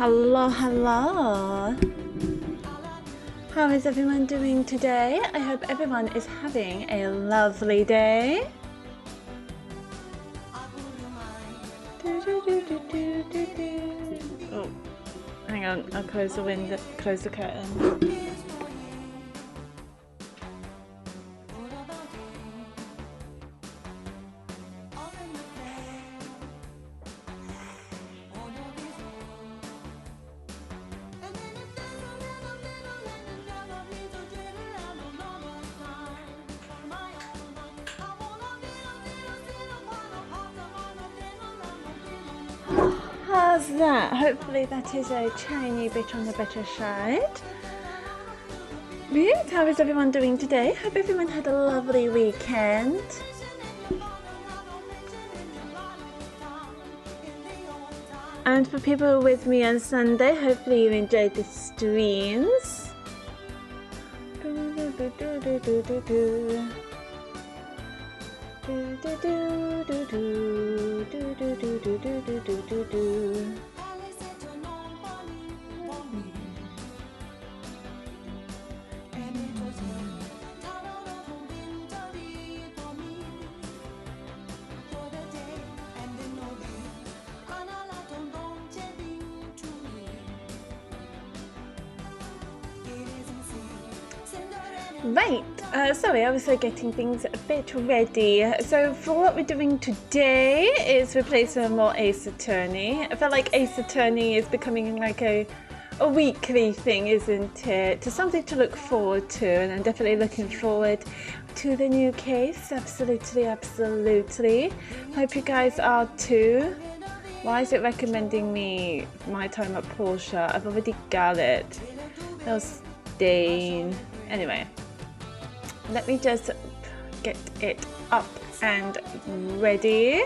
Hello, hello. How is everyone doing today? I hope everyone is having a lovely day. Oh, hang on, I'll close the window, close the curtain. How's that? Hopefully that is a tiny bit on the better side. Yes, how is everyone doing today? Hope everyone had a lovely weekend. And for people with me on Sunday, hopefully you enjoyed the streams. Right, sorry, I was getting things a bit ready. So for what we're doing today is we play some more Ace Attorney. I feel like Ace Attorney is becoming like a weekly thing, isn't it? To something to look forward to, and I'm definitely looking forward to the new case. Absolutely, absolutely. Hope you guys are too. Why is it recommending me My Time at Porsche? I've already got it. That was Dane. Anyway. Let me just get it up and ready.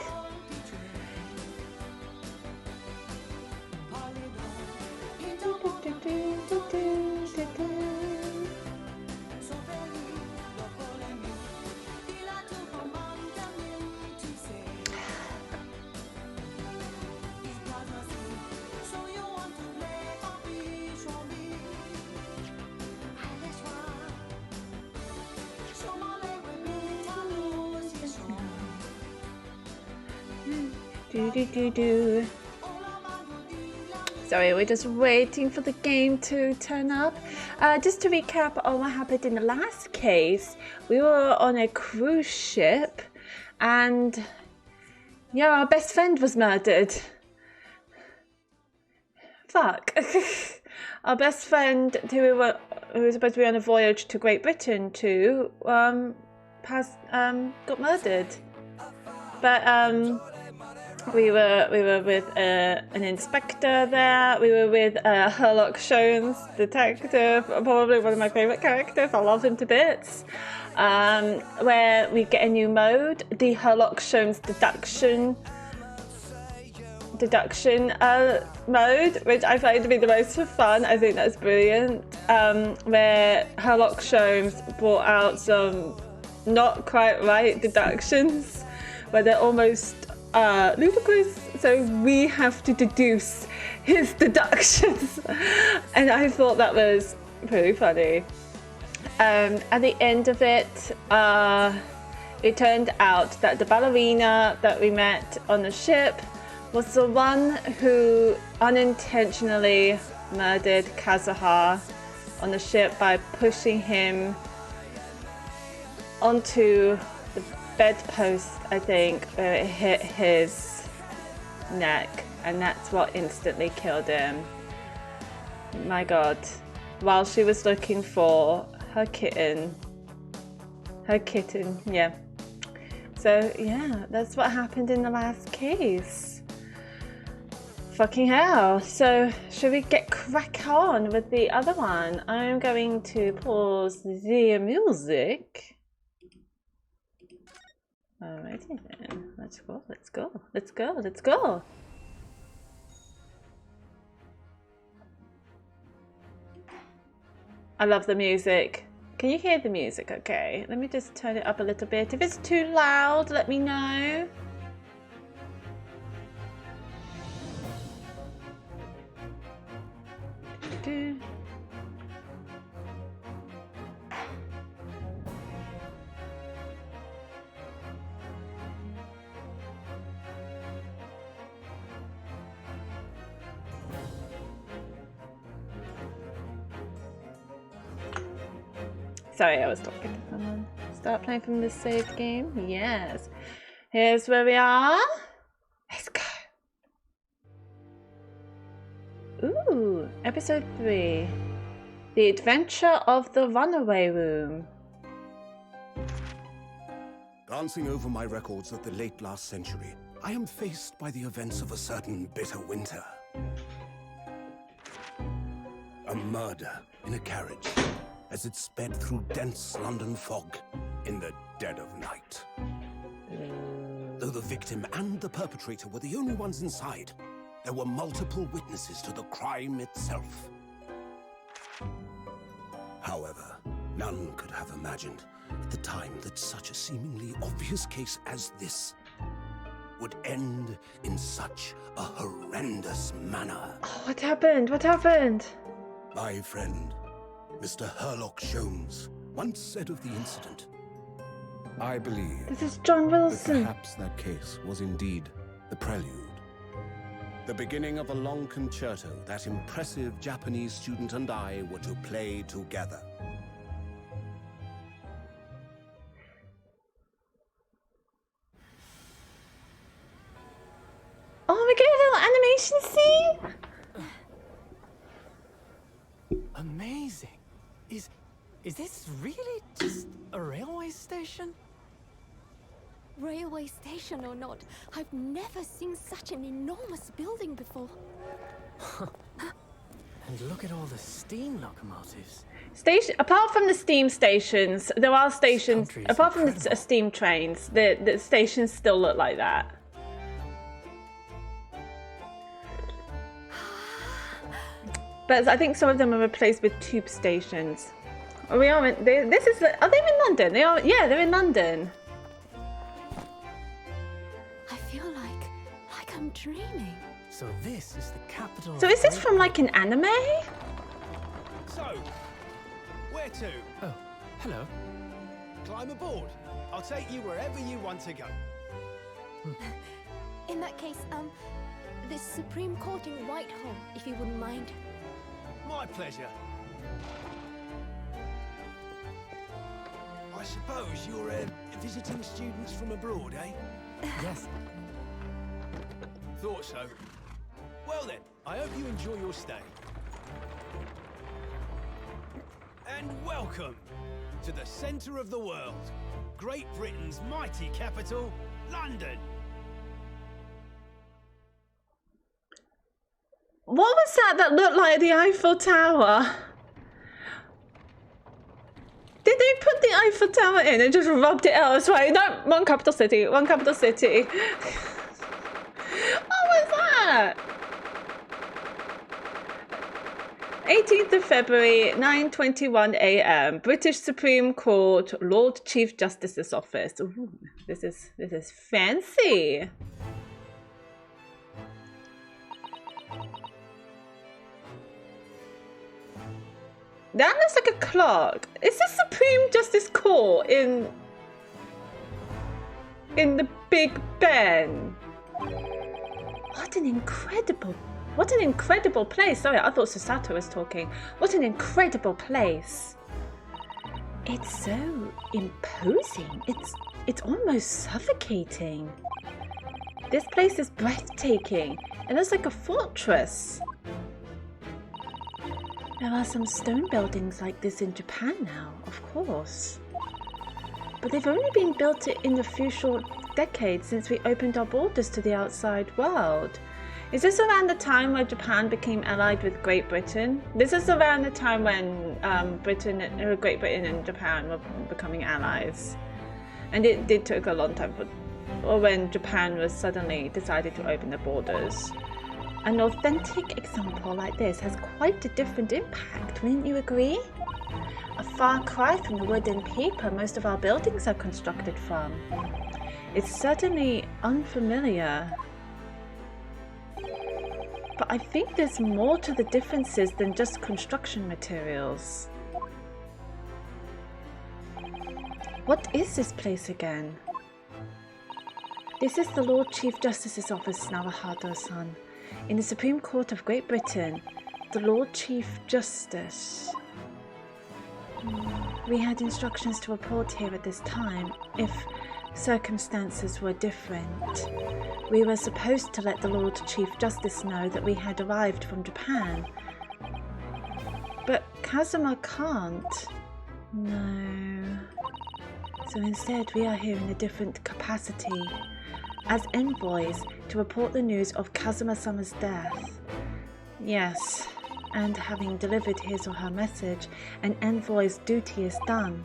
Sorry, we're just waiting for the game to turn up. Just to recap on what happened in the last case, we were on a cruise ship and yeah, our best friend was murdered. Fuck. Our best friend who was supposed to be on a voyage to Great Britain to got murdered. But we were with an inspector there. We were with Sherlock Holmes, detective, probably one of my favourite characters. I love him to bits. Where we get a new mode, the Sherlock Holmes deduction mode, which I find to be the most fun. I think that's brilliant. Where Sherlock Holmes brought out some not quite right deductions, where they're almost ludicrous, so we have to deduce his deductions, and I thought that was pretty funny. At the end of it, it turned out that the ballerina that we met on the ship was the one who unintentionally murdered Kazuha on the ship by pushing him onto the bedpost, I think, where it hit his neck, and that's what instantly killed him. My god. While she was looking for her kitten, yeah. So yeah, that's what happened in the last case. Fucking hell. So should we get crack on with the other one? I'm going to pause the music. Alrighty then, let's go. I love the music. Can you hear the music okay? Let me just turn it up a little bit. If it's too loud, let me know. Sorry, I was talking to someone. Start playing from the save game? Yes. Here's where we are. Let's go. Ooh, episode 3. The Adventure of the Runaway Room. Glancing over my records of the late last century, I am faced by the events of a certain bitter winter. A murder in a carriage as it sped through dense London fog in the dead of night. Though the victim and the perpetrator were the only ones inside, there were multiple witnesses to the crime itself. However, none could have imagined at the time that such a seemingly obvious case as this would end in such a horrendous manner. Oh, what happened? What happened? My friend, Mr. Herlock Sholmes, once said of the incident, I believe This is John that Wilson. perhaps that case was indeed the prelude. The beginning of a long concerto that impressive Japanese student and I were to play together. Oh, we get a little animation scene? Amazing. Is this really just a railway station? Railway station or not, I've never seen such an enormous building before. And look at all the steam locomotives. Apart from the steam stations, there are stations. country is Apart from the incredible. steam trains, the stations still look like that. But I think some of them are replaced with tube stations. Are we are in, this is. Are they in London? They are. Yeah, they're in London. I feel like I'm dreaming. So this is the capital. So of is this Great- from like an anime? So, where to? Oh, hello. Climb aboard. I'll take you wherever you want to go. In that case, the Supreme Court in Whitehall, if you wouldn't mind. My pleasure. I suppose you're visiting students from abroad, eh? Yes. Thought so. Well then, I hope you enjoy your stay. And welcome to the centre of the world, Great Britain's mighty capital, London. What was that looked like the Eiffel Tower? Did they put the Eiffel Tower in and just rubbed it elsewhere? No, one capital city, one capital city. What was that? 18th of February, 9:21 a.m. British Supreme Court, Lord Chief Justice's office. Ooh, this is fancy. That looks like a clock. Is this Supreme Justice Court in the Big Ben? What an incredible place. Sorry, I thought Susato was talking. What an incredible place. It's so imposing. It's almost suffocating. This place is breathtaking. It looks like a fortress. There are some stone buildings like this in Japan now, of course. But they've only been built in a few short decades since we opened our borders to the outside world. Is this around the time where Japan became allied with Great Britain? This is around the time when Great Britain and Japan were becoming allies. And it did take a long time or when Japan was suddenly decided to open the borders. An authentic example like this has quite a different impact, wouldn't you agree? A far cry from the wood and paper most of our buildings are constructed from. It's certainly unfamiliar. But I think there's more to the differences than just construction materials. What is this place again? This is the Lord Chief Justice's office, Naruhado-san. In the Supreme Court of Great Britain, the Lord Chief Justice. We had instructions to report here at this time if circumstances were different. We were supposed to let the Lord Chief Justice know that we had arrived from Japan. But Kazuma can't. No. So instead we are here in a different capacity, as envoys to report the news of Kazuma-sama's death. Yes, and having delivered his or her message, an envoy's duty is done.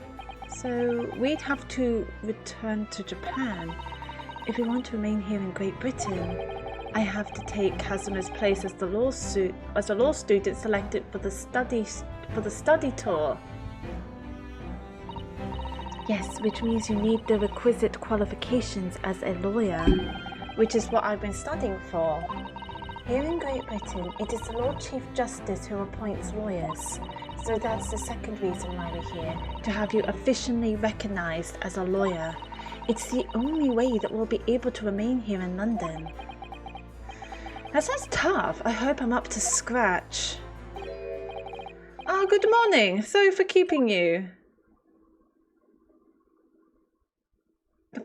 So we'd have to return to Japan. If we want to remain here in Great Britain, I have to take Kazuma's place as the law student selected for the study tour. Yes, which means you need the requisite qualifications as a lawyer, which is what I've been studying for. Here in Great Britain, it is the Lord Chief Justice who appoints lawyers. So that's the second reason why we're here, to have you officially recognised as a lawyer. It's the only way that we'll be able to remain here in London. That sounds tough. I hope I'm up to scratch. Oh, good morning. Sorry for keeping you.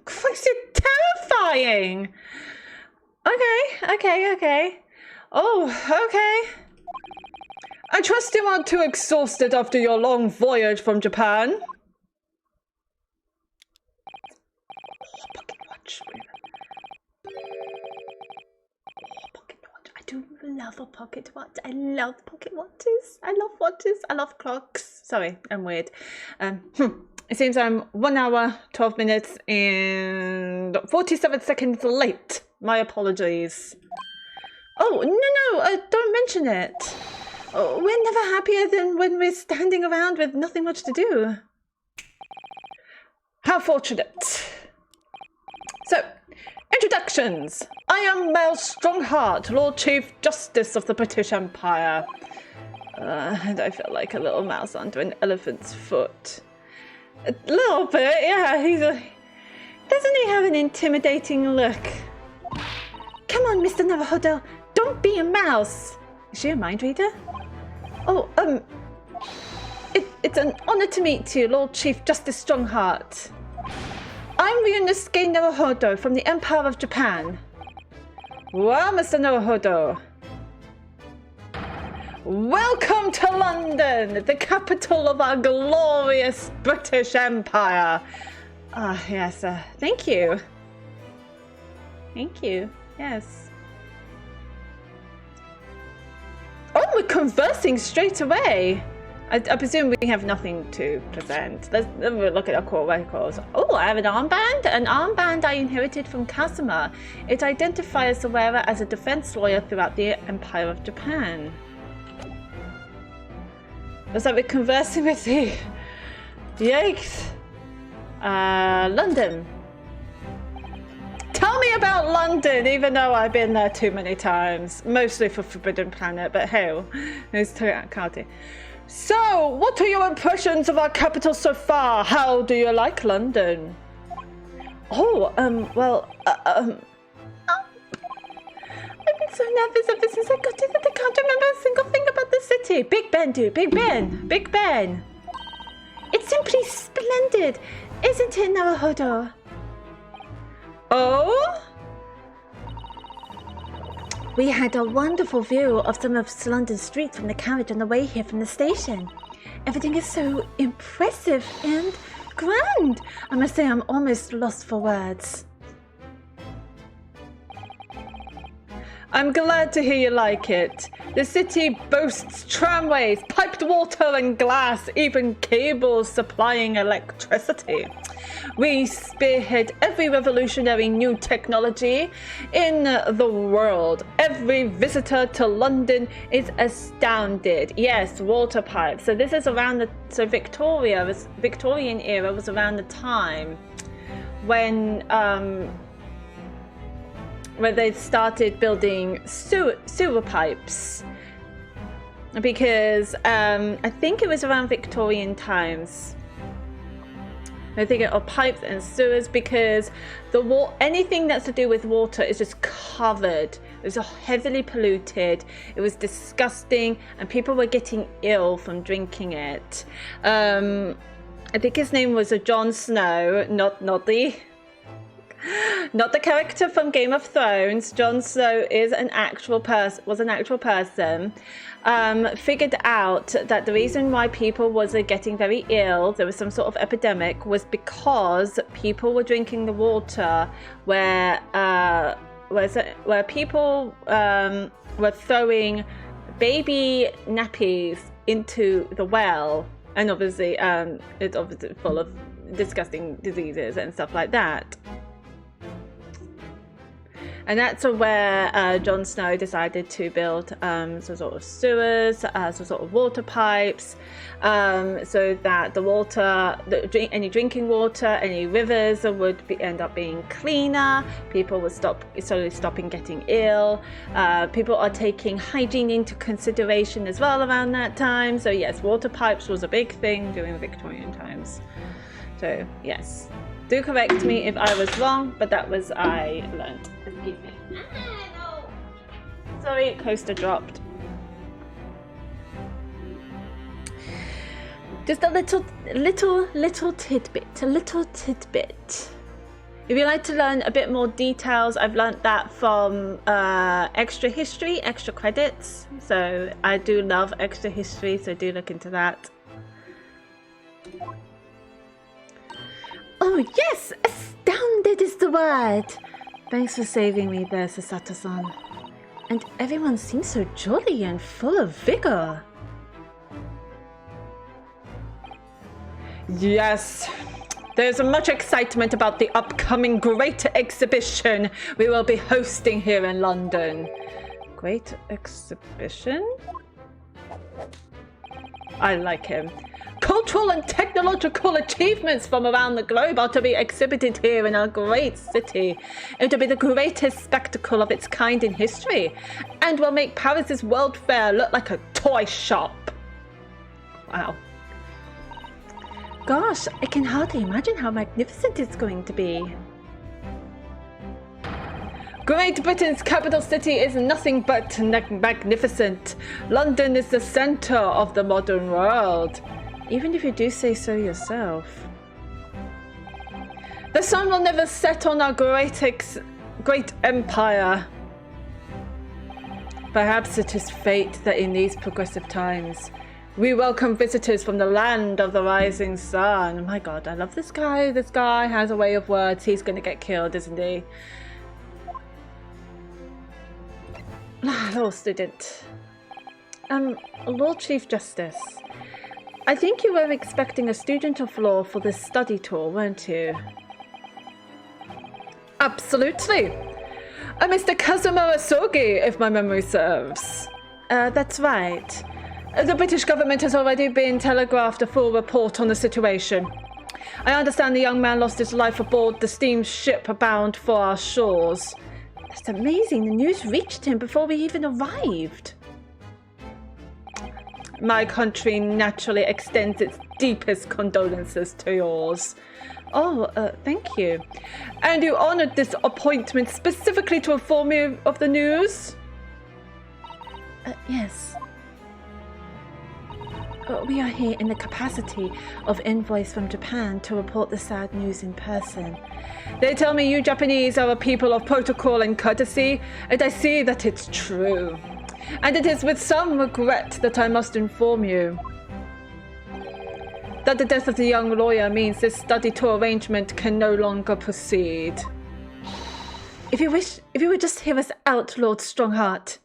Christ, you're terrifying! Okay. Oh, okay. I trust you aren't too exhausted after your long voyage from Japan. Oh, pocket watch. Pocket watch. I do love a pocket watch. I love pocket watches. I love watches. I love clocks. Sorry, I'm weird. It seems I'm 1 hour, 12 minutes, and 47 seconds late. My apologies. Oh, no, don't mention it. Oh, we're never happier than when we're standing around with nothing much to do. How fortunate. So, introductions. I am Mel Strongheart, Lord Chief Justice of the British Empire. And I feel like a little mouse under an elephant's foot. A little bit, yeah. Doesn't he have an intimidating look? Come on, Mr. Naruhodo, don't be a mouse. Is she a mind reader? Oh, it's an honor to meet you, Lord Chief Justice Strongheart. I'm Ryunosuke Naruhodo from the Empire of Japan. Well, Mr. Naruhodo, welcome to London, the capital of our glorious British Empire. Yes, thank you. Thank you, yes. Oh, we're conversing straight away. I presume we have nothing to present. Let's look at our core records. Oh, I have an armband I inherited from Kazuma. It identifies the wearer as a defense lawyer throughout the Empire of Japan. Looks like we're conversing with the... Yikes. London. Tell me about London, even though I've been there too many times. Mostly for Forbidden Planet, but hey, it's county. So, what are your impressions of our capital so far? How do you like London? Oh, well, I've been so nervous ever since I got here that I can't remember a single thing about the city. Big Ben, dude. Big Ben. Big Ben. It's simply splendid, isn't it, Naruhodo? Oh? We had a wonderful view of some of London streets from the carriage on the way here from the station. Everything is so impressive and grand. I must say I'm almost lost for words. I'm glad to hear you like it. The city boasts tramways, piped water and glass, even cables supplying electricity. We spearhead every revolutionary new technology in the world. Every visitor to London is astounded. Yes, water pipes. So this is around the Victorian era was around the time when where they started building sewer pipes, because I think it was around Victorian times. They're thinking of pipes and sewers because anything that's to do with water is just covered. It was heavily polluted. It was disgusting, and people were getting ill from drinking it. I think his name was Jon Snow, not the character from Game of Thrones. Jon Snow was an actual person. Figured out that the reason why people was getting very ill, there was some sort of epidemic, was because people were drinking the water where people were throwing baby nappies into the well, and obviously it's obviously full of disgusting diseases and stuff like that. And that's where Jon Snow decided to build some sort of sewers, some sort of water pipes, so that the water, any drinking water, any rivers would end up being cleaner. People would slowly stopping getting ill. People are taking hygiene into consideration as well around that time. So yes, water pipes was a big thing during Victorian times. So yes. Do correct me if I was wrong, but that was I learned. Excuse me. No. Sorry, coaster dropped. Just a little tidbit. If you'd like to learn a bit more details, I've learned that from extra history, extra credits. So I do love extra history, so do look into that. Oh yes, astounded is the word. Thanks for saving me there, Sasato-san. And everyone seems so jolly and full of vigor. Yes, there's much excitement about the upcoming great exhibition we will be hosting here in London. Great exhibition? I like him. Cultural and technological achievements from around the globe are to be exhibited here in our great city. It will be the greatest spectacle of its kind in history, and will make Paris's World Fair look like a toy shop. Wow. Gosh, I can hardly imagine how magnificent it's going to be. Great Britain's capital city is nothing but magnificent. London is the centre of the modern world. Even if you do say so yourself. The sun will never set on our great empire. Perhaps it is fate that in these progressive times, we welcome visitors from the land of the rising sun. My God, I love this guy. This guy has a way of words. He's going to get killed, isn't he? Law student. Lord Chief Justice. I think you were expecting a student of law for this study tour, weren't you? Absolutely. Mr. Kazuma Asogi, if my memory serves. That's right. The British government has already been telegraphed a full report on the situation. I understand the young man lost his life aboard the steamship bound for our shores. That's amazing. The news reached him before we even arrived. My country naturally extends its deepest condolences to yours. Oh, thank you. And you honoured this appointment specifically to inform me of the news? Yes. We are here in the capacity of envoys from Japan to report the sad news in person. They tell me you Japanese are a people of protocol and courtesy, and I see that it's true. And it is with some regret that I must inform you that the death of the young lawyer means this study tour arrangement can no longer proceed. If you would just hear us out, Lord Strongheart.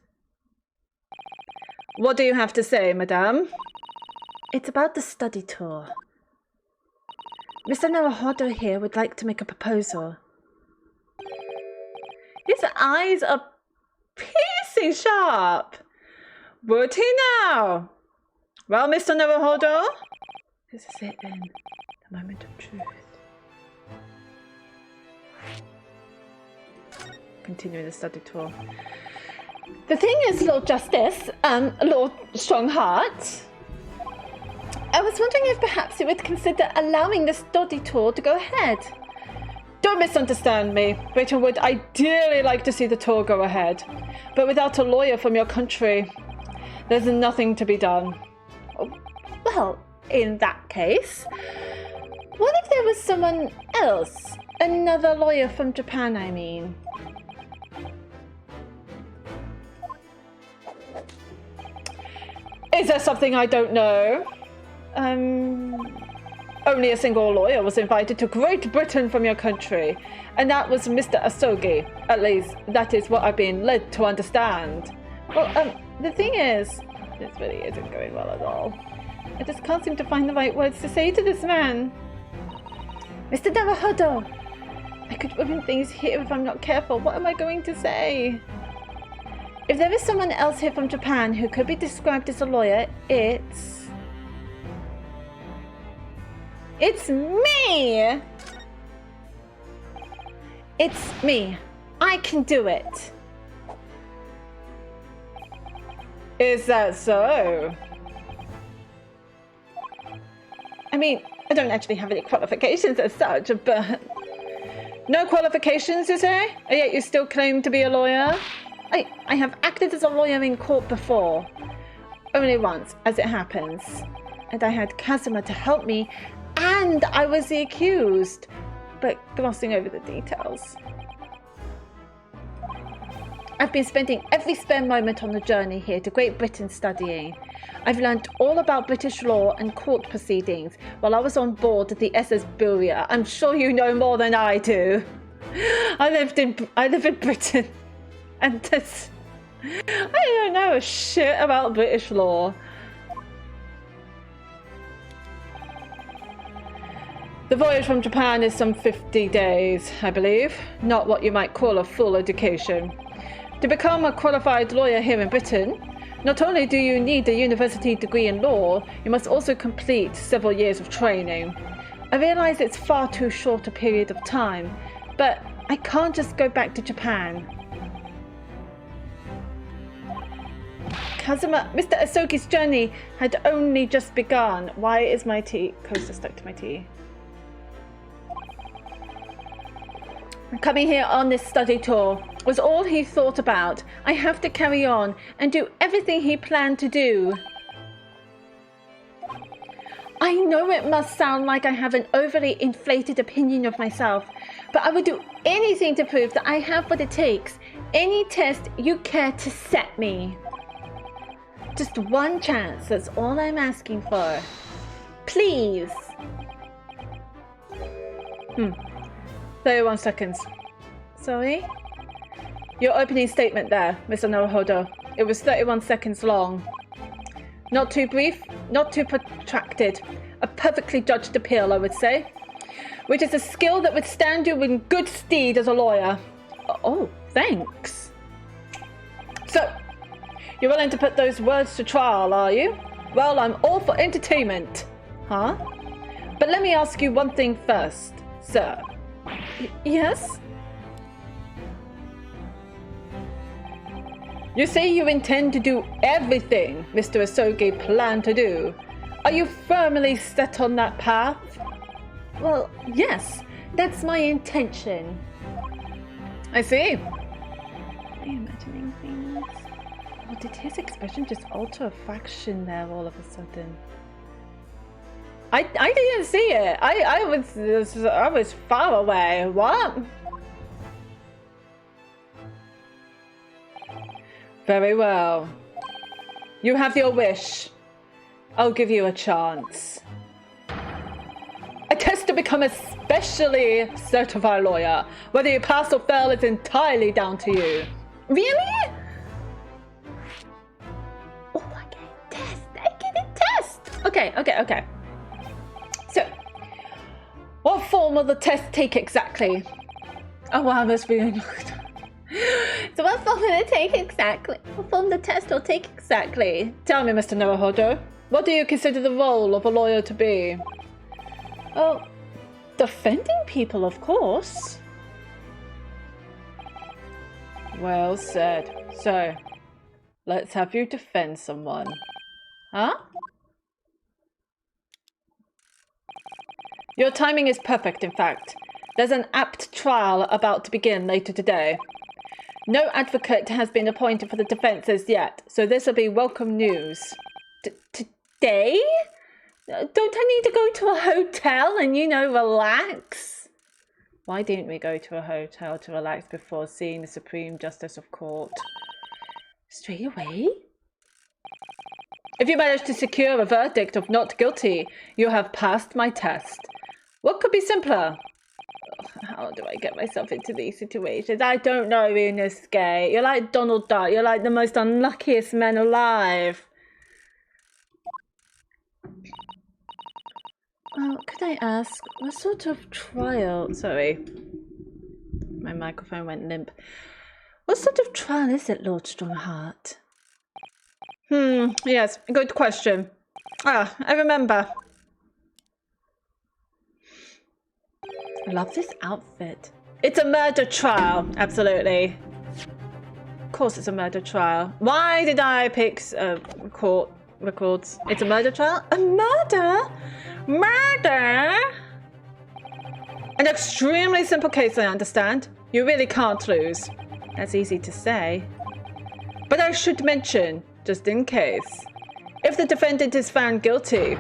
What do you have to say, madame? It's about the study tour. Mr. Naruhodo here would like to make a proposal. His eyes are piercing sharp. Would he now? Well, Mr. Naruhodo? This is it then, the moment of truth. Continuing the study tour. The thing is, Lord Justice, Lord Strongheart, I was wondering if perhaps you would consider allowing the study tour to go ahead. Don't misunderstand me. Britain would ideally like to see the tour go ahead, but without a lawyer from your country, there's nothing to be done. Well, in that case, what if there was someone else? Another lawyer from Japan, I mean. Is there something I don't know? Only a single lawyer was invited to Great Britain from your country, and that was Mr. Asogi. At least, that is what I've been led to understand. Well, the thing is, this really isn't going well at all. I just can't seem to find the right words to say to this man. Mr. Naruhodo, I could ruin things here if I'm not careful. What am I going to say? If there is someone else here from Japan who could be described as a lawyer, it's me! It's me. I can do it. Is that so? I mean, I don't actually have any qualifications as such, but... No qualifications, you say? And yet you still claim to be a lawyer? I have acted as a lawyer in court before. Only once, as it happens. And I had Kazuma to help me, and I was the accused. But glossing over the details. I've been spending every spare moment on the journey here to Great Britain studying. I've learnt all about British law and court proceedings while I was on board the SS Buria. I'm sure you know more than I do. I live in Britain, and I don't know a shit about British law. The voyage from Japan is some 50 days, I believe. Not what you might call a full education. To become a qualified lawyer here in Britain, not only do you need a university degree in law, you must also complete several years of training. I realise it's far too short a period of time, but I can't just go back to Japan. Kazuma, Mr. Asogi's journey had only just begun. Why is my tea coaster stuck to my tea? Coming here on this study tour was all he thought about. I have to carry on and do everything he planned to do. I know it must sound like I have an overly inflated opinion of myself, but I would do anything to prove that I have what it takes. Any test you care to set me. Just one chance, that's all I'm asking for. Please. 31 seconds. Sorry? Your opening statement there, Mr. Naruhodo. It was 31 seconds long. Not too brief, not too protracted. A perfectly judged appeal, I would say. Which is a skill that would stand you in good stead as a lawyer. Oh, thanks. So, you're willing to put those words to trial, are you? Well, I'm all for entertainment. Huh? But let me ask you one thing first, sir. Yes? You say you intend to do everything Mr. Asogi planned to do. Are you firmly set on that path? Well, yes. That's my intention. I see. Am I imagining things? Or did his expression just alter a fraction there all of a sudden? I didn't see it. I was far away. What? Very well. You have your wish. I'll give you a chance. A test to become a specially certified lawyer. Whether you pass or fail is entirely down to you. Really? Oh, I get a test. I get a test. Okay. So, what form will the test take exactly? Oh wow, that's really good. So what form will it take exactly? What form the test will take exactly? Tell me, Mr. Naruhodo, what do you consider the role of a lawyer to be? Oh, defending people, of course. Well said. So, let's have you defend someone. Huh? Your timing is perfect, in fact. There's an apt trial about to begin later today. No advocate has been appointed for the defense as yet, so this will be welcome news. Today? Don't I need to go to a hotel and, relax? Why didn't we go to a hotel to relax before seeing the Supreme Justice of Court? Straight away? If you manage to secure a verdict of not guilty, you have passed my test. What could be simpler? How do I get myself into these situations? I don't know, Inosuke. You're like Donald Duck. You're like the most unluckiest man alive. Could I ask, what sort of trial... Sorry. My microphone went limp. What sort of trial is it, Lord Strongheart? Yes, good question. I remember. I love this outfit. It's a murder trial, absolutely. Of course it's a murder trial. Why did I pick court records? It's a murder trial? A murder? Murder? An extremely simple case, I understand. You really can't lose. That's easy to say. But I should mention, just in case, if the defendant is found guilty,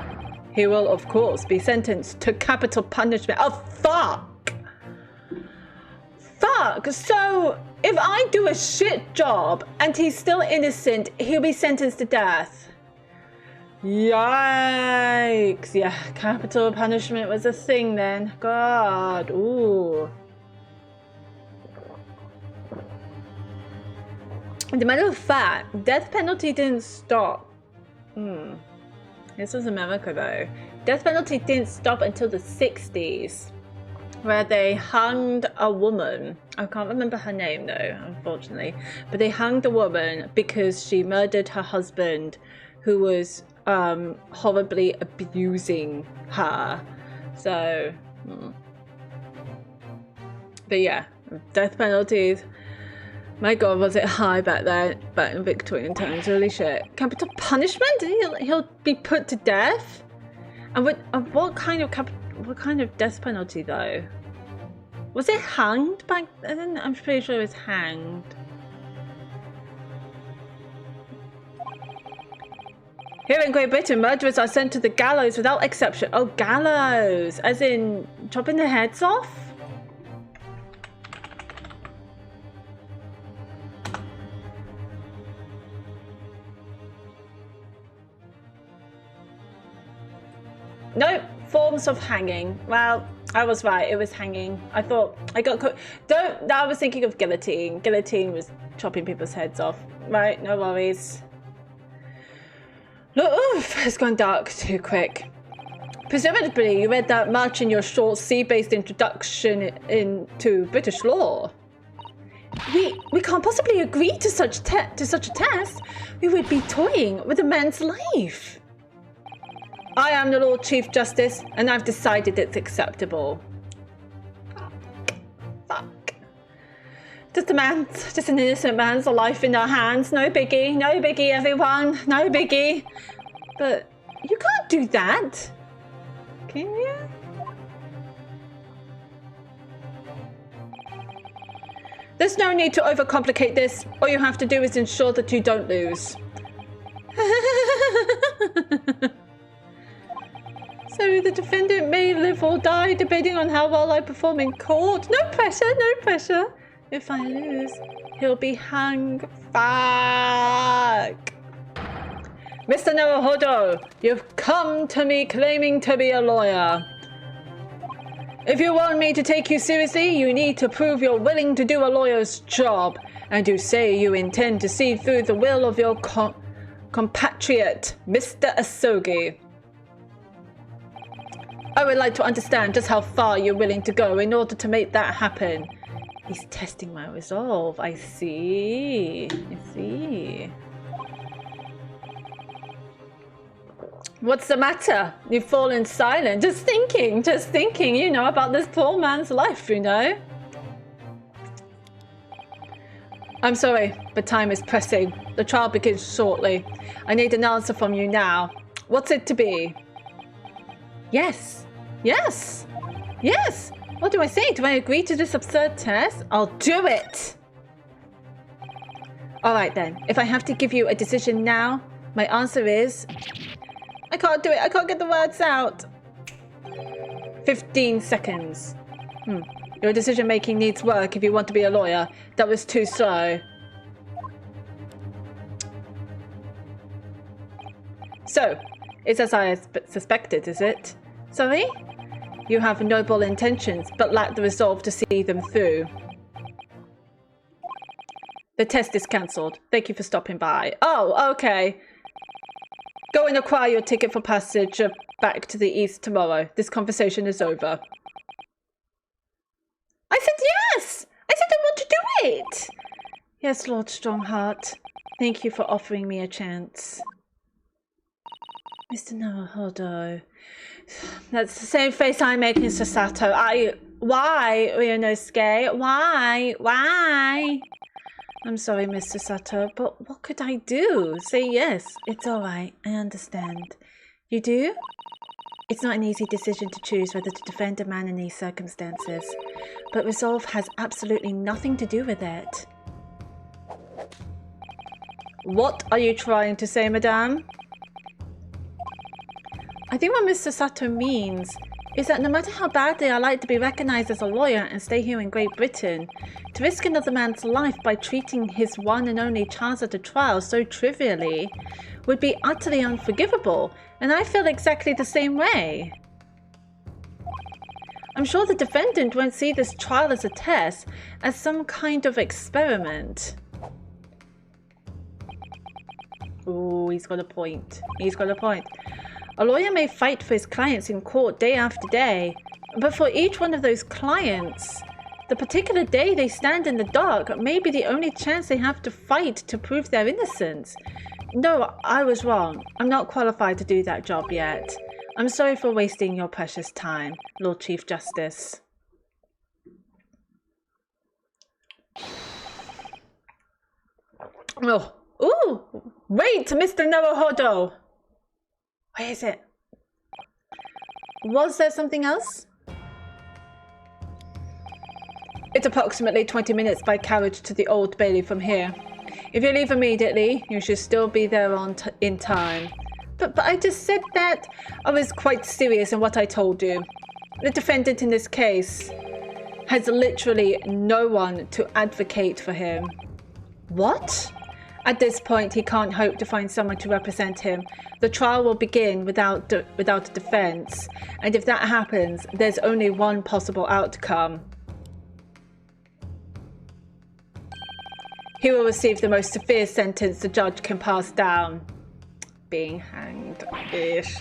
he will, of course, be sentenced to capital punishment. Oh, fuck! Fuck! So, if I do a shit job and he's still innocent, he'll be sentenced to death. Yikes! Yeah, capital punishment was a thing then. God, ooh. As a matter of fact, death penalty didn't stop. This was America though. Death penalty didn't stop until the 60s, where they hanged a woman. I can't remember her name though, unfortunately. But they hanged a woman because she murdered her husband, who was horribly abusing her. So, but yeah, death penalties. My God, was it high back then, back in Victorian times? Holy shit! Capital punishment? He'll be put to death? And what kind of death penalty though? Was it hanged back then? I'm pretty sure it was hanged. Here in Great Britain, murderers are sent to the gallows without exception. Oh, gallows! As in chopping their heads off? Nope, forms of hanging. Well, I was right, it was hanging. I was thinking of guillotine. Guillotine was chopping people's heads off. Right, no worries. Look, oof, it's gone dark too quick. Presumably, you read that much in your short sea-based introduction into British law. We can't possibly agree to such a test. We would be toying with a man's life. I am the Lord Chief Justice, and I've decided it's acceptable. Fuck. Just an innocent man's life in our hands. No biggie, everyone. No biggie. But you can't do that. Can you? There's no need to overcomplicate this. All you have to do is ensure that you don't lose. So the defendant may live or die depending on how well I perform in court. No pressure, no pressure. If I lose, he'll be hanged. Fuck. Mr. Naruhodo, you've come to me claiming to be a lawyer. If you want me to take you seriously, you need to prove you're willing to do a lawyer's job. And you say you intend to see through the will of your compatriot, Mr. Asogi. I would like to understand just how far you're willing to go in order to make that happen. He's testing my resolve. I see. What's the matter? You've fallen silent. Just thinking, about this poor man's life, I'm sorry, but time is pressing. The trial begins shortly. I need an answer from you now. What's it to be? Yes. Yes! What do I say? Do I agree to this absurd test? I'll do it! Alright then, if I have to give you a decision now, my answer is... I can't do it, I can't get the words out. 15 seconds. Your decision making needs work if you want to be a lawyer. That was too slow. So, it's as I suspected, is it? Sorry? You have noble intentions, but lack the resolve to see them through. The test is cancelled. Thank you for stopping by. Oh, okay. Go and acquire your ticket for passage back to the east tomorrow. This conversation is over. I said yes! I said I want to do it! Yes, Lord Strongheart. Thank you for offering me a chance. Mr. Naruhodo. That's the same face I make in Sasato. Why, Ryunosuke? Why? I'm sorry, Mr. Sato, but what could I do? Say yes. It's alright. I understand. You do? It's not an easy decision to choose whether to defend a man in these circumstances, but resolve has absolutely nothing to do with it. What are you trying to say, madame? I think what Mr. Sato means is that no matter how badly I like to be recognized as a lawyer and stay here in Great Britain, to risk another man's life by treating his one and only chance at a trial so trivially would be utterly unforgivable, and I feel exactly the same way. I'm sure the defendant won't see this trial as a test, as some kind of experiment. Ooh, he's got a point. He's got a point. A lawyer may fight for his clients in court day after day, but for each one of those clients, the particular day they stand in the dark may be the only chance they have to fight to prove their innocence. No, I was wrong. I'm not qualified to do that job yet. I'm sorry for wasting your precious time, Lord Chief Justice. Oh, ooh! Wait, Mr. Naruhodo! Where is it? Was there something else? It's approximately 20 minutes by carriage to the Old Bailey from here. If you leave immediately, you should still be there in time. But I just said that I was quite serious in what I told you. The defendant in this case has literally no one to advocate for him. What? At this point, he can't hope to find someone to represent him. The trial will begin without a defense, and if that happens, there's only one possible outcome. He will receive the most severe sentence the judge can pass down. Being hanged-ish.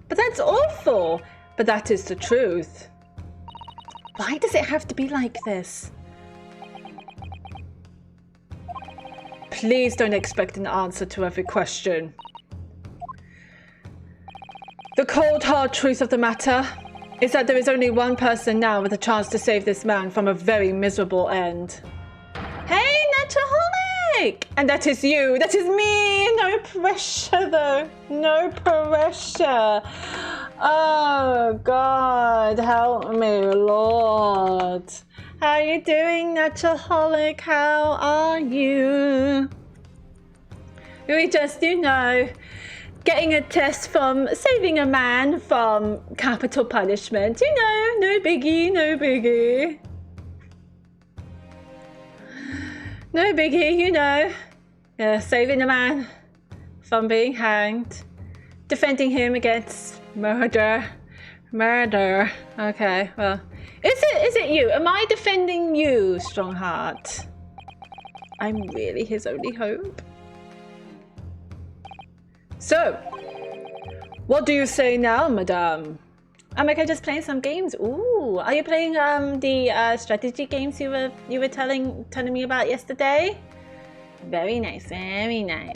But that's awful! But that is the truth. Why does it have to be like this? Please don't expect an answer to every question. The cold, hard truth of the matter is that there is only one person now with a chance to save this man from a very miserable end. Hey, Naturaholic! And that is you. That is me. No pressure, though. No pressure. Oh, God, help me, Lord. How are you doing, Naturaholic? How are you? We just, getting a test from saving a man from capital punishment. No biggie, no biggie. No biggie, Yeah, saving a man from being hanged. Defending him against murder. Murder. Okay, well. Is it you? Am I defending you, Strongheart? I'm really his only hope. So, what do you say now, madame? I'm okay, just playing some games. Ooh, are you playing the strategy games you were telling me about yesterday? Very nice, very nice.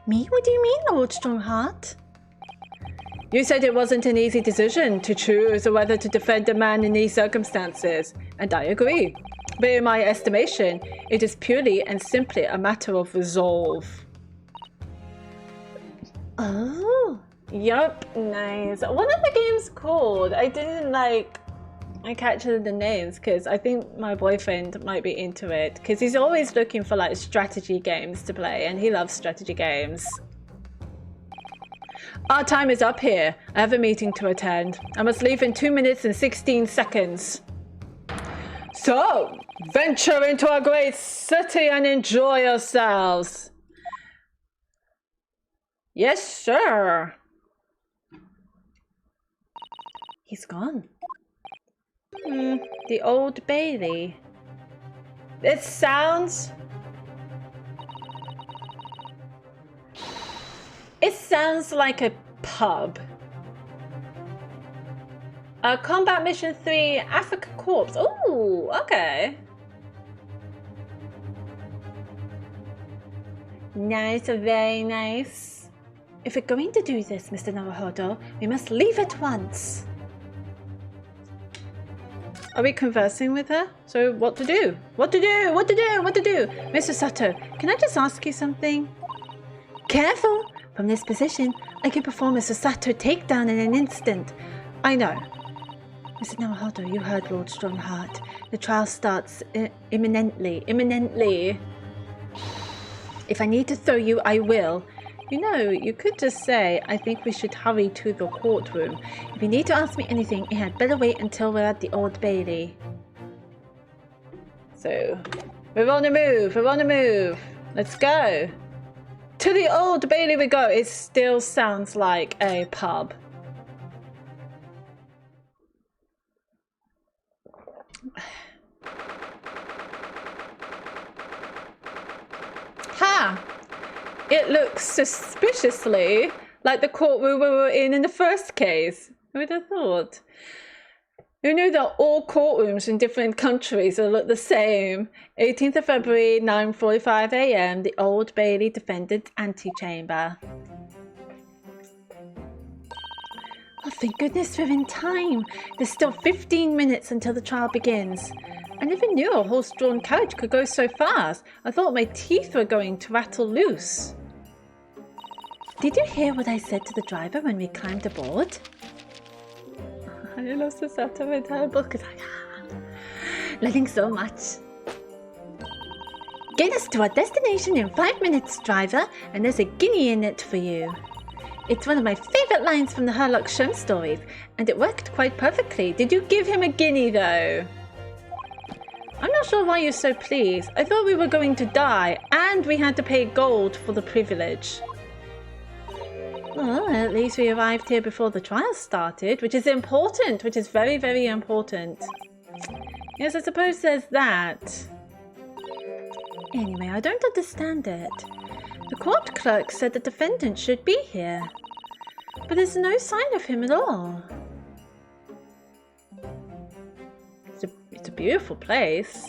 Me? What do you mean, Lord Strongheart? You said it wasn't an easy decision to choose whether to defend a man in these circumstances, and I agree. But in my estimation, it is purely and simply a matter of resolve. Oh, Yup, nice. What are the games called? I didn't I catch the names because I think my boyfriend might be into it because he's always looking for like strategy games to play and he loves strategy games. Our time is up here. I have a meeting to attend. I must leave in 2 minutes and 16 seconds. So, venture into our great city and enjoy yourselves. Yes, sir. He's gone. The Old Bailey. It sounds like a pub. Combat Mission 3, Africa Corps. Oh, okay. Nice, very nice. If we're going to do this, Mr. Naruhodo, we must leave at once. Are we conversing with her? So what to do? What to do? What to do? What to do? Mr. Sato, can I just ask you something? Careful! From this position, I can perform a Sato takedown in an instant. I know. Mr. Naruhodo, you heard Lord Strongheart. The trial starts imminently. Imminently. If I need to throw you, I will. You know, you could just say, I think we should hurry to the courtroom. If you need to ask me anything, you had better wait until we're at the Old Bailey. So, we're on the move, we're on the move. Let's go. To the Old Bailey we go. It still sounds like a pub. Ha! It looks suspiciously like the courtroom we were in the first case. Who would have thought? Who knew that all courtrooms in different countries will look the same? 18th of February, 9:45 a.m., the Old Bailey Defendant's Antechamber. Oh, thank goodness we're in time. There's still 15 minutes until the trial begins. I never knew a horse-drawn carriage could go so fast. I thought my teeth were going to rattle loose. Did you hear what I said to the driver when we climbed aboard? I love Susato with her book because learning so much. Get us to our destination in 5 minutes, driver, and there's a guinea in it for you. It's one of my favourite lines from the Herlock Sholmes stories, and it worked quite perfectly. Did you give him a guinea, though? I'm not sure why you're so pleased. I thought we were going to die, and we had to pay gold for the privilege. Well, at least we arrived here before the trial started, which is important, which is very, very important. Yes, I suppose there's that. Anyway, I don't understand it. The court clerk said the defendant should be here, but there's no sign of him at all. It's a beautiful place.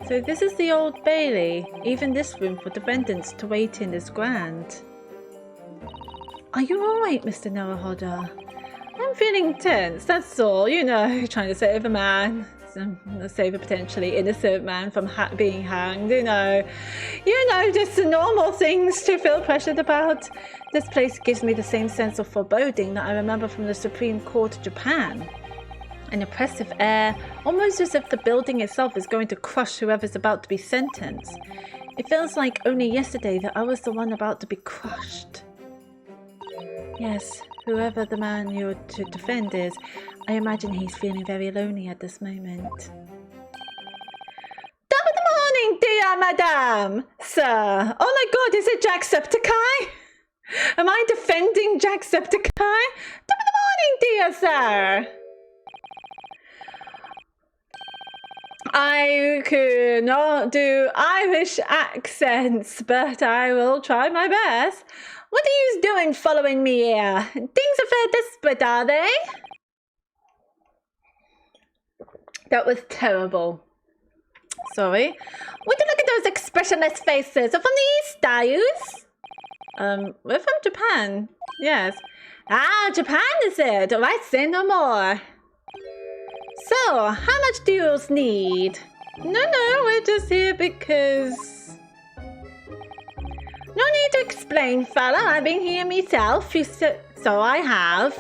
So this is the Old Bailey. Even this room for defendants to wait in is grand. Are you alright, Mr. Naruhodo? I'm feeling tense, that's all. You know, trying to save a man. Save a potentially innocent man from being hanged, you know, just the normal things to feel pressured about. This place gives me the same sense of foreboding that I remember from the Supreme Court of Japan. An oppressive air, almost as if the building itself is going to crush whoever's about to be sentenced. It feels like only yesterday that I was the one about to be crushed. Yes, whoever the man you're to defend is, I imagine he's feeling very lonely at this moment. Good morning, dear madame! Sir! Oh my god, is it Jacksepticeye? Am I defending Jacksepticeye? Good morning, dear sir! I could not do Irish accents, but I will try my best. What are you doing following me here? Things are fair desperate, are they? That was terrible. Sorry. Would you look at those expressionless faces? Are from the East, are you? We're from Japan. Yes. Ah, Japan is it? Right, say no more. So, how much do you need? No, we're just here because... No need to explain, fella. I've been here myself. You So I have.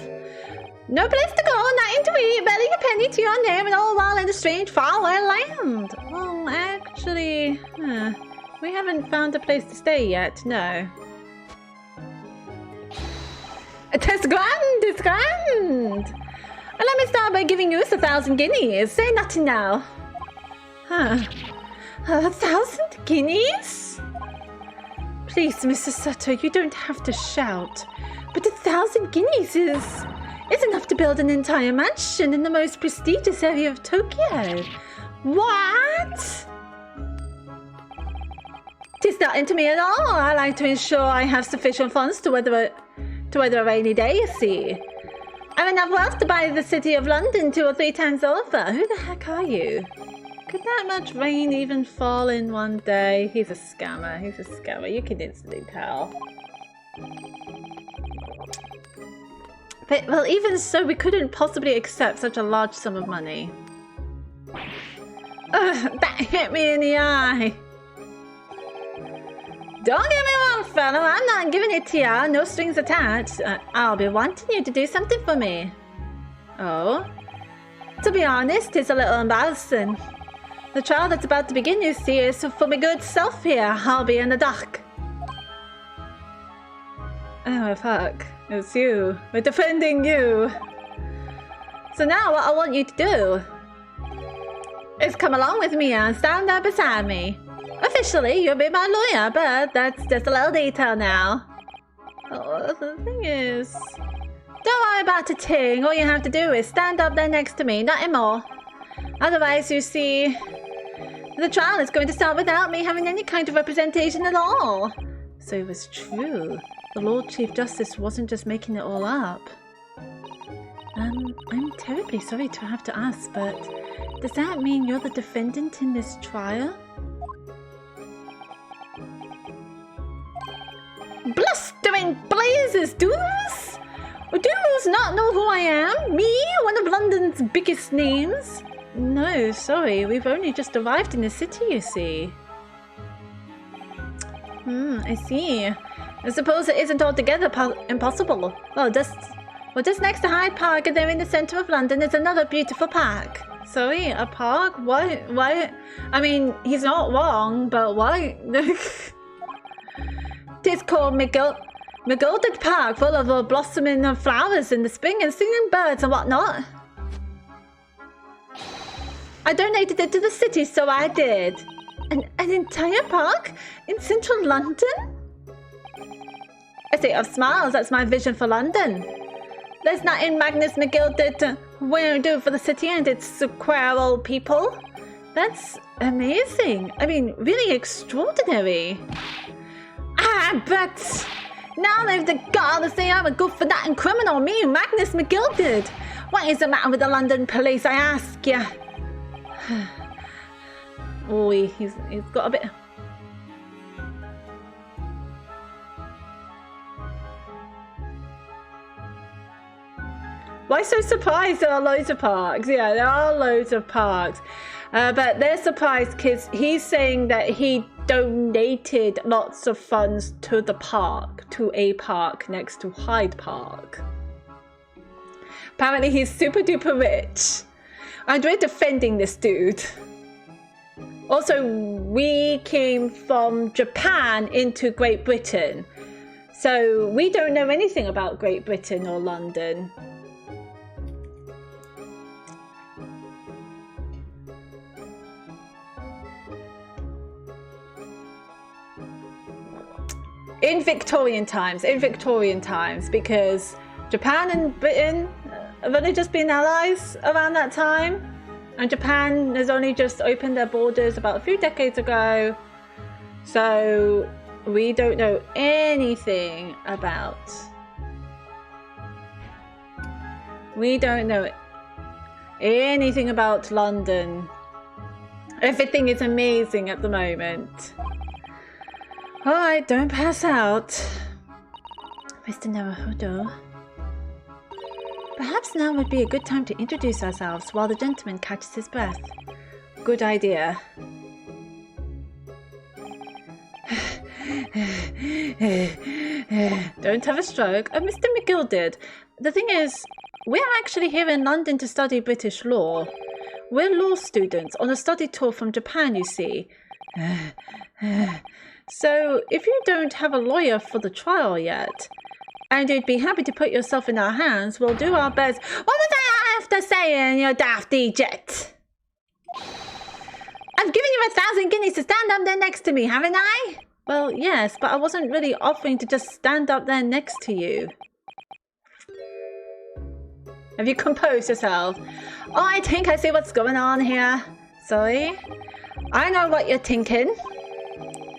No place to go, nothing to eat, barely a penny to your name, and all while in a strange, faraway land. Well, actually, we haven't found a place to stay yet, no. It's grand, it's grand. And let me start by giving you 1,000 guineas. Say nothing now. 1,000 guineas? Please, Mrs. Sutter, you don't have to shout. But 1,000 guineas is enough to build an entire mansion in the most prestigious area of Tokyo. What? Tis nothing to me at all. I like to ensure I have sufficient funds to weather a rainy day, you see. I have enough wealth to buy the city of London 2 or 3 times over. Who the heck are you? Could that much rain even fall in one day? He's a scammer. He's a scammer. You can instantly tell. But, well, even so, we couldn't possibly accept such a large sum of money. Ugh, that hit me in the eye. Don't get me wrong, fellow. I'm not giving it to you. No strings attached. I'll be wanting you to do something for me. Oh? To be honest, it's a little embarrassing. The trial that's about to begin, you see, is for my good self here. I'll be in the dock. Oh, fuck. It's you. We're defending you. So now what I want you to do is come along with me and stand there beside me. Officially, you'll be my lawyer, but that's just a little detail now. Oh, the thing is, don't worry about a thing. All you have to do is stand up there next to me, nothing more. Otherwise, you see, the trial is going to start without me having any kind of representation at all. So it was true. The Lord Chief Justice wasn't just making it all up. I'm terribly sorry to have to ask, but does that mean you're the defendant in this trial? Blustering blazes, doos! Doos not know who I am? Me, one of London's biggest names? No, sorry, we've only just arrived in the city, you see. I see. I suppose it isn't altogether impossible. Well, just next to Hyde Park and there in the centre of London is another beautiful park. Sorry, a park? Why? I mean, he's not wrong, but why? It is called McGilded Park, full of blossoming flowers in the spring and singing birds and whatnot. I donated it to the city, so I did. An entire park in central London? I say of smiles, that's my vision for London. There's nothing Magnus McGilded won't do for the city and its square old people. That's amazing. I mean, really extraordinary. But now they've the gall to say I'm a good-for-nothing criminal, me, Magnus McGilded. What is the matter with the London police, I ask ya? Oh, he's got a bit... Why so surprised? There are loads of parks. Yeah, there are loads of parks. But they're surprised because he's saying that he donated lots of funds to the park, to a park next to Hyde Park. Apparently he's super duper rich. And we're defending this dude. Also, we came from Japan into Great Britain. So we don't know anything about Great Britain or London. In Victorian times, because Japan and Britain have only just been allies around that time, and Japan has only just opened their borders about a few decades ago, so we don't know anything about... We don't know anything about London. Everything is amazing at the moment. Alright, don't pass out. Mr. Naruhodo. Perhaps now would be a good time to introduce ourselves while the gentleman catches his breath. Good idea. Don't have a stroke. Oh, Mr. McGill did. The thing is, we're actually here in London to study British law. We're law students on a study tour from Japan, you see. So, if you don't have a lawyer for the trial yet, and you'd be happy to put yourself in our hands, we'll do our best. What was I after saying, you daft idiot? I've given you 1,000 guineas to stand up there next to me, haven't I? Well, yes, but I wasn't really offering to just stand up there next to you. Have you composed yourself? Oh, I think I see what's going on here. Sorry? I know what you're thinking.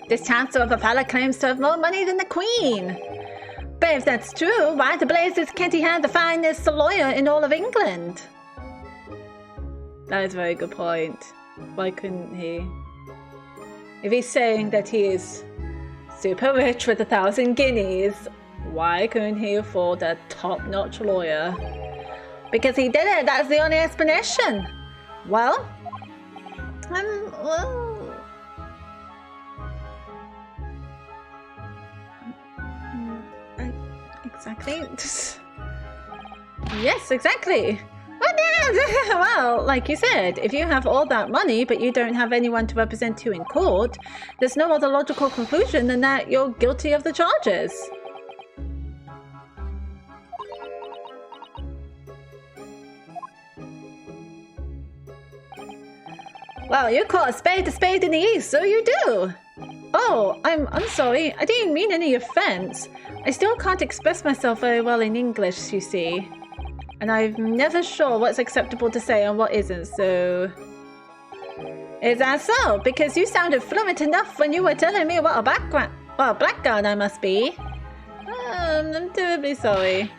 This chancellor of a fella claims to have more money than the Queen. But if that's true, why the blazes can't he have the finest lawyer in all of England? That is a very good point. Why couldn't he? If he's saying that he is super rich with 1,000 guineas, why couldn't he afford a top-notch lawyer? Because he did it, that's the only explanation. Well, exactly. Yes, exactly. Well, like you said, if you have all that money but you don't have anyone to represent you in court, there's no other logical conclusion than that you're guilty of the charges. Well, you call a spade in the East, so you do. Oh, I'm sorry. I didn't mean any offense. I still can't express myself very well in English, you see. And I'm never sure what's acceptable to say and what isn't, so... Is that so? Because you sounded fluent enough when you were telling me what a blackguard I must be. I'm terribly sorry.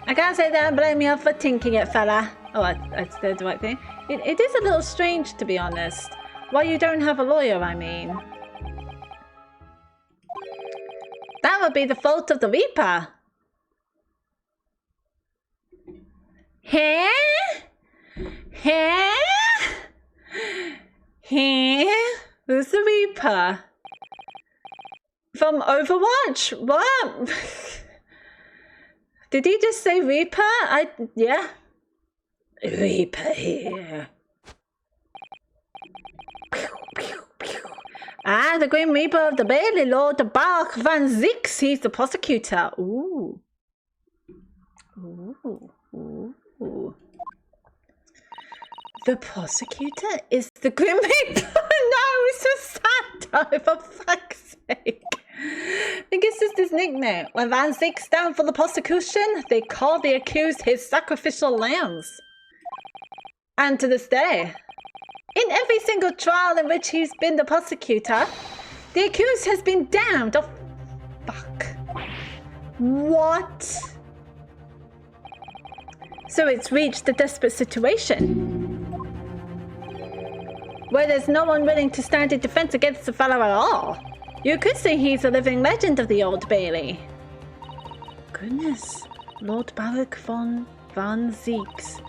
I can't say that I blame you for thinking it, fella. Oh, I said the right thing. It is a little strange, to be honest. Why you don't have a lawyer, I mean. That would be the fault of the Reaper. Who's the Reaper? From Overwatch? What? Did he just say Reaper? Yeah. Reaper here. Ah, the Grim Reaper of the Bailey, Lord Bark Van Zix. He's the prosecutor. Ooh. Ooh. Ooh. The prosecutor is the Grim Reaper? No, it's a satire, for fuck's sake. I guess it's his nickname. When Van Zix stand for the prosecution, they call the accused his sacrificial lambs. And to this day, in every single trial in which he's been the prosecutor, the accused has been damned. Oh, fuck. What? So it's reached a desperate situation where there's no one willing to stand in defense against the fellow at all. You could say he's a living legend of the Old Bailey. Goodness, Lord Baruch von Zix.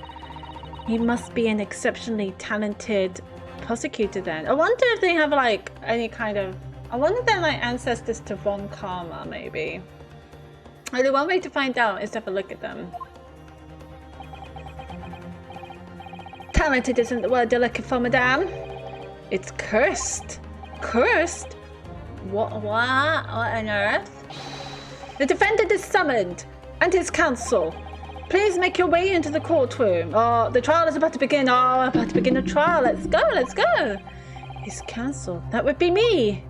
He must be an exceptionally talented prosecutor then. I wonder if they have like any kind of... I wonder if they're like ancestors to Von Karma, maybe. Only one way to find out is to have a look at them. Talented isn't the word you're looking for, madame. It's cursed. Cursed? What on earth? The defendant is summoned, and his counsel. Please make your way into the courtroom. Oh, the trial is about to begin. Oh, about to begin the trial. Let's go, let's go. His counsel. That would be me.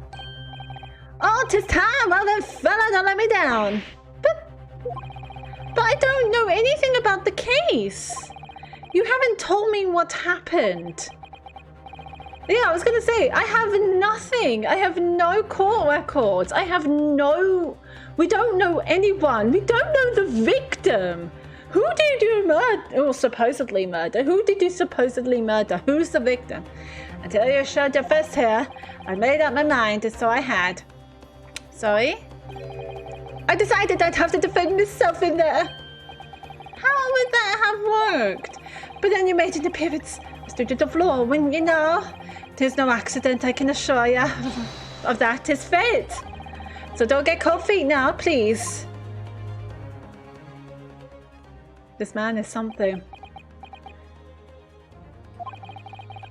Oh, 'tis time. Well then, fella, don't let me down. But I don't know anything about the case. You haven't told me what happened. Yeah, I was going to say, I have nothing. I have no court records. We don't know anyone. We don't know the victim. Who did you murder? Or supposedly murder. Who did you supposedly murder? Who's the victim? Until you showed your face here, I made up my mind, and so I had. Sorry? I decided I'd have to defend myself in there. How would that have worked? But then you made an appearance, a student of law, when you know. 'Tis no accident, I can assure you of that. 'Tis fate. So don't get cold feet now, please. This man is something.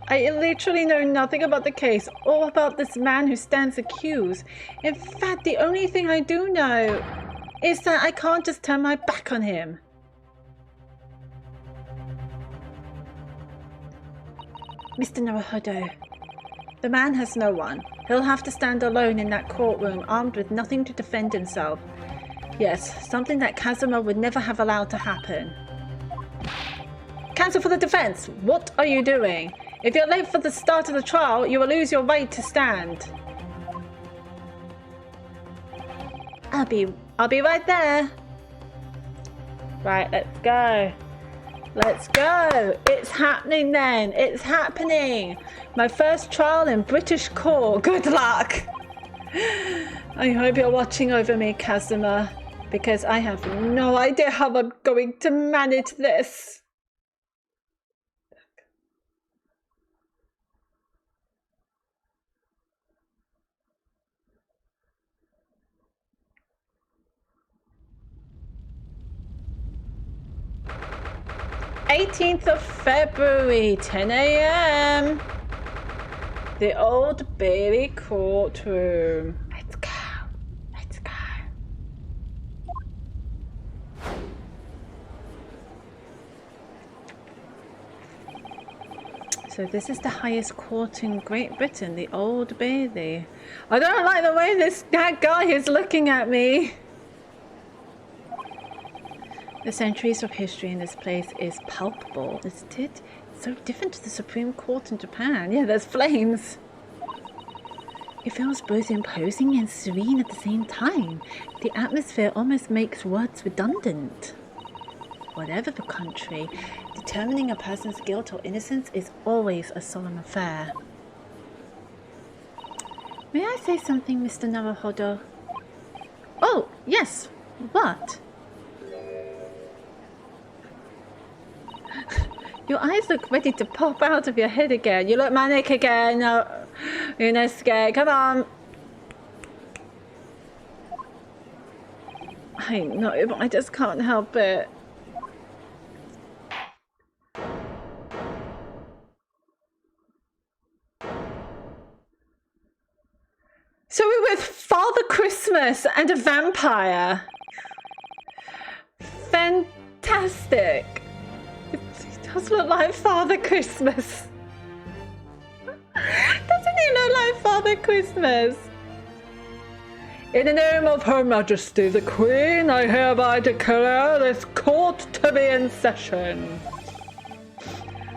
I literally know nothing about the case or about this man who stands accused. In fact, the only thing I do know is that I can't just turn my back on him. Mr. Naruhodo, the man has no one. He'll have to stand alone in that courtroom, armed with nothing to defend himself. Yes, something that Kazuma would never have allowed to happen. Counsel for the defense, what are you doing? If you're late for the start of the trial, you will lose your right to stand. I'll be right there. Right, let's go. Let's go. It's happening then. It's happening. My first trial in British court. Good luck. I hope you're watching over me, Kazuma, because I have no idea how I'm going to manage this. 18th of February, 10 a.m. The Old Bailey courtroom. Let's go. Let's go. So this is the highest court in Great Britain, the Old Bailey. I don't like the way that guy is looking at me. The centuries of history in this place is palpable, isn't it? It's so different to the Supreme Court in Japan. Yeah, there's flames. It feels both imposing and serene at the same time. The atmosphere almost makes words redundant. Whatever the country, determining a person's guilt or innocence is always a solemn affair. May I say something, Mr. Naruhodo? Oh, yes. What? Your eyes look ready to pop out of your head again. You look manic again. Oh, you're not scared. Come on. I know, but I just can't help it. So we're with Father Christmas and a vampire. Fantastic. It does look like Father Christmas. Doesn't he look like Father Christmas? In the name of Her Majesty the Queen, I hereby declare this court to be in session.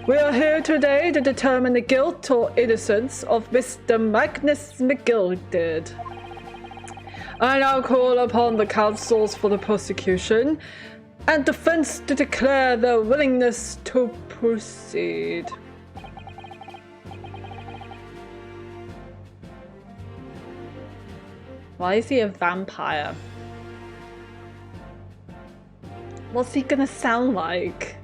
We are here today to determine the guilt or innocence of Mr. Magnus McGilded. I now call upon the counsels for the prosecution and defense to declare their willingness to proceed. Why is he a vampire? What's he gonna sound like?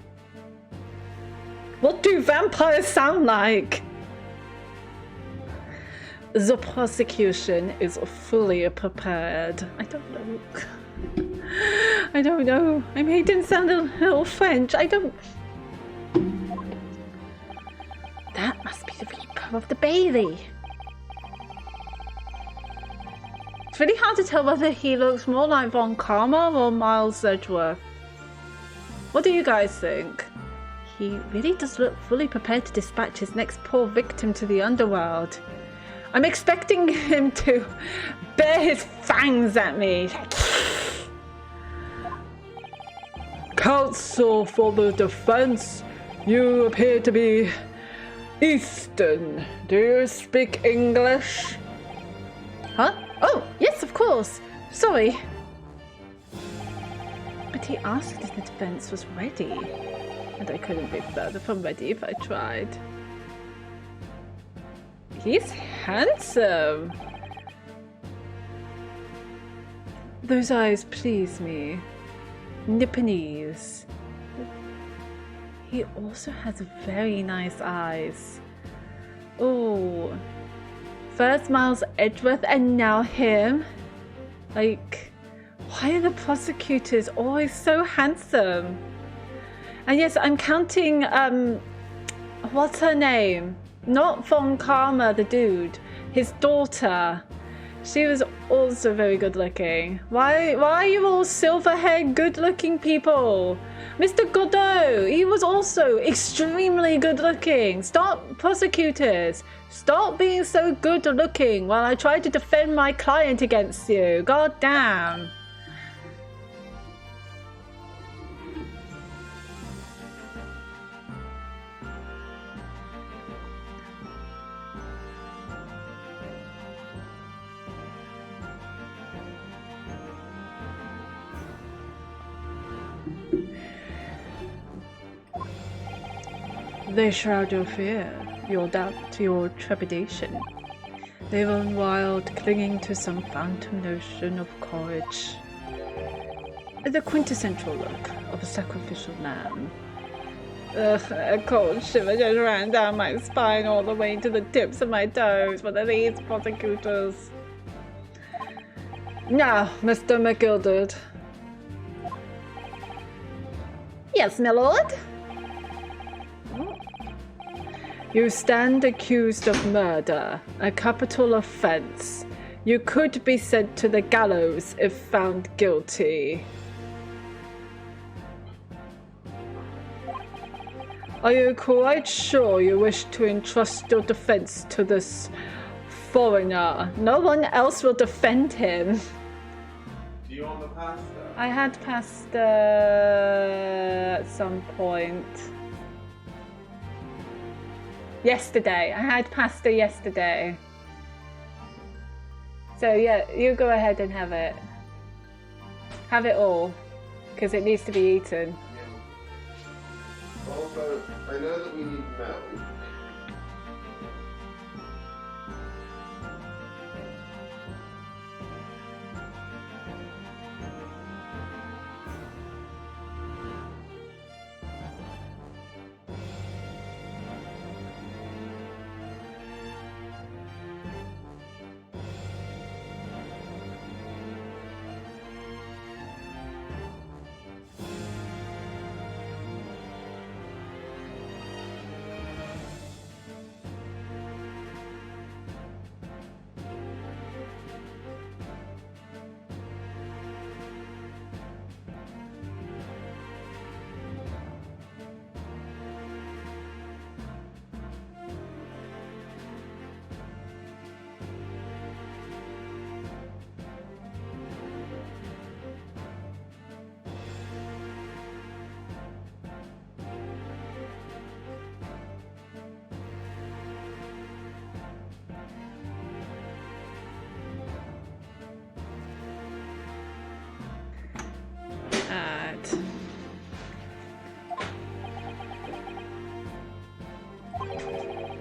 What do vampires sound like? The prosecution is fully prepared. I don't know. I don't know. I mean, he didn't sound a little French. I don't... That must be the Reaper of the Bailey. It's really hard to tell whether he looks more like Von Karma or Miles Edgeworth. What do you guys think? He really does look fully prepared to dispatch his next poor victim to the underworld. I'm expecting him to bare his fangs at me. Counsel for the defense, you appear to be Eastern. Do you speak English? Huh? Oh, yes, of course. Sorry. But he asked if the defense was ready. And I couldn't be further from ready if I tried. He's handsome. Those eyes please me. Nipponese. He also has very nice eyes. Ooh. First Miles Edgeworth and now him. Like, why are the prosecutors always so handsome? And yes, I'm counting, what's her name? Not Von Karma, the dude. His daughter. She was also very good looking. Why are you all silver-haired, good-looking people? Mr. Godot, he was also extremely good-looking. Stop, prosecutors. Stop being so good-looking while I try to defend my client against you. God damn. They shroud your fear, your doubt, your trepidation. They run wild, clinging to some phantom notion of courage. The quintessential look of a sacrificial lamb. Ugh, a cold shiver just ran down my spine all the way to the tips of my toes. What are these prosecutors? Now, Mr. McGilded. Yes, my lord? You stand accused of murder, a capital offense. You could be sent to the gallows if found guilty. Are you quite sure you wish to entrust your defense to this foreigner? No one else will defend him. Do you want the pasta? I had pasta at some point. Yesterday. I had pasta yesterday. So yeah, you go ahead and have it. Have it all. Because it needs to be eaten. Yeah. Also, I know that we need milk.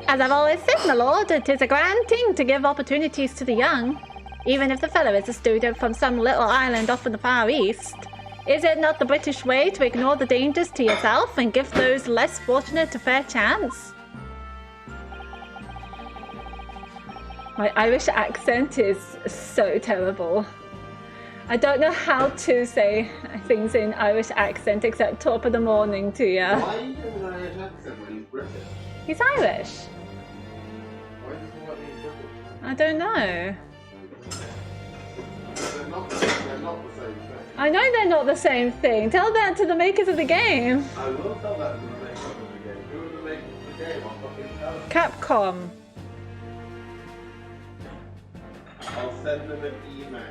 As I've always said, my lord, it is a grand thing to give opportunities to the young, even if the fellow is a student from some little island off in the Far East. Is it not the British way to ignore the dangers to yourself and give those less fortunate a fair chance? My Irish accent is so terrible. I don't know how to say things in Irish accent except top of the morning to you. Why are you doing an Irish accent when he's British? He's Irish. Why does he want to be British? I don't know. They're not the same thing. I know they're not the same thing. Tell that to the makers of the game. I will tell that to the makers of the game. Who are the makers of the game? I'll fucking tell them. Capcom. I'll send them an email.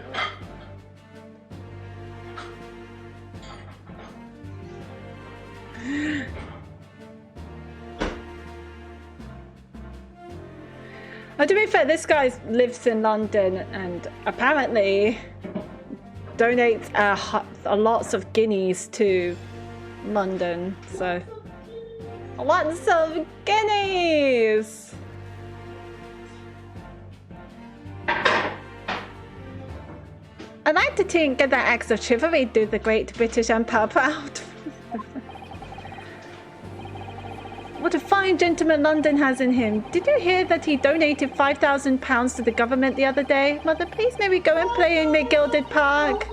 To be fair, this guy lives in London and apparently donates lots of guineas to London. So, lots of guineas! I like to think that acts of chivalry do the great British Empire proud. What a fine gentleman London has in him. Did you hear that he donated £5,000 to the government the other day? Mother, please may we go and play in McGilded Park?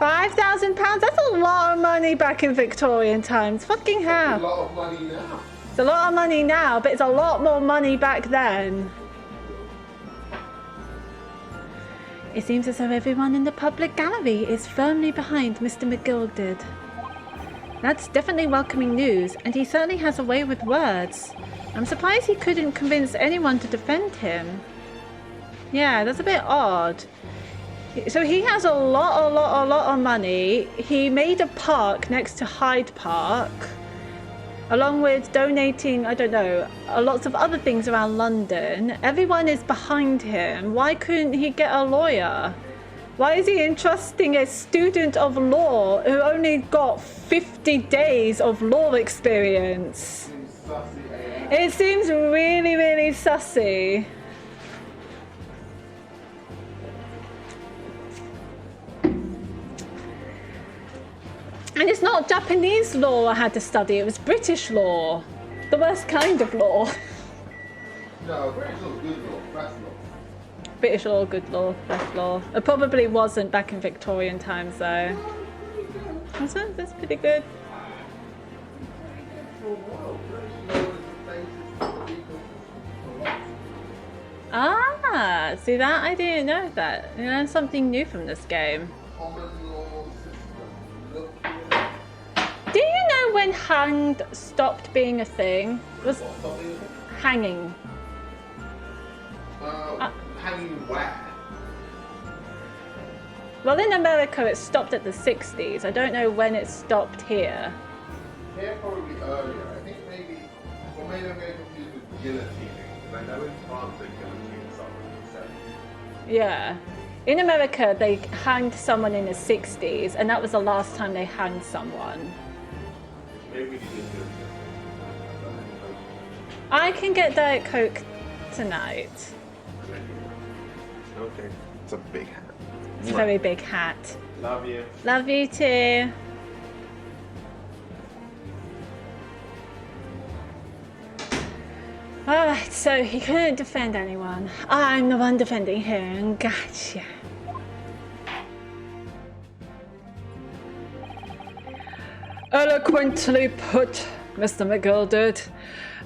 £5,000? That's a lot of money back in Victorian times. Fucking hell. A lot of money now. It's a lot of money now, but it's a lot more money back then. It seems as though everyone in the public gallery is firmly behind Mr. McGilded. That's definitely welcoming news, and he certainly has a way with words. I'm surprised he couldn't convince anyone to defend him. Yeah, that's a bit odd. So he has a lot of money. He made a park next to Hyde Park, along with donating, I don't know, lots of other things around London. Everyone is behind him. Why couldn't he get a lawyer? Why is he entrusting a student of law who only got 50 days of law experience? It seems really, really sussy. And it's not Japanese law I had to study, it was British law. The worst kind of law. No, British law, good law, best law. British law, good law, best law. It probably wasn't back in Victorian times though. That's pretty good. Ah, see that? I didn't know that. You learned something new from this game. Do you know when hanged stopped being a thing? Was hanging. Hanging where? Well, in America it stopped at the 60s. I don't know when it stopped here. Here probably earlier. I think maybe, or maybe I'm getting confused with guillotining, because I know in France they guillotine someone in the 70s. Yeah. In America they hanged someone in the 60s, and that was the last time they hanged someone. Maybe we didn't do it. I can get Diet Coke tonight. Okay. It's a big hat. It's a very big hat. Love you. Love you too. Alright, so he couldn't defend anyone. I'm the one defending him. Gotcha. Eloquently put, Mr. McGilded.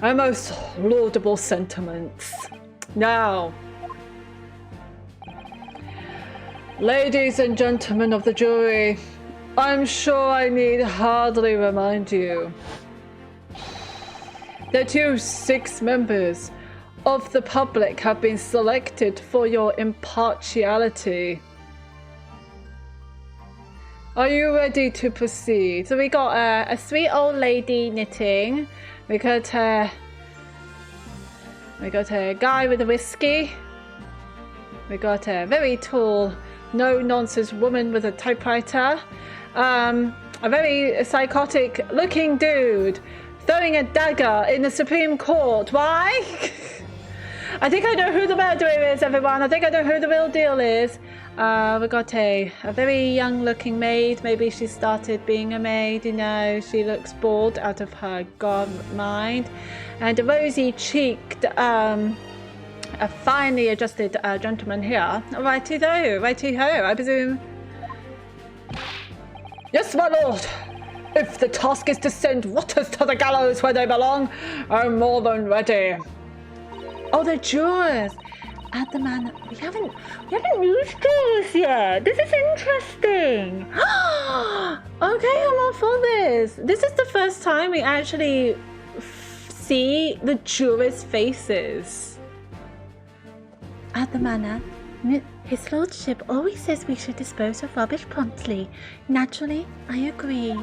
A most laudable sentiments. Now, ladies and gentlemen of the jury, I'm sure I need hardly remind you that you 6 members of the public have been selected for your impartiality. Are you ready to proceed? So we got a sweet old lady knitting. We got a guy with a whiskey. We got a very tall, no-nonsense woman with a typewriter. A very psychotic-looking dude throwing a dagger in the Supreme Court. Why? I think I know who the murderer is, everyone. I think I know who the real deal is. We got a very young-looking maid. Maybe she started being a maid, you know. She looks bored out of her mind. And a rosy-cheeked, a finely adjusted gentleman here. Righty-ho, I presume. Yes, my lord. If the task is to send rotters to the gallows where they belong, I'm more than ready. Oh, the jurors. At the man, we haven't used jurors yet. This is interesting. Okay, I'm all for this. This is the first time we actually see the jurors' faces. At the manor, His Lordship always says we should dispose of rubbish promptly. Naturally, I agree.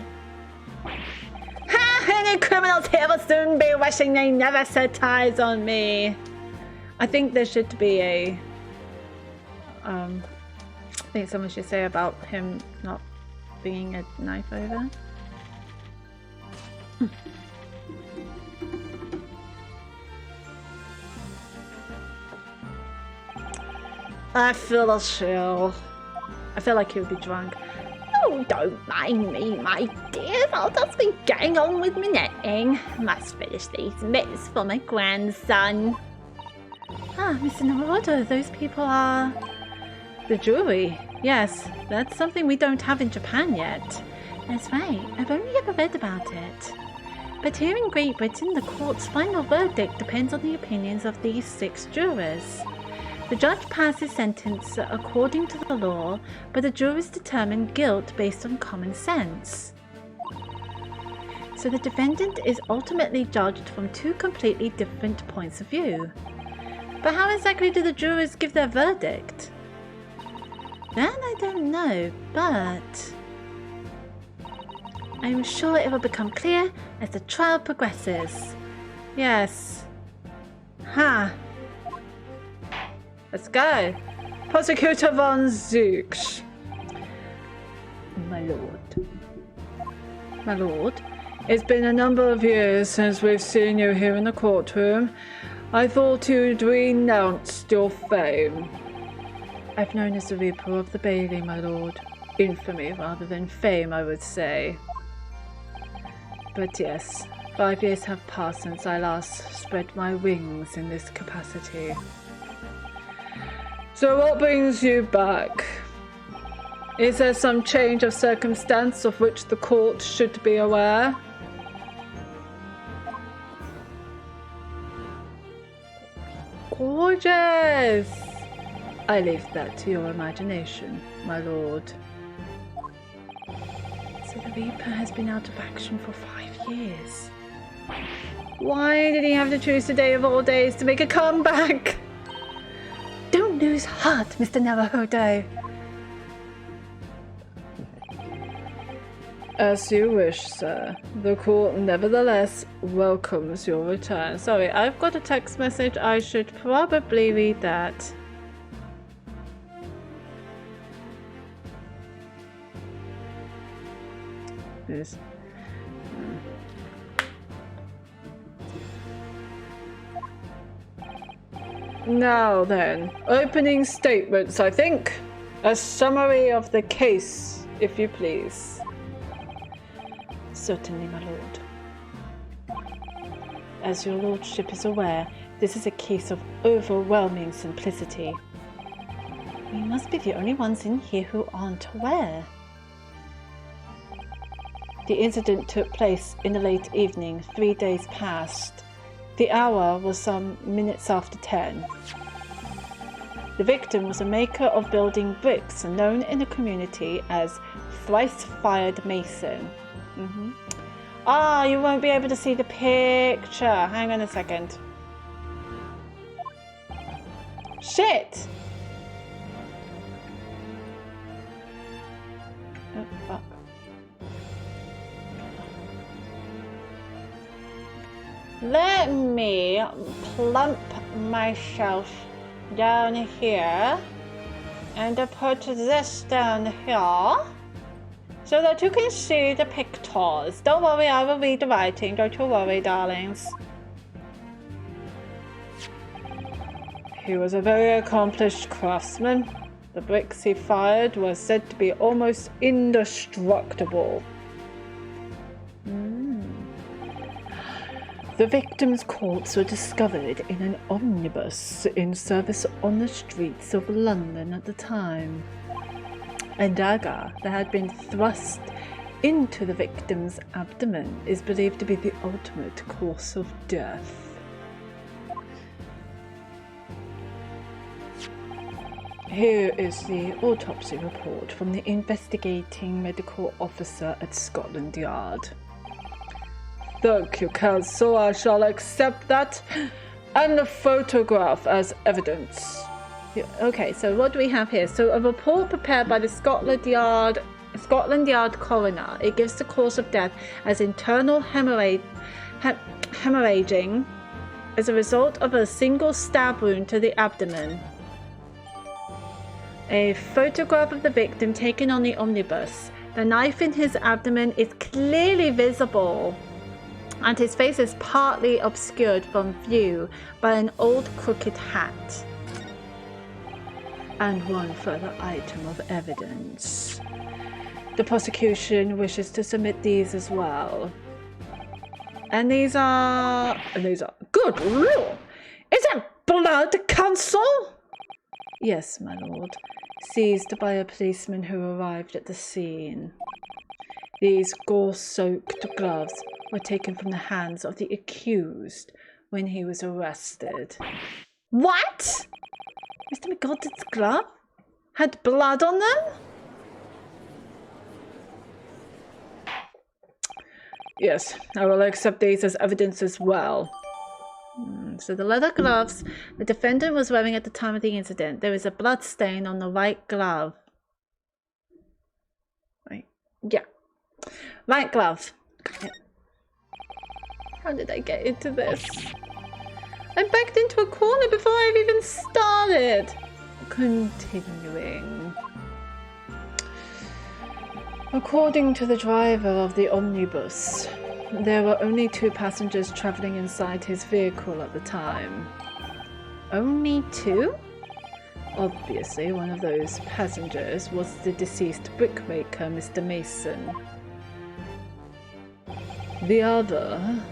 Ha! Any criminals here will soon be wishing they never set eyes on me. I think there should be a... I think someone should say about him not being a knife over. I feel a chill. I feel like he would be drunk. No, Oh, don't mind me, my dear. I'll just be getting on with my knitting. Must finish these mitts for my grandson. Ah, Mr. Naruto, those people are... the jury. Yes, that's something we don't have in Japan yet. That's right, I've only ever read about it. But here in Great Britain, the court's final verdict depends on the opinions of these 6 jurors. The judge passes sentence according to the law, but the jurors determine guilt based on common sense. So the defendant is ultimately judged from 2 completely different points of view. But how exactly do the jurors give their verdict? That I don't know, but I'm sure it will become clear as the trial progresses. Yes. Ha! Let's go. Prosecutor von Zooks. My lord. My lord, it's been a number of years since we've seen you here in the courtroom. I thought you'd renounced your fame. I've known as the Reaper of the Bailey, my lord. Infamy rather than fame, I would say. But yes, 5 years have passed since I last spread my wings in this capacity. So what brings you back? Is there some change of circumstance of which the court should be aware? Gorgeous! I leave that to your imagination, my lord. So the Reaper has been out of action for 5 years. Why did he have to choose today of all days to make a comeback? Don't lose heart, Mr. Naruhodo. As you wish, sir. The court nevertheless welcomes your return. Sorry, I've got a text message. I should probably read that. This. Now then, opening statements, I think. A summary of the case, if you please. Certainly, my lord. As your lordship is aware, this is a case of overwhelming simplicity. We must be the only ones in here who aren't aware. The incident took place in the late evening, 3 days past. The hour was some minutes after 10. The victim was a maker of building bricks known in the community as Thrice-Fired Mason. Ah, you won't be able to see the picture. Hang on a second. Shit! Oh, fuck. Let me plump myself down here and put this down here so that you can see the pictures. Don't worry, I will read the writing. Don't you worry, darlings. He was a very accomplished craftsman. The bricks he fired were said to be almost indestructible. The victim's corpse was discovered in an omnibus in service on the streets of London at the time. A dagger that had been thrust into the victim's abdomen is believed to be the ultimate cause of death. Here is the autopsy report from the investigating medical officer at Scotland Yard. Thank you, counsel. I shall accept that and the photograph as evidence. Yeah, okay, so what do we have here? So a report prepared by the Scotland Yard coroner. It gives the cause of death as internal hemorrhaging as a result of a single stab wound to the abdomen. A photograph of the victim taken on the omnibus. The knife in his abdomen is clearly visible, and his face is partly obscured from view by an old crooked hat. And one further item of evidence. The prosecution wishes to submit these as well. And these are... Good lord! Is it blood, counsel? Yes, my lord. Seized by a policeman who arrived at the scene. These gore-soaked gloves were taken from the hands of the accused when he was arrested. What? Mr. McGoldrick's glove had blood on them? Yes, I will accept these as evidence as well. So the leather gloves the defendant was wearing at the time of the incident. There is a blood stain on the right glove. Right. Yeah. Right glove. How did I get into this? I backed into a corner before I've even started. Continuing. According to the driver of the Omnibus, there were only 2 passengers travelling inside his vehicle at the time. Only 2? Obviously, one of those passengers was the deceased brickmaker, Mr. Mason. The other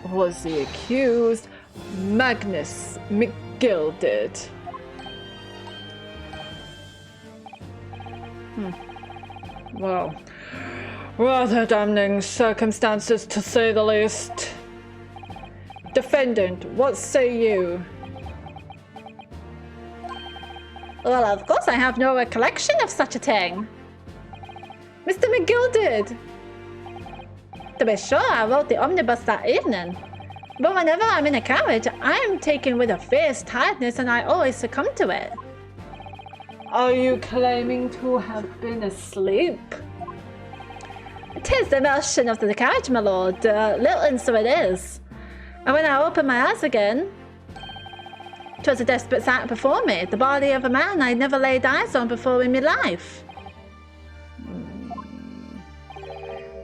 was the accused, Magnus McGilded. Well, rather damning circumstances to say the least. Defendant, what say you? Well, of course I have no recollection of such a thing. Mr. McGilded! To be sure, I rode the omnibus that evening. But whenever I'm in a carriage, I am taken with a fierce tiredness and I always succumb to it. Are you claiming to have been asleep? 'Tis the motion of the carriage, my lord. Little and so it is. And when I opened my eyes again, 'twas a desperate sight before me. The body of a man I'd never laid eyes on before in my life.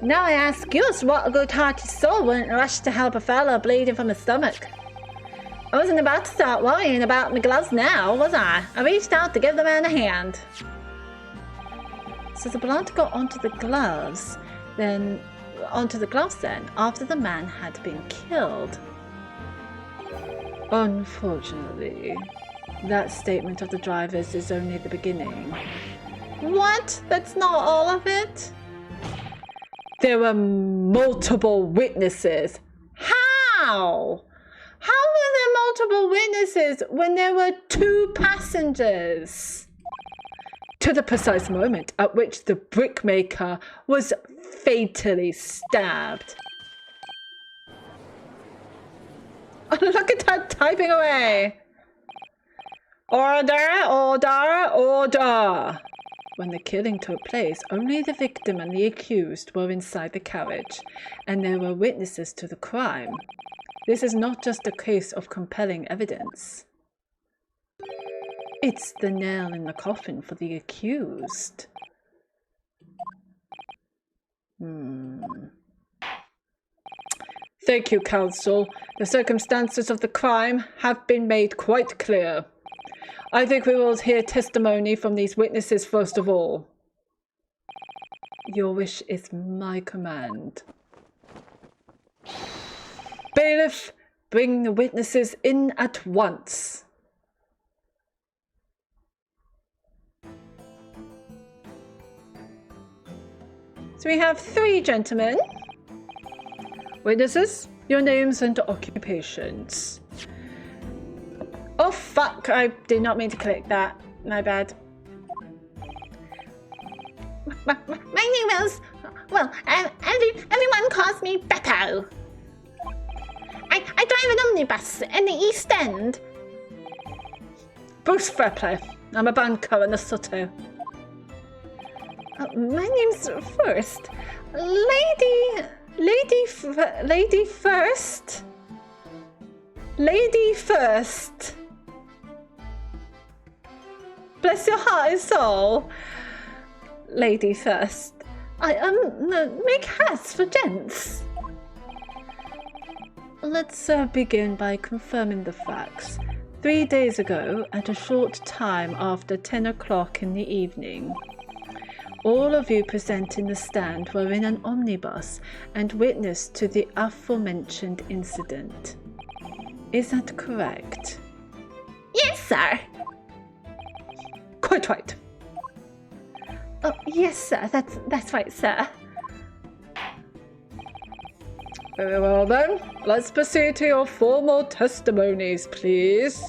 Now I ask you, what good-hearted soul wouldn't rush to help a fellow bleeding from his stomach? I wasn't about to start worrying about my gloves now, was I? I reached out to give the man a hand. So the blood got onto the gloves then after the man had been killed. Unfortunately, that statement of the driver's is only the beginning. What? That's not all of it? There were multiple witnesses. How? How were there multiple witnesses when there were 2 passengers? To the precise moment at which the brickmaker was fatally stabbed. Oh, look at her typing away. Order, order, order. When the killing took place, only the victim and the accused were inside the carriage, and there were witnesses to the crime. This is not just a case of compelling evidence. It's the nail in the coffin for the accused. Thank you, counsel. The circumstances of the crime have been made quite clear. I think we will hear testimony from these witnesses first of all. Your wish is my command. Bailiff, bring the witnesses in at once. So we have 3 gentlemen. Witnesses, your names and occupations. Oh fuck, I did not mean to click that. My bad. My name is... Well, everyone calls me Beto. I drive an omnibus in the East End. Bruce Fairplay. I'm a banker in the Sutto. My name's First. Lady First. Lady First. Bless your heart and soul. Lady First. I make hats for gents. Let's begin by confirming the facts. 3 days ago, at a short time after 10 o'clock in the evening, all of you present in the stand were in an omnibus and witness to the aforementioned incident. Is that correct? Yes, sir. Quite right. Oh, yes, sir. That's right, sir. Very well then, let's proceed to your formal testimonies, please.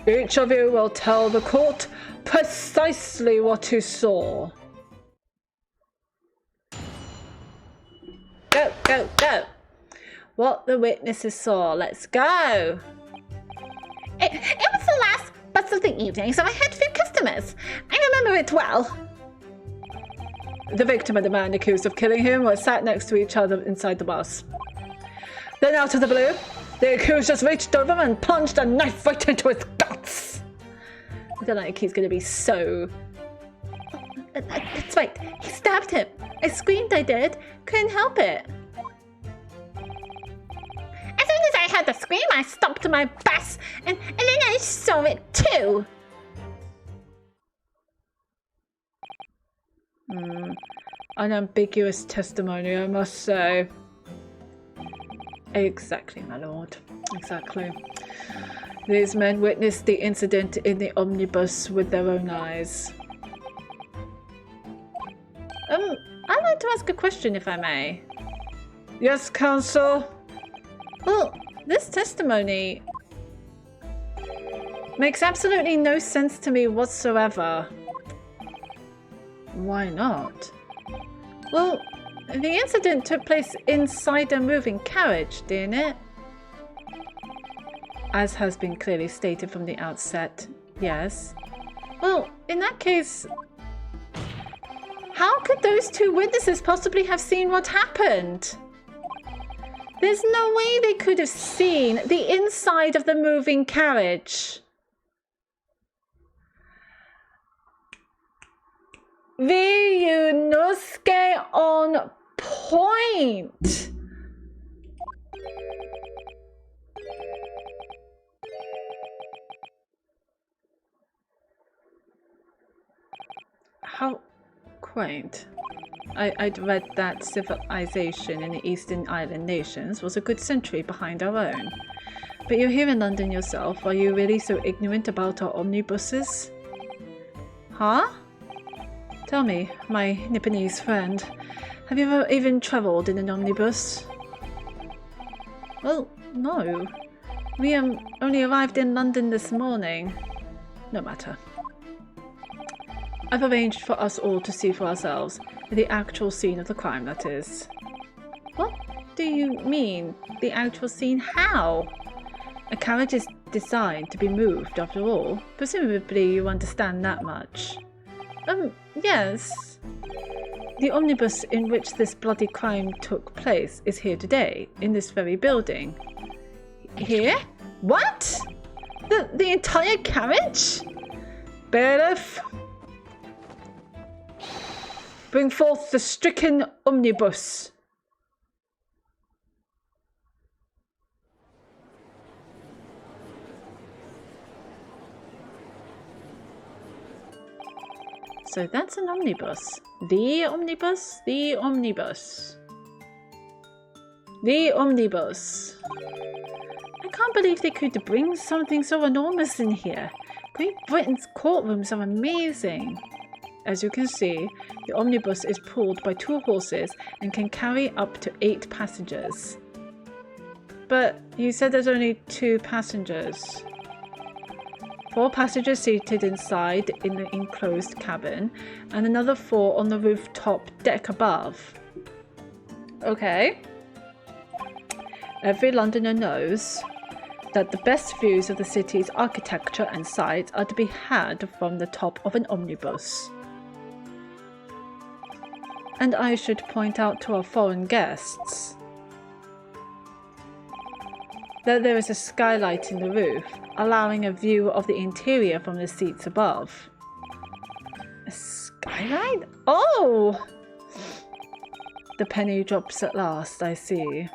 Each of you will tell the court precisely what you saw. Go, go, go. What the witnesses saw. Let's go. It was the last bus of the evening, so I had few customers. I remember it well. The victim and the man accused of killing him were sat next to each other inside the bus. Then out of the blue, the accused just reached over and plunged a knife right into his guts. I feel like he's going to be so... That's right. He stabbed him. I screamed, I did. Couldn't help it. As soon as I heard the scream, I stopped my bus, and then I saw it too. An ambiguous testimony, I must say. Exactly, my lord. Exactly. These men witnessed the incident in the omnibus with their own eyes. I'd like to ask a question, if I may. Yes, counsel? Well, this testimony makes absolutely no sense to me whatsoever. Why not? Well, the incident took place inside a moving carriage, didn't it? As has been clearly stated from the outset, yes. Well, in that case, how could those two witnesses possibly have seen what happened? There's no way they could have seen the inside of the moving carriage. Vyunuske on point! How quaint. I'd read that civilization in the Eastern Island nations was a good century behind our own. But you're here in London yourself. Are you really so ignorant about our omnibuses? Huh? Tell me, my Nipponese friend, have you ever even travelled in an omnibus? Well, no. We only arrived in London this morning. No matter. I've arranged for us all to see for ourselves, the actual scene of the crime, that is. What do you mean, the actual scene? How? A carriage is designed to be moved, after all. Presumably you understand that much. Yes. The omnibus in which this bloody crime took place is here today, in this very building. Here? What? The entire carriage? Bailiff! Bring forth the stricken omnibus. So that's an omnibus. The omnibus? The omnibus. The omnibus. I can't believe they could bring something so enormous in here. Great Britain's courtrooms are amazing. As you can see, the omnibus is pulled by 2 horses and can carry up to 8 passengers. But you said there's only 2 passengers. 4 passengers seated inside in the enclosed cabin, and another 4 on the rooftop deck above. Okay. Every Londoner knows that the best views of the city's architecture and sights are to be had from the top of an omnibus. And I should point out to our foreign guests that there is a skylight in the roof, allowing a view of the interior from the seats above. A skylight? Oh! The penny drops at last, I see.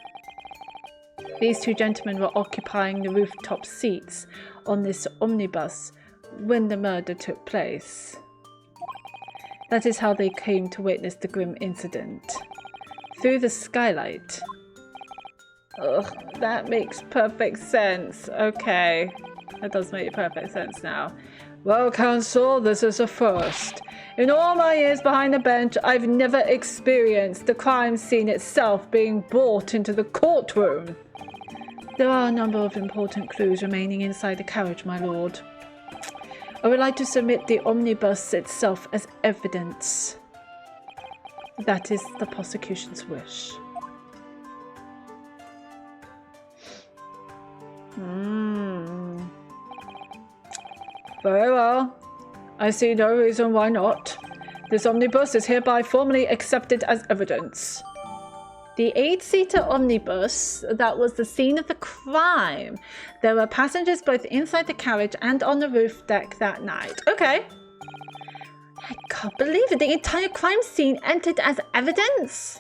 These 2 gentlemen were occupying the rooftop seats on this omnibus when the murder took place. That is how they came to witness the grim incident. Through the skylight. Ugh, that makes perfect sense. Okay. That does make perfect sense now. Well, Counsel, this is a first. In all my years behind the bench, I've never experienced the crime scene itself being brought into the courtroom. There are a number of important clues remaining inside the carriage, my lord. I would like to submit the omnibus itself as evidence. That is the prosecution's wish. Very well. I see no reason why not. This omnibus is hereby formally accepted as evidence. The 8-seater omnibus that was the scene of the crime. There were passengers both inside the carriage and on the roof deck that night. Okay. I can't believe it. The entire crime scene entered as evidence.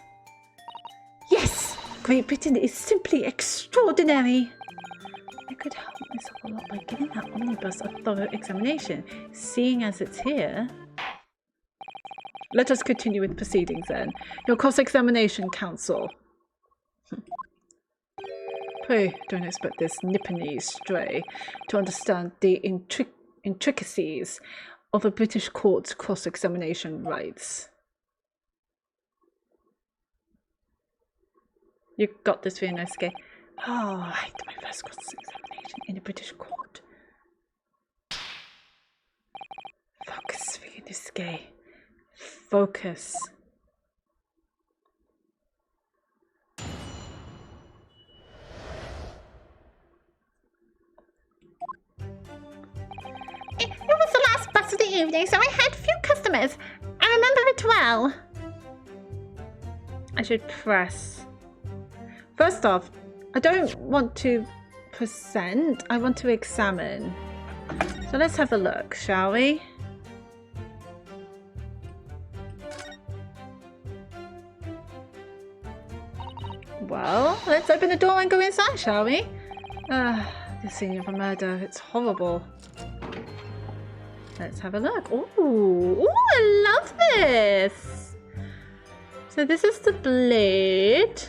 Yes! Great Britain is simply extraordinary. I could help myself a lot by giving that omnibus a thorough examination, seeing as it's here. Let us continue with proceedings then. Your cross-examination, Counsel. Pray don't expect this Nipponese stray to understand the intricacies of a British court's cross-examination rights. You got this, Vianosuke. Oh, right, my first cross-examination in a British court. Focus, Vianosuke. Focus. It was the last bus of the evening, so I had few customers. I remember it well. I should press. First off, I don't want to present, I want to examine. So let's have a look, shall we? Well, let's open the door and go inside, shall we? The scene of a murder, it's horrible. Let's have a look. Ooh, I love this! So this is the blade.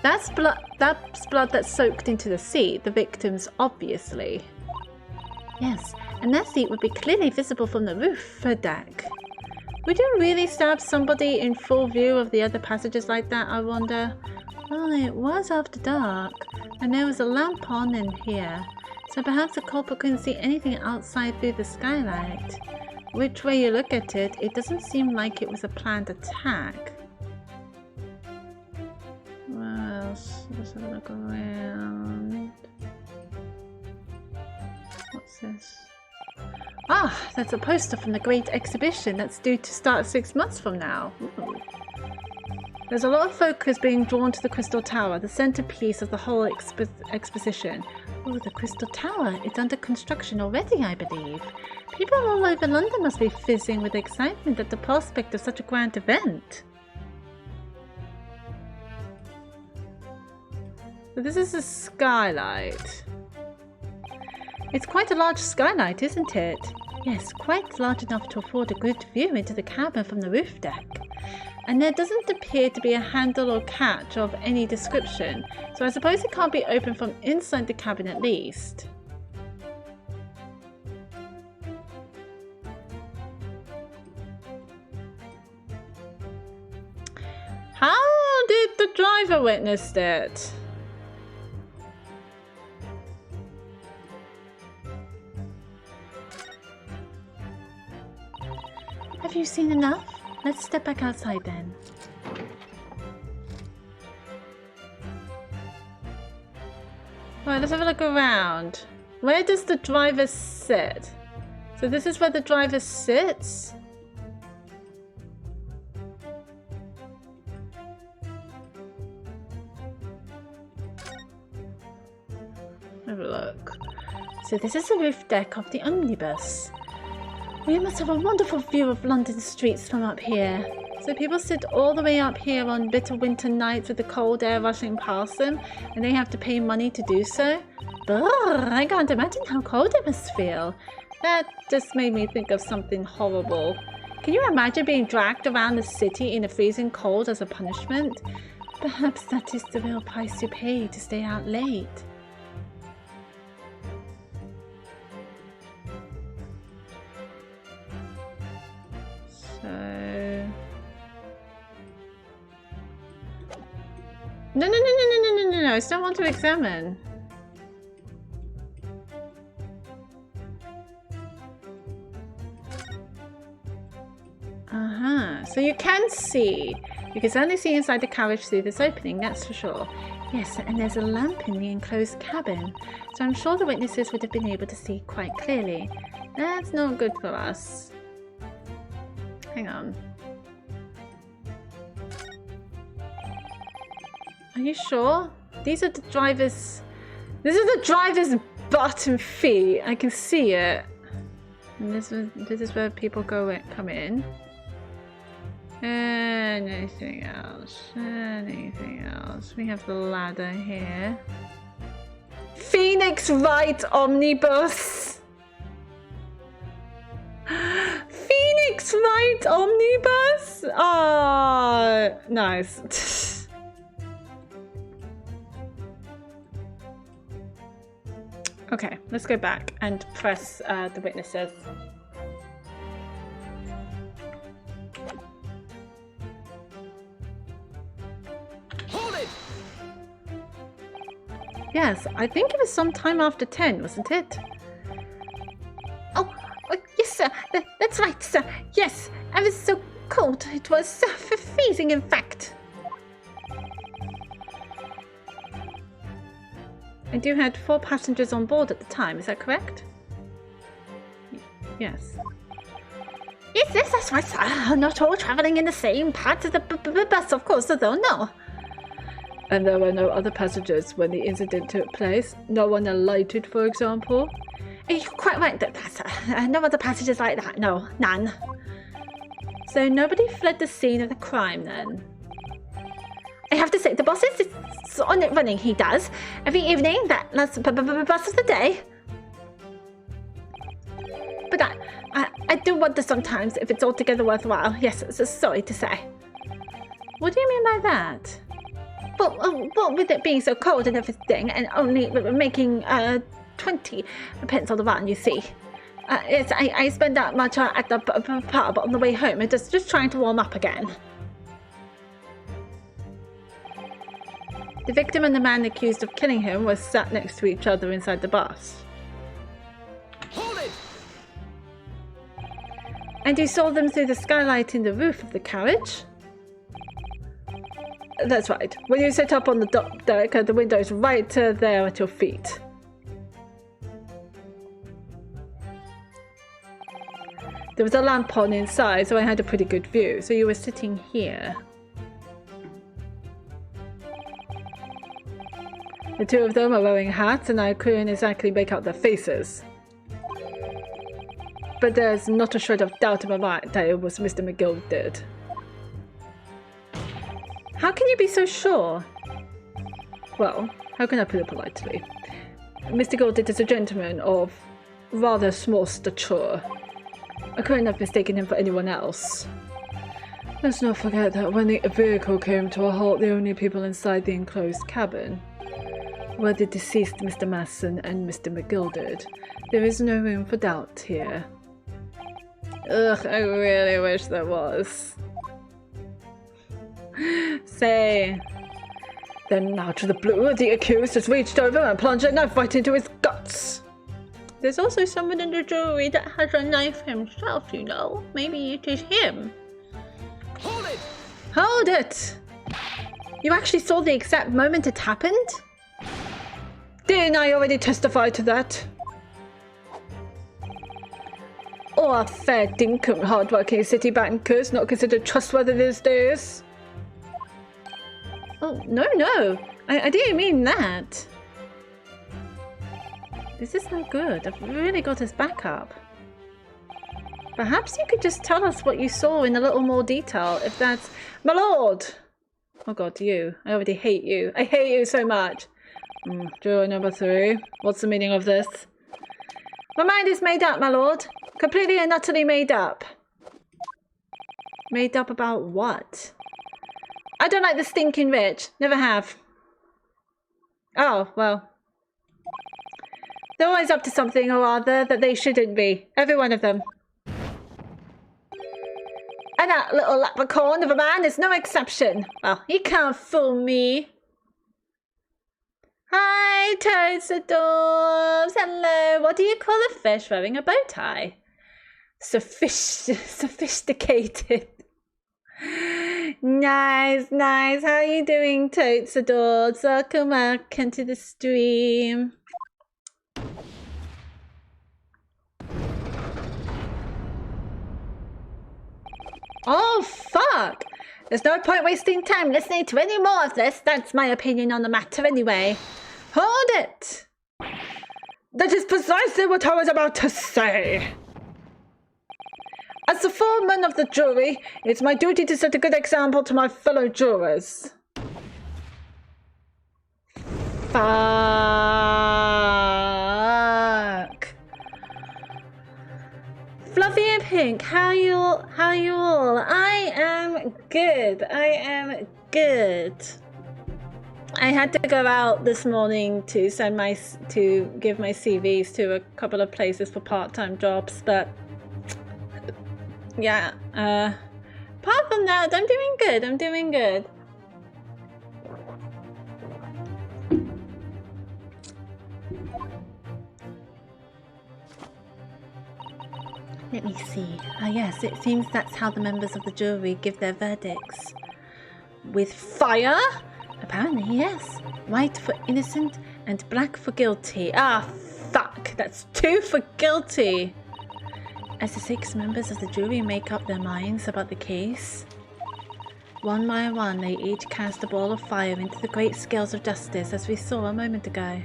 That's blood that's soaked into the seat, the victim's obviously. Yes, and that seat would be clearly visible from the roof deck. Would you really stab somebody in full view of the other passengers like that, I wonder? Well, it was after dark, and there was a lamp on in here, so perhaps the culprit couldn't see anything outside through the skylight. Which way you look at it, it doesn't seem like it was a planned attack. Let's have a look around. What's this? Ah, that's a poster from the Great Exhibition that's due to start 6 months from now. Ooh. There's a lot of focus being drawn to the Crystal Tower, the centerpiece of the whole exposition. Oh, the Crystal Tower. It's under construction already, I believe. People all over London must be fizzing with excitement at the prospect of such a grand event. So this is a skylight. It's quite a large skylight, isn't it? Yes, quite large enough to afford a good view into the cabin from the roof deck. And there doesn't appear to be a handle or catch of any description, so I suppose it can't be opened from inside the cabin at least. How did the driver witness it? Have you seen enough? Let's step back outside then. Alright, let's have a look around. Where does the driver sit? So this is where the driver sits? Have a look. So this is the roof deck of the omnibus. We must have a wonderful view of London streets from up here. So people sit all the way up here on bitter winter nights with the cold air rushing past them, and they have to pay money to do so. brr, I can't imagine how cold it must feel. That just made me think of something horrible. Can you imagine being dragged around the city in the freezing cold as a punishment? Perhaps that is the real price you pay to stay out late. So... No, I still want to examine. So you can see. You can certainly see inside the carriage through this opening, that's for sure. Yes, and there's a lamp in the enclosed cabin, so I'm sure the witnesses would have been able to see quite clearly. That's not good for us. Hang on. Are you sure? These are the driver's... This is the driver's butt and feet. I can see it. And this is where people come in. Anything else? Anything else? We have the ladder here. Phoenix Wright Omnibus! Phoenix Wright Omnibus! Ah, nice. Okay, let's go back and press the witnesses. Hold it! Yes, I think it was some time after 10, wasn't it? Oh, yes, sir. That's right, sir. Yes, I was so cold. It was freezing, in fact. And you had 4 passengers on board at the time, is that correct? Yes. Yes, that's right, sir. Not all travelling in the same part of the bus, of course, though, no. And there were no other passengers when the incident took place? No one alighted, for example? You're quite right, sir. No other passengers like that, no, none. So nobody fled the scene of the crime, then? I have to say, the boss is on it running, he does. Every evening, that last bus of the day. But I do wonder sometimes if it's altogether worthwhile. Yes, so sorry to say. What do you mean by that? Well, with it being so cold and everything, and only making 20 pence on the run, you see. Yes, I spend that much at the pub on the way home, and just trying to warm up again. The victim and the man accused of killing him were sat next to each other inside the bus. Hold it! And you saw them through the skylight in the roof of the carriage? That's right. When you sit up on the top deck, the window's right there at your feet. There was a lamp on inside, so I had a pretty good view. So you were sitting here. The two of them are wearing hats, and I couldn't exactly make out their faces. But there's not a shred of doubt in my mind that it was Mr. McGildered. How can you be so sure? Well, how can I put it politely? Mr. Gildered is a gentleman of rather small stature. I couldn't have mistaken him for anyone else. Let's not forget that when the vehicle came to a halt, the only people inside the enclosed cabin were the deceased Mr. Masson and Mr. McGildered. There is no room for doubt here. Ugh, I really wish there was. Say. Then out of the blue, the accused has reached over and plunged a knife right into his guts. There's also someone in the jury that has a knife himself, you know. Maybe it is him. Hold it! Hold it! You actually saw the exact moment it happened? Didn't I already testify to that? Or fair dinkum hard-working city bankers not considered trustworthy these days? Oh, no. I didn't mean that. This is no good. I've really got his back up. Perhaps you could just tell us what you saw in a little more detail, if that's... My lord! Oh god, you. I already hate you. I hate you so much. Juror number 3. What's the meaning of this? My mind is made up, my lord. Completely and utterly made up. Made up about what? I don't like the stinking rich. Never have. Oh, well. They're always up to something or other that they shouldn't be. Every one of them. And that little leprechaun of a man is no exception. Well, he can't fool me. Hi, toads and dwarves. Hello. What do you call a fish wearing a bow tie? Sophisticated. Nice, nice. How are you doing, totes adored? Welcome to the stream. Oh, fuck! There's no point wasting time listening to any more of this. That's my opinion on the matter anyway. Hold it! That is precisely what I was about to say. As the foreman of the jury, it's my duty to set a good example to my fellow jurors. Fuck. Fluffy and Pink, how you all? I am good. I had to go out this morning to give my CVs to a couple of places for part-time jobs, but yeah, apart from that, I'm doing good. Let me see. Ah, yes, it seems that's how the members of the jury give their verdicts. With fire? Apparently, yes. White for innocent and black for guilty. Ah, fuck. That's 2 for guilty. As the 6 members of the jury make up their minds about the case, one by one they each cast a ball of fire into the great scales of justice, as we saw a moment ago.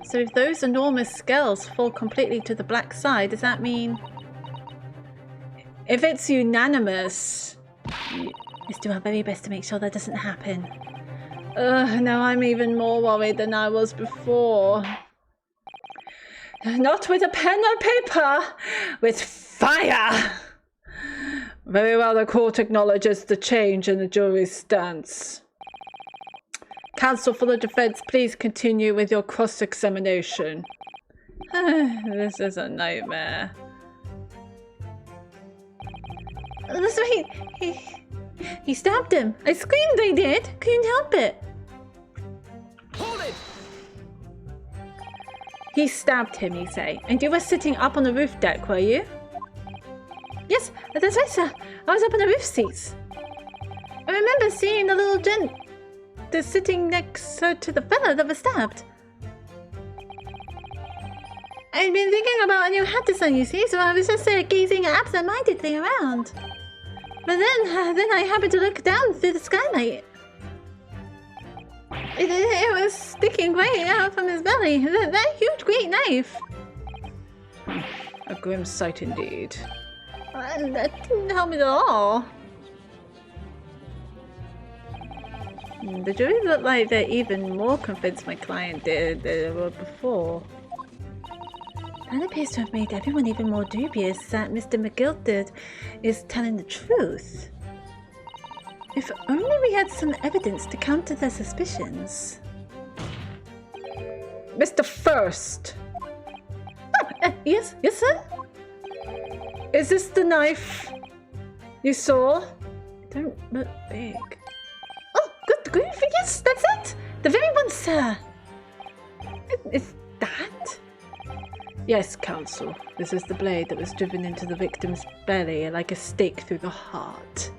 So if those enormous scales fall completely to the black side, does that mean... If it's unanimous, we do our very best to make sure that doesn't happen. Now I'm even more worried than I was before. Not with a pen or paper, with fire! Very well, the court acknowledges the change in the jury's stance. Counsel for the defense, please continue with your cross-examination. This is a nightmare. That's right. He stabbed him. I screamed, I did. Couldn't help it. Hold it! He stabbed him, you say. And you were sitting up on the roof deck, were you? Yes, that's right, sir. I was up on the roof seats. I remember seeing the little gent that's sitting next to the fella that was stabbed. I'd been thinking about a new hat design, you see, so I was just gazing absent-mindedly around. But then I happened to look down through the skylight. It was sticking right out from his belly. That huge great knife. A grim sight indeed. That didn't help me at all. The jury looked like they're even more convinced my client did than they were before. That appears to have made everyone even more dubious that Mr. McGilted is telling the truth. If only we had some evidence to counter their suspicions. Mr. First! Yes, sir? Is this the knife you saw? It don't look big. Oh, good grief, yes, that's it! The very one, sir! Is that? Yes, counsel. This is the blade that was driven into the victim's belly like a stake through the heart.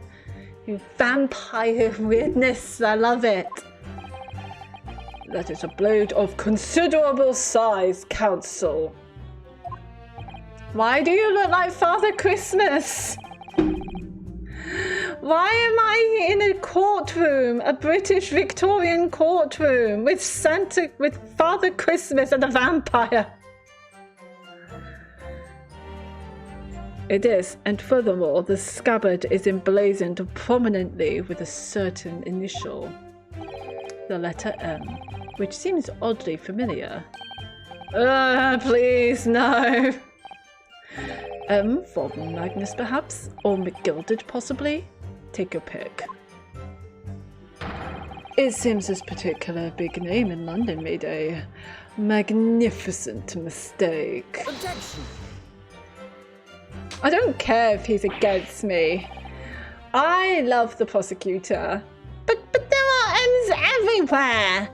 You vampire weirdness, I love it. That is a blade of considerable size, counsel. Why do you look like Father Christmas? Why am I in a courtroom, a British Victorian courtroom, with Father Christmas and a vampire? It is, and furthermore, the scabbard is emblazoned prominently with a certain initial. the letter M, which seems oddly familiar. Please, no. M for Magnus, perhaps? Or McGilded, possibly? Take your pick. It seems this particular big name in London made a magnificent mistake. Objection! I don't care if he's against me. I love the prosecutor. But there are M's everywhere.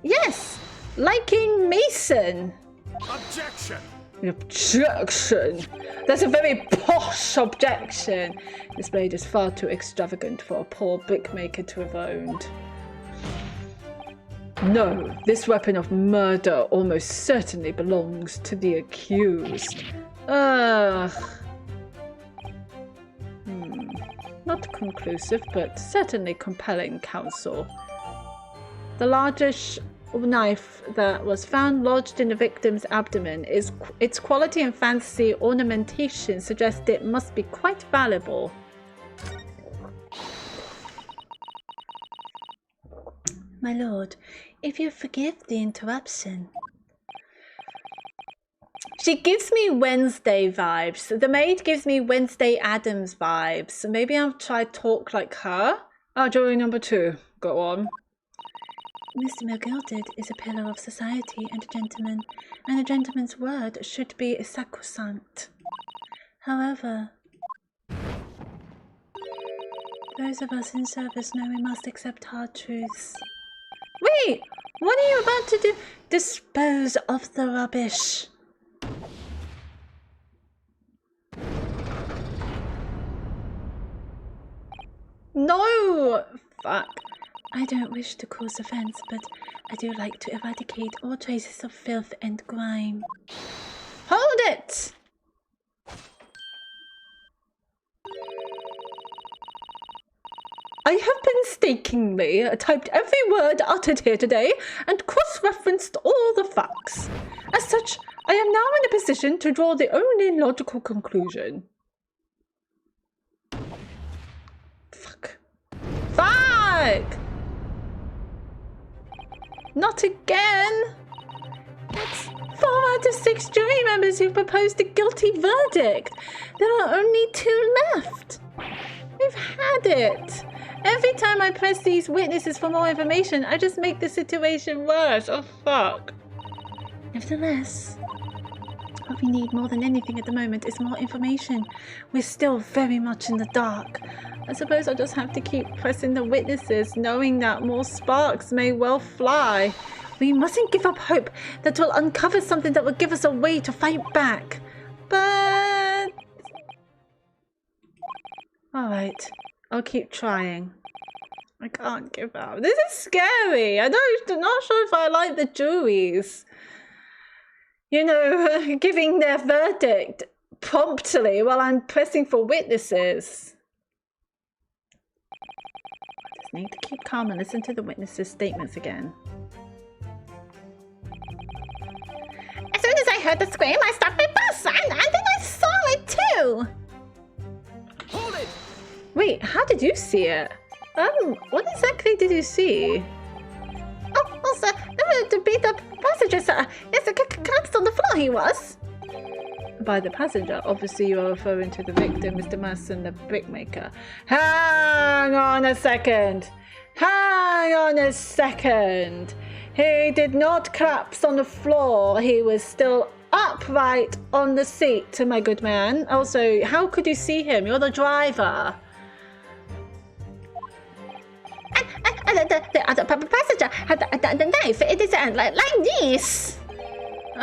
Yes, like in Mason. Objection! Objection! That's a very posh objection. This blade is far too extravagant for a poor brickmaker to have owned. No, this weapon of murder almost certainly belongs to the accused. Ugh. Not conclusive, but certainly compelling counsel. The largest knife that was found lodged in the victim's abdomen, its quality and fancy ornamentation suggest it must be quite valuable. My lord, if you forgive the interruption. She gives me Wednesday vibes. The maid gives me Wednesday Addams vibes. So maybe I'll try talk like her. Jury number 2. Go on. Mr. McGilded is a pillar of society and a gentleman's word should be sacrosanct. However, those of us in service know we must accept hard truths. Wait, what are you about to do? Dispose of the rubbish. No! Fuck. I don't wish to cause offence, but I do like to eradicate all traces of filth and grime. Hold it! I have painstakingly typed every word uttered here today and cross-referenced all the facts. As such, I am now in a position to draw the only logical conclusion. Fuck. Fuck! Not again! That's 4 out of 6 jury members who proposed a guilty verdict. There are only 2 left. We've had it. Every time I press these witnesses for more information, I just make the situation worse. Oh, fuck. Nevertheless, what we need more than anything at the moment is more information. We're still very much in the dark. I suppose I'll just have to keep pressing the witnesses, knowing that more sparks may well fly. We mustn't give up hope that we'll uncover something that will give us a way to fight back. But... Alright, I'll keep trying. I can't give up. This is scary. I'm not sure if I like the juries. You know, giving their verdict promptly while I'm pressing for witnesses. I just need to keep calm and listen to the witnesses' statements again. As soon as I heard the scream, I stopped my bus, and then I saw it too! Hold it! Wait, how did you see it? What exactly did you see? Oh, sir, to beat up passenger, sir. Yes, collapsed on the floor he was. By the passenger, obviously you are referring to the victim, Mr. Masson, the brickmaker. Hang on a second. Hang on a second. He did not collapse on the floor. He was still upright on the seat, my good man. Also, how could you see him? You're the driver. And the other passenger had the knife. It is like this.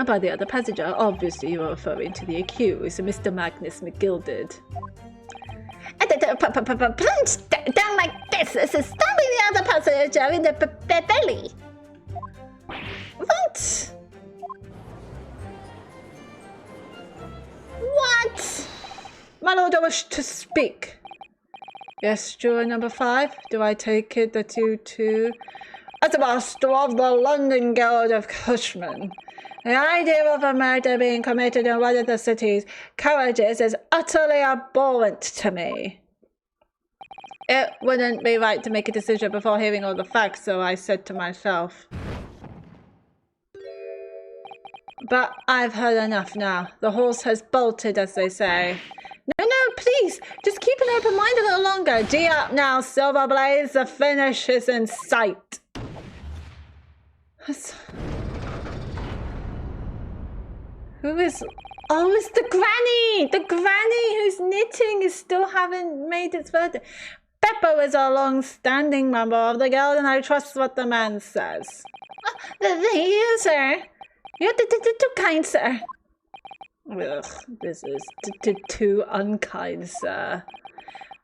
By the other passenger, obviously you are referring to the accused, Mr. Magnus McGilded. Punched down like this, stabbing the other passenger in the belly. What? What? My lord, I wish to speak. Yes, juror number 5, do I take it that you too? As a master of the London Guild of Bushmen, the idea of a murder being committed in one of the city's carriages is utterly abhorrent to me. It wouldn't be right to make a decision before hearing all the facts, so I said to myself. But I've heard enough now. The horse has bolted, as they say. No, please, just keep an open mind a little longer. Gee up now, Silverblaze, the finish is in sight. Who is... Oh, it's the granny! The granny whose knitting is still haven't made its verdict. Beppo is a long-standing member of the guild, and I trust what the man says. There he is, sir. You're too kind, sir. Ugh, this is too unkind, sir.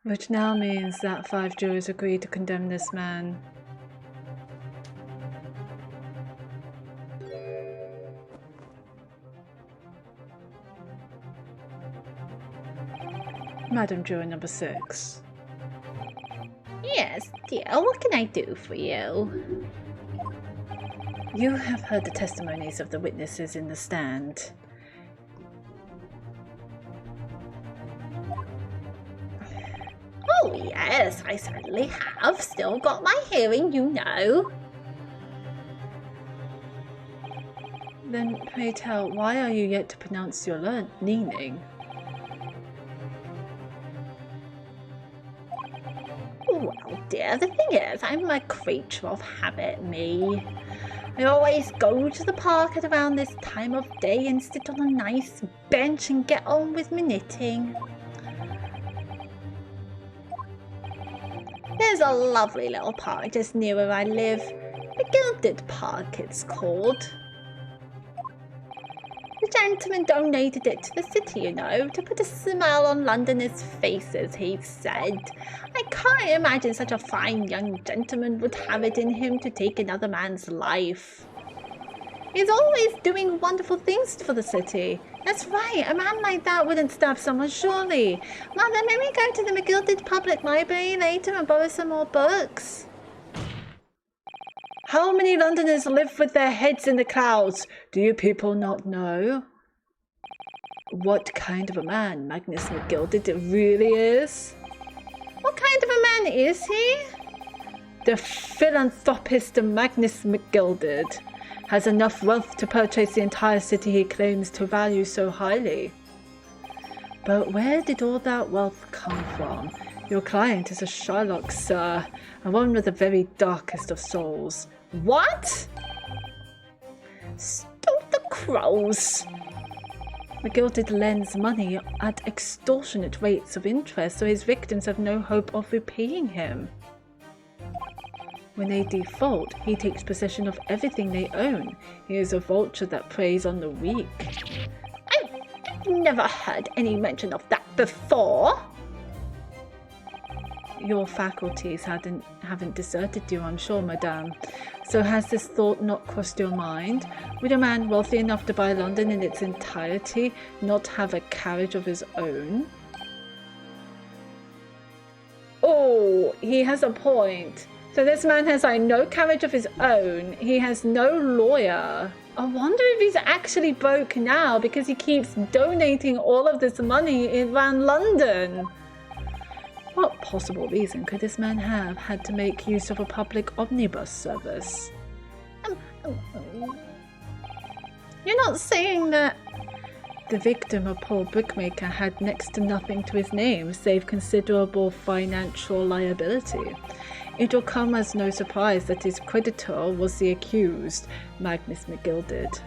Which now means that 5 juries agree to condemn this man. Madam Juror number 6. Yes, dear, what can I do for you? You have heard the testimonies of the witnesses in the stand. Oh yes, I certainly have. Still got my hearing, you know. Then pray tell, why are you yet to pronounce your meaning? Well, dear, the thing is, I'm a creature of habit, me. I always go to the park at around this time of day and sit on a nice bench and get on with my knitting. There's a lovely little park just near where I live. The Gilded Park, it's called. The gentleman donated it to the city, you know, to put a smile on Londoners' faces, he said. I can't imagine such a fine young gentleman would have it in him to take another man's life. He's always doing wonderful things for the city. That's right, a man like that wouldn't stab someone, surely. Mother, may we go to the McGilded Public Library later and borrow some more books? How many Londoners live with their heads in the clouds? Do you people not know what kind of a man Magnus McGilded really is? What kind of a man is he? The philanthropist Magnus McGilded has enough wealth to purchase the entire city he claims to value so highly. But where did all that wealth come from? Your client is a Shylock, sir, and one with the very darkest of souls. What? Stop the crows! McGilded lends money at extortionate rates of interest, so his victims have no hope of repaying him. When they default, he takes possession of everything they own. He is a vulture that preys on the weak. I've never heard any mention of that before. Your faculties haven't deserted you, I'm sure, madame. So has this thought not crossed your mind? Would a man wealthy enough to buy London in its entirety not have a carriage of his own? Oh, he has a point. So this man has no carriage of his own. He has no lawyer. I wonder if he's actually broke now because he keeps donating all of this money around London. What possible reason could this man have had to make use of a public omnibus service? You're not saying that... The victim, a poor brickmaker, had next to nothing to his name save considerable financial liability. It will come as no surprise that his creditor was the accused, Magnus McGilded.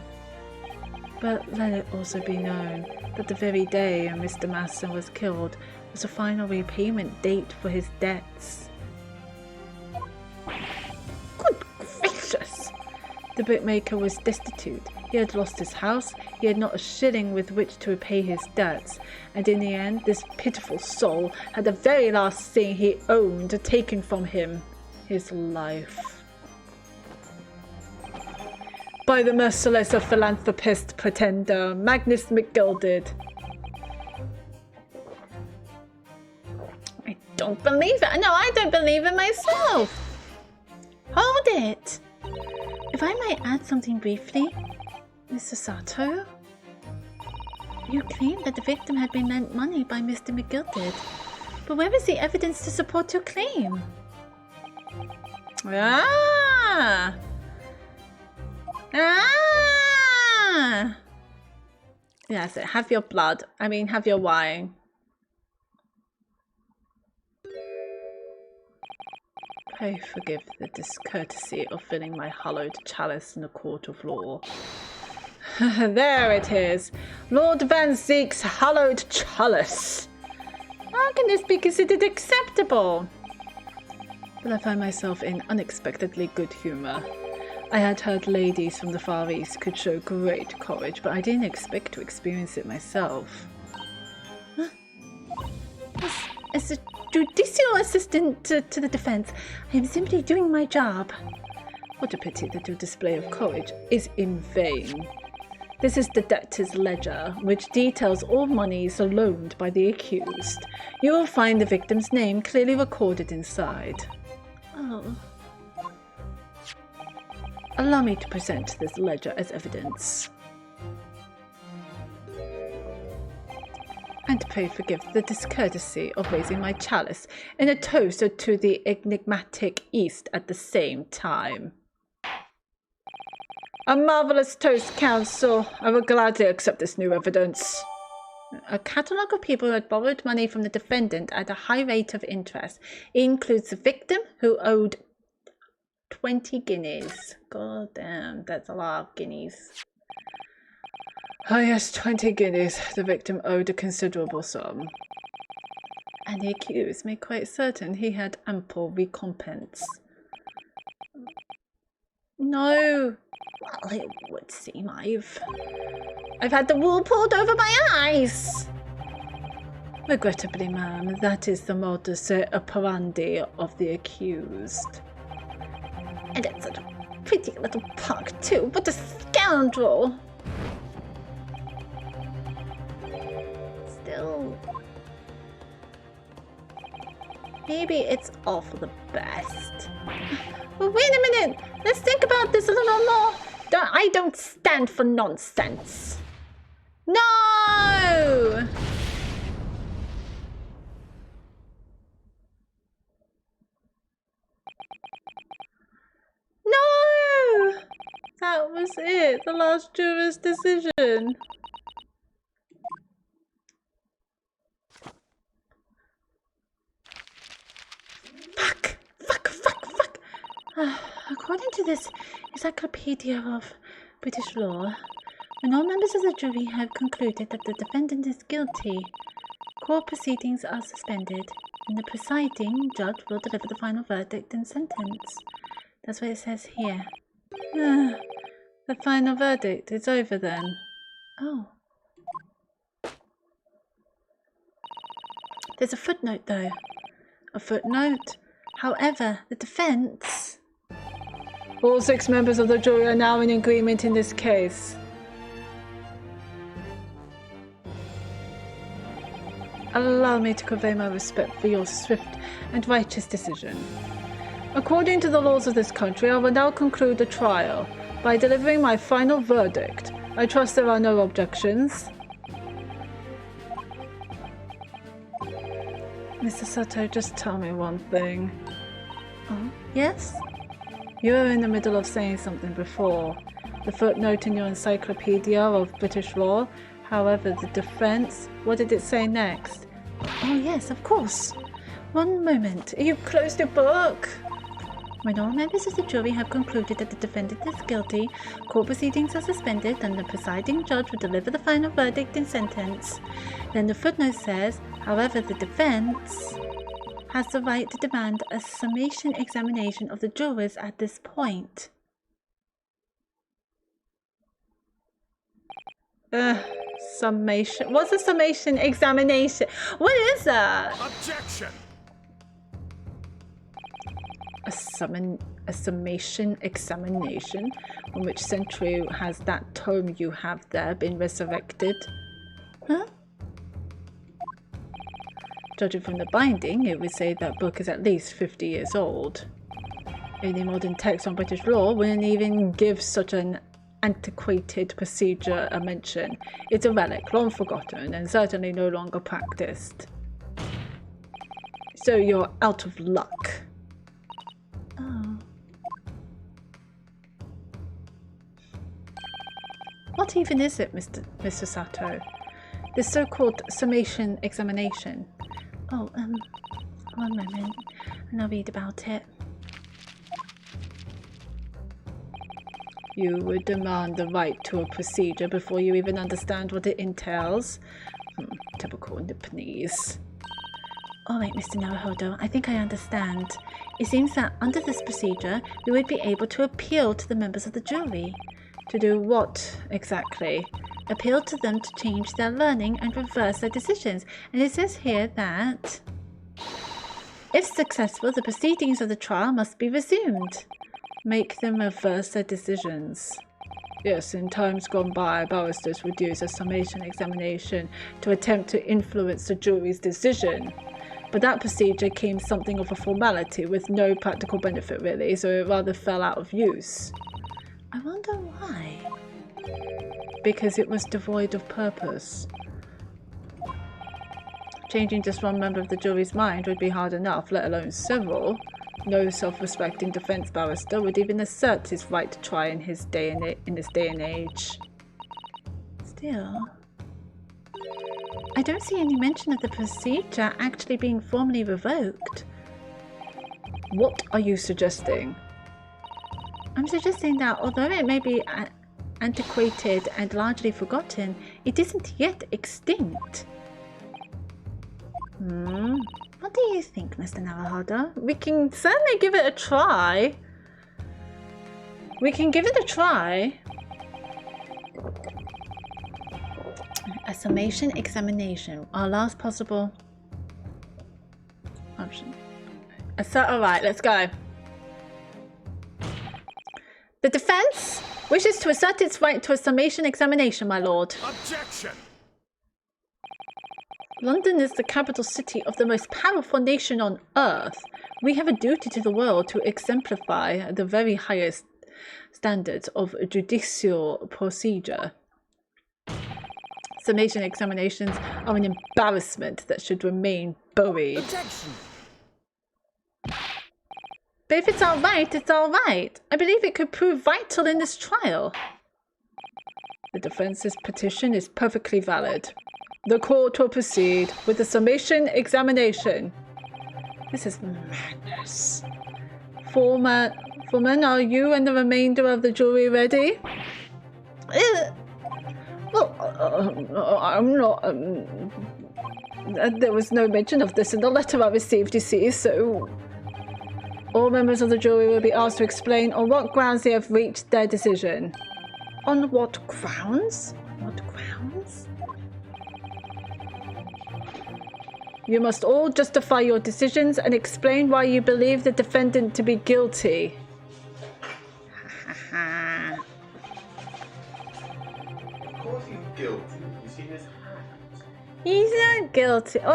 But let it also be known that the very day Mr. Masson was killed was a final repayment date for his debts. Good gracious! The brickmaker was destitute. He had lost his house, he had not a shilling with which to repay his debts, and in the end this pitiful soul had the very last thing he owned taken from him, his life. By the merciless philanthropist pretender, Magnus McGilded. I don't believe it. No, I don't believe it myself. Hold it. If I might add something briefly, Mr. Sato? You claimed that the victim had been lent money by Mr. McGilded. But where is the evidence to support your claim? Ah! Ah! Yes, have your blood. I mean, have your wine. Pray forgive the discourtesy of filling my hallowed chalice in a court of law. There it is. Lord Van Zeek's hallowed chalice. How can this be considered acceptable? But I find myself in unexpectedly good humour. I had heard ladies from the Far East could show great courage, but I didn't expect to experience it myself. Huh? As a judicial assistant to the defense, I am simply doing my job. What a pity that your display of courage is in vain. This is the debtor's ledger, which details all monies loaned by the accused. You will find the victim's name clearly recorded inside. Oh. Allow me to present this ledger as evidence. And pray forgive the discourtesy of raising my chalice in a toast to the enigmatic East at the same time. A marvelous toast, Counsel. I will gladly accept this new evidence. A catalogue of people who had borrowed money from the defendant at a high rate of interest. It includes the victim, who owed 20 guineas. God damn, that's a lot of guineas. Oh yes, 20 guineas. The victim owed a considerable sum. And the accused made quite certain he had ample recompense. No. Well, it would seem I've had the wool pulled over my eyes. Regrettably, ma'am, that is the modus operandi of the accused. And it's such a pretty little punk, too. What a scoundrel! Still... maybe it's all for the best. Well, wait a minute! Let's think about this a little more! I don't stand for nonsense! No! No! That was it. The last juror's decision. Fuck! According to this encyclopedia of British law, when all members of the jury have concluded that the defendant is guilty, court proceedings are suspended, and the presiding judge will deliver the final verdict and sentence. That's what it says here. The final verdict is over then. Oh. There's a footnote though. A footnote. However, the defense... All 6 members of the jury are now in agreement in this case. Allow me to convey my respect for your swift and righteous decision. According to the laws of this country, I will now conclude the trial by delivering my final verdict. I trust there are no objections. Mr. Sato, just tell me one thing. Oh, yes? You were in the middle of saying something before. The footnote in your encyclopedia of British law. However, the defense, what did it say next? Oh yes, of course. One moment. You've closed your book. When all members of the jury have concluded that the defendant is guilty, court proceedings are suspended and the presiding judge will deliver the final verdict and sentence. Then the footnote says, however, the defense has the right to demand a summation examination of the jurors at this point. Summation? What's a summation examination? What is that? Objection! A summation examination? From which century has that tome you have there been resurrected? Huh? Judging from the binding, it would say that book is at least 50 years old. Any modern text on British law wouldn't even give such an antiquated procedure a mention. It's a relic, long forgotten, and certainly no longer practiced. So you're out of luck. Oh. What even is it, Mr. Sato? This so-called summation examination. Oh, one moment, and I'll read about it. You would demand the right to a procedure before you even understand what it entails. Typical Nipponese. Alright, Mr. Naruhodo, I think I understand. It seems that under this procedure, we would be able to appeal to the members of the jury. To do what, exactly? Appeal to them to change their learning and reverse their decisions. And it says here that, if successful, the proceedings of the trial must be resumed. Make them reverse their decisions. Yes, in times gone by, barristers would use a summation examination to attempt to influence the jury's decision. But that procedure became something of a formality with no practical benefit really, so it rather fell out of use. I wonder why. Because it was devoid of purpose. Changing just one member of the jury's mind would be hard enough, let alone several. No self-respecting defense barrister would even assert his right to try in this day and age. Still, I don't see any mention of the procedure actually being formally revoked. What are you suggesting? I'm suggesting that although it may be antiquated and largely forgotten, it isn't yet extinct. What do you think, Mr. Naruhodo? We can certainly give it a try. We can give it a try. A summation examination. Our last possible option. Alright, let's go. The defense wishes to assert its right to a summation examination, my lord. Objection! London is the capital city of the most powerful nation on earth. We have a duty to the world to exemplify the very highest standards of judicial procedure. Summation examinations are an embarrassment that should remain buried. Objection! But if it's alright, it's alright. I believe it could prove vital in this trial. The defense's petition is perfectly valid. The court will proceed with the summation examination. This is madness. Foreman, are you and the remainder of the jury ready? Well, I'm not. There was no mention of this in the letter I received, you see, so all members of the jury will be asked to explain on what grounds they have reached their decision. On what grounds? What grounds? You must all justify your decisions and explain why you believe the defendant to be guilty. Of course he's guilty. You seen his hands? He's not guilty. Oh,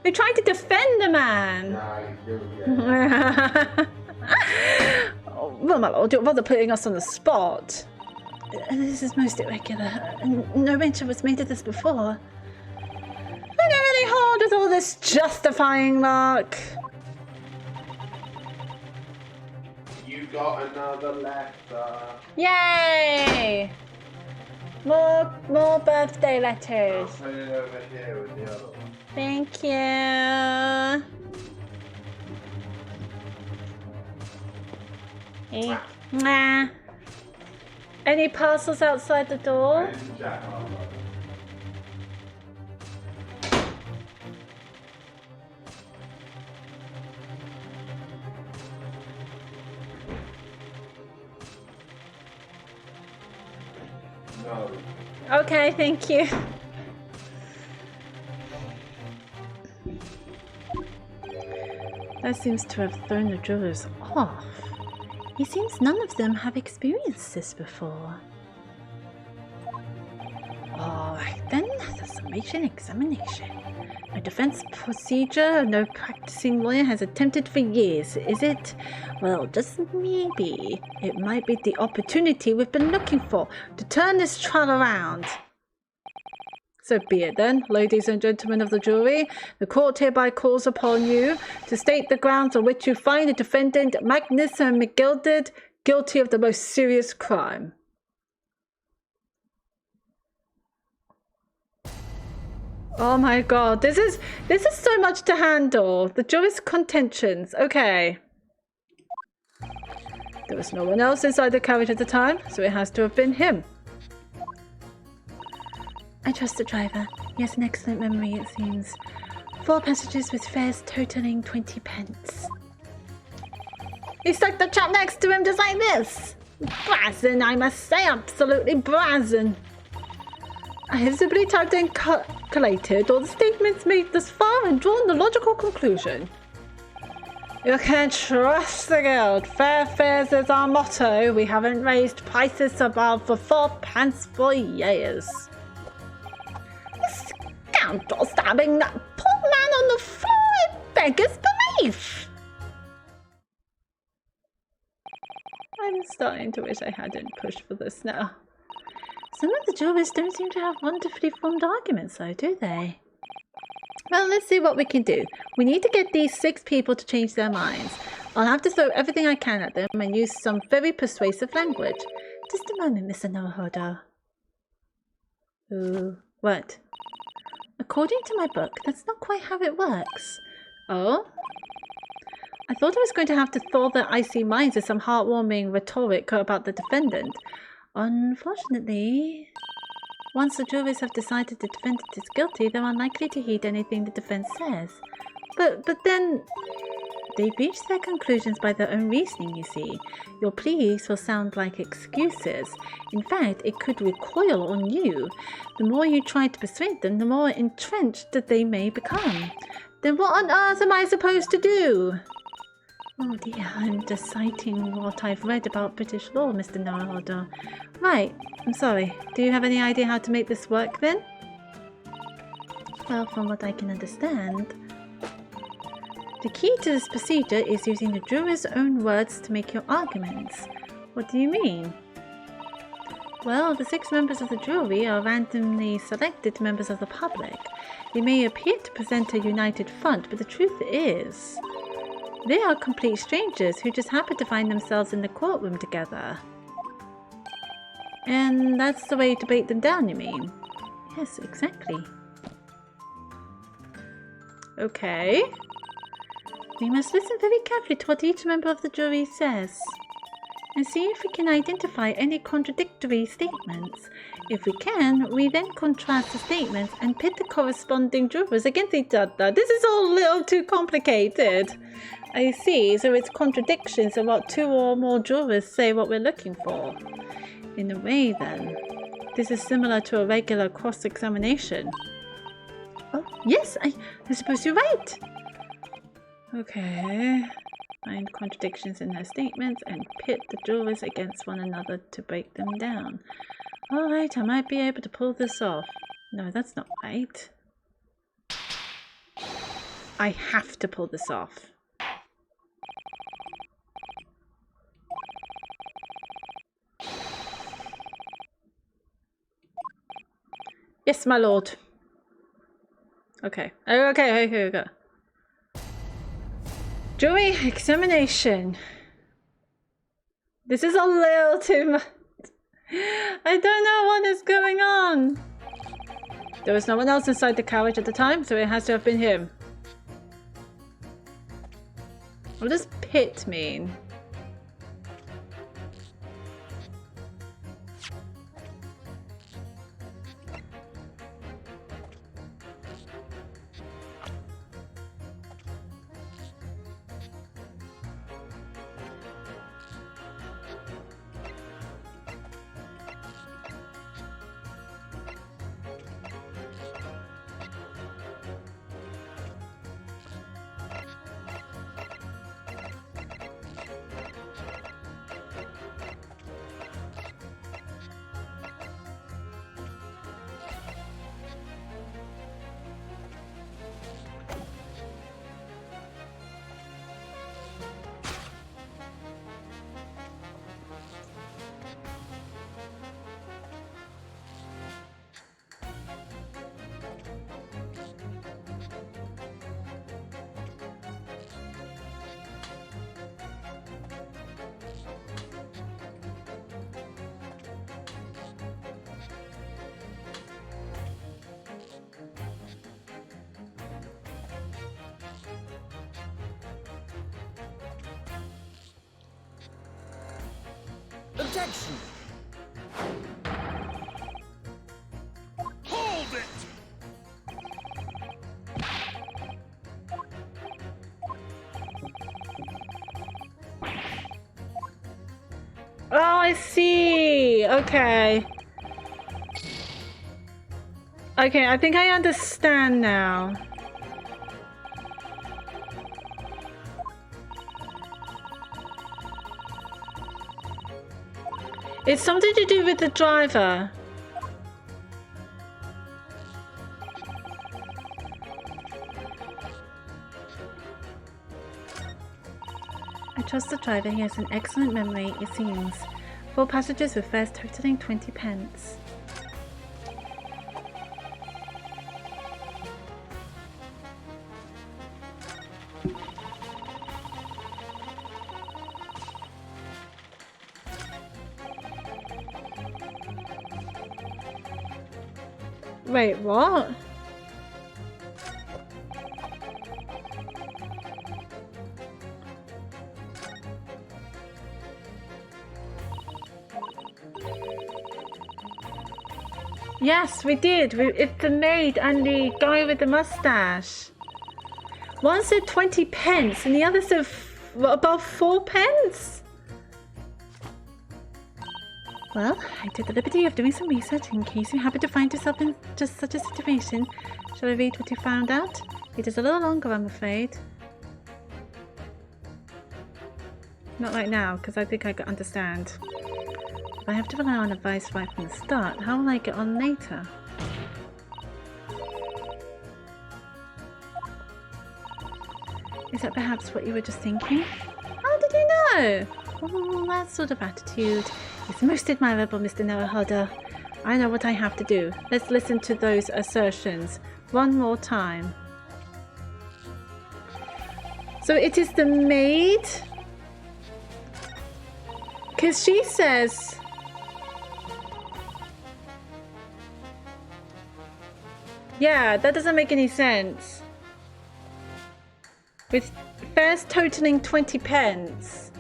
we tried to defend the man. Nah, he's guilty. Well, my lord, you're rather putting us on the spot. This is most irregular. No mention was made of this before. I don't really hold with all this justifying luck. You got another letter. Yay! More birthday letters. I'll put it over here with the other one. Thank you. Hey. Mwah. Any parcels outside the door? Jack, no. Okay, thank you. That seems to have thrown the jurors off. It seems none of them have experienced this before. Alright then, the summation examination. A defense procedure no practicing lawyer has attempted for years, is it? Well, just maybe it might be the opportunity we've been looking for to turn this trial around. So be it then, ladies and gentlemen of the jury. The court hereby calls upon you to state the grounds on which you find the defendant Magnus McGilded guilty of the most serious crime. Oh my god, this is so much to handle. The jury's contentions. Okay. There was no one else inside the carriage at the time, so it has to have been him. I trust the driver. He has an excellent memory, it seems. 4 passengers with fares totaling 20 pence. He stuck the chap next to him just like this. Brazen, I must say, absolutely brazen. I have simply typed in collated all the statements made thus far and drawn the logical conclusion. You can trust the guild. Fair fares is our motto. We haven't raised prices above for 4 pence for years. Scoundrel stabbing that poor man on the floor, it beggars belief. I'm starting to wish I hadn't pushed for this now. Some of the jurors don't seem to have wonderfully formed arguments, though, do they? Well, let's see what we can do. We need to get these 6 people to change their minds. I'll have to throw everything I can at them and use some very persuasive language. Just a moment, Mr. Naruhodo. What? According to my book, that's not quite how it works. Oh? I thought I was going to have to thaw their icy minds with some heartwarming rhetoric about the defendant. Unfortunately, once the jurors have decided the defendant is guilty, they're unlikely to heed anything the defense says. But then... They've reached their conclusions by their own reasoning, you see. Your pleas will sound like excuses. In fact, it could recoil on you. The more you try to persuade them, the more entrenched that they may become. Then what on earth am I supposed to do? Oh dear, I'm just citing what I've read about British law, Mr. Naruhodo. Right, I'm sorry. Do you have any idea how to make this work then? Well, from what I can understand, the key to this procedure is using the juror's own words to make your arguments. What do you mean? Well, the 6 members of the jury are randomly selected members of the public. They may appear to present a united front, but the truth is, they are complete strangers who just happen to find themselves in the courtroom together. And that's the way to bait them down, you mean? Yes, exactly. Okay. We must listen very carefully to what each member of the jury says, and see if we can identify any contradictory statements. If we can, we then contrast the statements and pit the corresponding jurors against each other. This is all a little too complicated. I see, so it's contradictions of what 2 or more jurors say what we're looking for. In a way, then, this is similar to a regular cross-examination. Oh, yes, I suppose you're right. Okay. Find contradictions in their statements and pit the jurors against one another to break them down. Alright, I might be able to pull this off. No, that's not right. I have to pull this off. Yes, my lord. Okay. Okay, here we go. Jury examination. This is a little too much. I don't know what is going on. There was no one else inside the carriage at the time, so it has to have been him. What does pit mean? Objection! Hold it! Oh, I see. Okay. Okay, I think I understand now. It's something to do with the driver. I trust the driver. He has an excellent memory, it seems. 4 passengers with fares totaling 20 pence. Wait, what? Yes, we did. It's the maid and the guy with the mustache. One said 20 pence and the other said above 4 pence. Well, I took the liberty of doing some research in case you happen to find yourself in just such a situation. Shall I read what you found out? It is a little longer, I'm afraid. Not right now, because I think I can understand. If I have to rely on advice right from the start, how will I get on later? Is that perhaps what you were just thinking? How did you know? Oh, that sort of attitude is most admirable, Mr. Naruhodo. I know what I have to do. Let's listen to those assertions one more time. So it is the maid? Because she says... Yeah, that doesn't make any sense. With fares totaling 20 pence.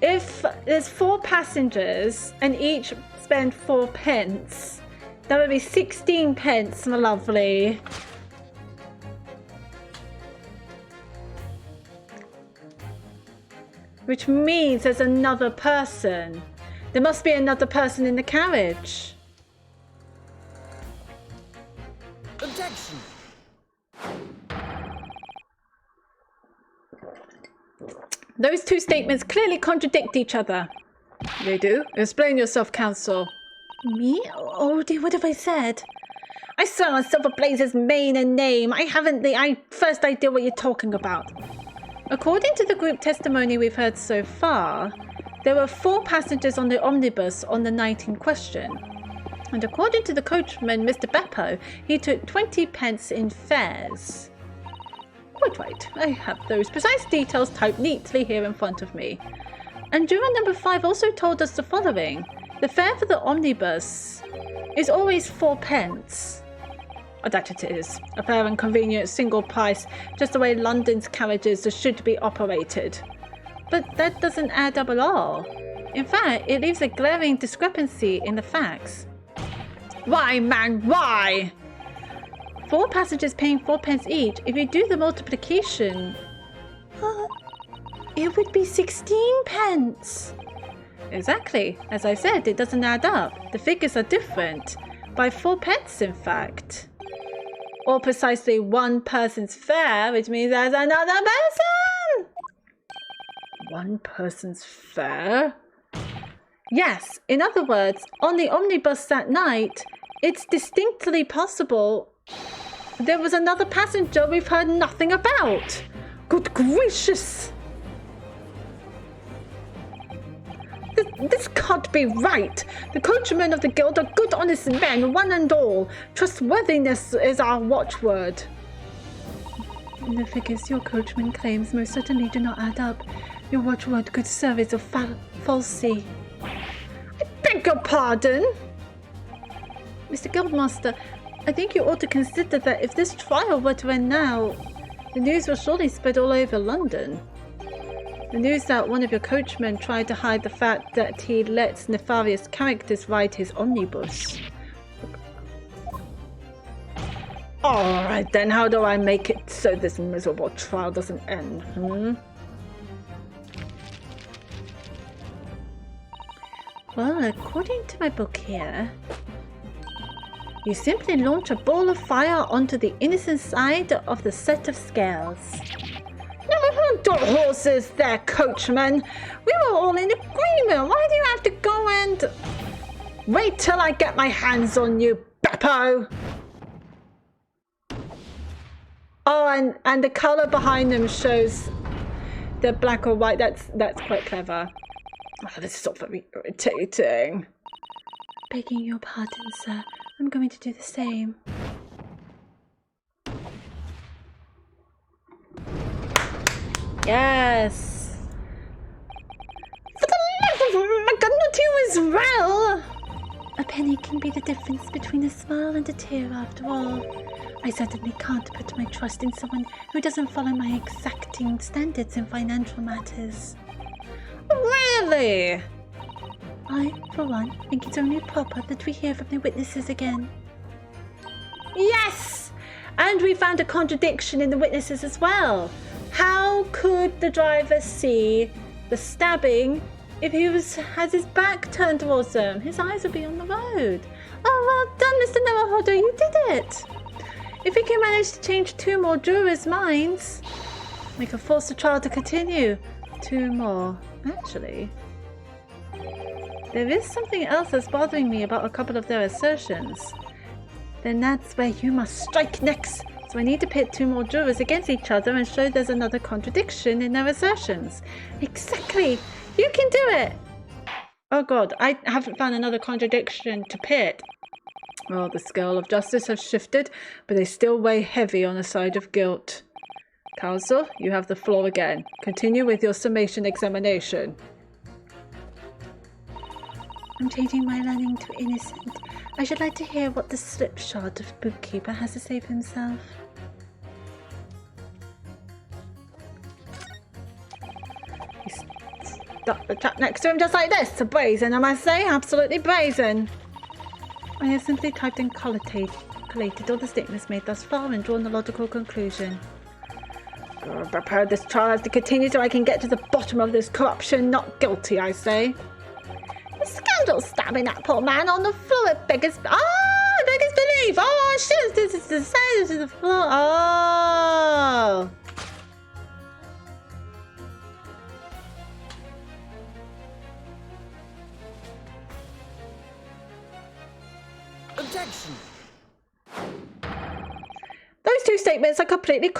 If there's 4 passengers and each spend 4 pence, that would be 16 pence, my lovely. Which means there's another person. There must be another person in the carriage. Objection! Those two statements clearly contradict each other. They do. Explain yourself, counsel. Me? Oh dear, what have I said? I swear on Silver Blaze's main and name, I haven't the first idea what you're talking about. According to the group testimony we've heard so far, there were 4 passengers on the omnibus on the night in question. And according to the coachman, Mr. Beppo, he took 20 pence in fares. Quite right. I have those precise details typed neatly here in front of me. And juror number 5 also told us the following. The fare for the omnibus is always 4 pence. That it is. A fair and convenient single price, just the way London's carriages should be operated. But that doesn't add up at all. In fact, it leaves a glaring discrepancy in the facts. Why, man, why? 4 passengers paying 4 pence each. If you do the multiplication, it would be 16 pence. Exactly. As I said, it doesn't add up. The figures are different. By 4 pence, in fact. Or precisely 1 person's fare, which means there's another person! 1 person's fare? Yes. In other words, on the omnibus that night, it's distinctly possible there was another passenger we've heard nothing about. Good gracious! This can't be right. The coachmen of the guild are good, honest men, one and all. Trustworthiness is our watchword. The figures your coachman claims most certainly do not add up. Your watchword, good sir, is a falsity. I beg your pardon? Mr. Guildmaster, I think you ought to consider that if this trial were to end now, the news will surely spread all over London. The news that one of your coachmen tried to hide the fact that he lets nefarious characters ride his omnibus. Alright then, how do I make it so this miserable trial doesn't end, Well, according to my book here, you simply launch a ball of fire onto the innocent side of the set of scales. No, don't horses there, coachman. We were all in agreement. Why do you have to go and... Wait till I get my hands on you, Beppo! Oh, and the colour behind them shows the black or white. That's quite clever. Oh, this is all very irritating. Begging your pardon, sir. I'm going to do the same. Yes! For the life of my God, not you as well! A penny can be the difference between a smile and a tear, after all. I certainly can't put my trust in someone who doesn't follow my exacting standards in financial matters. Really? I, for one, think it's only proper that we hear from the witnesses again. Yes! And we found a contradiction in the witnesses as well. How could the driver see the stabbing if he has his back turned towards them? His eyes would be on the road. Oh, well done, Mr. Naruhodo, you did it! If we can manage to change 2 more jurors' minds, we can force the trial to continue. 2 more. Actually, there is something else that's bothering me about a couple of their assertions. Then that's where you must strike next. So I need to pit 2 more jurors against each other and show there's another contradiction in their assertions. Exactly! You can do it! Oh god, I haven't found another contradiction to pit. Well, the scale of justice has shifted, but they still weigh heavy on the side of guilt. Counsel, you have the floor again. Continue with your summation examination. I'm changing my learning to innocent. I should like to hear what the slipshod bookkeeper has to say for himself. He stuck the chap next to him just like this. Brazen, I must say. Absolutely brazen. I have simply typed and collated all the statements made thus far and drawn the logical conclusion. Prepare this trial has to continue so I can get to the bottom of this corruption. Not guilty, I say. The scandal stabbing that poor man on the floor at beggars belief. Oh shit, this is the same. This is the floor. Oh. Objection! Those 2 statements are completely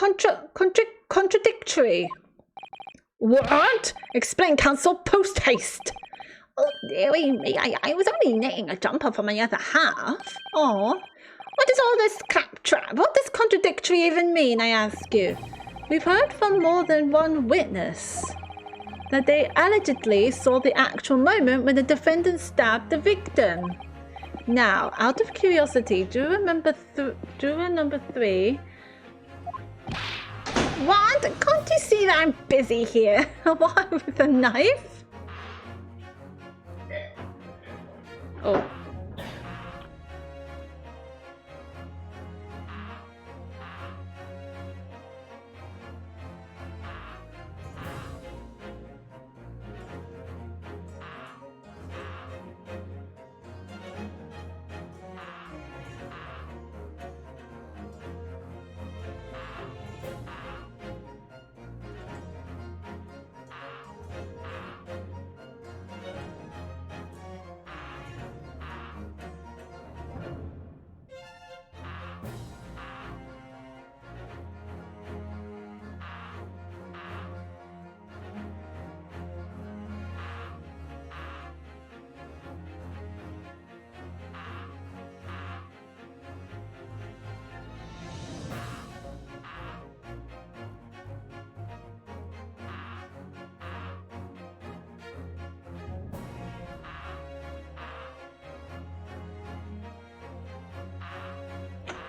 contradictory. What? Explain, counsel, post haste. Oh, dearie me, I was only knitting a jumper for my other half. Oh, what does all this claptrap, what does contradictory even mean, I ask you? We've heard from more than one witness that they allegedly saw the actual moment when the defendant stabbed the victim. Now, out of curiosity, juror number 3. What? Can't you see that I'm busy here? What, with a knife? Oh.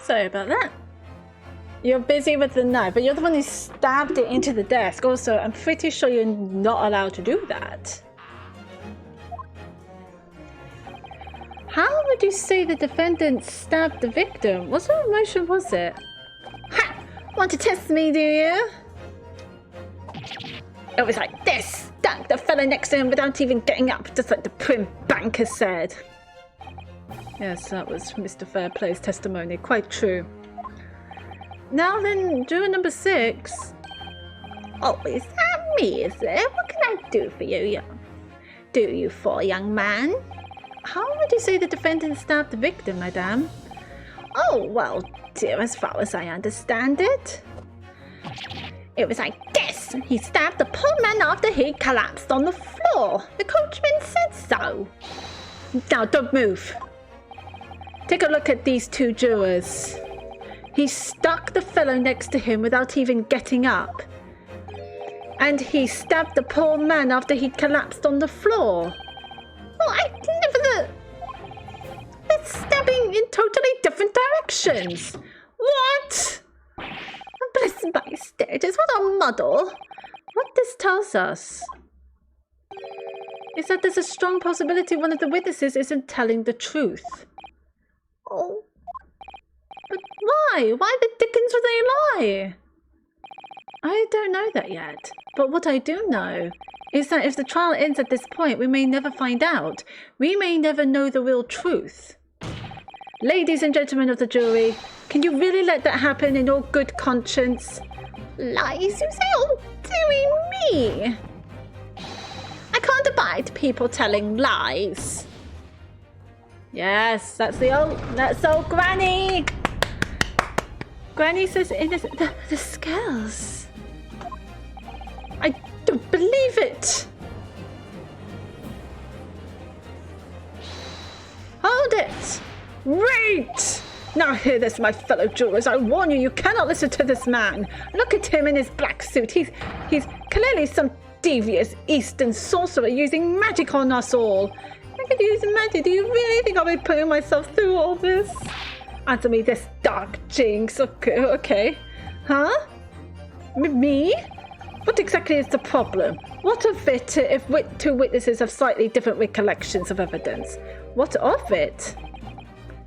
Sorry about that. You're busy with the knife, but you're the one who stabbed it into the desk. Also, I'm pretty sure you're not allowed to do that. How would you say the defendant stabbed the victim? What sort of motion was it? Ha! Want to test me, do you? It was like this. Stabbed the fellow next to him without even getting up, just like the prim banker said. Yes, that was Mr. Fairplay's testimony. Quite true. Now then, juror number 6. Oh, is that me, is it? What can I do for you, young man? How would you say the defendant stabbed the victim, madame? Oh, well, dear, as far as I understand it, it was like this. He stabbed the poor man after he collapsed on the floor. The coachman said so. Now, don't move. Take a look at these 2 jurors. He stuck the fellow next to him without even getting up. And he stabbed the poor man after he collapsed on the floor. Well, I never... They're stabbing in totally different directions. What? Bless my stitches, what a muddle. What this tells us is that there's a strong possibility one of the witnesses isn't telling the truth. Oh. But why? Why the dickens would they lie? I don't know that yet. But what I do know is that if the trial ends at this point, we may never find out. We may never know the real truth. Ladies and gentlemen of the jury, can you really let that happen in all good conscience? Lies, you say? Oh, dearie me! I can't abide people telling lies. Yes, that's old Granny. Granny says innocent. The scales. I don't believe it. Hold it. Wait. Now hear this, my fellow jurors. I warn you, you cannot listen to this man. Look at him in his black suit. He's clearly some devious Eastern sorcerer using magic on us all. I could use magic. Do you really think I'll be putting myself through all this? Answer me this, dark jinx. Okay. Huh? Me? What exactly is the problem? What of it if 2 witnesses have slightly different recollections of evidence? What of it?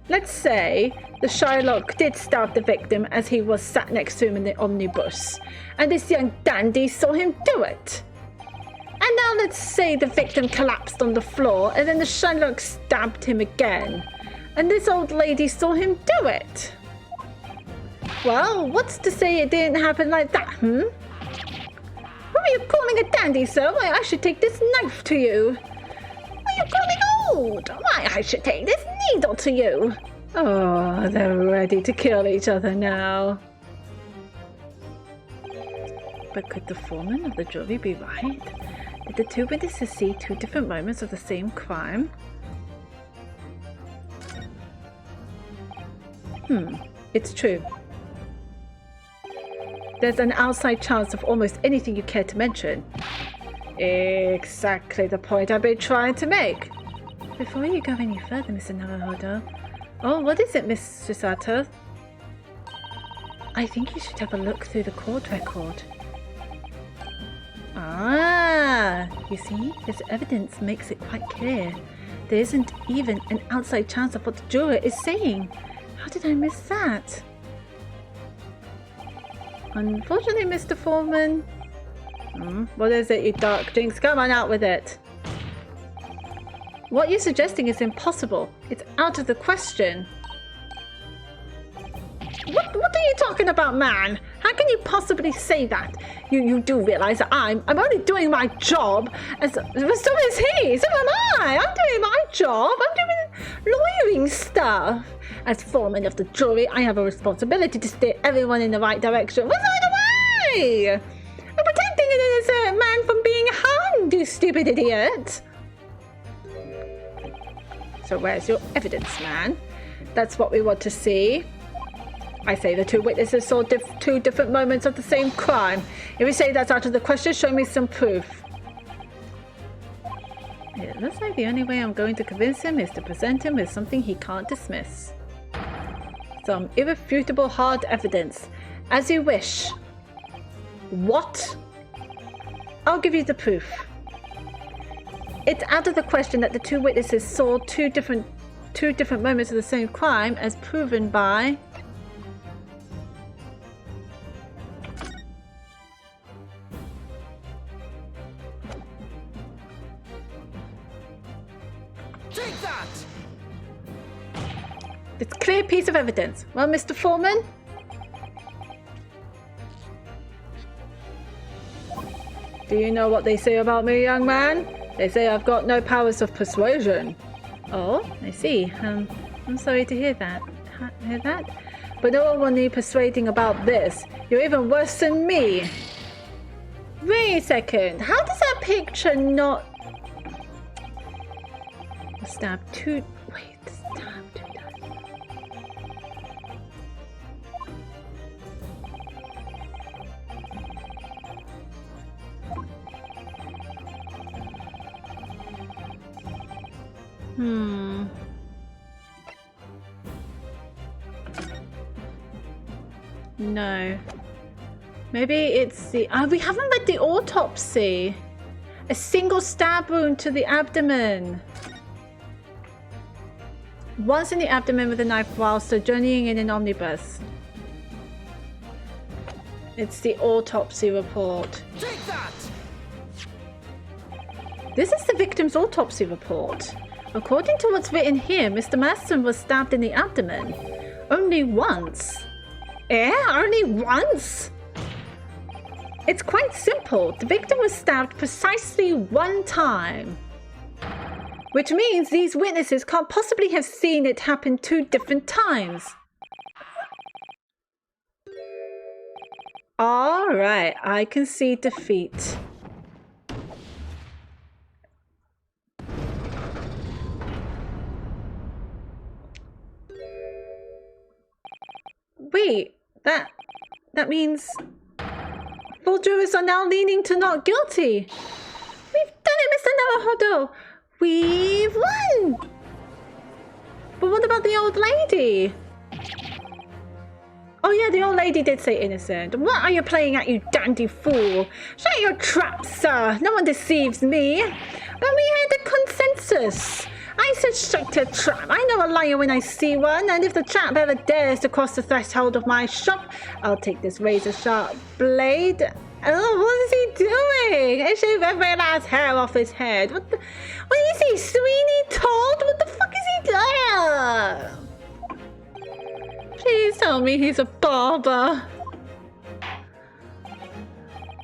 Let's say the Shylock did stab the victim as he was sat next to him in the omnibus, and this young dandy saw him do it. And now let's say the victim collapsed on the floor, and then the Shylock stabbed him again, and this old lady saw him do it. Well, what's to say it didn't happen like that, Who are you calling a dandy, sir? Why, I should take this knife to you. Why are you calling old? Why, I should take this needle to you. Oh, they're ready to kill each other now. But could the foreman of the jury be right? Did the 2 witnesses see 2 different moments of the same crime? It's true. There's an outside chance of almost anything you care to mention. Exactly the point I've been trying to make. Before you go any further, Mr. Naruhodo. Oh, what is it, Miss Shisato? I think you should have a look through the court record. Ah, you see, this evidence makes it quite clear. There isn't even an outside chance of what the juror is saying. How did I miss that? Unfortunately, Mr. Foreman. What is it, you dark jinx? Come on, out with it. What you're suggesting is impossible. It's out of the question. What are you talking about, man? How can you possibly say that? You do realize that I'm only doing my job, so is he, so am I. I'm doing my job. I'm doing lawyering stuff. As foreman of the jury, I have a responsibility to steer everyone in the right direction. What's out of the way? I'm protecting an innocent man from being hanged, you stupid idiot. So where's your evidence, man? That's what we want to see. I say the 2 witnesses saw 2 different moments of the same crime. If you say that's out of the question, show me some proof. It looks like the only way I'm going to convince him is to present him with something he can't dismiss. Some irrefutable hard evidence. As you wish. What? I'll give you the proof. It's out of the question that the two witnesses saw two different moments of the same crime, as proven by... Take that! It's a clear piece of evidence. Well, Mr. Foreman? Do you know what they say about me, young man? They say I've got no powers of persuasion. Oh, I see. I'm sorry to hear that. But no one will need persuading about this. You're even worse than me. Wait a second. How does that picture not... Stab two... Wait, stab two times. No. Maybe it's the... we haven't read the autopsy. A single stab wound to the abdomen. Once in the abdomen with a knife while sojourning in an omnibus. It's the autopsy report. Take that! This is the victim's autopsy report. According to what's written here, Mr. Maston was stabbed in the abdomen. Only once. Only once? It's quite simple. The victim was stabbed precisely one time. Which means these witnesses can't possibly have seen it happen 2 different times. Alright, I can see defeat. Wait, that means 4 jurors are now leaning to not guilty. We've done it, Mr. Naruhodo. We've won! But what about the old lady? Oh yeah, the old lady did say innocent. What are you playing at, you dandy fool? Shut your trap, sir. No one deceives me. But we had a consensus. I said shut your trap. I know a liar when I see one, and if the trap ever dares to cross the threshold of my shop, I'll take this razor-sharp blade. Oh, what is he doing? I shave every last hair off his head. What is he, Sweeney Todd? What the fuck is he doing? Please tell me he's a barber.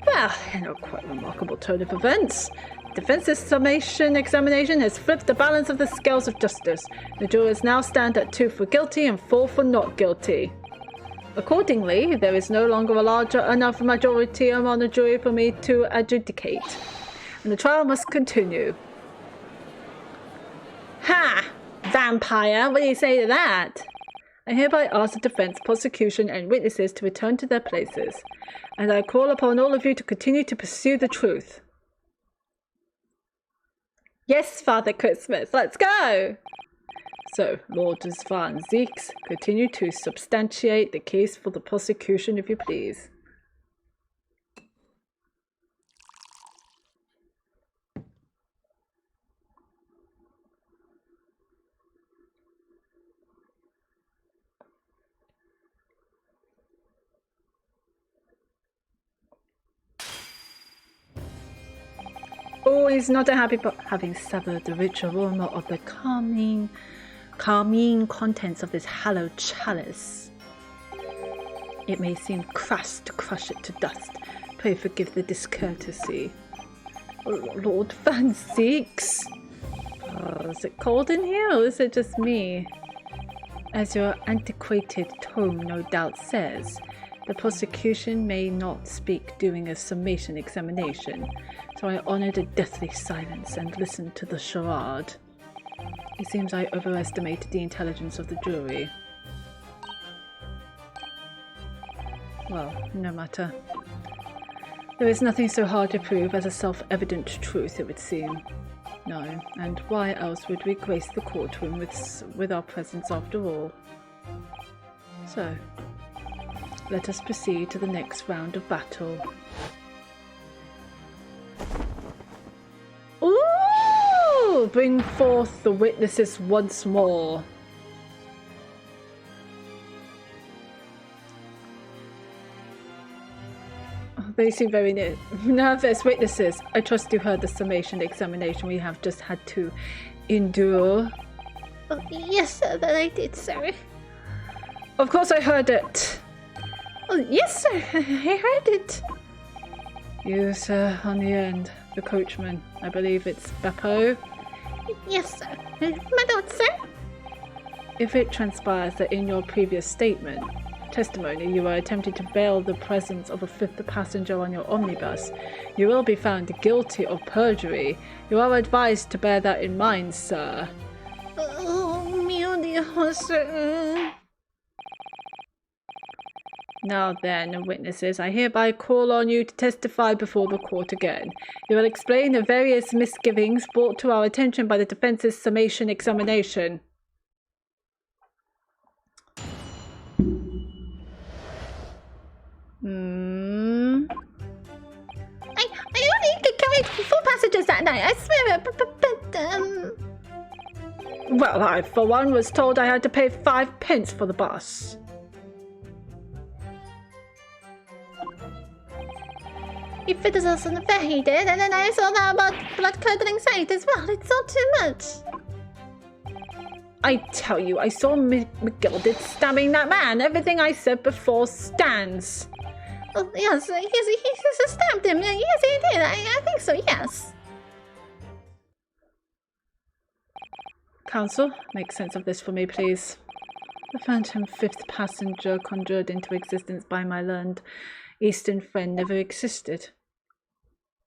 Well, in a quite remarkable turn of events, defense's summation examination has flipped the balance of the scales of justice. The jurors now stand at 2 for guilty and 4 for not guilty. Accordingly, there is no longer a large enough majority among the jury for me to adjudicate, and the trial must continue. Ha! Vampire, what do you say to that? I hereby ask the defense, prosecution, and witnesses to return to their places, and I call upon all of you to continue to pursue the truth. Yes, Father Christmas, let's go! So, Lord Van Zeeks, continue to substantiate the case for the prosecution, if you please. Oh, he's not a happy but having severed the rich aroma of the calming contents of this hallowed chalice. It may seem crass to crush it to dust. Pray forgive the discourtesy. Lord Van Zeeks. Is it cold in here, or is it just me? As your antiquated tome no doubt says, the prosecution may not speak during a summation examination, so I honoured a deathly silence and listened to the charade. It seems I overestimated the intelligence of the jury. Well, no matter. There is nothing so hard to prove as a self-evident truth, it would seem. No, and why else would we grace the courtroom with our presence after all? So, Let us proceed to the next round of battle. Ooh! Bring forth the witnesses once more. They seem very nervous. Witnesses, I trust you heard the summation examination we have just had to endure. Oh, yes, sir, that I did, sir. Of course I heard it. Oh, yes, sir, I heard it. You, sir, on the end, the coachman. I believe it's Beppo. Yes, sir. My lord, sir. If it transpires that in your previous testimony you are attempting to veil the presence of a fifth passenger on your omnibus, you will be found guilty of perjury. You are advised to bear that in mind, sir. Oh, mio Dio, sir. Now then, witnesses, I hereby call on you to testify before the court again. You will explain the various misgivings brought to our attention by the defense's summation examination. I only carried 4 passengers that night, I swear, but Well, I, for one, was told I had to pay 5 pence for the bus. he fitted us on the fare, he did, and then I saw that about blood-curdling sight as well. It's not too much. I tell you, I saw McGilded stabbing that man. Everything I said before stands. Oh, yes, he stabbed him. Yes, he did. I think so, yes. Counsel, make sense of this for me, please. The phantom fifth passenger conjured into existence by my learned Eastern friend never existed.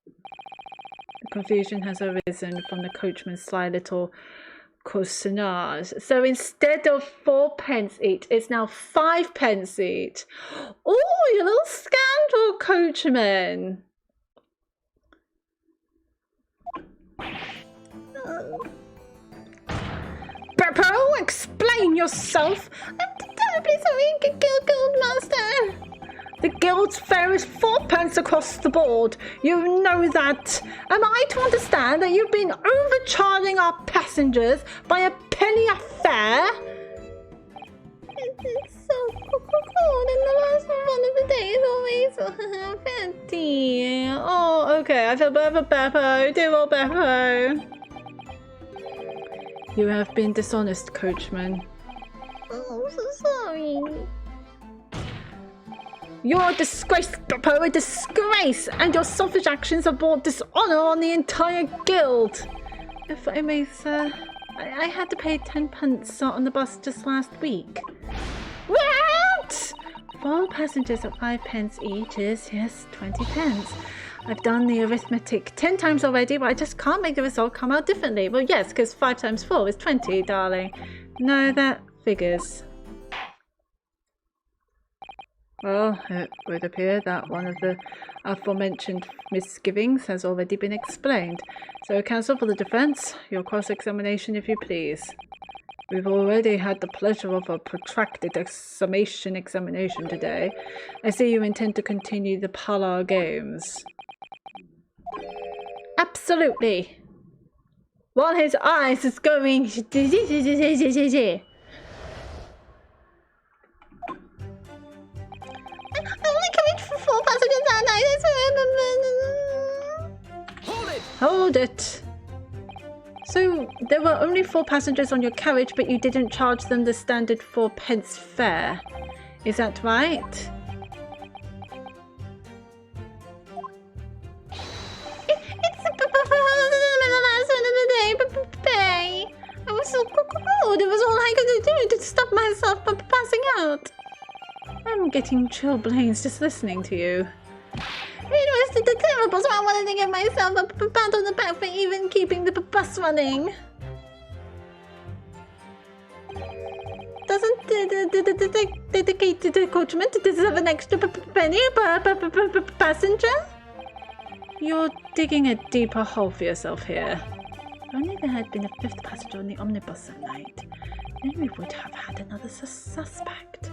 The confusion has arisen from the coachman's sly little cousinage. So instead of 4 pence each, it's now 5 pence each. Oh, you little scandal, coachman! Beppo, explain yourself! I'm terribly sorry, Guildmaster. The guild's fare is 4 pence across the board. You know that. Am I to understand that you've been overcharging our passengers by a penny a fare? It's so cold, and the last one of the day is always fancy. Oh, okay. I feel bad for Beppo. Dear old Beppo. You have been dishonest, coachman. Oh, I'm so sorry. You're a disgrace, Beppo, a disgrace! And your selfish actions have brought dishonour on the entire guild. If I may, sir, I had to pay 10 pence on the bus just last week. What? 4 passengers at 5 pence each is, yes, 20 pence. I've done the arithmetic 10 times already, but I just can't make the result come out differently. Well, yes, because 5 times 4 is 20, darling. No, that figures. Well, it would appear that one of the aforementioned misgivings has already been explained. So, counsel for the defence, your cross-examination if you please. We've already had the pleasure of a protracted summation examination today. I see you intend to continue the parlour games. Absolutely. While his eyes is going... I only carried 4 passengers that night. Hold it! Hold it. So, there were only 4 passengers on your carriage, but you didn't charge them the standard 4 pence fare. Is that right? It's the last one of the day. I was so cold. It was all I could do to stop myself from passing out. I'm getting chilblains just listening to you. It was the terrible, so I wanted to give myself a pat on the back for even keeping the bus running. Doesn't the dedicated coachman deserve an extra penny per passenger? You're digging a deeper hole for yourself here. If only there had been a 5th passenger on the omnibus that night, then we would have had another suspect.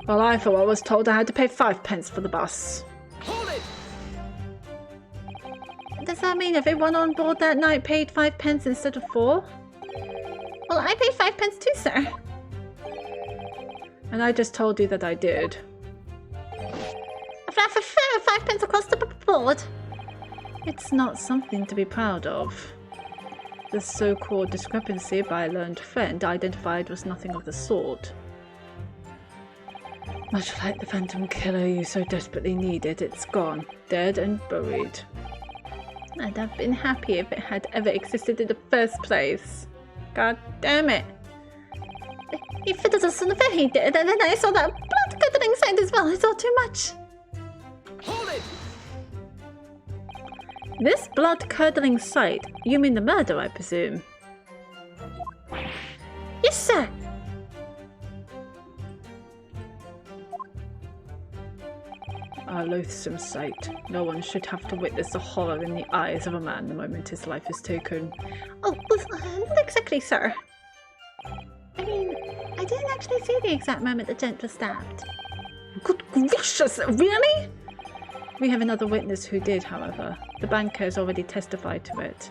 Well, I thought I was told I had to pay 5 pence for the bus. Hold it! Does that mean everyone on board that night paid 5 pence instead of 4? Well, I paid 5 pence too, sir. And I just told you that I did. For 5 pence across the board. It's not something to be proud of. The so-called discrepancy by a learned friend identified was nothing of the sort. Much like the phantom killer you so desperately needed, it's gone, dead and buried. I'd have been happy if it had ever existed in the first place. God damn it. He fitted us on the bed, he did, and then I saw that blood-curdling sight as well. I saw too much. Hold it! This blood-curdling sight? You mean the murder, I presume? Yes, sir. A loathsome sight. No one should have to witness the horror in the eyes of a man the moment his life is taken. Oh, not exactly, sir. I mean, I didn't actually see the exact moment the gent was stabbed. Good gracious, really? We have another witness who did, however. The banker has already testified to it.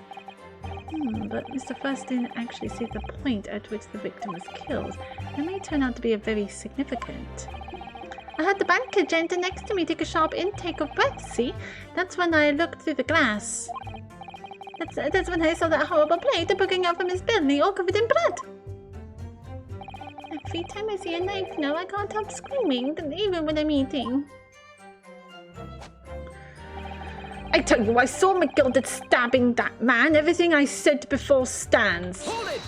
But Mr. First didn't actually see the point at which the victim was killed. That may turn out to be a very significant. I had the banker gent next to me take a sharp intake of breath, see? That's when I looked through the glass. That's when I saw that horrible plate poking out from his belly, all covered in blood. Every time I see a knife now, I can't help screaming, even when I'm eating. I tell you, I saw McGilded stabbing that man. Everything I said before stands. Hold it!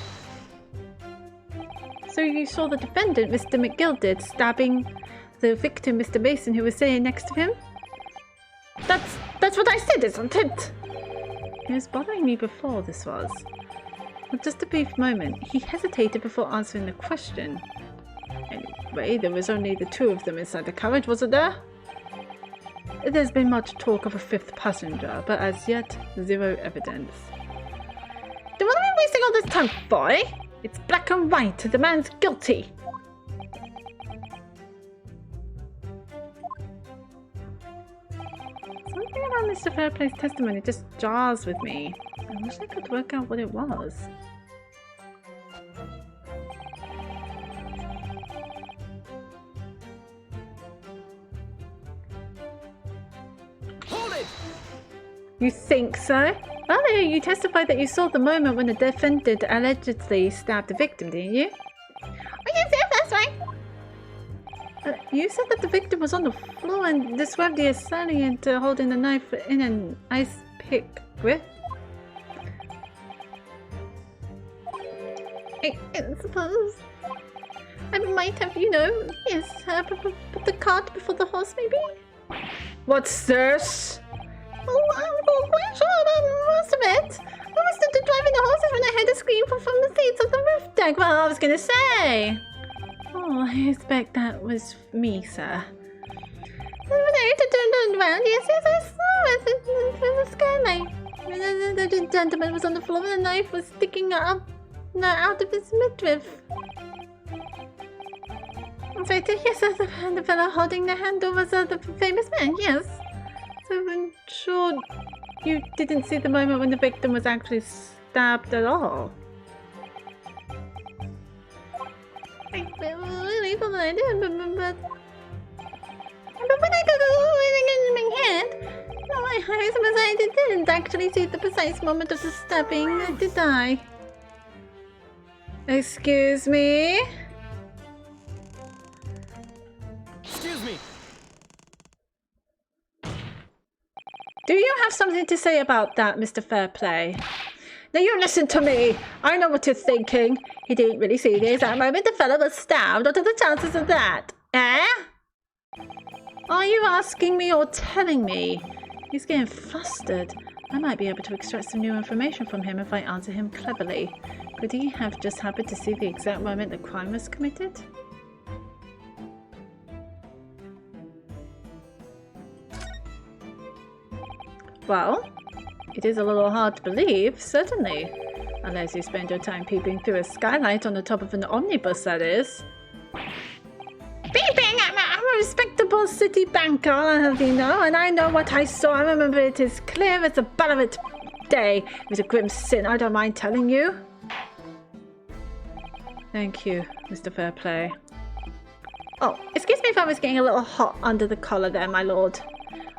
So you saw the defendant, Mr. McGilded, stabbing the victim, Mr. Mason, who was sitting next to him? That's what I said, isn't it? It was bothering me before, this was. For just a brief moment, he hesitated before answering the question. Anyway, there was only the two of them inside the carriage, wasn't there? There's been much talk of a fifth passenger, but as yet, zero evidence. Then what are we wasting all this time for, eh? It's black and white. The man's guilty. Something about Mr. Fairplay's testimony just jars with me. I wish I could work out what it was. You think so? Earlier you testified that you saw the moment when the defendant allegedly stabbed the victim, didn't you? Oh yes, that's right. You said that the victim was on the floor and described the assailant holding the knife in an ice pick grip. I suppose I might have, yes, put the cart before the horse, maybe? What's this? Oh, I'm quite sure about most of it. I was stood driving the horses when I heard a scream from the seats of the roof deck. Well, I was going to say. Oh, I expect that was me, sir. When I turned around, yes, I saw it through the skylight. The gentleman was on the floor and the knife was sticking out of his midriff. So yes, the fellow holding the handle was the famous man, yes. So I'm sure you didn't see the moment when the victim was actually stabbed at all. I really thought I did, but when I got it in my head, I suppose I didn't actually see the precise moment of the stabbing, did I? Excuse me? Excuse me! Do you have something to say about that, Mr. Fairplay? Now you listen to me. I know what you're thinking. He didn't really see the exact moment the fellow was stabbed. What are the chances of that? Eh? Are you asking me or telling me? He's getting flustered. I might be able to extract some new information from him if I answer him cleverly. Could he have just happened to see the exact moment the crime was committed? Well, it is a little hard to believe, certainly. Unless you spend your time peeping through a skylight on the top of an omnibus, that is. Peeping at my a respectable city banker, I'll have you know, and I know what I saw. I remember it as clear as a Ballarat day. It was a grim sin, I don't mind telling you. Thank you, Mr. Fairplay. Oh, excuse me if I was getting a little hot under the collar there, my lord.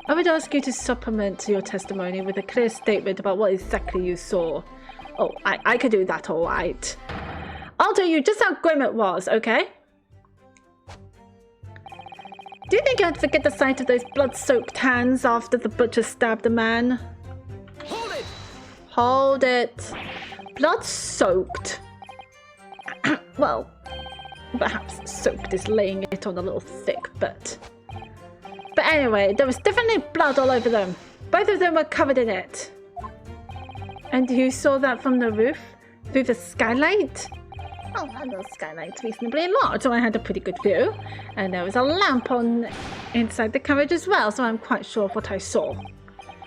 I would ask you to supplement your testimony with a clear statement about what exactly you saw. Oh, I could do that all right. I'll tell you just how grim it was, okay? Do you think I'd forget the sight of those blood-soaked hands after the butcher stabbed the man? Hold it! Hold it. Blood-soaked. Well, perhaps soaked is laying it on a little thick, but anyway, there was definitely blood all over them. Both of them were covered in it. And you saw that from the roof? Through the skylight? Oh, the skylight's reasonably large, so I had a pretty good view. And there was a lamp on inside the carriage as well, so I'm quite sure of what I saw.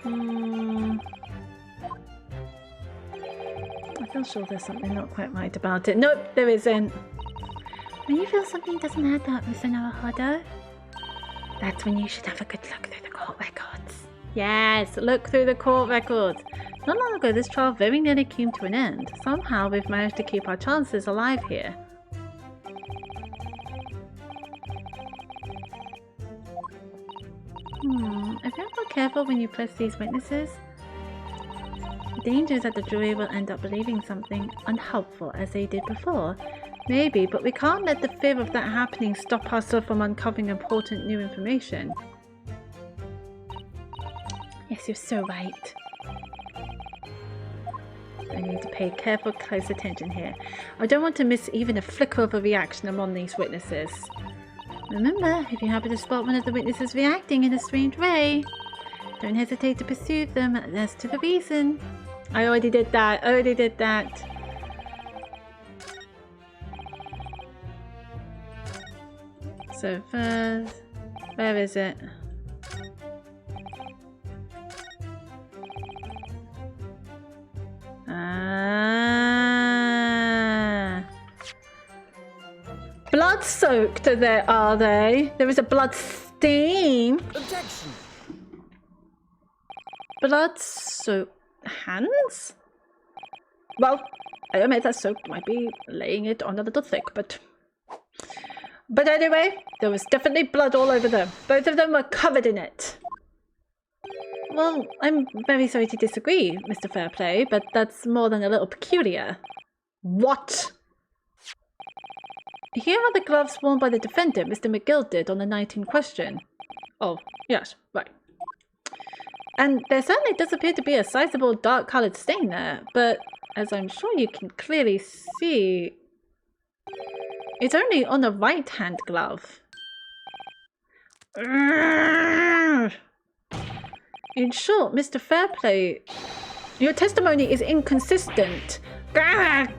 I feel sure there's something not quite right about it. Nope, there isn't. When you feel something doesn't add up, Mr. Naruhodo, that's when you should have a good look through the court records. Yes, look through the court records. Not long ago, this trial very nearly came to an end. Somehow, we've managed to keep our chances alive here. If you're not careful when you press these witnesses, the danger is that the jury will end up believing something unhelpful as they did before. Maybe, but we can't let the fear of that happening stop us from uncovering important new information. Yes, you're so right. I need to pay careful, close attention here. I don't want to miss even a flicker of a reaction among these witnesses. Remember, if you happen to spot one of the witnesses reacting in a strange way, don't hesitate to pursue them as to the reason. I already did that. So first, where is it? Blood-soaked are they? There is a blood stain. Objection! Blood-soaked hands? Well, I admit that soap might be laying it on a little thick, but anyway, there was definitely blood all over them. Both of them were covered in it. Well, I'm very sorry to disagree, Mr. Fairplay, but that's more than a little peculiar. What? Here are the gloves worn by the defendant, Mr. McGill, did on the night in question. Oh, yes, right. And there certainly does appear to be a sizable dark-coloured stain there, but as I'm sure you can clearly see, it's only on the right-hand glove. In short, Mr. Fairplay, your testimony is inconsistent. But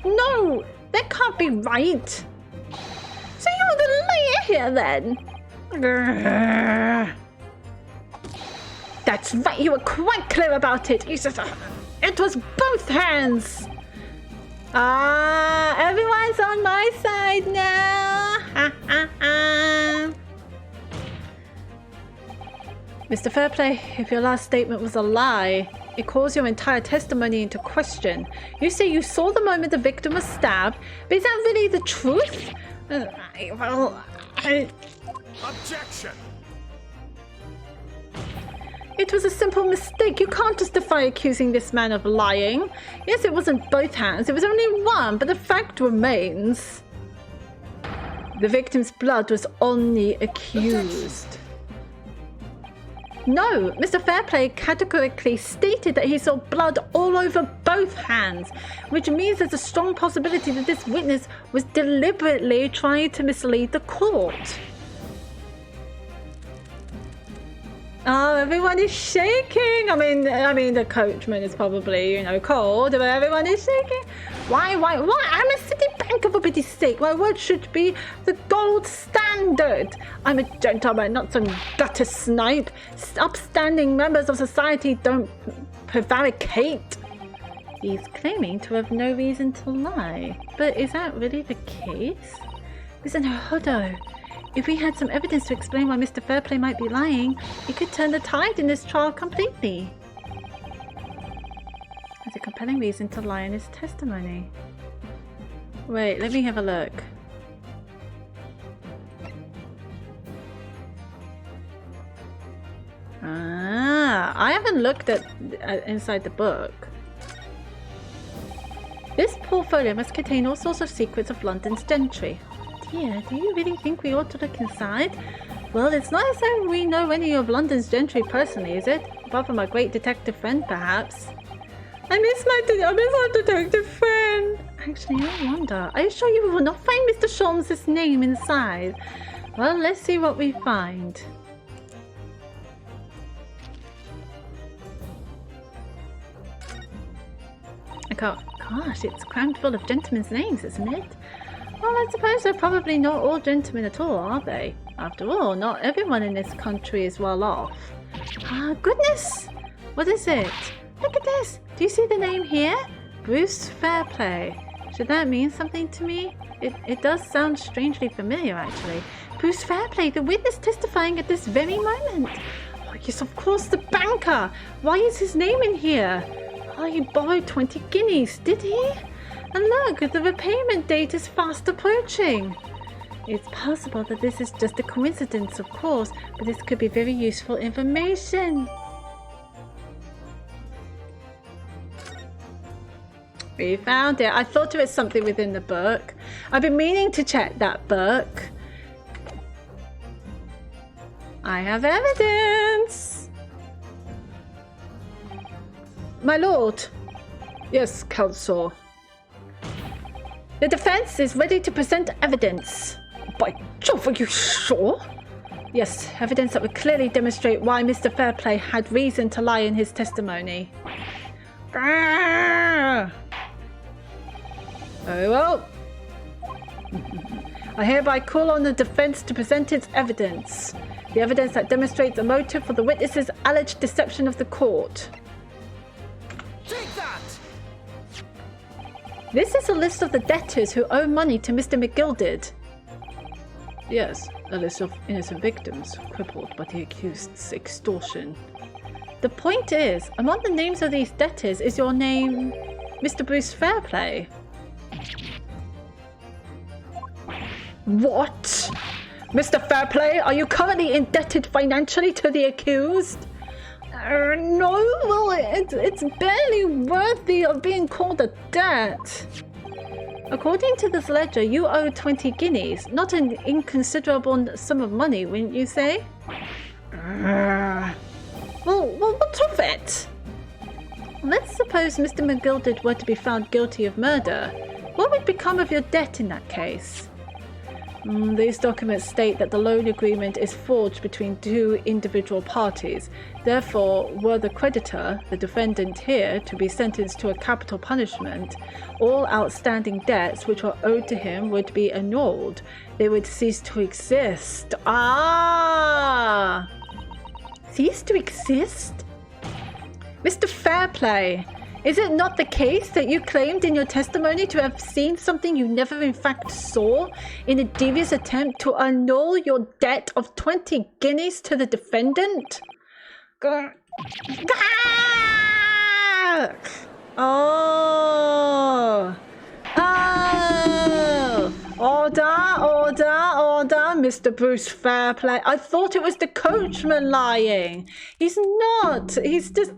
no, that can't be right. So you're the liar here then? That's right, you were quite clear about it. It was both hands. Everyone's on my side now. Mr. Fairplay, if your last statement was a lie, it calls your entire testimony into question. You say you saw the moment the victim was stabbed, but is that really the truth? Objection! It was a simple mistake. You can't justify accusing this man of lying. Yes, it wasn't both hands. It was only one, but the fact remains. The victim's blood was on the accused. No, Mr. Fairplay categorically stated that he saw blood all over both hands, which means there's a strong possibility that this witness was deliberately trying to mislead the court. Oh, everyone is shaking. I mean, the coachman is probably, cold, but everyone is shaking. Why? I'm a city banker, for pity's sake. My word should be the gold standard. I'm a gentleman, not some gutter snipe. Upstanding members of society don't prevaricate. He's claiming to have no reason to lie. But is that really the case? Mr. Naruhodo, If we had some evidence to explain why Mr. Fairplay might be lying, it could turn the tide in this trial completely. There's a compelling reason to lie in his testimony. Wait, let me have a look. Ah, I haven't looked at inside the book. This portfolio must contain all sorts of secrets of London's gentry. Dear, do you really think we ought to look inside? Well, it's not as though we know any of London's gentry personally, is it? Apart from our great detective friend, perhaps. I miss our detective friend. Actually, I wonder. Are you sure you will not find Mr. Sholmes' name inside? Well, let's see what we find. Gosh, it's crammed full of gentlemen's names, isn't it? Well, I suppose they're probably not all gentlemen at all, are they? After all, not everyone in this country is well off. Ah, goodness! What is it? Look at this! Do you see the name here? Bruce Fairplay. Should that mean something to me? It does sound strangely familiar, actually. Bruce Fairplay, the witness testifying at this very moment. Oh, yes, of course, the banker! Why is his name in here? Oh, he borrowed 20 guineas, did he? And look, the repayment date is fast approaching. It's possible that this is just a coincidence, of course, but this could be very useful information. We found it. I thought it was something within the book. I've been meaning to check that book. I have evidence. My lord. Yes, counsel. The defense is ready to present evidence. By Jove, are you sure? Yes, evidence that would clearly demonstrate why Mr. Fairplay had reason to lie in his testimony. Very well. I hereby call on the defense to present its evidence. The evidence that demonstrates the motive for the witness's alleged deception of the court. Take that! This is a list of the debtors who owe money to Mr. McGilded. Yes, a list of innocent victims crippled by the accused's extortion. The point is, among the names of these debtors is your name, Mr. Bruce Fairplay. What? Mr. Fairplay, are you currently indebted financially to the accused? No, well, it's barely worthy of being called a debt. According to this ledger, you owe 20 guineas, not an inconsiderable sum of money, wouldn't you say? Well, what of it? Let's suppose Mr. McGilded were to be found guilty of murder. What would become of your debt in that case? These documents state that the loan agreement is forged between two individual parties. Therefore, were the creditor, the defendant here, to be sentenced to a capital punishment, all outstanding debts which were owed to him would be annulled. They would cease to exist. Ah! Cease to exist? Mr. Fairplay, is it not the case that you claimed in your testimony to have seen something you never in fact saw in a devious attempt to annul your debt of 20 guineas to the defendant? Oh! Order, Mr. Bruce Fairplay. I thought it was the coachman lying. He's not. He's just...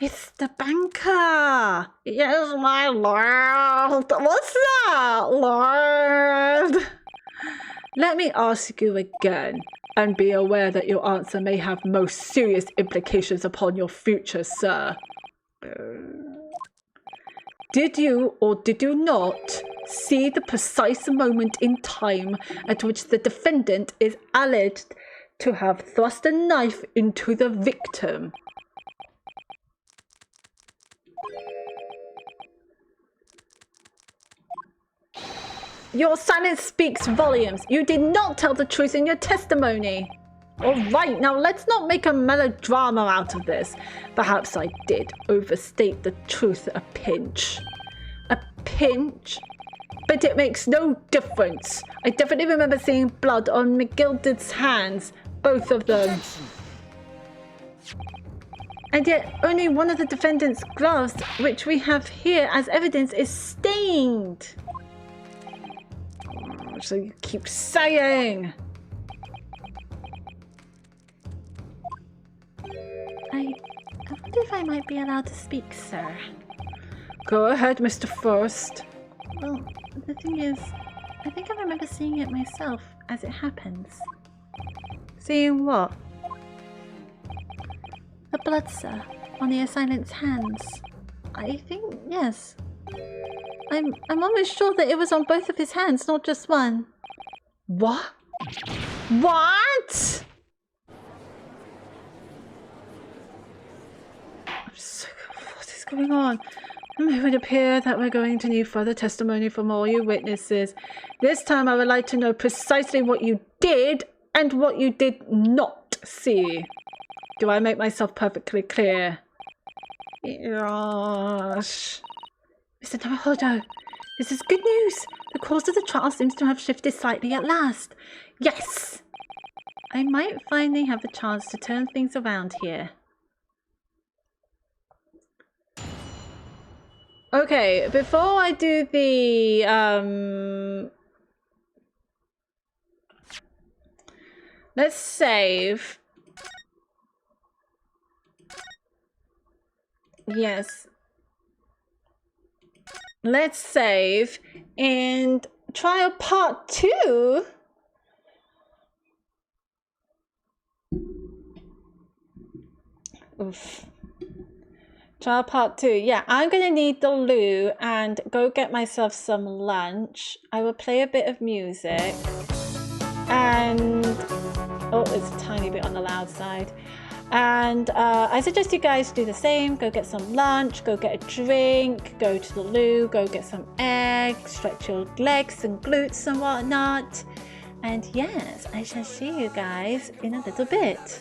It's the banker. Yes, my lord. What's that, lord? Let me ask you again, and be aware that your answer may have most serious implications upon your future, sir. Did you or did you not see the precise moment in time at which the defendant is alleged to have thrust a knife into the victim? Your silence speaks volumes. You did not tell the truth in your testimony. All right, now let's not make a melodrama out of this. Perhaps I did overstate the truth a pinch. A pinch? But it makes no difference. I definitely remember seeing blood on McGilded's hands. Both of them. And yet, only one of the defendant's gloves, which we have here as evidence, is stained. So you keep saying. I wonder if I might be allowed to speak, sir. Go ahead, Mr. First. Well, the thing is, I think I remember seeing it myself as it happens. Seeing what? The blood, sir, on the assailant's hands. I think, yes. I'm almost sure that it was on both of his hands, not just one. What? What? I'm so... What is going on? It would appear that we're going to need further testimony from all you witnesses. This time I would like to know precisely what you did and what you did not see. Do I make myself perfectly clear? Yes. Mr. Naruhodo, this is good news. The course of the trial seems to have shifted slightly at last. Yes! I might finally have the chance to turn things around here. Okay, before I do the let's save. Yes. Let's save and trial part 2. Oof. Trial part 2. Yeah, I'm gonna need the loo and go get myself some lunch. I will play a bit of music and oh, it's a tiny bit on the loud side. And I suggest you guys do the same. Go get some lunch, go get a drink, go to the loo, go get some eggs, stretch your legs and glutes and whatnot. And yes, I shall see you guys in a little bit.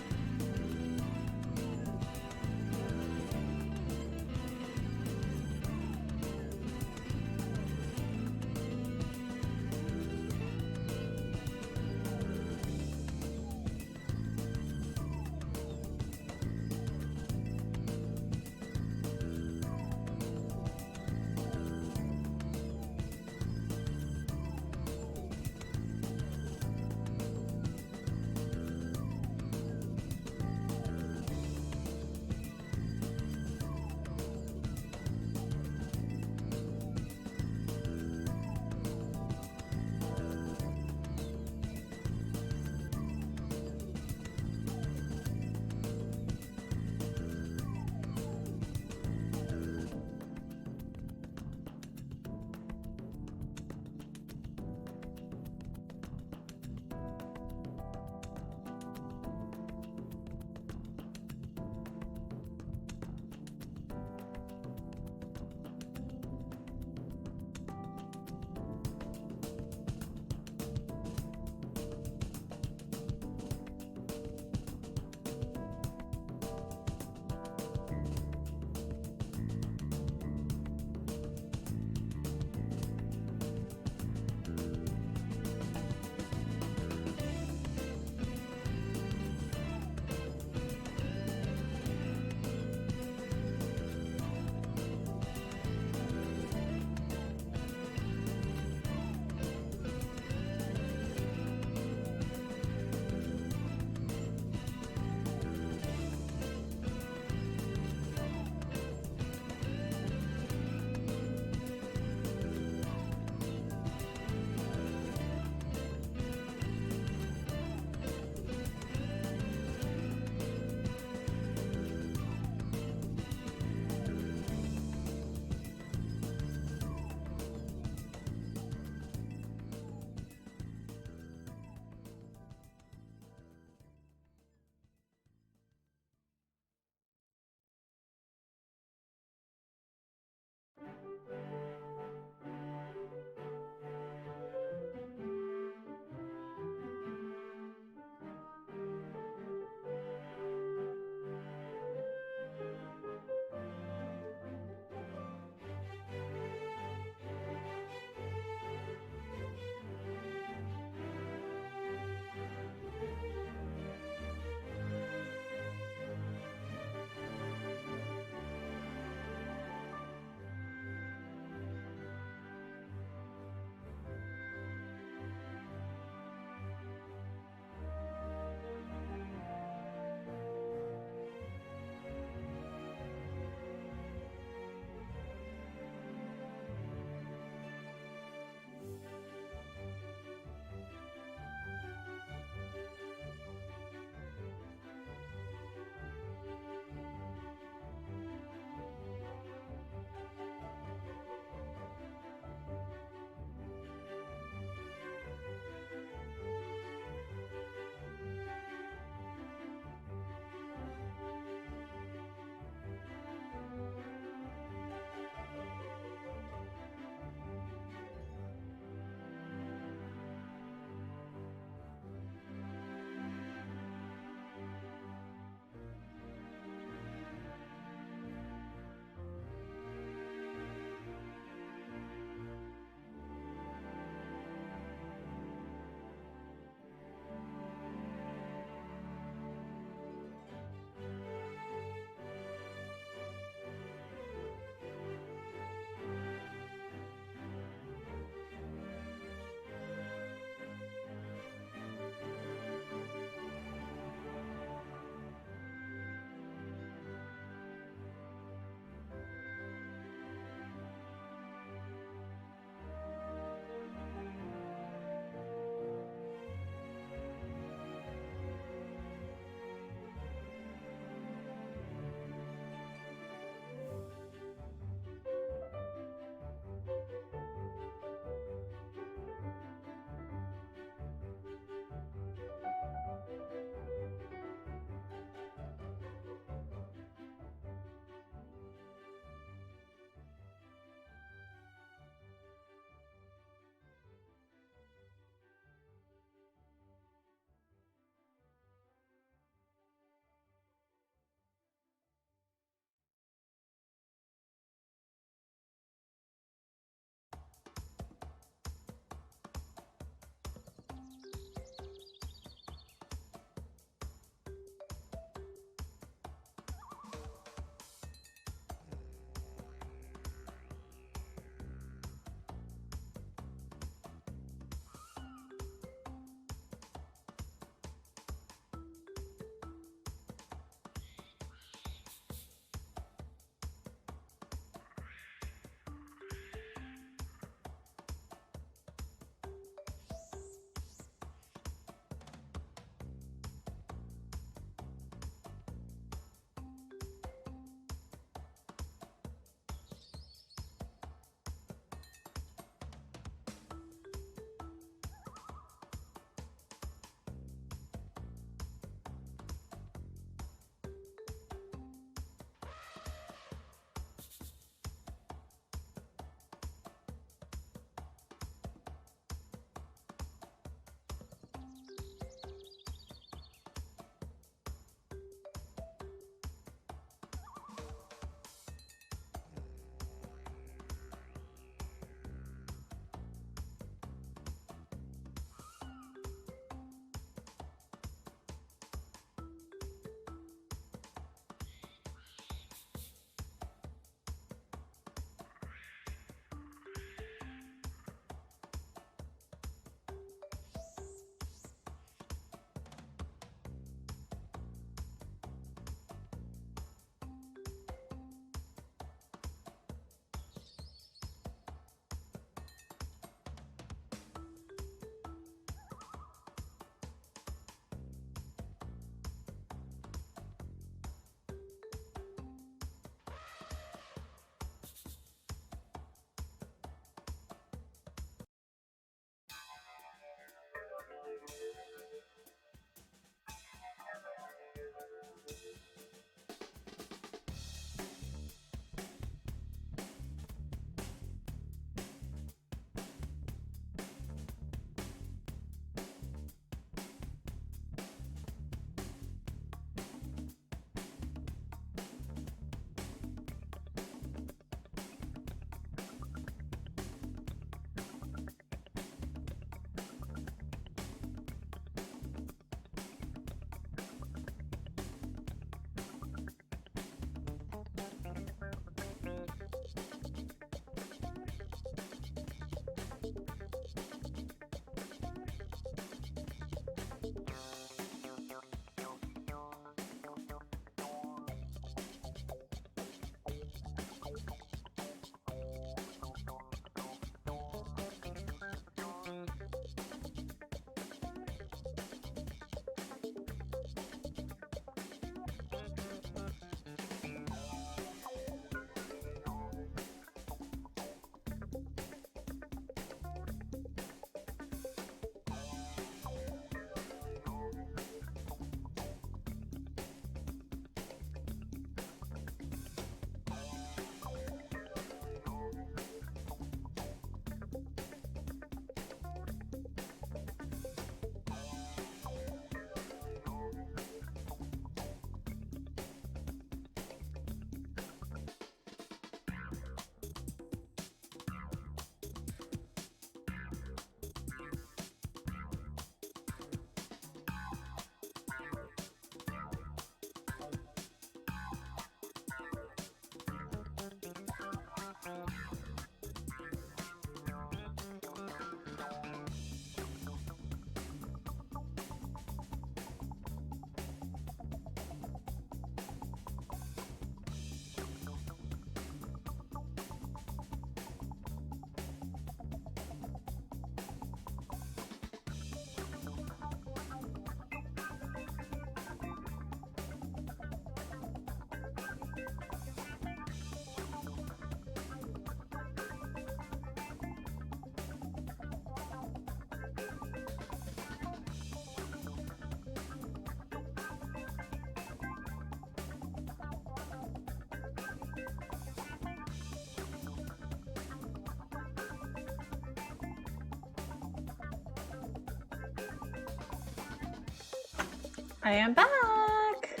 I am back.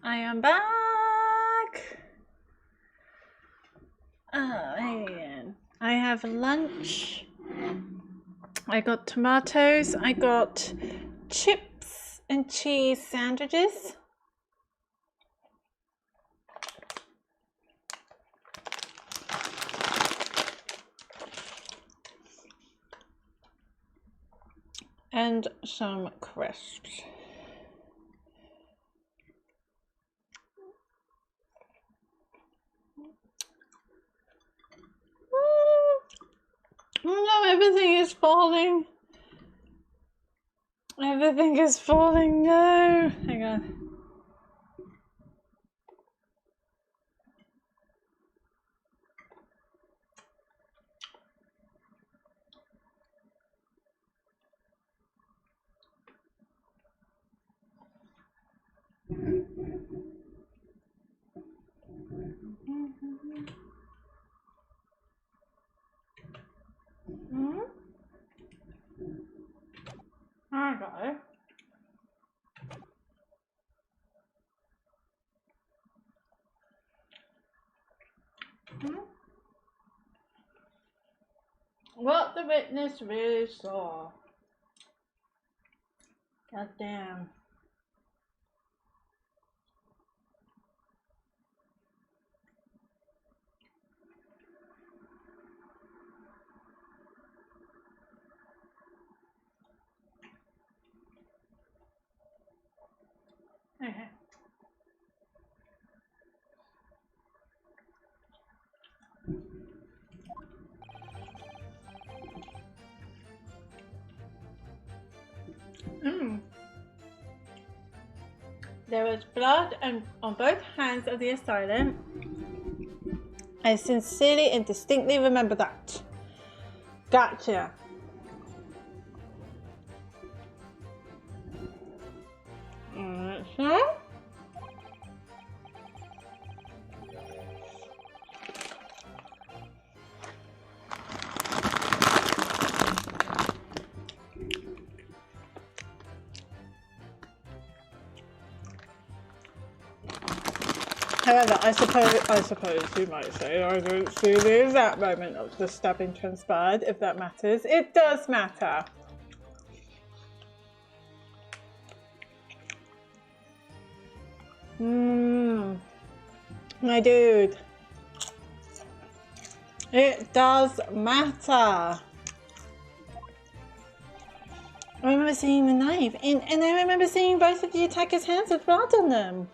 I am back. Oh man. I have lunch. I got tomatoes. I got chips and cheese sandwiches. And some crisps. No, everything is falling. Everything is falling. No. Hang on. Okay. What the witness really saw. God damn. Okay. There was blood on both hands of the assailant. I sincerely and distinctly remember that. Gotcha. So? However, I suppose you might say I don't see the exact moment of the stabbing transpired, if that matters. It does matter. My dude. It does matter. I remember seeing the knife, and I remember seeing both of the attackers' hands with blood on them.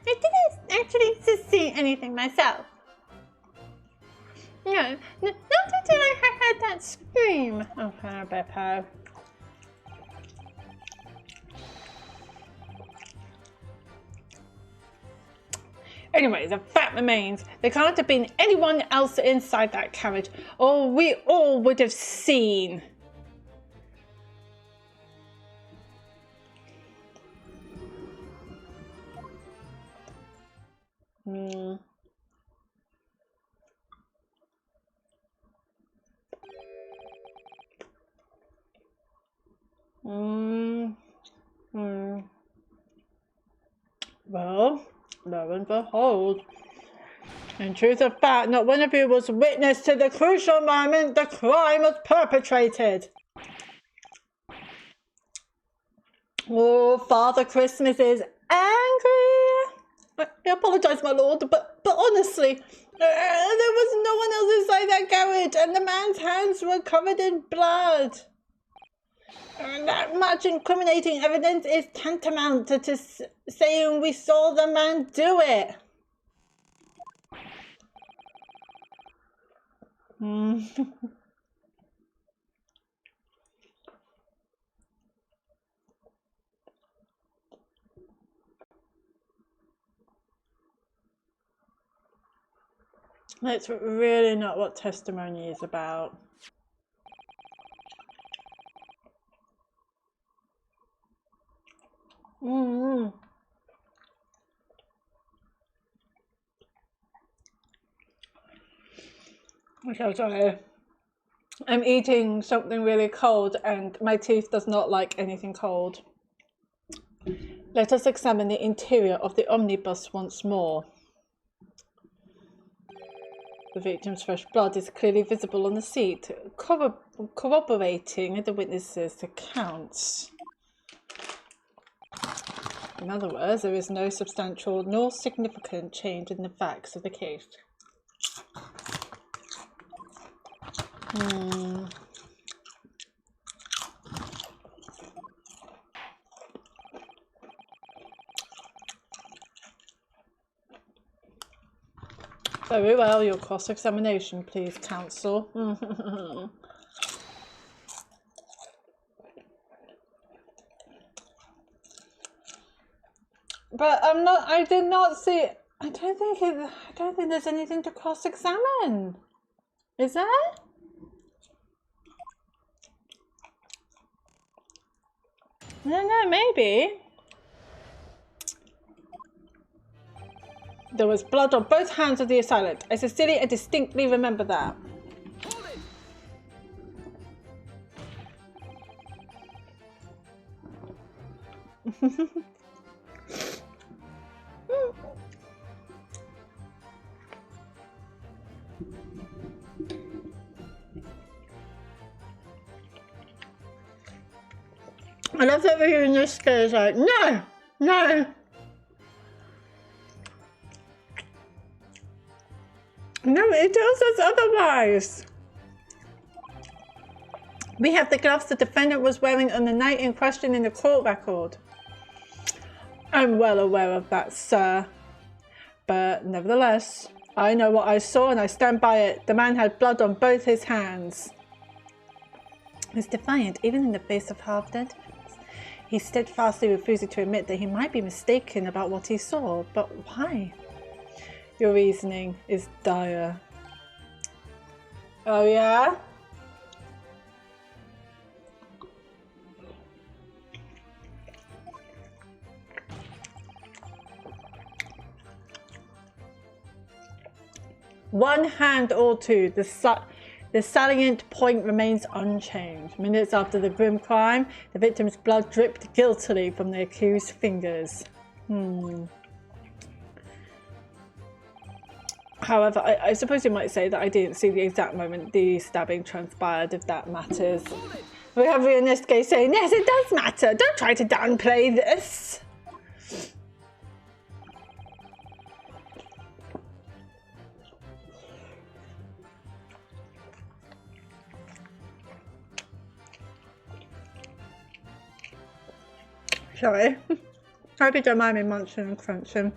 I didn't actually see anything myself. No, not until I heard that scream. Okay, Beppo. Anyway, the fact remains, there can't have been anyone else inside that carriage, or we all would have seen. Well, lo and behold, in truth of fact, not one of you was witness to the crucial moment the crime was perpetrated. Oh, Father Christmas is angry. I apologise, my lord, but honestly, there was no one else inside that carriage, and the man's hands were covered in blood. That much incriminating evidence is tantamount to saying we saw the man do it. That's really not what testimony is about. I'm so sorry. I'm eating something really cold and my tooth does not like anything cold. Let us examine the interior of the omnibus once more. The victim's fresh blood is clearly visible on the seat, corroborating the witness's accounts. In other words, there is no substantial nor significant change in the facts of the case. Very well, your cross-examination, please, counsel. But I did not see, I don't think there's anything to cross-examine. Is there? I don't know, maybe. There was blood on both hands of the assailant. I sincerely and distinctly remember that. I love that we're in this case, like, no, no. No, it tells us otherwise. We have the gloves the defendant was wearing on the night in question in the court record. I'm well aware of that, sir. But nevertheless, I know what I saw and I stand by it. The man had blood on both his hands. He's defiant, even in the face of halved evidence. He steadfastly refusing to admit that he might be mistaken about what he saw. But why? Your reasoning is dire. Oh yeah? One hand or two, the salient point remains unchanged. Minutes after the grim crime, the victim's blood dripped guiltily from the accused's fingers. However, I suppose you might say that I didn't see the exact moment the stabbing transpired, if that matters. We have Realistic saying, yes, it does matter. Don't try to downplay this. Sorry. Hope you don't mind me munching and crunching.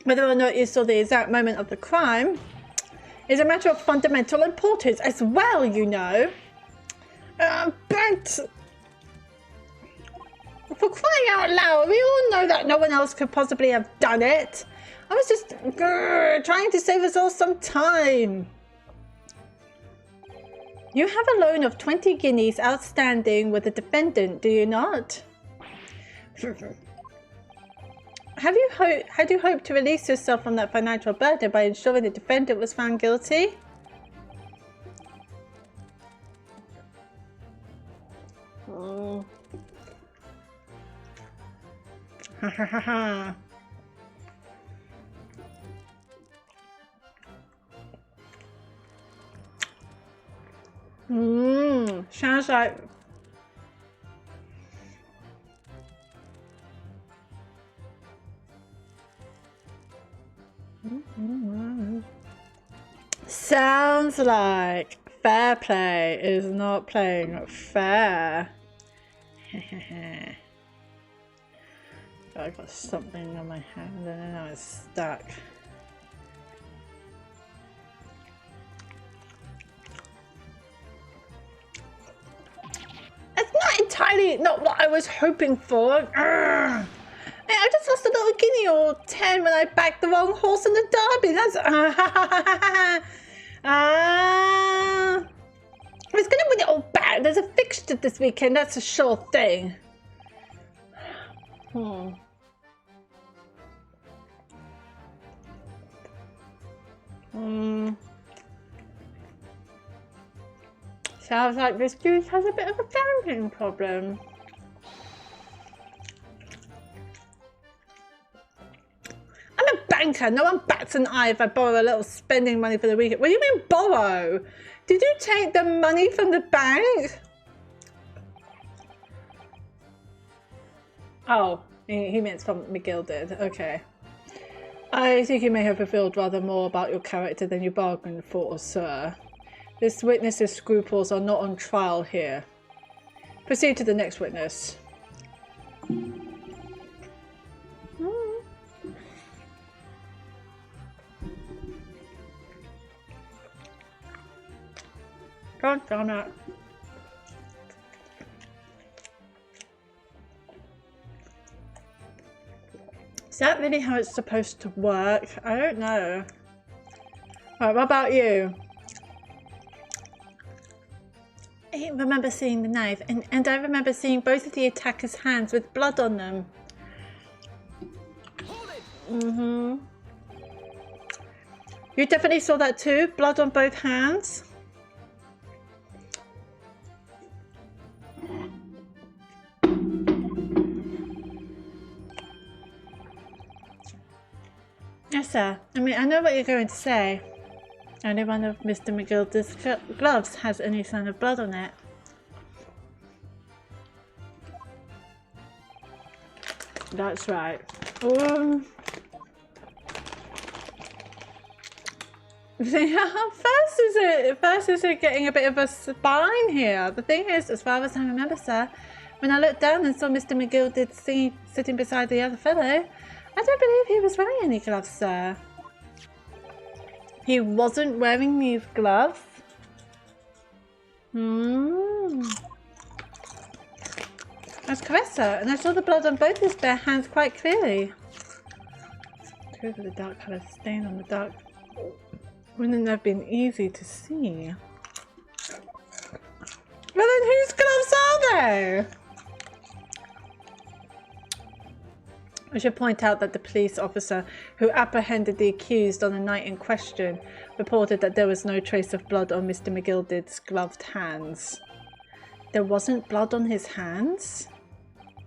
Whether or not you saw the exact moment of the crime is a matter of fundamental importance as well, you know. But for crying out loud, we all know that no one else could possibly have done it. I was just trying to save us all some time. You have a loan of 20 guineas outstanding with the defendant, do you not? Had you hoped to release yourself from that financial burden by ensuring the defendant was found guilty? Oh. Ha ha ha ha. Sounds like sounds like fair play is not playing fair. I got something on my hand and now it's stuck. It's not entirely not what I was hoping for. I just lost a little guinea 20 or 10 when I backed the wrong horse in the derby. That's I was gonna win it all back. There's a fixture this weekend. That's a sure thing. Sounds like this dude has a bit of a gambling problem. I'm a banker. No one bats an eye if I borrow a little spending money for the weekend. What do you mean borrow? Did you take the money from the bank? Oh, he meant from McGilded. Okay. I think you may have revealed rather more about your character than you bargained for, sir. This witness's scruples are not on trial here. Proceed to the next witness. God damn it. Is that really how it's supposed to work? I don't know. Right, what about you? I remember seeing the knife, and I remember seeing both of the attackers' hands with blood on them. You definitely saw that too? Blood on both hands? Yes, sir. I mean, I know what you're going to say. Only one of Mr. McGilda's gloves has any sign of blood on it. That's right. First is it getting a bit of a spine here. The thing is, as far as I remember, sir, when I looked down and saw Mr. McGilded sitting beside the other fellow, I don't believe he was wearing any gloves, sir. He wasn't wearing these gloves? That's correct, sir, and I saw the blood on both his bare hands quite clearly. Two of the dark colour stain on the dark wouldn't have been easy to see. Well, then whose gloves are they? I should point out that the police officer who apprehended the accused on the night in question reported that there was no trace of blood on Mr. McGilded's gloved hands. There wasn't blood on his hands?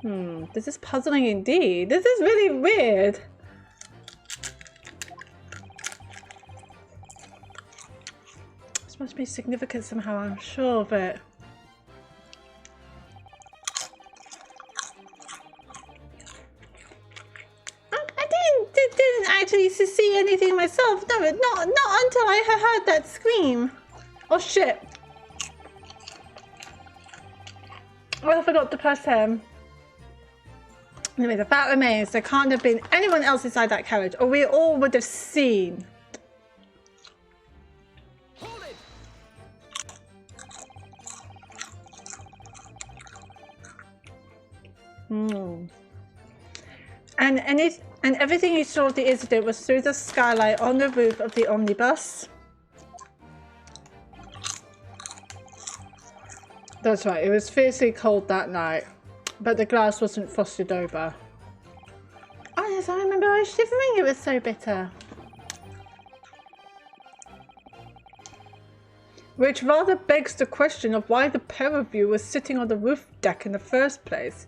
This is puzzling indeed. This is really weird. This must be significant somehow, I'm sure of it. Didn't actually see anything myself. No, not until I heard that scream. Oh shit! Well, I forgot to press him. Anyway, the fact remains there can't have been anyone else inside that carriage, or we all would have seen. Hold it. And everything you saw of the incident was through the skylight on the roof of the omnibus. That's right, it was fiercely cold that night, but the glass wasn't frosted over. Oh yes, I remember I was shivering, it was so bitter. Which rather begs the question of why the pair of you were sitting on the roof deck in the first place.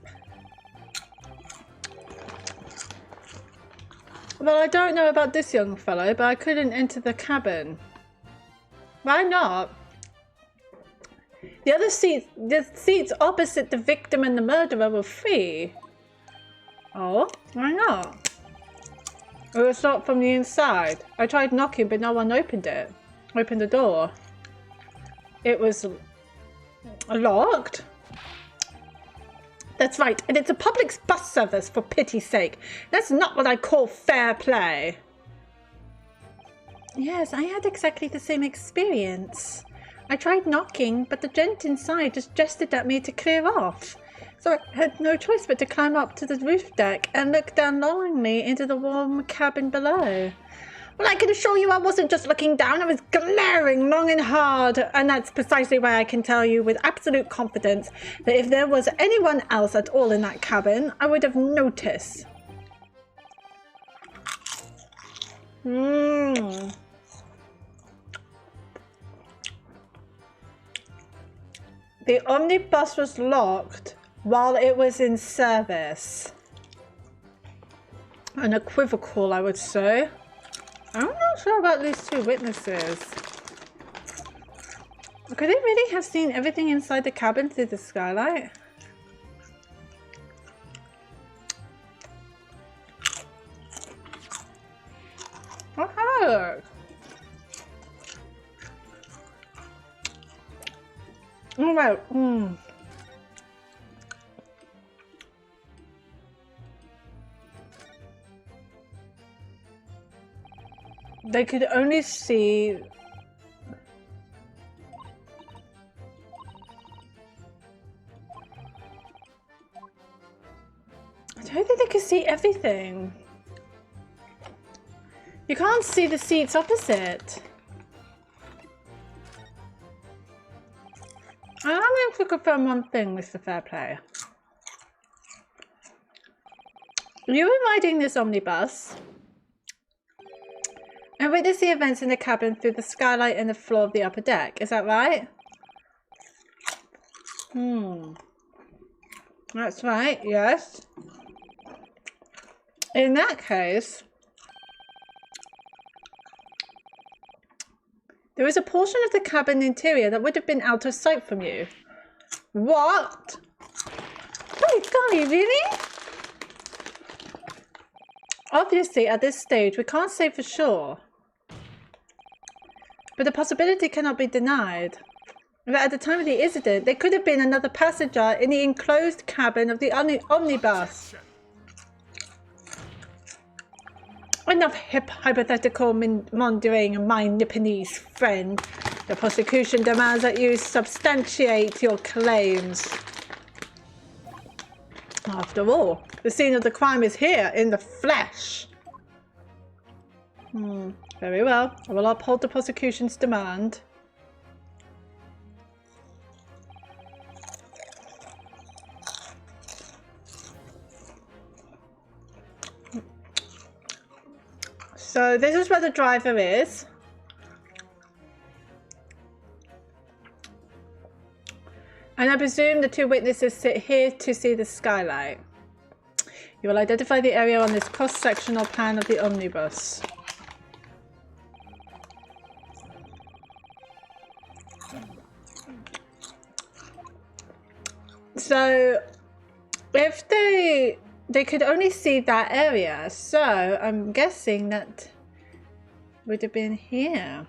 Well, I don't know about this young fellow, but I couldn't enter the cabin. Why not? The seats opposite the victim and the murderer were free. Oh, why not? It was locked from the inside. I tried knocking, but no one opened it. Opened the door. It was locked. That's right, and it's a public bus service, for pity's sake. That's not what I call fair play. Yes, I had exactly the same experience. I tried knocking, but the gent inside just gestured at me to clear off. So I had no choice but to climb up to the roof deck and look down longingly into the warm cabin below. Well, I can assure you I wasn't just looking down, I was glaring long and hard, and that's precisely why I can tell you with absolute confidence that if there was anyone else at all in that cabin, I would have noticed. The omnibus was locked while it was in service. Unequivocal, I would say. I'm not sure about these two witnesses. Could they really have seen everything inside the cabin through the skylight? I'll have a look. Alright, They could only see... I don't think they could see everything. You can't see the seats opposite. I'm going to confirm one thing, Mr. Fairplay. You were riding this omnibus and witnessed the events in the cabin through the skylight and the floor of the upper deck. Is that right? That's right, yes. In that case, there is a portion of the cabin interior that would have been out of sight from you. What? Oh, golly, really? Obviously, at this stage, we can't say for sure. But the possibility cannot be denied. But at the time of the incident, there could have been another passenger in the enclosed cabin of the omnibus. Enough hypothetical mongering, my Nipponese friend. The prosecution demands that you substantiate your claims. After all, the scene of the crime is here, in the flesh. Very well. I will uphold the prosecution's demand. So this is where the driver is. And I presume the two witnesses sit here to see the skylight. You will identify the area on this cross-sectional plan of the omnibus. So if they could only see that area, so I'm guessing that would have been here.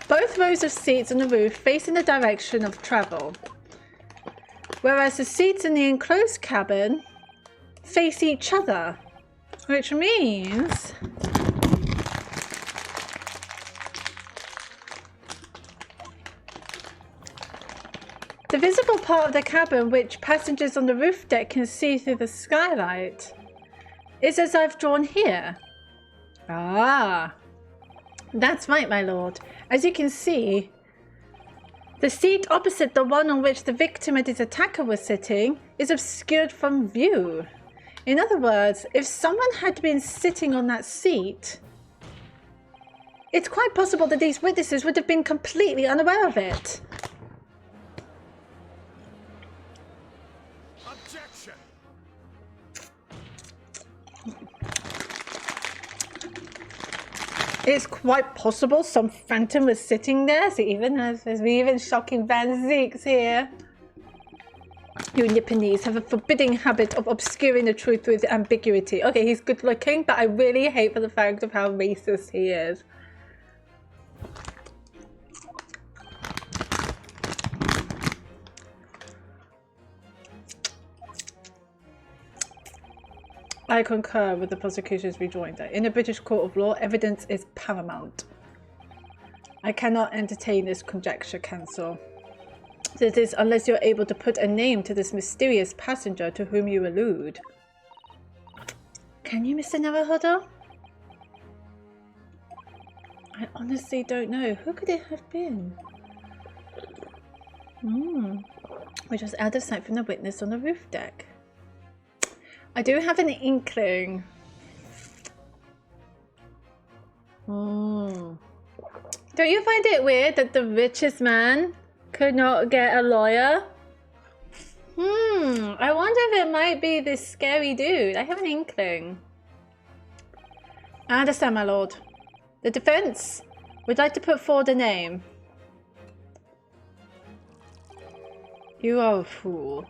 Both rows of seats on the roof face in the direction of travel, whereas the seats in the enclosed cabin face each other, which means the visible part of the cabin which passengers on the roof deck can see through the skylight is as I've drawn here. Ah, that's right, my lord. As you can see, the seat opposite the one on which the victim and his attacker were sitting is obscured from view. In other words, if someone had been sitting on that seat, it's quite possible that these witnesses would have been completely unaware of it. Objection. It's quite possible some phantom was sitting there. So there's even shocking Van Zeeks here. You Nipponese have a forbidding habit of obscuring the truth with ambiguity. Okay, he's good looking, but I really hate for the fact of how racist he is. I concur with the prosecution's rejoinder. In a British court of law, evidence is paramount. I cannot entertain this conjecture, counsel. That is, unless you're able to put a name to this mysterious passenger to whom you allude. Can you, Mr. Naruhodo? I honestly don't know. Who could it have been? Which was out of sight from the witness on the roof deck. I do have an inkling. Don't you find it weird that the richest man could not get a lawyer? I wonder if it might be this scary dude. I have an inkling. I understand, my lord. The defense would like to put forward a name. You are a fool.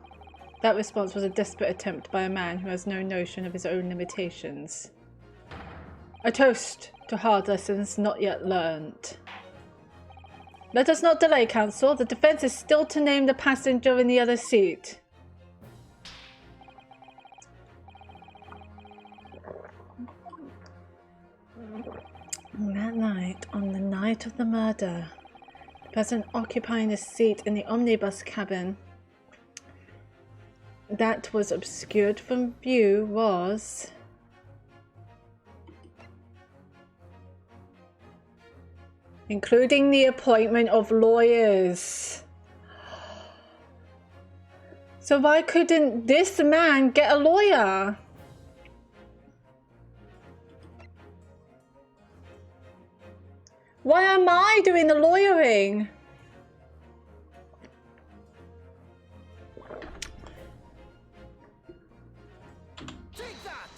That response was a desperate attempt by a man who has no notion of his own limitations. A toast to hard lessons not yet learnt. Let us not delay, counsel. The defense is still to name the passenger in the other seat. That night, on the night of the murder, the person occupying the seat in the omnibus cabin that was obscured from view was... including the appointment of lawyers. So why couldn't this man get a lawyer? Why am I doing the lawyering? Take that!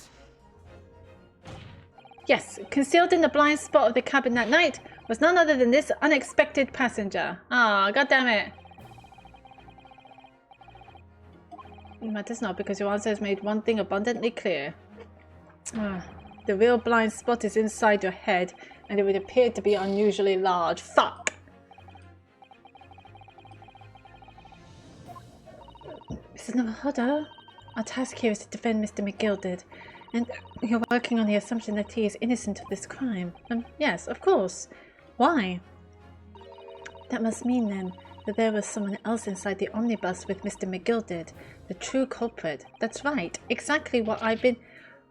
Yes, concealed in the blind spot of the cabin that night was none other than this unexpected passenger. Ah, goddammit. It matters not, because your answer has made one thing abundantly clear. The real blind spot is inside your head, and it would appear to be unusually large. Fuck! Mrs. Naruhodo, our task here is to defend Mr. McGilded, and you're working on the assumption that he is innocent of this crime. Yes, of course. Why? That must mean, then, that there was someone else inside the omnibus with Mr. McGilded, the true culprit. That's right, exactly what I've been...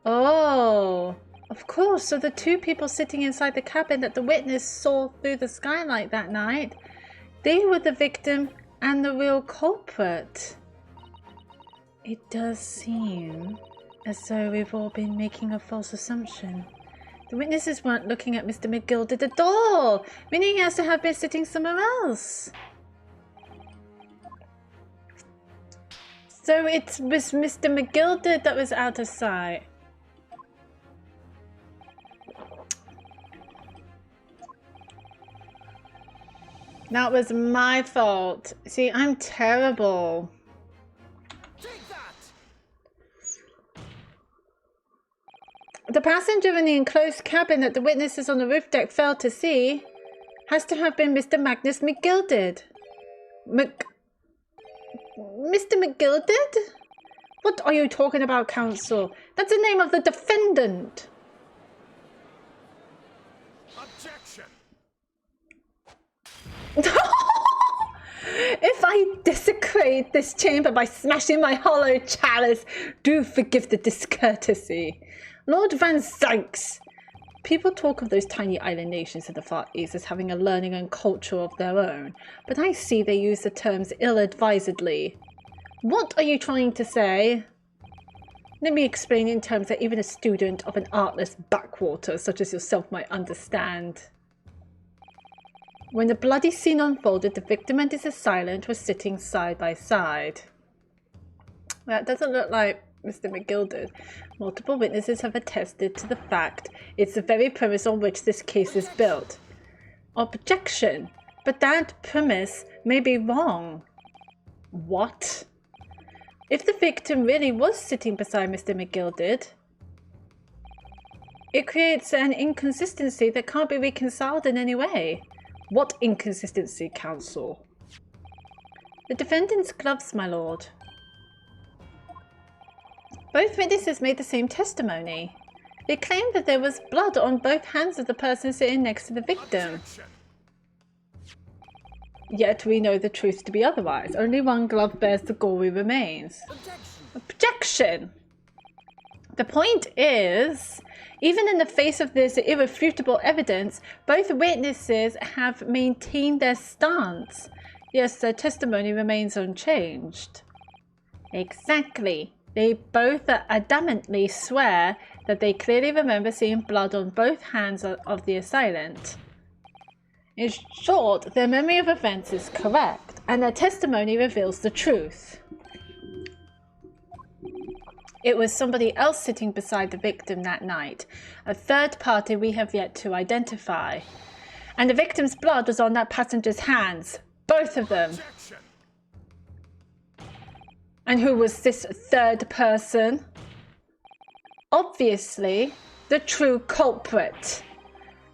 Oh, of course, so the two people sitting inside the cabin that the witness saw through the skylight that night, they were the victim and the real culprit. It does seem as though we've all been making a false assumption. The witnesses weren't looking at Mr. McGilded at all, meaning he has to have been sitting somewhere else. So it was Mr. McGilded that was out of sight. That was my fault. See, I'm terrible. Take that! The passenger in the enclosed cabin that the witnesses on the roof deck failed to see has to have been Mr. Magnus McGilded. Mr. McGilded? What are you talking about, counsel? That's the name of the defendant. Objection! If I desecrate this chamber by smashing my hollow chalice, do forgive the discourtesy. Lord Van Zykes. People talk of those tiny island nations in the Far East as having a learning and culture of their own, but I see they use the terms ill-advisedly. What are you trying to say? Let me explain in terms that even a student of an artless backwater such as yourself might understand. When the bloody scene unfolded, the victim and his assailant were sitting side by side. That doesn't look like Mr. McGilded. Multiple witnesses have attested to the fact it's the very premise on which this case is built. Objection! But that premise may be wrong. What? If the victim really was sitting beside Mr. McGilded, it creates an inconsistency that can't be reconciled in any way. What inconsistency, counsel? The defendant's gloves, my lord. Both witnesses made the same testimony. They claimed that there was blood on both hands of the person sitting next to the victim. Objection! Yet we know the truth to be otherwise. Only one glove bears the gory remains. Objection! The point is, even in the face of this irrefutable evidence, both witnesses have maintained their stance. Yes, their testimony remains unchanged. Exactly. They both adamantly swear that they clearly remember seeing blood on both hands of the assailant. In short, their memory of events is correct, and their testimony reveals the truth. It was somebody else sitting beside the victim that night, a third party we have yet to identify. And the victim's blood was on that passenger's hands, both of them. And who was this third person? Obviously, the true culprit.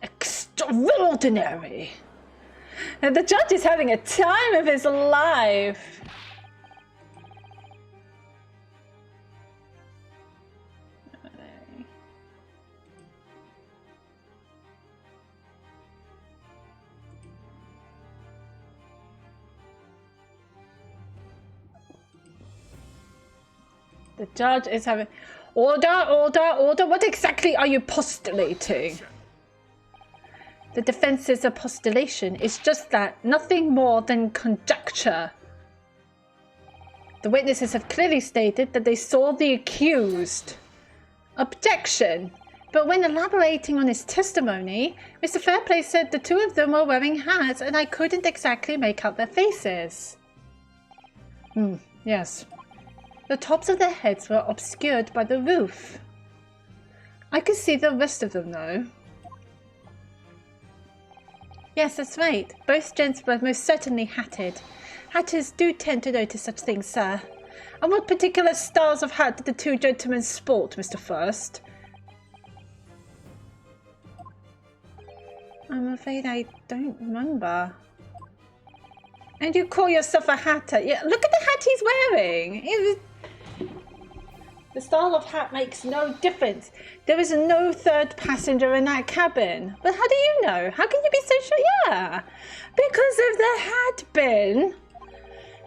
Extraordinary! And the judge is having a time of his life. The judge is having... Order, order, order. What exactly are you postulating? The defense's postulation is just that, nothing more than conjecture. The witnesses have clearly stated that they saw the accused. Objection. But when elaborating on his testimony, Mr. Fairplay said the two of them were wearing hats and I couldn't exactly make out their faces. Yes. The tops of their heads were obscured by the roof. I could see the rest of them, though. Yes, that's right. Both gents were most certainly hatted. Hatters do tend to notice such things, sir. And what particular styles of hat did the two gentlemen sport, Mr. First? I'm afraid I don't remember. And you call yourself a hatter? Yeah, look at the hat he's wearing. The style of hat makes no difference. There is no third passenger in that cabin. But how do you know? How can you be so sure? Yeah, because if there had been,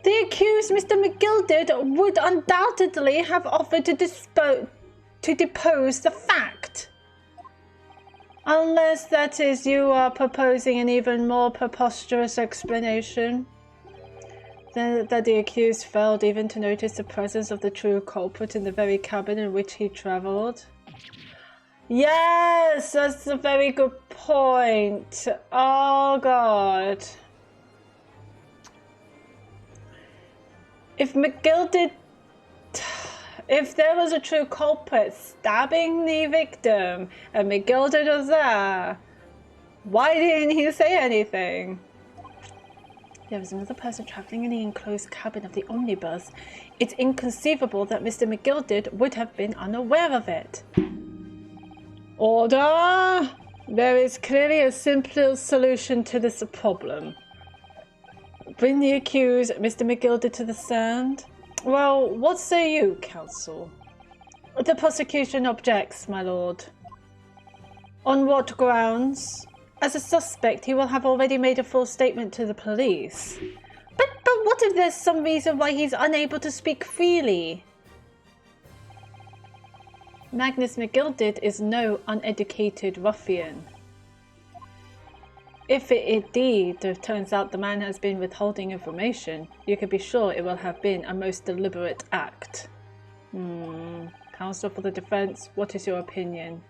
the accused, Mr. McGilded, would undoubtedly have offered to depose the fact. Unless, that is, you are proposing an even more preposterous explanation. That the accused failed even to notice the presence of the true culprit in the very cabin in which he travelled. Yes, that's a very good point. Oh, God. If McGilded... If there was a true culprit stabbing the victim and McGilded was there, why didn't he say anything? There was another person travelling in the enclosed cabin of the Omnibus. It's inconceivable that Mr. McGilded would have been unaware of it. Order! There is clearly a simple solution to this problem. Bring the accused, Mr. McGilded, to the stand. Well, what say you, counsel? The prosecution objects, my lord. On what grounds? As a suspect, he will have already made a full statement to the police. But what if there's some reason why he's unable to speak freely? Magnus McGilded is no uneducated ruffian. If it indeed turns out the man has been withholding information, you can be sure it will have been a most deliberate act. Counsel for the defence, what is your opinion?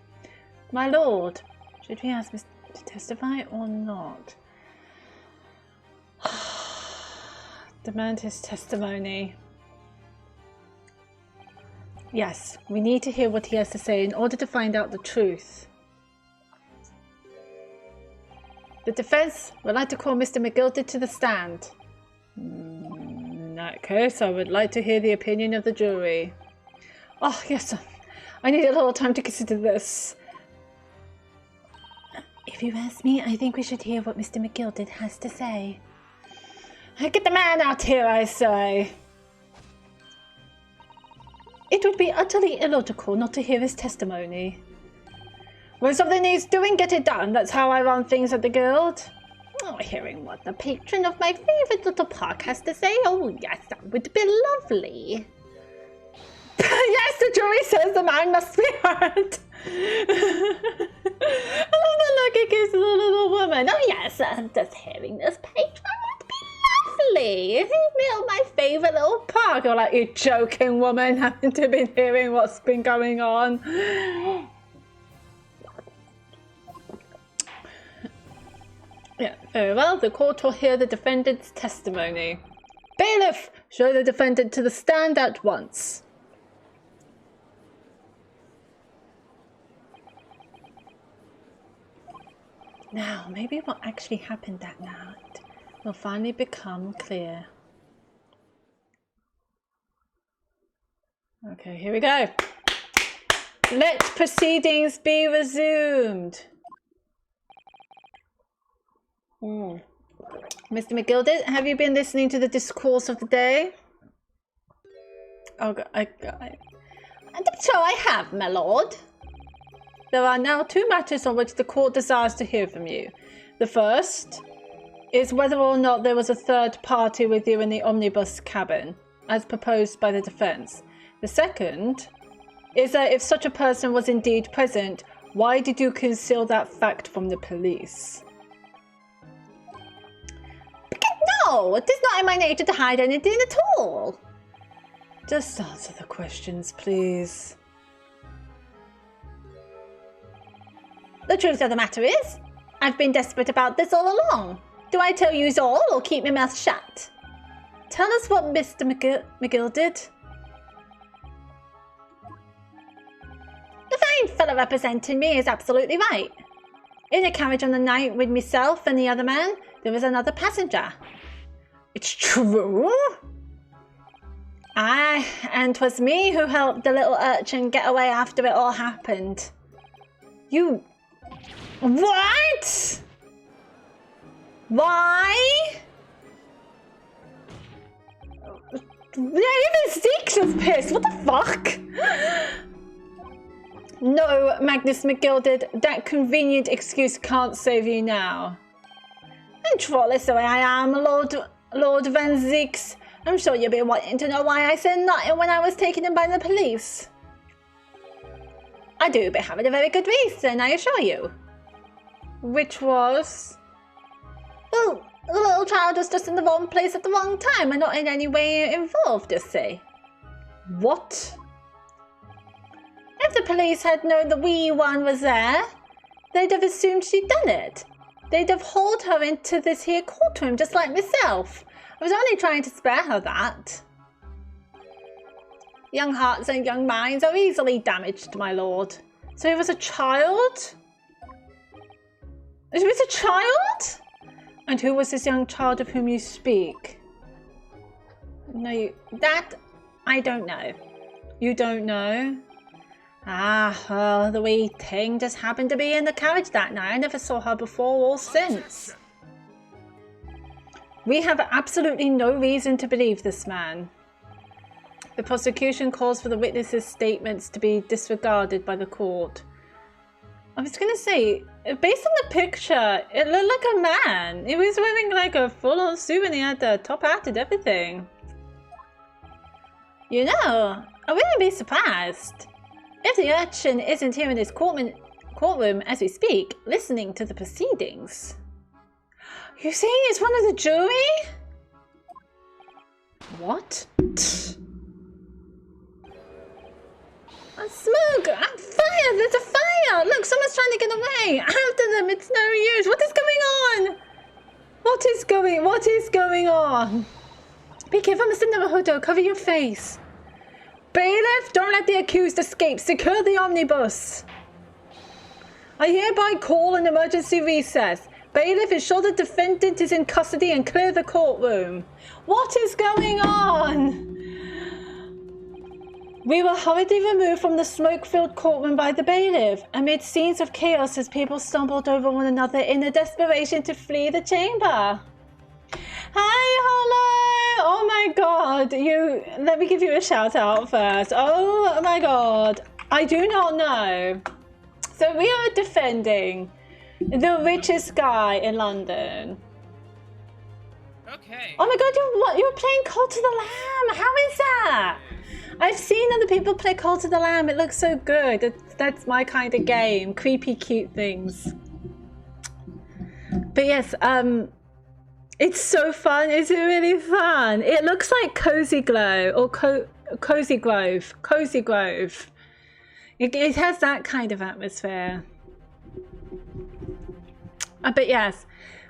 My lord, should we ask Mr. to testify or not? Demand his testimony. Yes, we need to hear what he has to say in order to find out the truth. The defence would like to call Mr. McGilded to the stand. In that case, I would like to hear the opinion of the jury. Oh, yes, I need a little time to consider this. If you ask me, I think we should hear what Mr. McGilded has to say. Get the man out here, I say. It would be utterly illogical not to hear his testimony. When something needs doing, get it done. That's how I run things at the guild. Oh, hearing what the patron of my favourite little park has to say. Oh, yes, that would be lovely. Yes, the jury says the man must be heard. I love the look it gives the little woman. Oh, yes, just hearing this patron would be lovely. My favourite little park. You're like, you joking, woman, having to be hearing what's been going on. Yeah, very well. The court will hear the defendant's testimony. Bailiff, show the defendant to the stand at once. Now, maybe what actually happened that night will finally become clear. Okay, here we go. Let proceedings be resumed. Mr. McGilded, have you been listening to the discourse of the day? Oh, I'm sure I have, my lord. There are now two matters on which the court desires to hear from you. The first is whether or not there was a third party with you in the Omnibus cabin, as proposed by the defence. The second is that if such a person was indeed present, why did you conceal that fact from the police? No, it is not in my nature to hide anything at all. Just answer the questions, please. The truth of the matter is, I've been desperate about this all along. Do I tell you all or keep my mouth shut? Tell us what Mr. McGill did. The fine fellow representing me is absolutely right. In a carriage on the night with myself and the other man, there was another passenger. It's true? Aye, and 'twas me who helped the little urchin get away after it all happened. You... What? Why? Yeah, even Zeke's was pissed. What the fuck? No, Magnus McGilded, that convenient excuse can't save you now. And trolley, so I am, Lord Van Zeeks. I'm sure you'll be wanting to know why I said nothing when I was taken in by the police. I do be having a very good reason, I assure you. Which was? Well, the little child was just in the wrong place at the wrong time and not in any way involved, you see. What? If the police had known the wee one was there, they'd have assumed she'd done it. They'd have hauled her into this here courtroom just like myself. I was only trying to spare her that. Young hearts and young minds are easily damaged, my lord. So he was a child? He was a child? And who was this young child of whom you speak? No, that I don't know. You don't know? Ah, well, the wee thing just happened to be in the carriage that night. I never saw her before or since. We have absolutely no reason to believe this man. The prosecution calls for the witnesses' statements to be disregarded by the court. I was going to say, based on the picture, it looked like a man. He was wearing like a full-on suit and he had the top hat and everything. You know, I wouldn't be surprised if the urchin isn't here in his courtroom as we speak, listening to the proceedings. You saying it's one of the jury? What? Smoke! Fire! There's a fire! Look, someone's trying to get away! After them! It's no use! What is going on? What is going on? Be careful, Mr. Namahodo. Cover your face. Bailiff, don't let the accused escape. Secure the omnibus. I hereby call an emergency recess. Bailiff, ensure the defendant is in custody and clear the courtroom. What is going on? We were hurriedly removed from the smoke-filled courtroom by the bailiff, amid scenes of chaos as people stumbled over one another in a desperation to flee the chamber. Hi, hello! Oh my god, let me give you a shout out first. Oh my god, I do not know. So we are defending the richest guy in London. Okay. Oh my god, you're playing Cult of the Lamb! How is that? I've seen other people play Cult of the Lamb. It looks so good. That's my kind of game. Creepy, cute things. But yes, it's so fun. Is it really fun? It looks like Cozy Glow or Cozy Grove. Cozy Grove. It has that kind of atmosphere. But yes,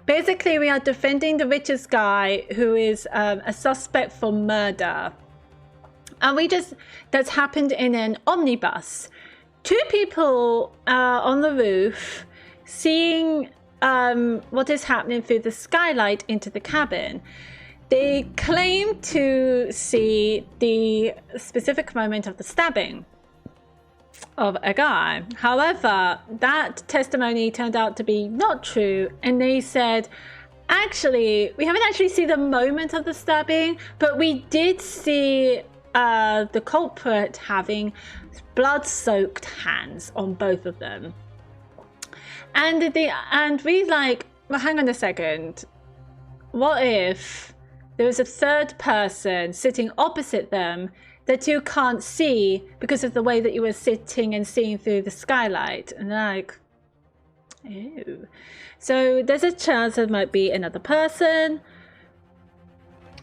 basically we are defending the richest guy who is a suspect for murder. And that's happened in an omnibus. Two people on the roof seeing what is happening through the skylight into the cabin. They claim to see the specific moment of the stabbing of a guy. However, that testimony turned out to be not true, and they said, actually, we haven't actually seen the moment of the stabbing, but we did see the culprit having blood-soaked hands on both of them. And we like, well, hang on a second. What if there was a third person sitting opposite them that you can't see because of the way that you were sitting and seeing through the skylight? And like, ew. So there's a chance there might be another person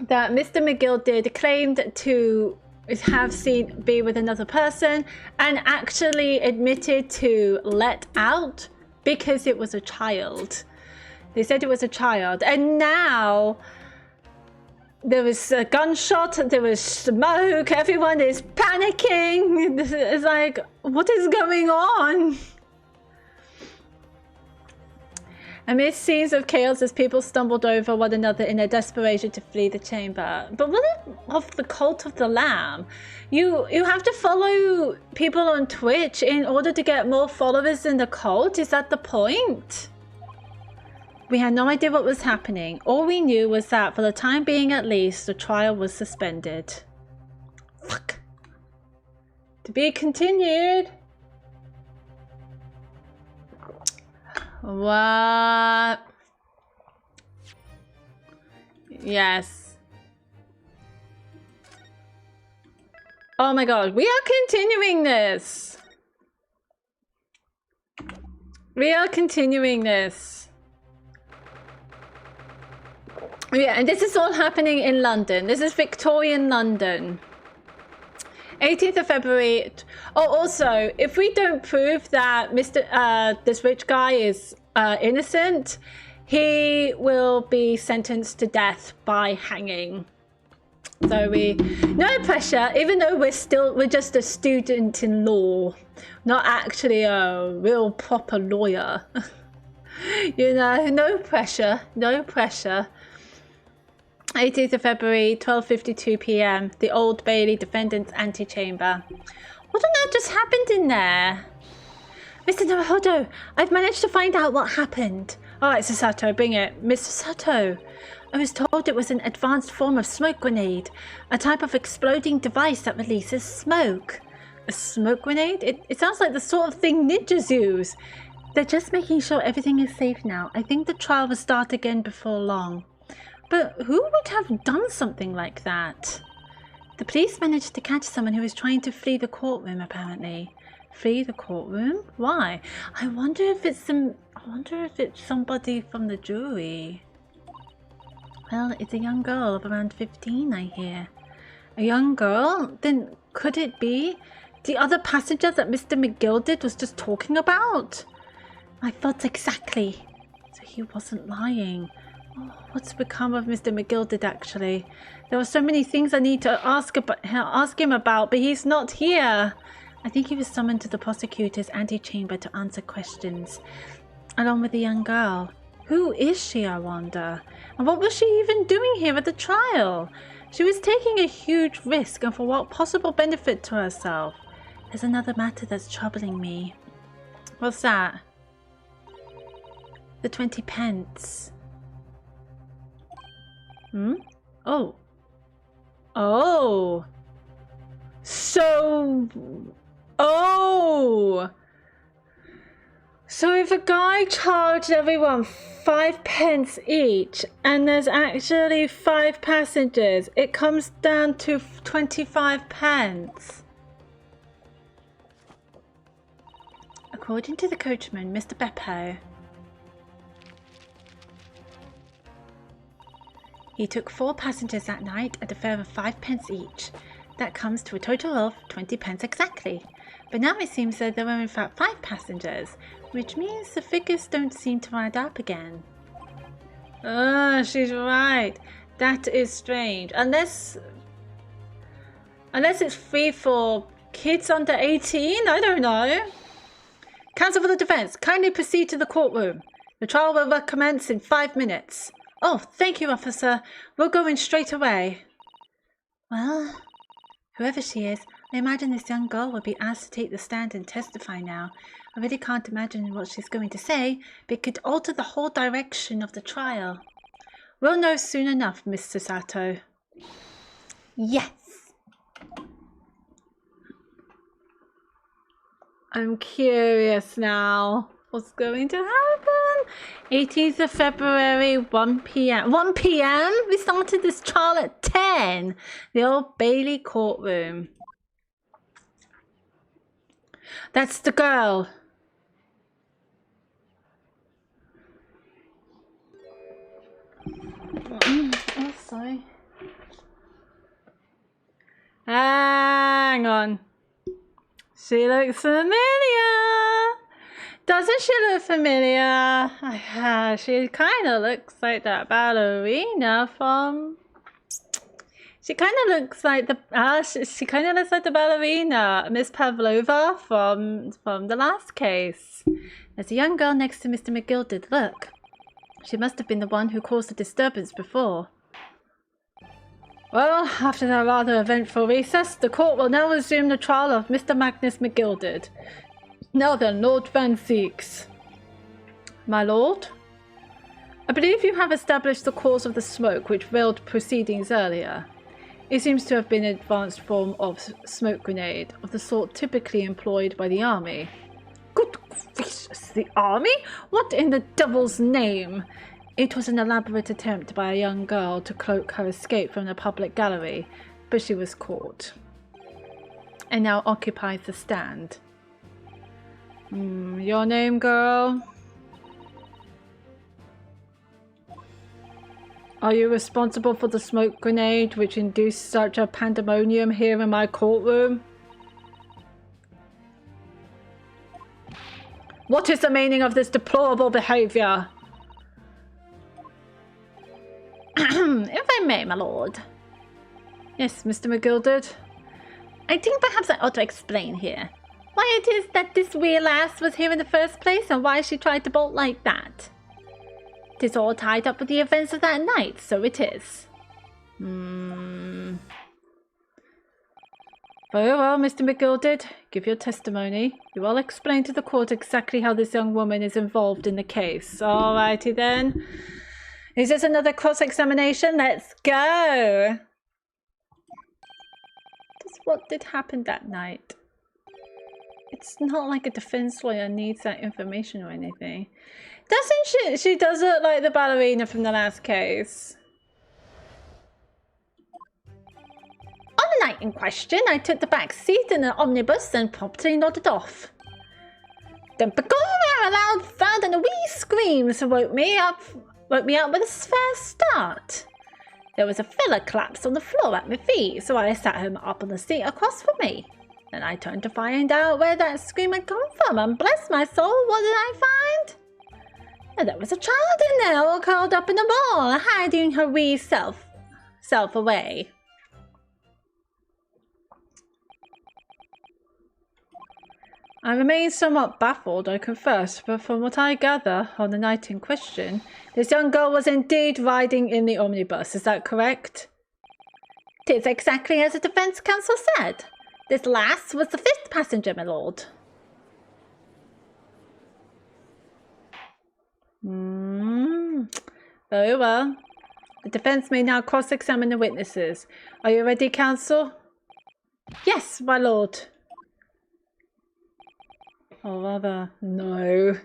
that Mr. McGill did claimed to have seen be with another person and actually admitted to let out because it was a child. They said it was a child, and now there was a gunshot, there was smoke, everyone is panicking. It's like, what is going on? Amidst scenes of chaos as people stumbled over one another in their desperation to flee the chamber. But what of the Cult of the Lamb? You have to follow people on Twitch in order to get more followers in the cult? Is that the point? We had no idea what was happening. All we knew was that for the time being at least, the trial was suspended. Fuck. To be continued. What? Yes. Oh my god, we are continuing this. We are continuing this. Yeah, and this is all happening in London. This is Victorian London. 18th of February. Oh, also, if we don't prove that this rich guy is innocent, he will be sentenced to death by hanging. So no pressure, even though we're just a student in law, not actually a real proper lawyer. You know, no pressure, no pressure. 18th of February, 12:52 p.m. The Old Bailey Defendant's Antechamber. What on earth just happened in there? Mr. Naruhodo, I've managed to find out what happened. Alright, Sasato, bring it. Mr. Sato, I was told it was an advanced form of smoke grenade, a type of exploding device that releases smoke. A smoke grenade? It sounds like the sort of thing ninjas use. They're just making sure everything is safe now. I think the trial will start again before long. But who would have done something like that? The police managed to catch someone who was trying to flee the courtroom, apparently. Flee the courtroom? Why? I wonder if it's somebody from the jury. Well, it's a young girl of around 15, I hear. A young girl? Then could it be the other passenger that Mr. McGill was just talking about? My thoughts exactly. So he wasn't lying. Oh, what's become of Mr. McGill actually? There are so many things I need to ask him about, but he's not here. I think he was summoned to the prosecutor's antechamber to answer questions, along with the young girl. Who is she, I wonder? And what was she even doing here at the trial? She was taking a huge risk, and for what possible benefit to herself? There's another matter that's troubling me. What's that? The 20 pence. Hmm? Oh. Oh. So... Oh. So if a guy charged everyone 5 pence each and there's actually 5 passengers, it comes down to 25 pence. According to the coachman, Mr. Beppo, he took 4 passengers that night at a fare of 5 pence each. That comes to a total of 20 pence exactly. But now it seems that there were in fact 5 passengers, which means the figures don't seem to add up again. Oh, she's right. That is strange. Unless it's free for kids under 18, I don't know. Counsel for the defense, kindly proceed to the courtroom. The trial will commence in 5 minutes. Oh, thank you, officer. We'll go in straight away. Well, whoever she is, I imagine this young girl will be asked to take the stand and testify now. I really can't imagine what she's going to say, but it could alter the whole direction of the trial. We'll know soon enough, Mr. Sato. Yes. I'm curious now. What's going to happen? 18th of February, 1 p.m. 1 p.m? We started this trial at 10. The Old Bailey courtroom. That's the girl. Oh, sorry. Hang on. She looks familiar. Doesn't she look familiar? She kind of looks like that ballerina from... She kind of looks like the ballerina, Miss Pavlova from the last case. There's a young girl next to Mr. McGilded. Look. She must have been the one who caused the disturbance before. Well, after that rather eventful recess, the court will now resume the trial of Mr. Magnus McGilded. Now then, Lord Van Zeeks. My lord? I believe you have established the cause of the smoke which veiled proceedings earlier. It seems to have been an advanced form of smoke grenade, of the sort typically employed by the army. Good gracious, the army? What in the devil's name? It was an elaborate attempt by a young girl to cloak her escape from the public gallery, but she was caught. And now occupies the stand. Your name, girl? Are you responsible for the smoke grenade which induced such a pandemonium here in my courtroom? What is the meaning of this deplorable behavior? If I may, my lord. Yes, Mr. McGilded. I think perhaps I ought to explain here why it is that this real ass was here in the first place and why she tried to bolt like that. It is all tied up with the events of that night, so it is. Very well, Mr. McGilded. Give your testimony. You will explain to the court exactly how this young woman is involved in the case. Alrighty then. Is this another cross-examination? Let's go! Just what did happen that night? It's not like a defense lawyer needs that information or anything. Doesn't she? She does look like the ballerina from the last case. On the night in question, I took the back seat in an omnibus and promptly nodded off. Then begorra, a loud thud and a wee scream woke me up with a fair start. There was a fella collapsed on the floor at my feet, so I sat him up on the seat across from me. Then I turned to find out where that scream had come from, and bless my soul, what did I find? And there was a child in there, all curled up in a ball, hiding her wee self away. I remain somewhat baffled, I confess, but from what I gather, on the night in question, this young girl was indeed riding in the omnibus. Is that correct? 'Tis exactly as the defence counsel said. This lass was the 5th passenger, my lord. Very well. The defence may now cross-examine the witnesses. Are you ready, counsel? Yes, my lord. Or rather, no.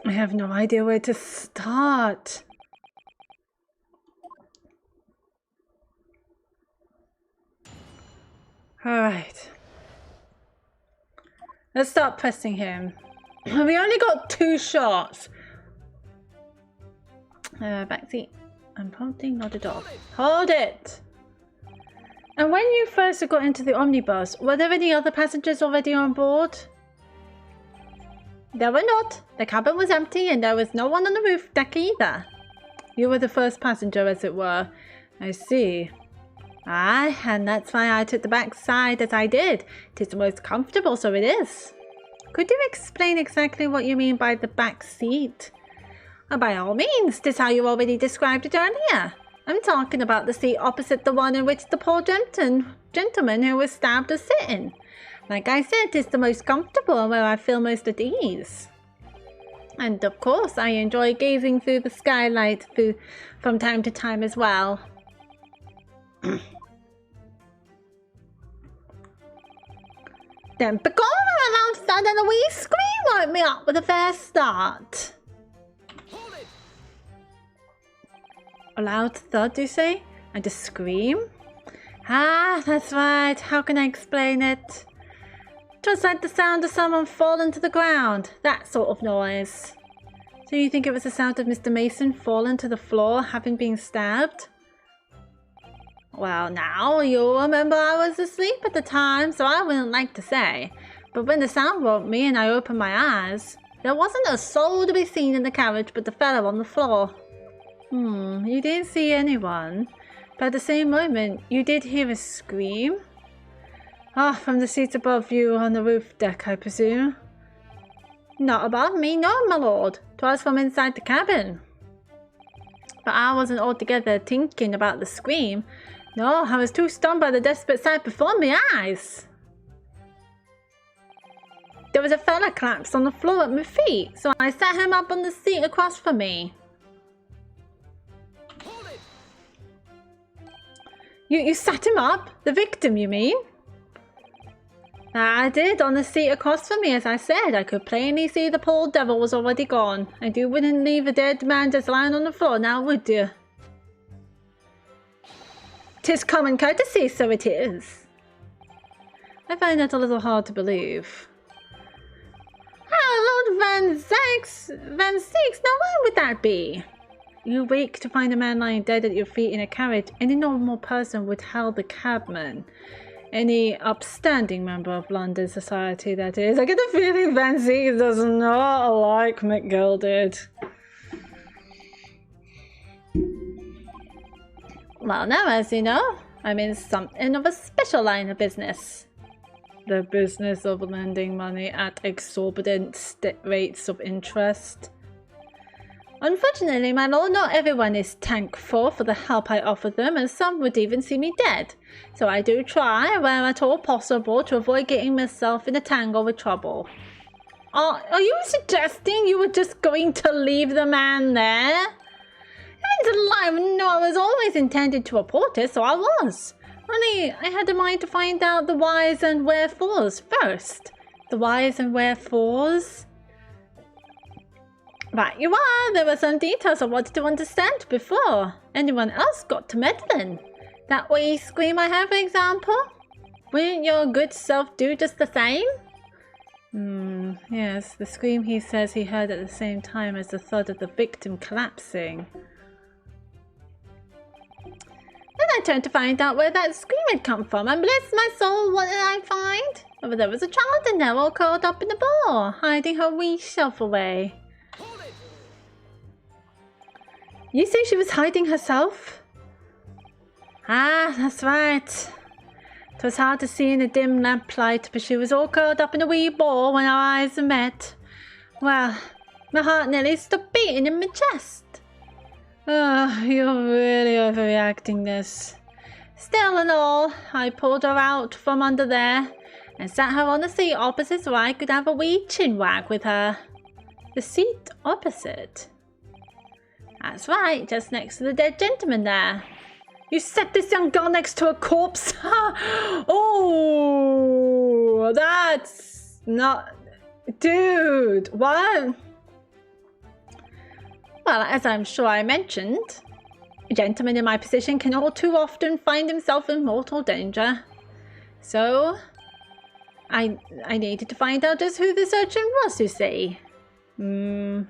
I have no idea where to start. Alright. Let's start pressing him. We only got 2 shots. Backseat. I'm prompting, not a dog. Hold it! And when you first got into the omnibus, were there any other passengers already on board? There were not. The cabin was empty and there was no one on the roof deck either. You were the first passenger, as it were. I see. Aye, and that's why I took the back side as I did. It is the most comfortable, so it is. Could you explain exactly what you mean by the back seat? By all means, 'tis how you already described it earlier. I'm talking about the seat opposite the one in which the poor gentleman who was stabbed was sitting. Like I said, 'tis the most comfortable and where I feel most at ease. And of course, I enjoy gazing through the skylight from time to time as well. Then begone around thud and a wee scream woke me up with a fair start. A loud thud, you say? And a scream? Ah, that's right. How can I explain it? Just like the sound of someone falling to the ground. That sort of noise. So you think it was the sound of Mr. Mason falling to the floor, having been stabbed? Well, now, you'll remember I was asleep at the time, so I wouldn't like to say. But when the sound woke me and I opened my eyes, there wasn't a soul to be seen in the carriage but the fellow on the floor. You didn't see anyone, but at the same moment, you did hear a scream? Ah, from the seat above you on the roof deck, I presume? Not above me, no, my lord. 'Twas from inside the cabin. But I wasn't altogether thinking about the scream. No, I was too stunned by the desperate sight before my eyes. There was a fella collapsed on the floor at my feet, so I sat him up on the seat across from me. You sat him up? The victim, you mean? I did, on the seat across from me, as I said. I could plainly see the poor devil was already gone. And you wouldn't leave a dead man just lying on the floor now, would you? 'Tis common courtesy, so it is. I find that a little hard to believe. Oh, Lord Van Six, now why would that be? You wake to find a man lying dead at your feet in a carriage. Any normal person would hail the cabman. Any upstanding member of London society, that is. I get the feeling Van Six does not like McGilded. Well, now, as you know, I'm in something of a special line of business. The business of lending money at exorbitant rates of interest. Unfortunately, my lord, not everyone is thankful for the help I offer them, and some would even see me dead. So I do try, where at all possible, to avoid getting myself in a tangle with trouble. Are you suggesting you were just going to leave the man there? No, I was always intended to report it, so I was. Only I had a mind to find out the whys and wherefores first. The whys and wherefores? Right you are, there were some details I wanted to understand before anyone else got to meddling. That wee scream I heard, for example? Wouldn't your good self do just the same? Yes, the scream he says he heard at the same time as the thud of the victim collapsing. Then I turned to find out where that scream had come from, and bless my soul, what did I find? Oh, there was a child in there all curled up in a ball, hiding her wee self away. You say she was hiding herself? Ah, that's right. It was hard to see in the dim lamplight, but she was all curled up in a wee ball when our eyes met. Well, my heart nearly stopped beating in my chest. Oh, you're really overreacting this. Still and all, I pulled her out from under there and sat her on the seat opposite so I could have a wee chinwag with her. The seat opposite? That's right, just next to the dead gentleman there. You set this young girl next to a corpse? Oh, that's not... Dude, what? Well, as I'm sure I mentioned, a gentleman in my position can all too often find himself in mortal danger. So, I needed to find out just who this urchin was, you see. And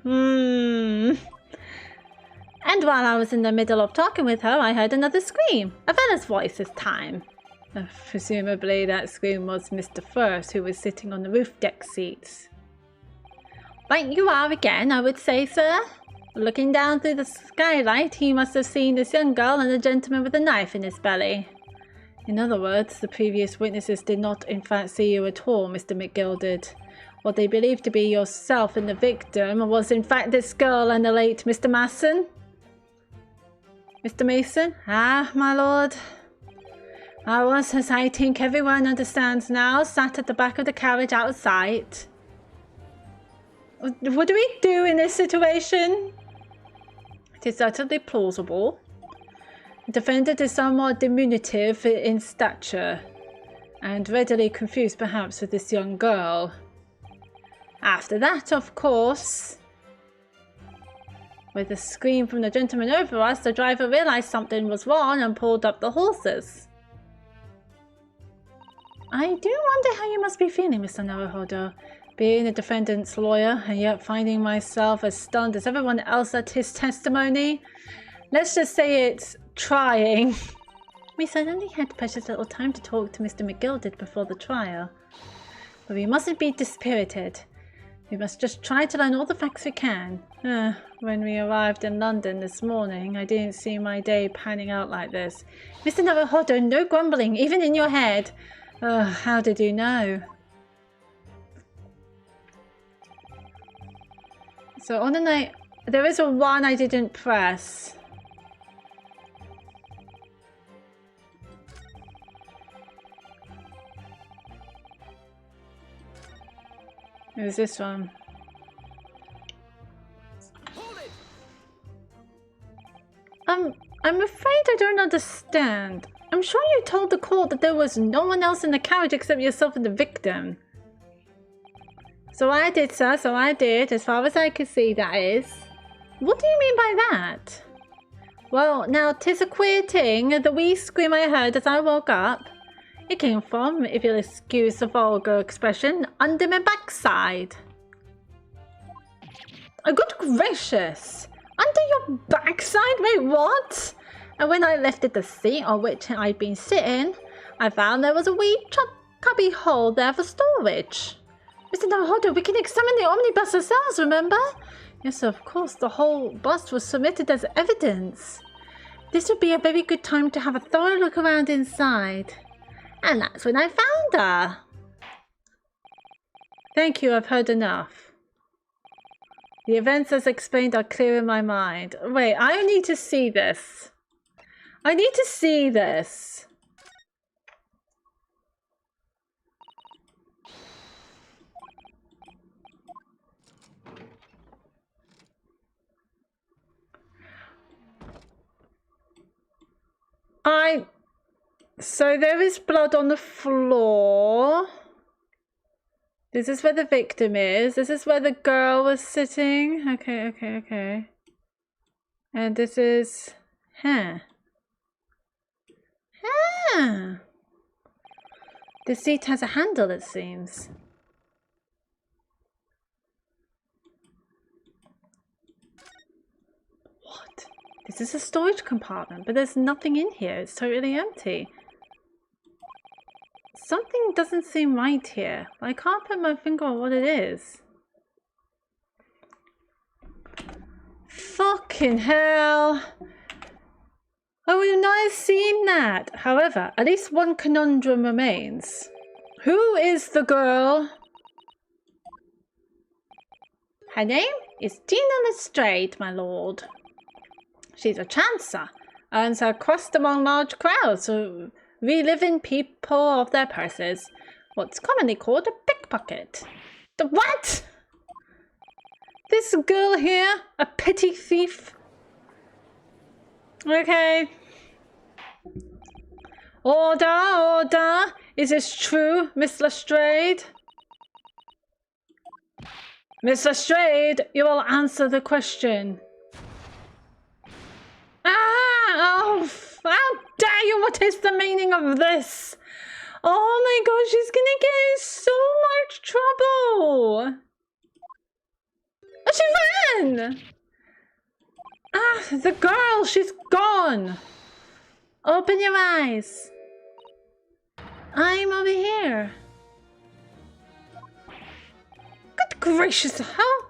while I was in the middle of talking with her, I heard another scream. A fella's voice this time. Presumably that scream was Mr. First, who was sitting on the roof deck seats. Right you are again, I would say, sir. Looking down through the skylight, he must have seen this young girl and a gentleman with a knife in his belly. In other words, the previous witnesses did not in fact see you at all, Mr. McGill did. What they believed to be yourself and the victim was in fact this girl and the late Mr. Mason. Mr. Mason? Ah, my lord. I was, as I think everyone understands now, sat at the back of the carriage out of sight. What do we do in this situation? It is utterly plausible. The defendant is somewhat diminutive in stature, and readily confused perhaps with this young girl. After that, of course, with a scream from the gentleman over us, the driver realized something was wrong and pulled up the horses. I do wonder how you must be feeling, Mr. Naruhodo, being the defendant's lawyer and yet finding myself as stunned as everyone else at his testimony. Let's just say it's trying. We certainly had precious little time to talk to Mr. McGill did before the trial. But we mustn't be dispirited. We must just try to learn all the facts we can. When we arrived in London this morning, I didn't see my day panning out like this. Mr. Naruhodo, no grumbling, even in your head. How did you know? So on the night, there is a one I didn't press. It was this one. I'm afraid I don't understand. I'm sure you told the court that there was no one else in the carriage except yourself and the victim. So I did, sir, so I did, as far as I could see, that is. What do you mean by that? Well, now, 'tis a queer thing, the wee scream I heard as I woke up. It came from, if you'll excuse the vulgar expression, under my backside. Oh, good gracious! Under your backside? Wait, what? And when I lifted the seat on which I'd been sitting, I found there was a wee cubby hole there for storage. Mr. Naruhodo, we can examine the omnibus ourselves, remember? Yes, of course, the whole bust was submitted as evidence. This would be a very good time to have a thorough look around inside. And that's when I found her. Thank you, I've heard enough. The events as explained are clear in my mind. Wait, I need to see this. I need to see this. So there is blood on the floor. This is where the victim is. This is where the girl was sitting. Okay. And this is... The seat has a handle, it seems. What? This is a storage compartment, but there's nothing in here. It's totally empty. Something doesn't seem right here. I can't put my finger on what it is. Fucking hell. I would not have seen that. However, at least one conundrum remains. Who is the girl? Her name is Tina Lestrade, my lord. She's a chancer, earns her crust among large crowds, reliving people of their purses. What's commonly called a pickpocket. The what? This girl here, a petty thief? Okay. Order. Is this true, Miss Lestrade? Miss Lestrade, you will answer the question. dare you? What is the meaning of this? Oh my god, she's gonna get in so much trouble. Oh, she ran! Ah, the girl, she's gone. Open your eyes. I'm over here. Good gracious, how?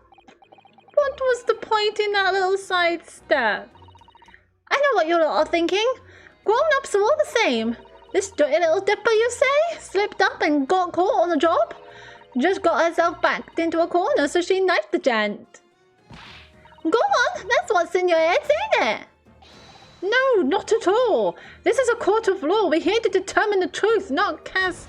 What was the point in that little sidestep? I know what you're all thinking. Grown-ups are all the same. This dirty little dipper, you say, slipped up and got caught on the job? Just got herself backed into a corner, so she knifed the gent. Go on, that's what's in your heads, ain't it? No, not at all. This is a court of law. We're here to determine the truth, not cast...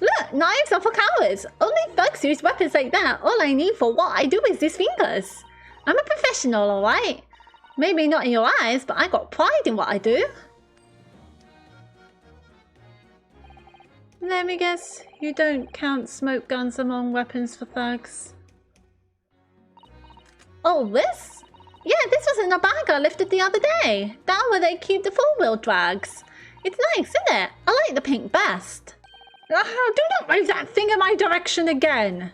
Look, knives are for cowards. Only thugs use weapons like that. All I need for what I do is these fingers. I'm a professional, alright? Maybe not in your eyes, but I got pride in what I do. Let me guess, you don't count smoke guns among weapons for thugs. Oh, this? Yeah, this was in a bag I lifted the other day. Down where they keep the four-wheel drags. It's nice, isn't it? I like the pink best. Oh, do not wave that thing in my direction again.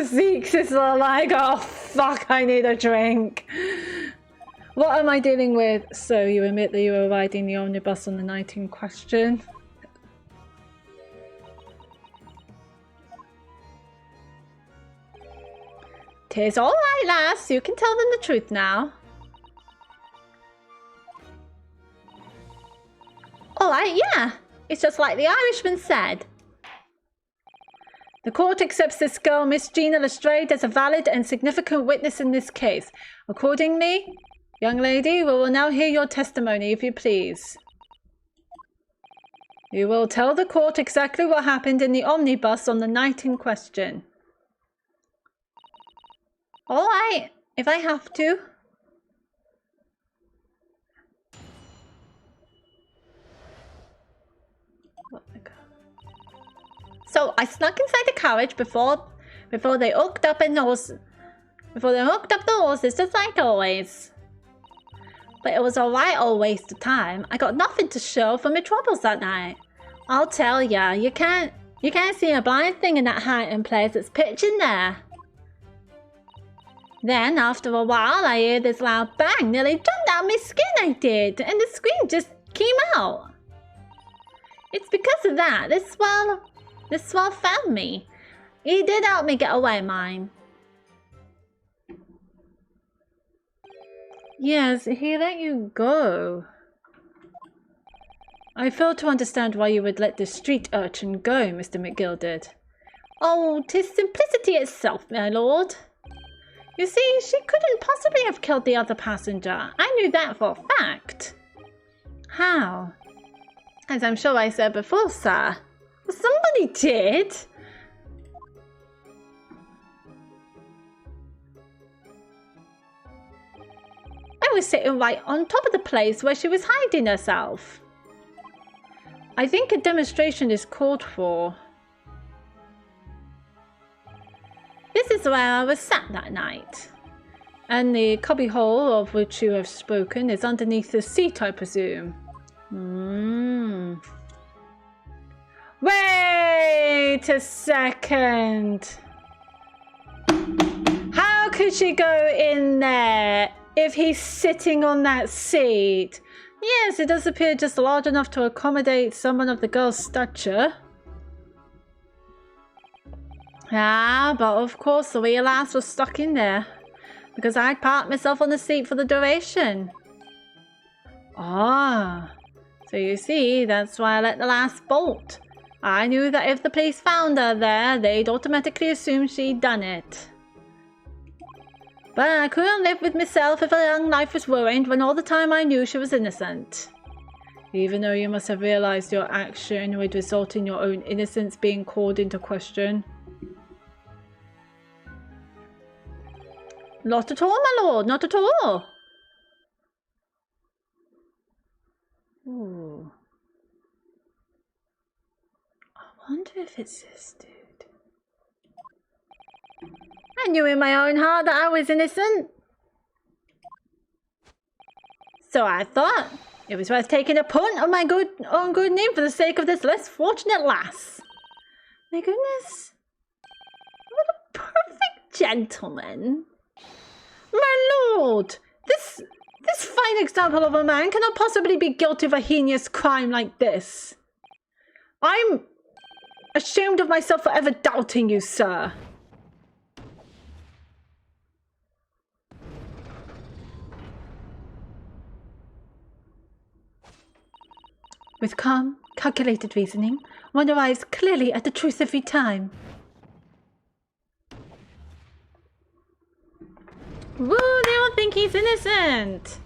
Zeke's is like, oh fuck, I need a drink. What am I dealing with? So you admit that you were riding the omnibus on the night in question? "'Tis all right, lass. You can tell them the truth now." All right, yeah. It's just like the Irishman said. The court accepts this girl, Miss Gina Lestrade, as a valid and significant witness in this case. Accordingly, young lady, we will now hear your testimony, if you please. You will tell the court exactly what happened in the omnibus on the night in question. All right, if I have to. So I snuck inside the carriage before they hooked up the horses, just like always. But it was alright, all waste of time. I got nothing to show for my troubles that night. I'll tell ya, you can't see a blind thing in that hiding place. It's pitch in there. Then after a while, I hear this loud bang. Nearly jumped out my skin, I did, and the scream just came out. It's because of that. This swell found me. He did help me get away, mine. Yes, he let you go. I fail to understand why you would let this street urchin go, Mr. McGilded. Oh, 'tis simplicity itself, my lord. You see, she couldn't possibly have killed the other passenger. I knew that for a fact. How? As I'm sure I said before, sir. Well, somebody did. I was sitting right on top of the place where she was hiding herself. I think a demonstration is called for. This is where I was sat that night. And the cubbyhole of which you have spoken is underneath the seat, I presume. Wait a second. How could she go in there if he's sitting on that seat? Yes, it does appear just large enough to accommodate someone of the girl's stature. Ah, but of course the wheel ass was stuck in there, because I'd parked myself on the seat for the duration. Ah, so you see, that's why I let the lass bolt. I knew that if the police found her there, they'd automatically assume she'd done it. But I couldn't live with myself if her young life was ruined when all the time I knew she was innocent. Even though you must have realized your action would result in your own innocence being called into question. Not at all, my lord, not at all. Ooh. wonder if it's this dude. I knew in my own heart that I was innocent. So I thought it was worth taking a punt on my own good name for the sake of this less fortunate lass. My goodness. What a perfect gentleman. My lord, this fine example of a man cannot possibly be guilty of a heinous crime like this. I'm ashamed of myself for ever doubting you, sir. With calm, calculated reasoning, one arrives clearly at the truth every time. Woo, they all think he's innocent.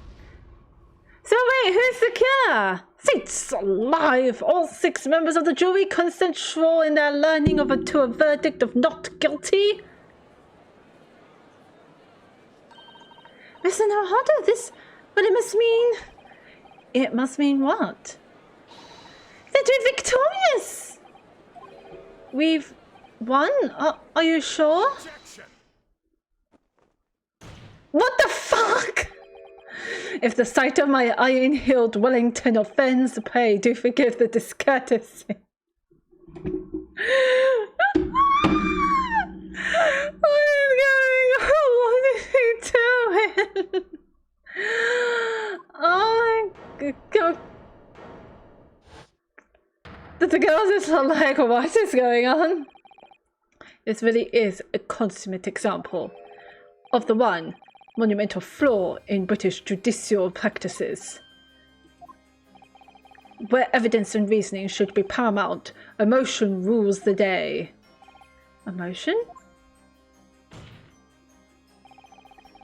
So wait, who's secure? Saints alive! All 6 members of the jury consensual in their learning to a verdict of not guilty? Mr. Naruhodo, but it must mean... It must mean what? That we're victorious! We've won? Are you sure? What the fuck? If the sight of my iron-heeled Wellington offends, pray do forgive the discourtesy. What is going on? What is he doing? Oh my god. The girls is like, what is going on? This really is a consummate example of the one monumental flaw in British judicial practices. Where evidence and reasoning should be paramount, emotion rules the day. Emotion?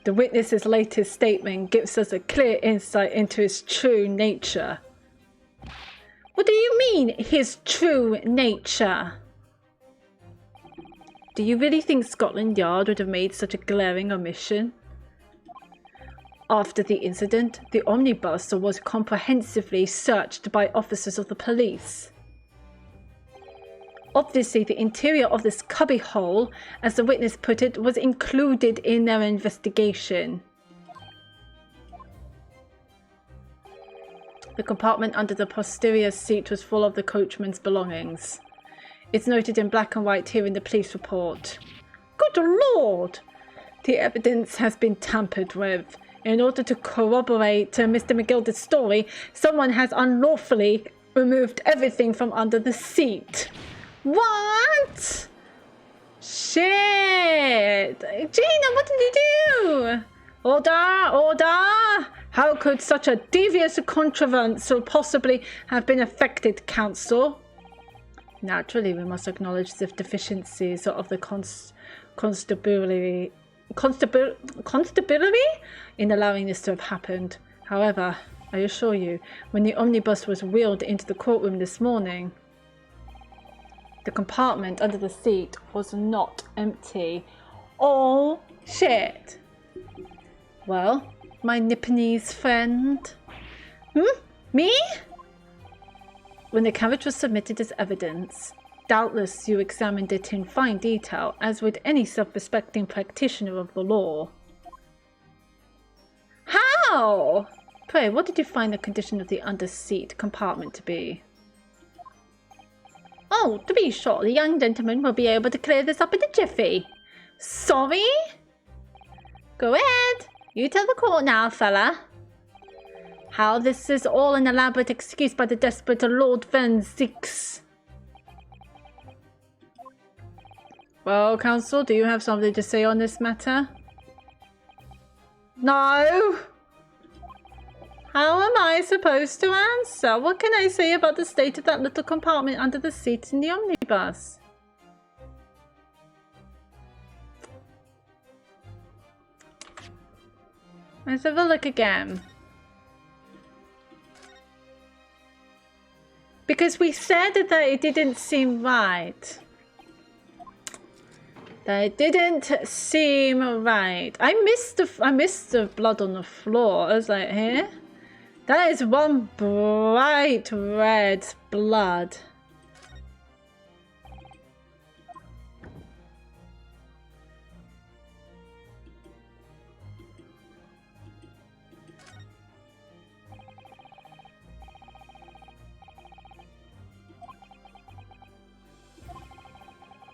The witness's latest statement gives us a clear insight into his true nature. What do you mean, his true nature? Do you really think Scotland Yard would have made such a glaring omission? After the incident, the omnibus was comprehensively searched by officers of the police. Obviously, the interior of this cubbyhole, as the witness put it, was included in their investigation. The compartment under the posterior seat was full of the coachman's belongings. It's noted in black and white here in the police report. Good lord! The evidence has been tampered with. In order to corroborate Mr. McGilda's story, someone has unlawfully removed everything from under the seat. What? Shit! Gina, what did you do? Order! Order! How could such a devious contrivance possibly have been effected, counsel? Naturally, we must acknowledge the deficiencies of the constabulary in allowing this to have happened. However, I assure you, when the omnibus was wheeled into the courtroom this morning, the compartment under the seat was not empty. Oh, shit. Well, my Nipponese friend? Me? When the carriage was submitted as evidence, doubtless you examined it in fine detail, as would any self-respecting practitioner of the law. How? Pray, what did you find the condition of the under-seat compartment to be? Oh, to be sure, the young gentleman will be able to clear this up in a jiffy. Sorry? Go ahead. You tell the court now, fella. How this is all an elaborate excuse by the desperate Lord Van Zix. Well, counsel, do you have something to say on this matter? No. How am I supposed to answer? What can I say about the state of that little compartment under the seats in the omnibus? Let's have a look again. Because we said that it didn't seem right. That didn't seem right. I missed the blood on the floor. I was like, here? That is one bright red blood.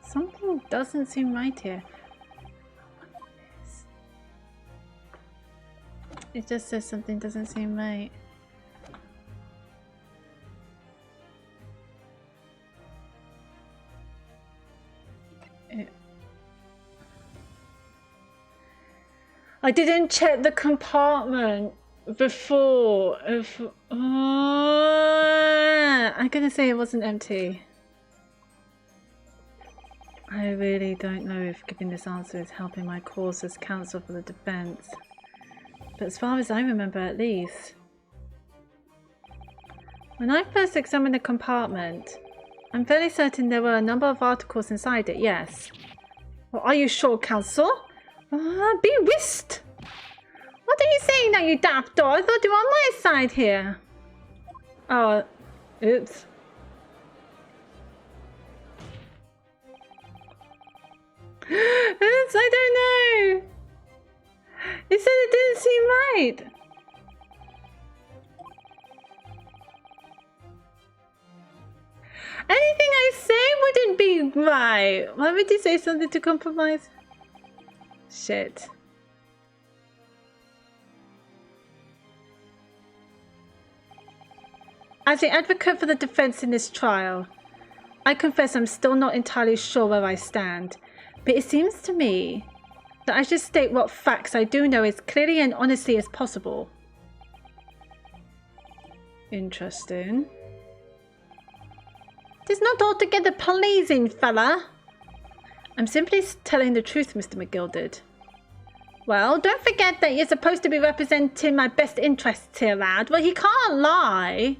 Something doesn't seem right here. It just says something doesn't seem right. I didn't check the compartment before. I'm gonna say it wasn't empty. I really don't know if giving this answer is helping my cause as counsel for the defense. But as far as I remember, at least. When I first examined the compartment, I'm fairly certain there were a number of articles inside it, yes. Well, are you sure, counsel? Be whist! What are you saying now, you daft dog? I thought you were on my side here. Oh, oops. Oops, I don't know. You said it didn't seem right. Anything I say wouldn't be right. Why would you say something to compromise? Shit. As the advocate for the defense in this trial, I confess I'm still not entirely sure where I stand, but it seems to me that I should state what facts I do know as clearly and honestly as possible. Interesting. It is not altogether pleasing, fella. I'm simply telling the truth, Mr. McGilded. Well, don't forget that you're supposed to be representing my best interests here, lad. Well, he can't lie.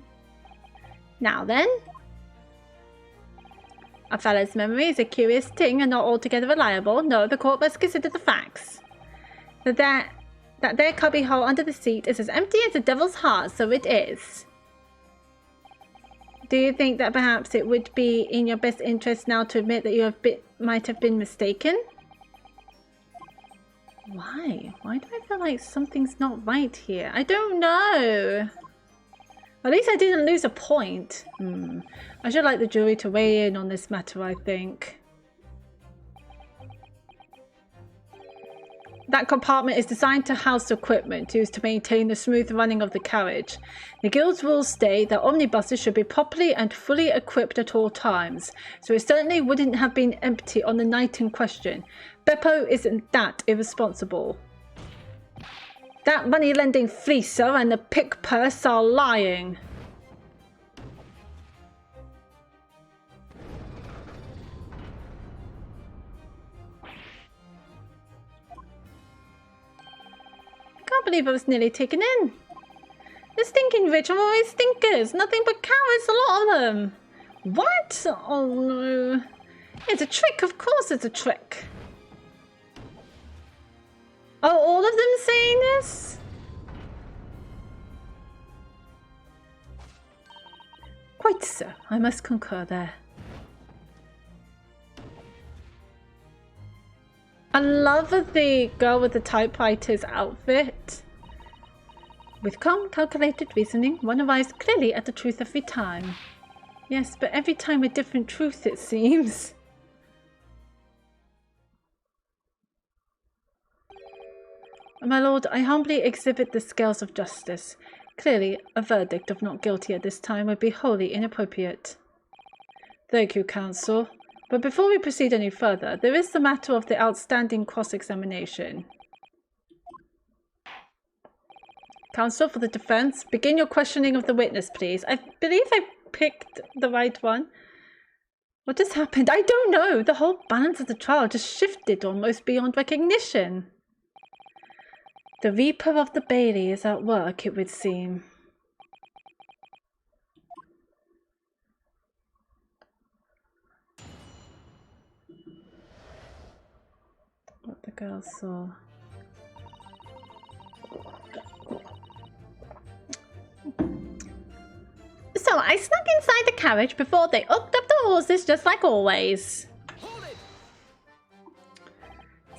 Now then. A fella's memory is a curious thing and not altogether reliable. No, the court must consider the facts. That their cubbyhole under the seat is as empty as the devil's heart, so it is. Do you think that perhaps it would be in your best interest now to admit that you might have been mistaken? Why? Why do I feel like something's not right here? I don't know. At least I didn't lose a point. I should like the jury to weigh in on this matter, I think. That compartment is designed to house equipment used to maintain the smooth running of the carriage. The Guild's rules state that omnibuses should be properly and fully equipped at all times, so it certainly wouldn't have been empty on the night in question. Beppo isn't that irresponsible. That money-lending fleecer and the pick purse are lying. I can't believe I was nearly taken in. The stinking rich are always stinkers. Nothing but cowards, a lot of them. What? Oh no. It's a trick, of course it's a trick. Are all of them saying this? Quite so. I must concur there. I love the girl with the typewriter's outfit. With calm, calculated reasoning, one arrives clearly at the truth every time. Yes, but every time a different truth, it seems. My lord, I humbly exhibit the scales of justice. Clearly, a verdict of not guilty at this time would be wholly inappropriate. Thank you, counsel. But before we proceed any further, there is the matter of the outstanding cross-examination. Counsel for the defense, begin your questioning of the witness, please. I believe I picked the right one. What just happened? I don't know. The whole balance of the trial just shifted almost beyond recognition. The Reaper of the Bailey is at work, it would seem. What the girl saw. So I snuck inside the carriage before they hooked up the horses, just like always.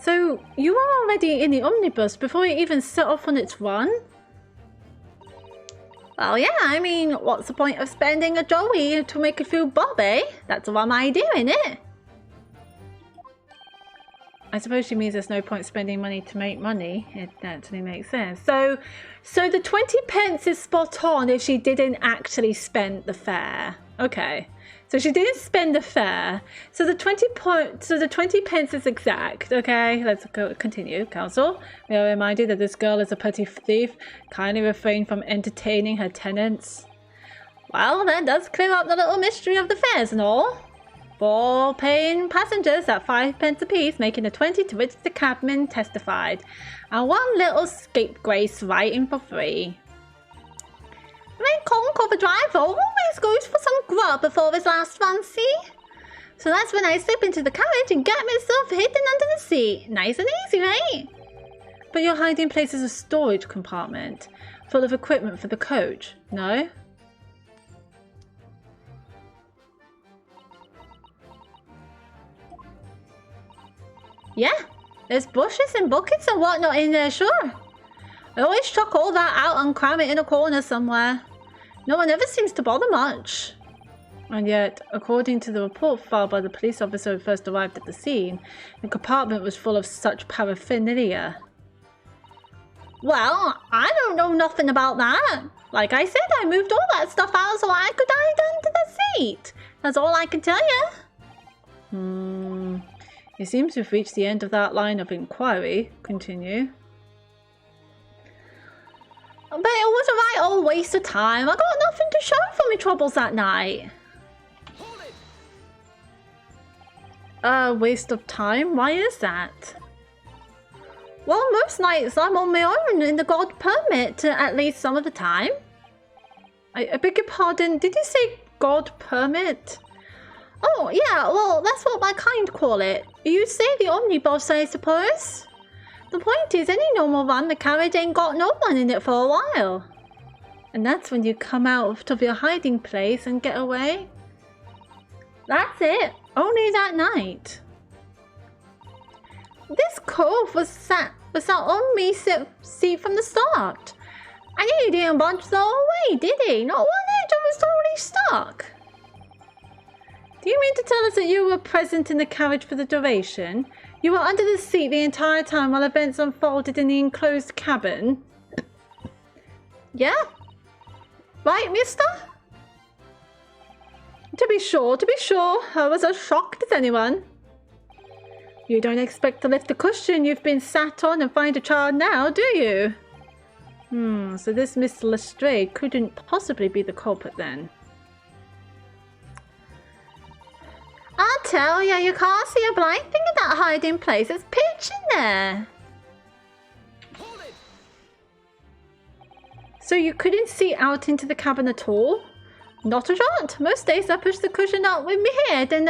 So you were already in the omnibus before it even set off on its run? Well, yeah, I mean, what's the point of spending a joey to make a few bob, eh? That's one idea, innit? I suppose she means there's no point spending money to make money. It actually makes sense. So the 20 pence is spot on if she didn't actually spend the fare. Okay. So she didn't spend the fare. So the 20 pence is exact. Okay, let's go continue. Council, may I remind you that this girl is a petty thief. Kindly refrain from entertaining her tenants. Well, that does clear up the little mystery of the fares and all. 4 paying passengers at 5 pence apiece, making a 20 to which the cabman testified. And 1 little scapegrace writing for free. The main conk of a driver always goes for some grub before his last fancy. So that's when I slip into the carriage and get myself hidden under the seat. Nice and easy, right? But your hiding place is a storage compartment full of equipment for the coach, no? Yeah, there's bushes and buckets and whatnot in there, sure. I always chuck all that out and cram it in a corner somewhere. No one ever seems to bother much. And yet, according to the report filed by the police officer who first arrived at the scene, the compartment was full of such paraphernalia. Well, I don't know nothing about that. Like I said, I moved all that stuff out so I could hide under the seat. That's all I can tell you. It seems we've reached the end of that line of inquiry. Continue. But it was a right old waste of time. I got nothing to show for my troubles that night. Waste of time? Why is that? Well, most nights I'm on my own in the God permit, at least some of the time. I beg your pardon, did you say God permit? Oh, yeah, well, that's what my kind call it. You say the Omnibus, I suppose? The point is, any normal run, the carriage ain't got no one in it for a while. And that's when you come out of your hiding place and get away. That's it. Only that night. This cove was sat on me seat from the start. And he didn't budge the whole way, did he? Not one edge of was totally stuck. Do you mean to tell us that you were present in the carriage for the duration? You were under the seat the entire time while events unfolded in the enclosed cabin? Yeah? Right, mister? To be sure, I was as shocked as anyone. You don't expect to lift the cushion you've been sat on and find a child now, do you? So this Miss Lestrade couldn't possibly be the culprit then. I'll tell ya, you can't see a blind thing in that hiding place. It's pitch in there. So you couldn't see out into the cabin at all? Not a shot. Most days I push the cushion up with my head and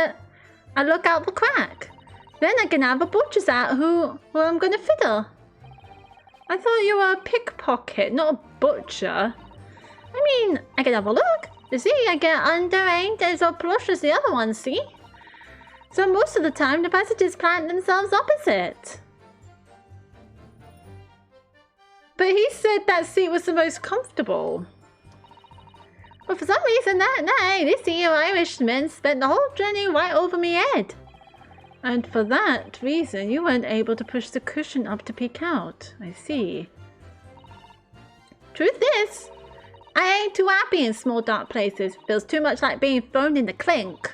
I look out the crack. Then I can have a butcher's out who I'm gonna fiddle. I thought you were a pickpocket, not a butcher. I mean, I can have a look. You see, I get under ain't as plush as the other ones, see? So most of the time, the passengers plant themselves opposite. But he said that seat was the most comfortable. But for some reason that night, this here Irishman spent the whole journey right over me head. And for that reason, you weren't able to push the cushion up to peek out. I see. Truth is, I ain't too happy in small dark places. Feels too much like being thrown in the clink.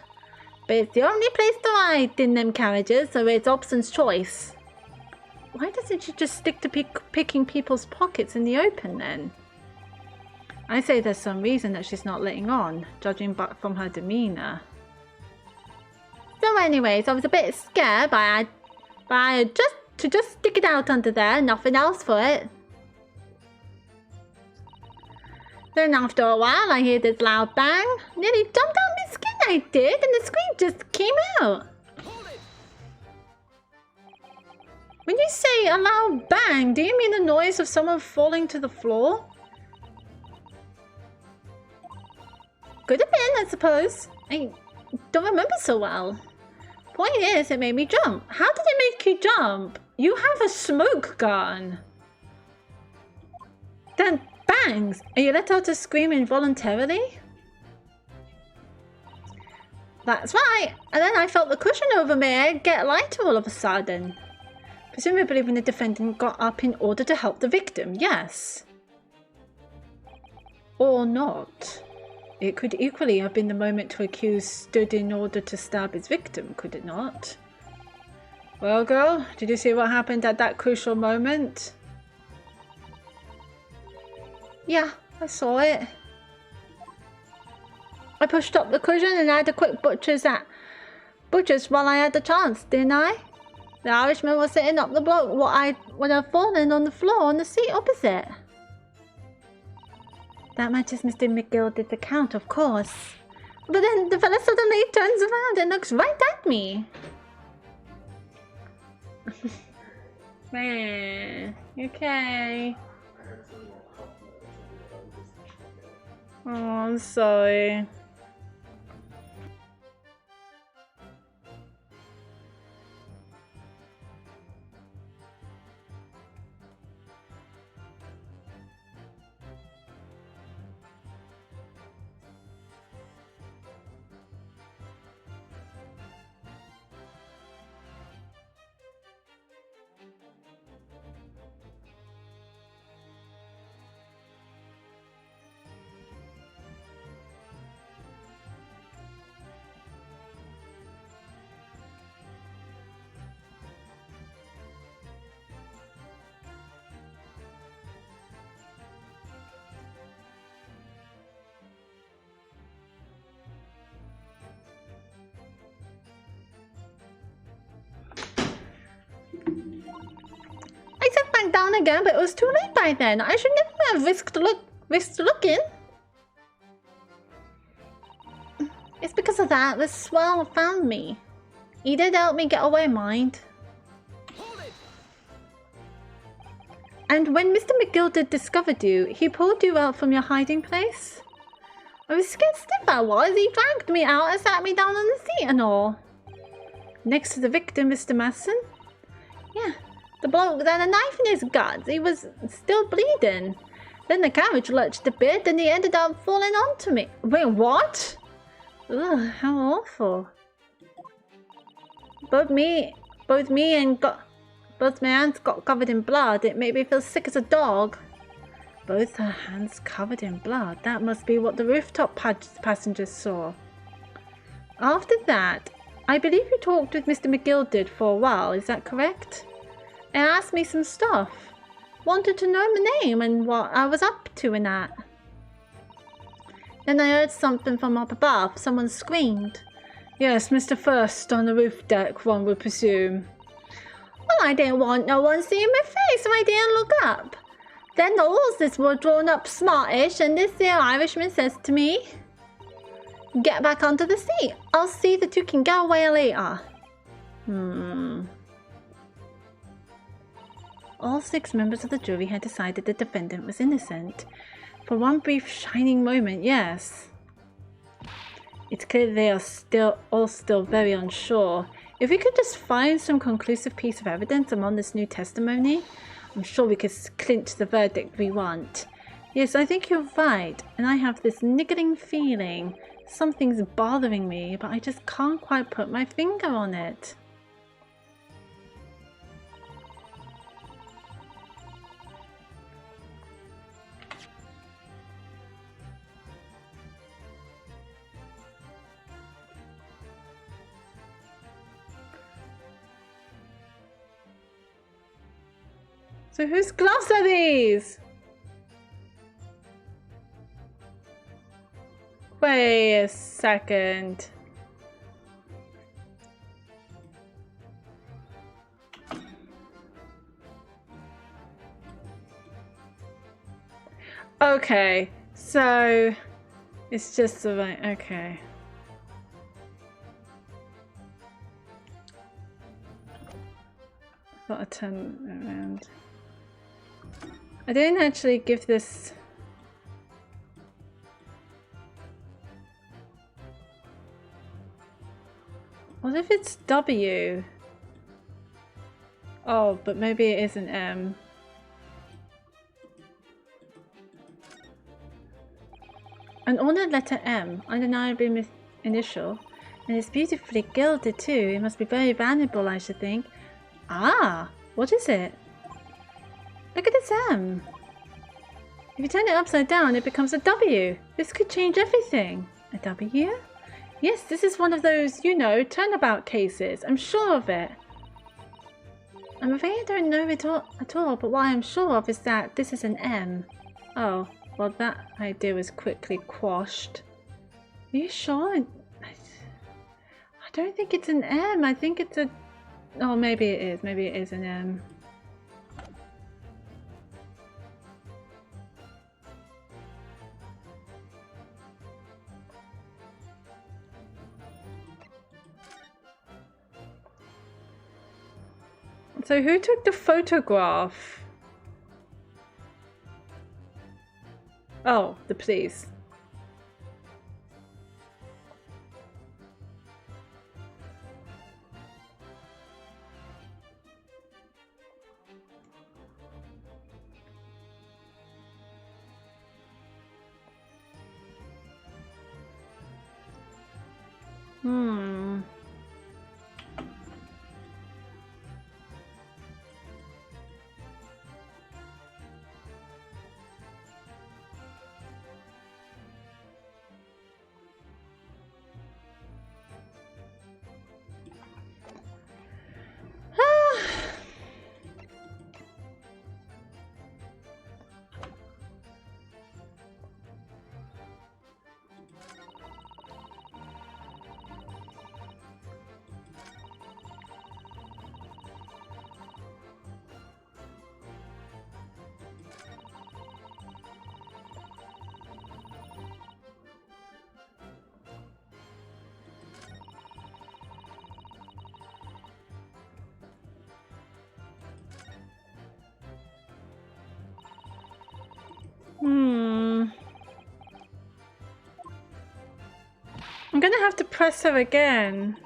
But it's the only place to hide in them carriages, so it's Hobson's choice. Why doesn't she just stick to picking people's pockets in the open then? I say there's some reason that she's not letting on, judging from her demeanour. So anyways, I was a bit scared, but I just stick it out under there, nothing else for it. Then after a while, I hear this loud bang. Nearly jumped out my skin, I did, and the scream just came out. When you say a loud bang, do you mean the noise of someone falling to the floor? Could have been, I suppose. I don't remember so well. Point is, it made me jump. How did it make you jump? You have a smoke gun. Then bangs, and you let out a scream involuntarily? That's right. And then I felt the cushion over my head get lighter all of a sudden. Presumably when the defendant got up in order to help the victim, yes. Or not. It could equally have been the moment to accuse stood in order to stab his victim, could it not? Well, girl, did you see what happened at that crucial moment? Yeah, I saw it. I pushed up the cushion and had a quick butcher's while I had the chance, didn't I? The Irishman was sitting up the block when I fallen on the floor on the seat opposite. That matches Mr. McGilder's account, of course. But then the fella suddenly turns around and looks right at me. Man, okay. Oh, I'm sorry. I sat back down again, but it was too late by then. I should never have risked looking. It's because of that the swell found me. He did help me get away, mind. And when Mr. McGilder discovered you, he pulled you out from your hiding place? I was scared stiff I was. He dragged me out and sat me down on the seat and all. Next to the victim, Mr. Masson? Yeah, the bloke had a knife in his guts. He was still bleeding. Then the carriage lurched a bit and he ended up falling onto me. Wait, what? Ugh, how awful. Both my hands got covered in blood. It made me feel sick as a dog. Both her hands covered in blood. That must be what the rooftop passengers saw. After that, I believe you talked with Mr. McGilder for a while, is that correct? And asked me some stuff. Wanted to know my name and what I was up to and that. Then I heard something from up above. Someone screamed. Yes, Mr. First on the roof deck, one would presume. Well, I didn't want no one seeing my face, so I didn't look up. Then the horses were drawn up smartish, and this here Irishman says to me, "Get back onto the seat. I'll see that you can get away later." All 6 members of the jury had decided the defendant was innocent. For one brief shining moment, yes. It's clear they are all still very unsure. If we could just find some conclusive piece of evidence among this new testimony, I'm sure we could clinch the verdict we want. Yes, I think you're right, and I have this niggling feeling something's bothering me, but I just can't quite put my finger on it. So whose gloves are these? Wait a second. Okay, so it's just the right, okay. Thought I'd turn around. I didn't actually give this. What if it's W? Oh, but maybe it isn't M. An ordered letter M, undeniably initial, and it's beautifully gilded too. It must be very valuable, I should think. Ah, What is it? Look at this M. If you turn it upside down, it becomes a W. This could change everything. A W? Yes, this is one of those, you know, turnabout cases. I'm sure of it. I'm afraid I don't know it at all, but what I'm sure of is that this is an M. Oh, well that idea was quickly quashed. Are you sure? I don't think it's an M. I think it's a... Oh, maybe it is. Maybe it is an M. So who took the photograph? Oh, the police. I'm gonna have to press her again.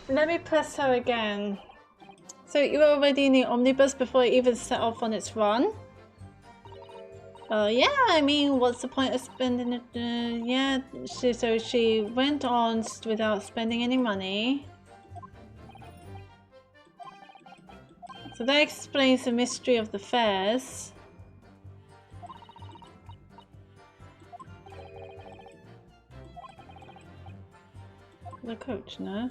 Let me press her again. So you were already in the omnibus before it even set off on its run? Yeah, I mean, what's the point of spending it? Yeah, so she went on without spending any money. So that explains the mystery of the fares. The coach, no?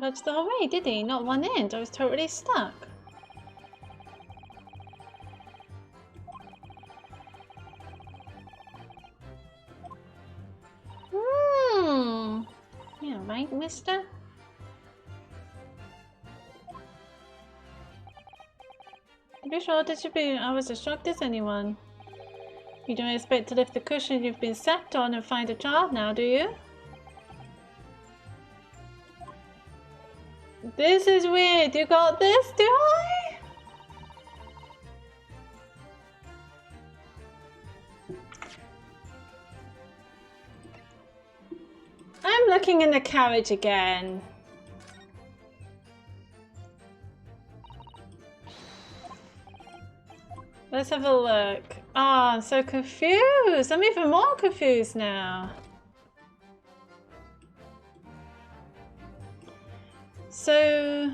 That's the whole way, did he? Not one end. I was totally stuck. Yeah, right, mister? To be sure, this should be. I was as shocked as anyone. You don't expect to lift the cushion you've been sat on and find a child now, do you? This is weird. You got this, do I? I'm looking in the carriage again. Let's have a look. Ah, I'm so confused. I'm even more confused now. So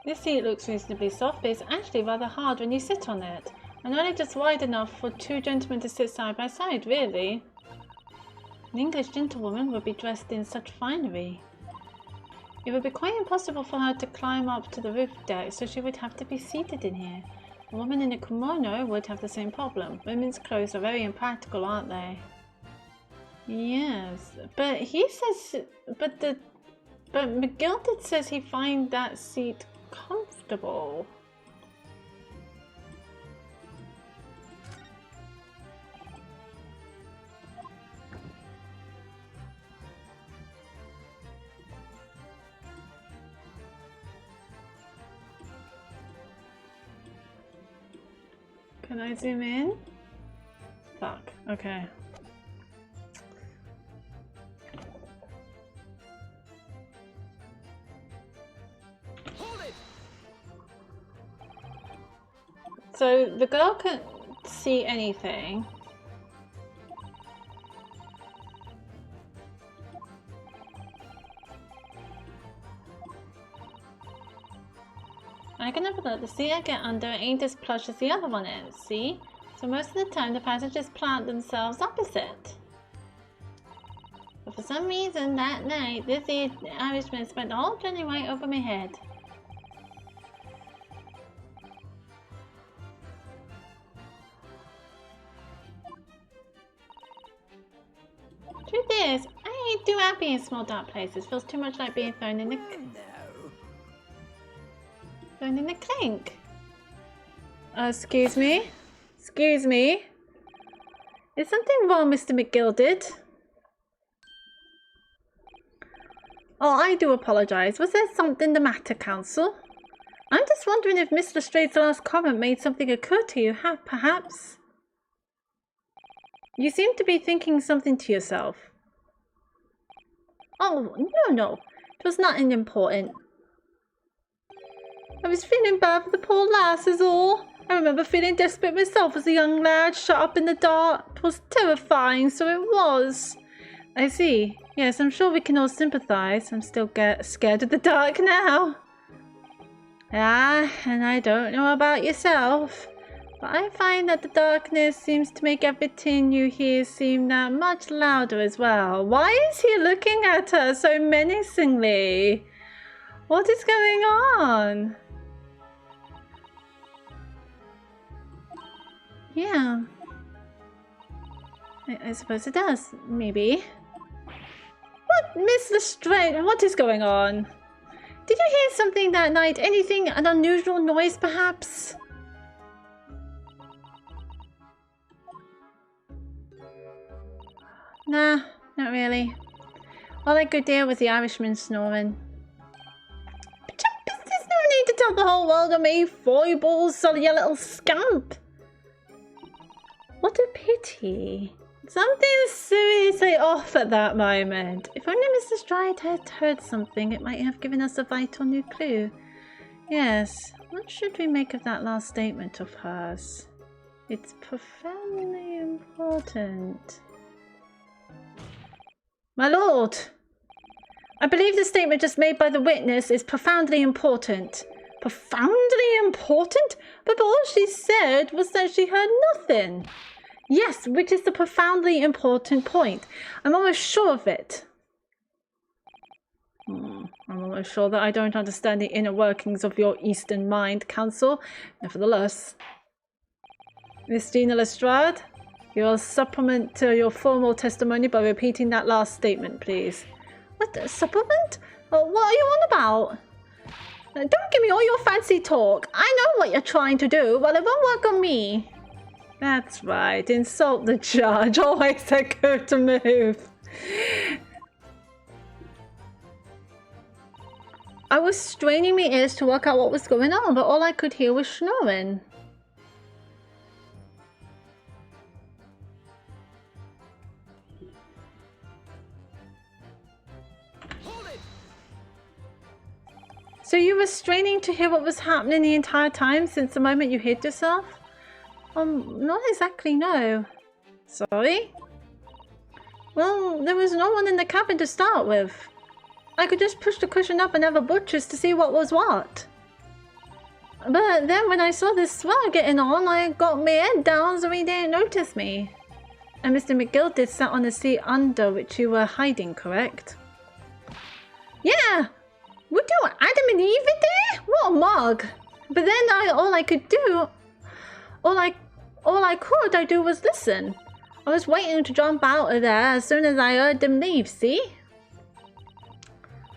this seat looks reasonably soft, but it's actually rather hard when you sit on it. And only just wide enough for two gentlemen to sit side by side, really. An English gentlewoman would be dressed in such finery. It would be quite impossible for her to climb up to the roof deck, so she would have to be seated in here. A woman in a kimono would have the same problem. Women's clothes are very impractical, aren't they? Yes, but he says, but McGilded says he finds that seat comfortable. Can I zoom in? Fuck, okay. So the girl can't see anything. I can have a look. The seat I get under ain't as plush as the other one is, see? So most of the time the passengers plant themselves opposite. But for some reason that night, this Irishman spent the whole journey right over my head. Truth is, I ain't too happy in small dark places. Feels too much like being thrown in the clink. Excuse me? Excuse me? Is something wrong, Mr. McGilded? Oh, I do apologise. Was there something the matter, Counsel? I'm just wondering if Miss Lestrade's last comment made something occur to you, perhaps? You seem to be thinking something to yourself. Oh, no. It was nothing important. I was feeling bad for the poor lass is all. I remember feeling desperate myself as a young lad, shut up in the dark. It was terrifying, so it was. I see. Yes, I'm sure we can all sympathise. I'm still scared of the dark now. Ah, and I don't know about yourself, but I find that the darkness seems to make everything you hear seem that much louder as well. Why is he looking at her so menacingly? What is going on? Yeah. I suppose it does, maybe. What, Miss Lestrade? What is going on? Did you hear something that night? Anything, an unusual noise, perhaps? Nah, not really. All I could hear was the Irishman snoring. But there's no need to tell the whole world of me foibles, so you little scamp. What a pity. Something seriously off at that moment. If only Mr. Stride had heard something, it might have given us a vital new clue. Yes, what should we make of that last statement of hers? It's profoundly important. My lord, I believe the statement just made by the witness is profoundly important. Profoundly important? But all she said was that she heard nothing. Yes, which is the profoundly important point. I'm almost sure of it. I'm almost sure that I don't understand the inner workings of your Eastern mind, Counsel. Nevertheless. Miss Gina Lestrade, you'll supplement to your formal testimony by repeating that last statement, please. What, supplement? What are you on about? Don't give me all your fancy talk. I know what you're trying to do, but it won't work on me. That's right. Insult the judge. Always a good move. I was straining my ears to work out what was going on, but all I could hear was snoring. So you were straining to hear what was happening the entire time since the moment you hid yourself? Not exactly, no. Sorry? Well, there was no one in the cabin to start with. I could just push the cushion up and have a butcher's to see what was what. But then when I saw this swell getting on, I got my head down so he didn't notice me. And Mr. McGilded sat on the seat under which you were hiding, correct? Yeah! Would you Adam and Eve in there? What a mug! But then all I could do was listen. I was waiting to jump out of there as soon as I heard them leave, see?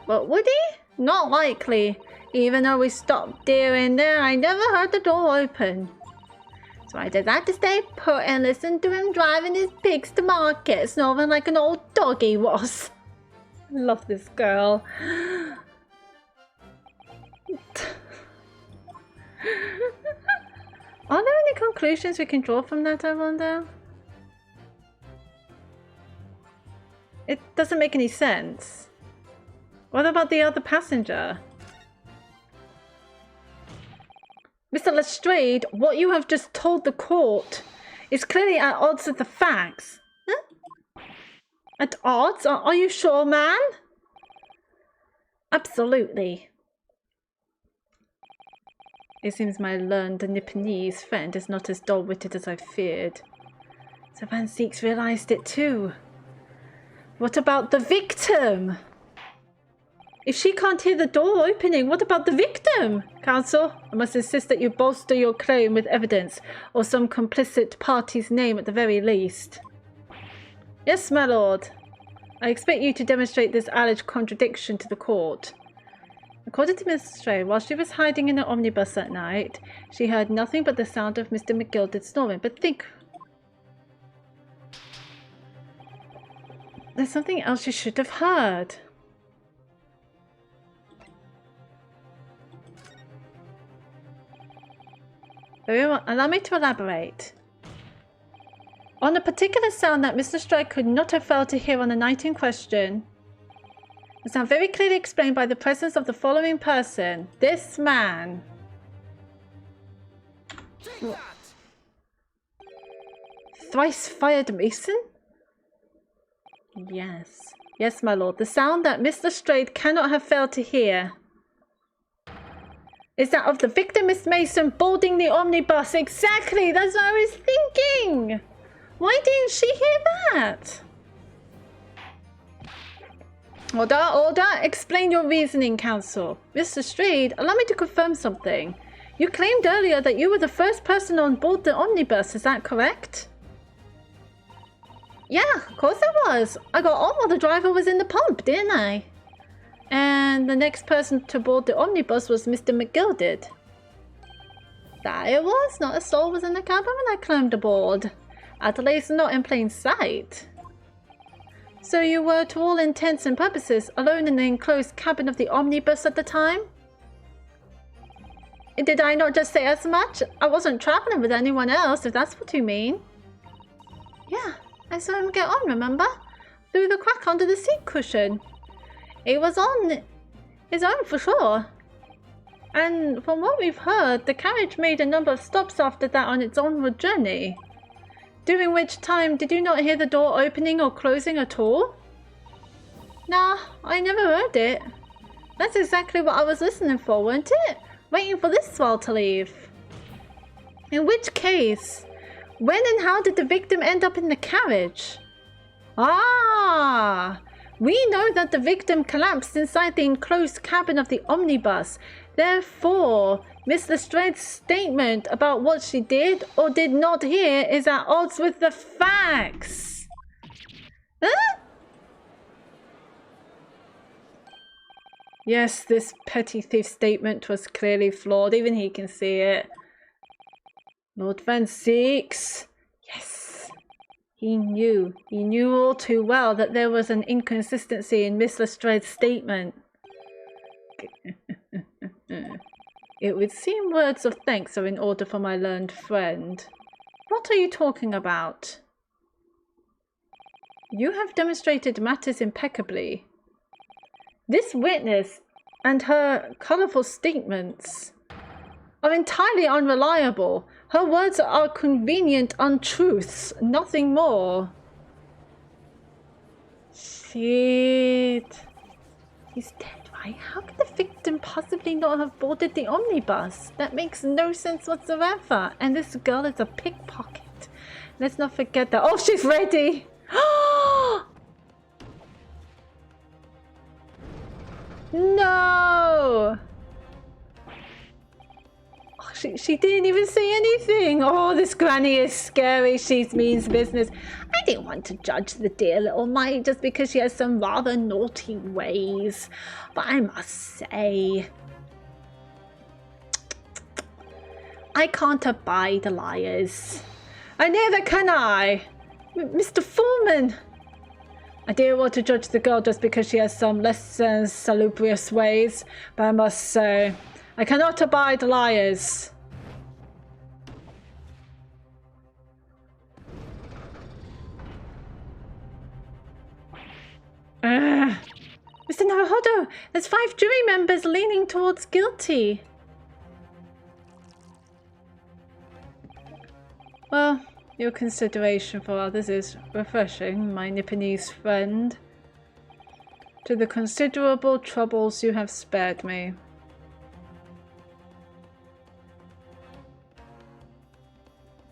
But would he? Not likely. Even though we stopped here and there, I never heard the door open. So I just had to stay put and listen to him driving his pigs to market, snoring like an old dog he was. I love this girl. Are there any conclusions we can draw from that, I wonder? It doesn't make any sense. What about the other passenger? Mr. Lestrade, what you have just told the court is clearly at odds with the facts. Huh? At odds? Are you sure, man? Absolutely. It seems my learned Nipponese friend is not as dull-witted as I feared. So Van Seeks realized it too. What about the victim? If she can't hear the door opening, what about the victim? Counsel, I must insist that you bolster your claim with evidence, or some complicit party's name at the very least. Yes, my lord. I expect you to demonstrate this alleged contradiction to the court. According to Miss Stray, while she was hiding in the omnibus that night, she heard nothing but the sound of Mr. McGilded snoring. But think... There's something else you should have heard. Very well. Allow me to elaborate. On a particular sound that Mr. Strike could not have failed to hear on the night in question, the sound very clearly explained by the presence of the following person. This man. Thrice fired Mason? Yes. Yes, my lord. The sound that Mr. Straight cannot have failed to hear is that of the victim, Miss Mason, boarding the omnibus. Exactly! That's what I was thinking! Why didn't she hear that? Order, order! Explain your reasoning, counsel. Mr. Strede, allow me to confirm something. You claimed earlier that you were the first person on board the omnibus, is that correct? Yeah, of course I was. I got on while the driver was in the pump, didn't I? And the next person to board the omnibus was Mr. McGilded. That it was. Not a soul was in the cabin when I climbed aboard. At least not in plain sight. So you were, to all intents and purposes, alone in the enclosed cabin of the omnibus at the time? Did I not just say as much? I wasn't travelling with anyone else, if that's what you mean. Yeah, I saw him get on, remember? Through the crack under the seat cushion. He was on his own for sure. And from what we've heard, the carriage made a number of stops after that on its onward journey. During which time, did you not hear the door opening or closing at all? Nah, I never heard it. That's exactly what I was listening for, weren't it? Waiting for this swell to leave. In which case, when and how did the victim end up in the carriage? Ah! We know that the victim collapsed inside the enclosed cabin of the omnibus. Therefore, Miss Lestrange's statement about what she did or did not hear is at odds with the facts. Huh? Yes, this petty thief statement was clearly flawed. Even he can see it. Lord Van Seeks. Yes. He knew all too well that there was an inconsistency in Miss Lestrange's statement. It would seem words of thanks are in order for my learned friend. What are you talking about? You have demonstrated matters impeccably. This witness and her colourful statements are entirely unreliable. Her words are convenient untruths, nothing more. Shit. He's dead, right? How could the victim possibly not have boarded the omnibus? That makes no sense whatsoever. And this girl is a pickpocket. Let's not forget that. Oh, she's ready! No! Oh, she didn't even say anything. Oh, this granny is scary. She means business. I didn't want to judge the dear little mite just because she has some rather naughty ways. But I must say, I can't abide liars. And neither can I. Mr. Foreman. I didn't want to judge the girl just because she has some less than salubrious ways, but I must say, I cannot abide liars. Mr. Naruhodo, there's 5 jury members leaning towards guilty. Well, your consideration for others is refreshing, my Nipponese friend. To the considerable troubles you have spared me.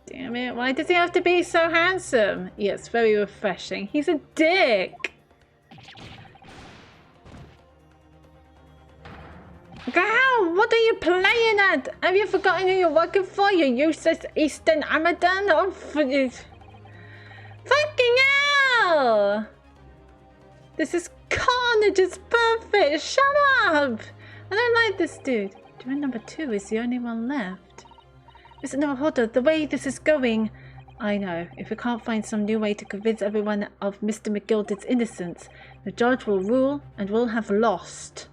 Damn it, why does he have to be so handsome? Yes, very refreshing. He's a dick! Girl, what are you playing at? Have you forgotten who you're working for? You useless Eastern Amadan? Oh, fucking hell! This is carnage, it's perfect! Shut up! I don't like this dude. Juror number 2 is the only one left. Mr. Naruhodo, the way this is going... I know. If we can't find some new way to convince everyone of Mr. McGilded's innocence, the judge will rule and we'll have lost.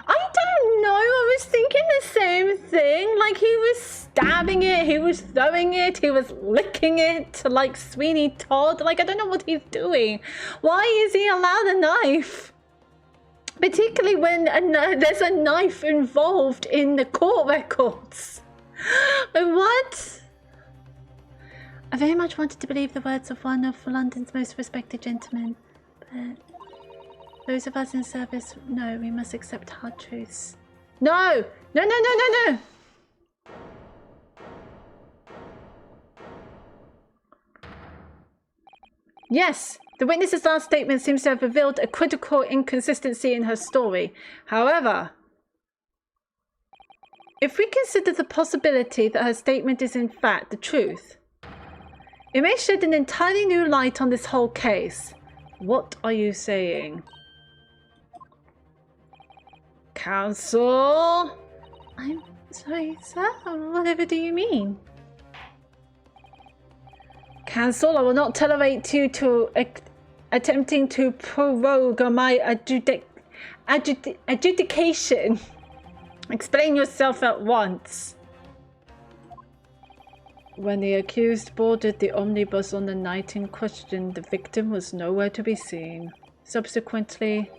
I don't know, I was thinking the same thing. Like, he was stabbing it, he was throwing it, he was licking it like Sweeney Todd. Like, I don't know what he's doing. Why is he allowed a knife? Particularly when there's a knife involved in the court records. What? I very much wanted to believe the words of one of London's most respected gentlemen, but those of us in service know we must accept hard truths. No! No, no, no, no, no! Yes! The witness's last statement seems to have revealed a critical inconsistency in her story. However, if we consider the possibility that her statement is in fact the truth, it may shed an entirely new light on this whole case. What are you saying? Counsel? I'm sorry, sir. Whatever do you mean? Counsel, I will not tolerate you to attempting to prorogue my adjudication. Explain yourself at once. When the accused boarded the omnibus on the night in question, the victim was nowhere to be seen. Subsequently,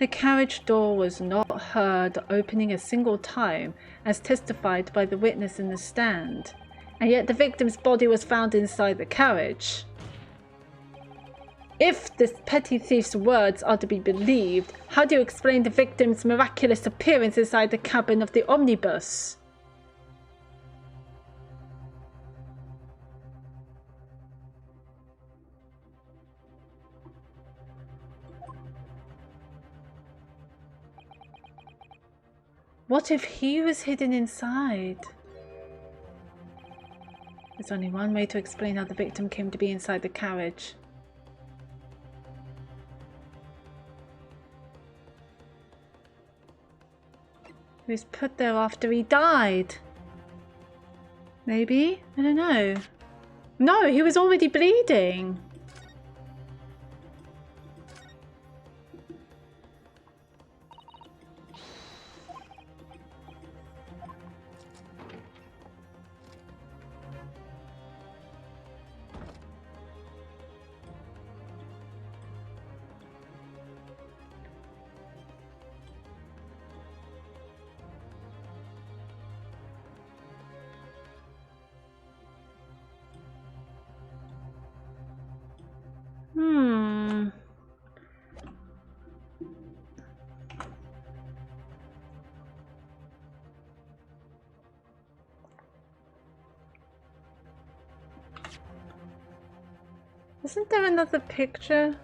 the carriage door was not heard opening a single time, as testified by the witness in the stand. And yet the victim's body was found inside the carriage. If this petty thief's words are to be believed, how do you explain the victim's miraculous appearance inside the cabin of the omnibus? What if he was hidden inside? There's only one way to explain how the victim came to be inside the carriage. He was put there after he died. Maybe? I don't know. No, he was already bleeding. Isn't there another picture?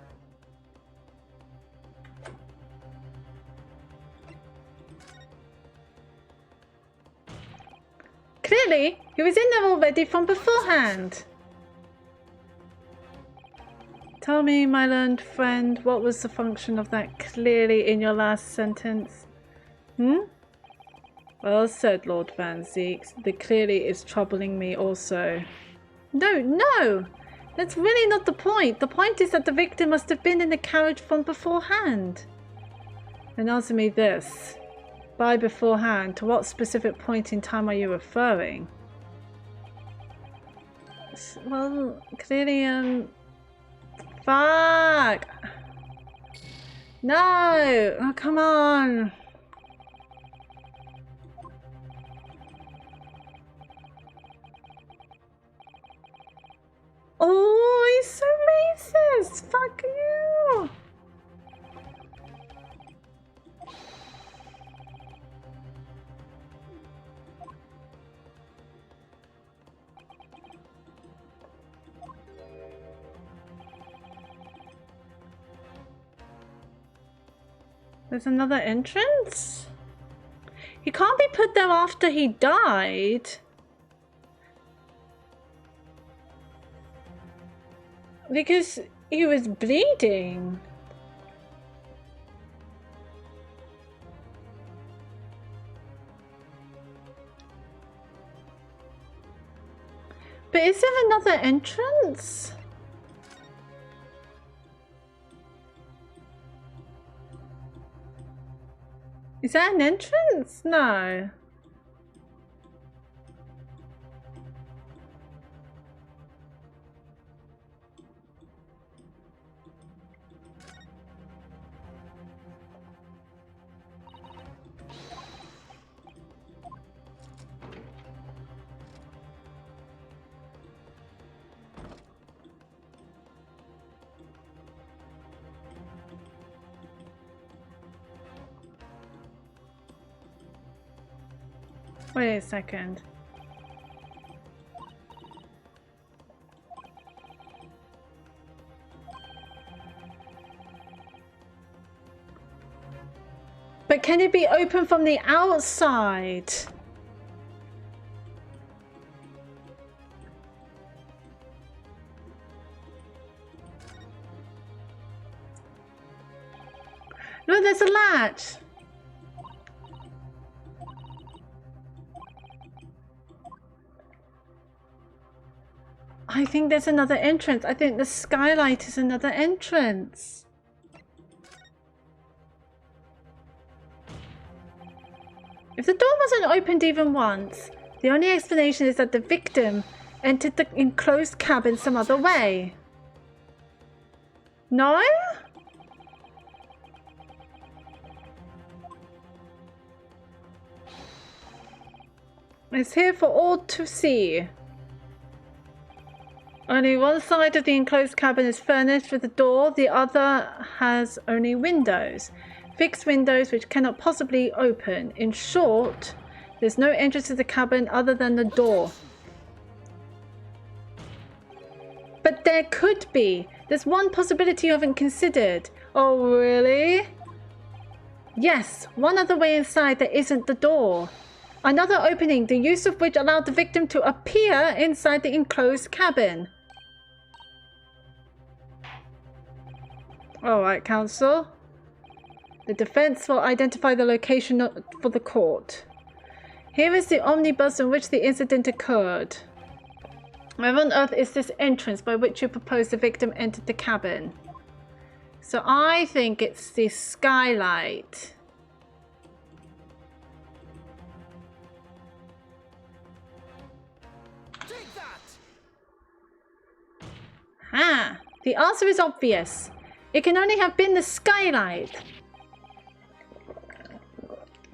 Clearly, he was in there already from beforehand. Tell me, my learned friend, what was the function of that clearly in your last sentence? Well said, Lord Van Zeeks. The clearly is troubling me also. No! That's really not the point. The point is that the victim must have been in the carriage from beforehand. Then answer me this. By beforehand, to what specific point in time are you referring? Well, clearly, fuck! No! Oh, come on! Oh, he's so racist! Fuck you! There's another entrance? He can't be put there after he died. Because he was bleeding. But is there another entrance? Is that an entrance? No. Wait a second. But can it be open from the outside? Look, there's a latch. I think there's another entrance. I think the skylight is another entrance. If the door wasn't opened even once, the only explanation is that the victim entered the enclosed cabin some other way. No? It's here for all to see. Only one side of the enclosed cabin is furnished with a door, the other has only windows. Fixed windows which cannot possibly open. In short, there's no entrance to the cabin other than the door. But there could be. There's one possibility you haven't considered. Oh, really? Yes, one other way inside that isn't the door. Another opening, the use of which allowed the victim to appear inside the enclosed cabin. Alright, counsel. The defense will identify the location for the court. Here is the omnibus in which the incident occurred. Where on earth is this entrance by which you propose the victim entered the cabin? So I think it's the skylight. Take that! Ah, the answer is obvious. It can only have been the skylight.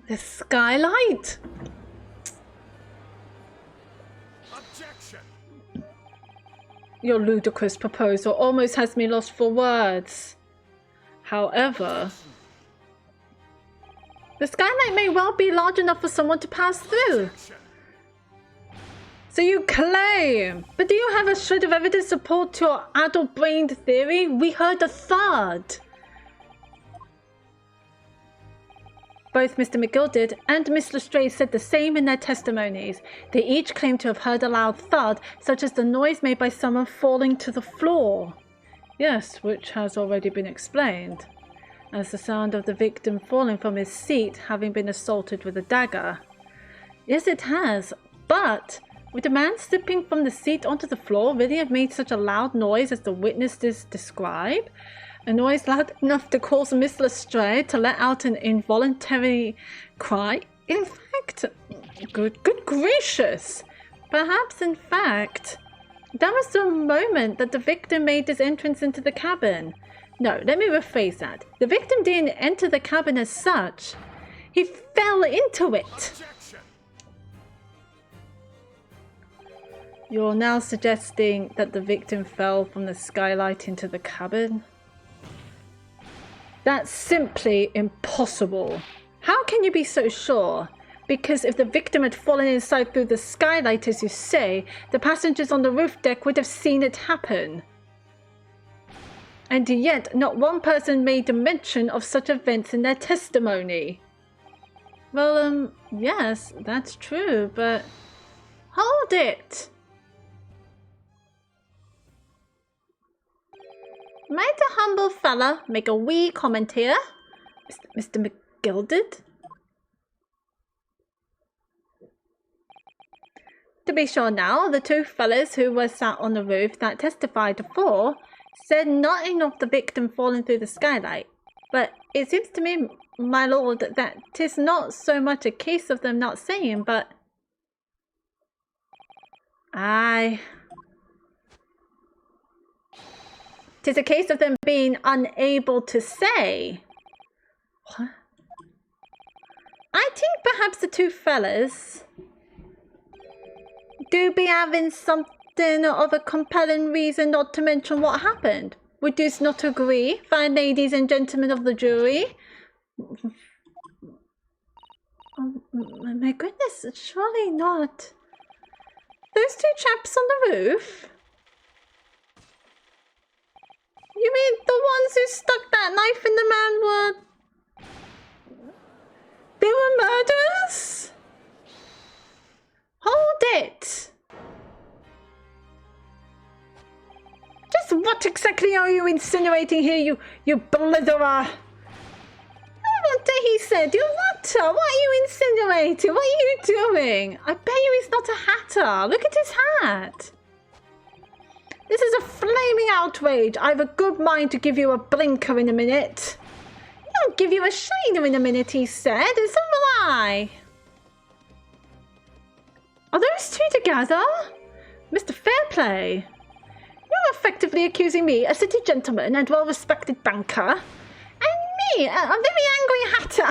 The skylight? Objection! Your ludicrous proposal almost has me lost for words. However, the skylight may well be large enough for someone to pass through. So you claim, but do you have a shred of evidence to support your addle-brained theory? We heard a thud. Both Mr. McGilded and Miss Lestrade said the same in their testimonies. They each claimed to have heard a loud thud, such as the noise made by someone falling to the floor. Yes, which has already been explained, as the sound of the victim falling from his seat, having been assaulted with a dagger. Yes, it has, but would a man slipping from the seat onto the floor really have made such a loud noise as the witnesses describe? A noise loud enough to cause Miss Lestrade to let out an involuntary cry? In fact, good gracious! Perhaps, in fact, that was the moment that the victim made his entrance into the cabin. No, let me rephrase that. The victim didn't enter the cabin as such. He fell into it. Objection. You're now suggesting that the victim fell from the skylight into the cabin? That's simply impossible. How can you be so sure? Because if the victim had fallen inside through the skylight, as you say, the passengers on the roof deck would have seen it happen. And yet, not one person made a mention of such events in their testimony. Well, yes, that's true, but... Hold it! Might a humble fella make a wee comment here? Mr. McGilded? To be sure now, the two fellas who were sat on the roof that testified before said nothing of the victim falling through the skylight. But it seems to me, my lord, that 'tis not so much a case of them not saying, but... Aye... 'Tis a case of them being unable to say. What? I think perhaps the two fellas do be having something of a compelling reason not to mention what happened. Would you not agree, fine ladies and gentlemen of the jury? Oh, my goodness, surely not. Those two chaps on the roof? You mean the ones who stuck that knife in the man were... They were murderers? Hold it! Just what exactly are you insinuating here, you blitherer? What he said, you hatter! What are you insinuating? What are you doing? I bet you he's not a hatter. Look at his hat. This is a flaming outrage. I've a good mind to give you a blinker in a minute. I'll give you a shiner in a minute, he said, and so will I. Are those two together? Mr. Fairplay, you're effectively accusing me, a city gentleman and well-respected banker, and me, a very angry hatter,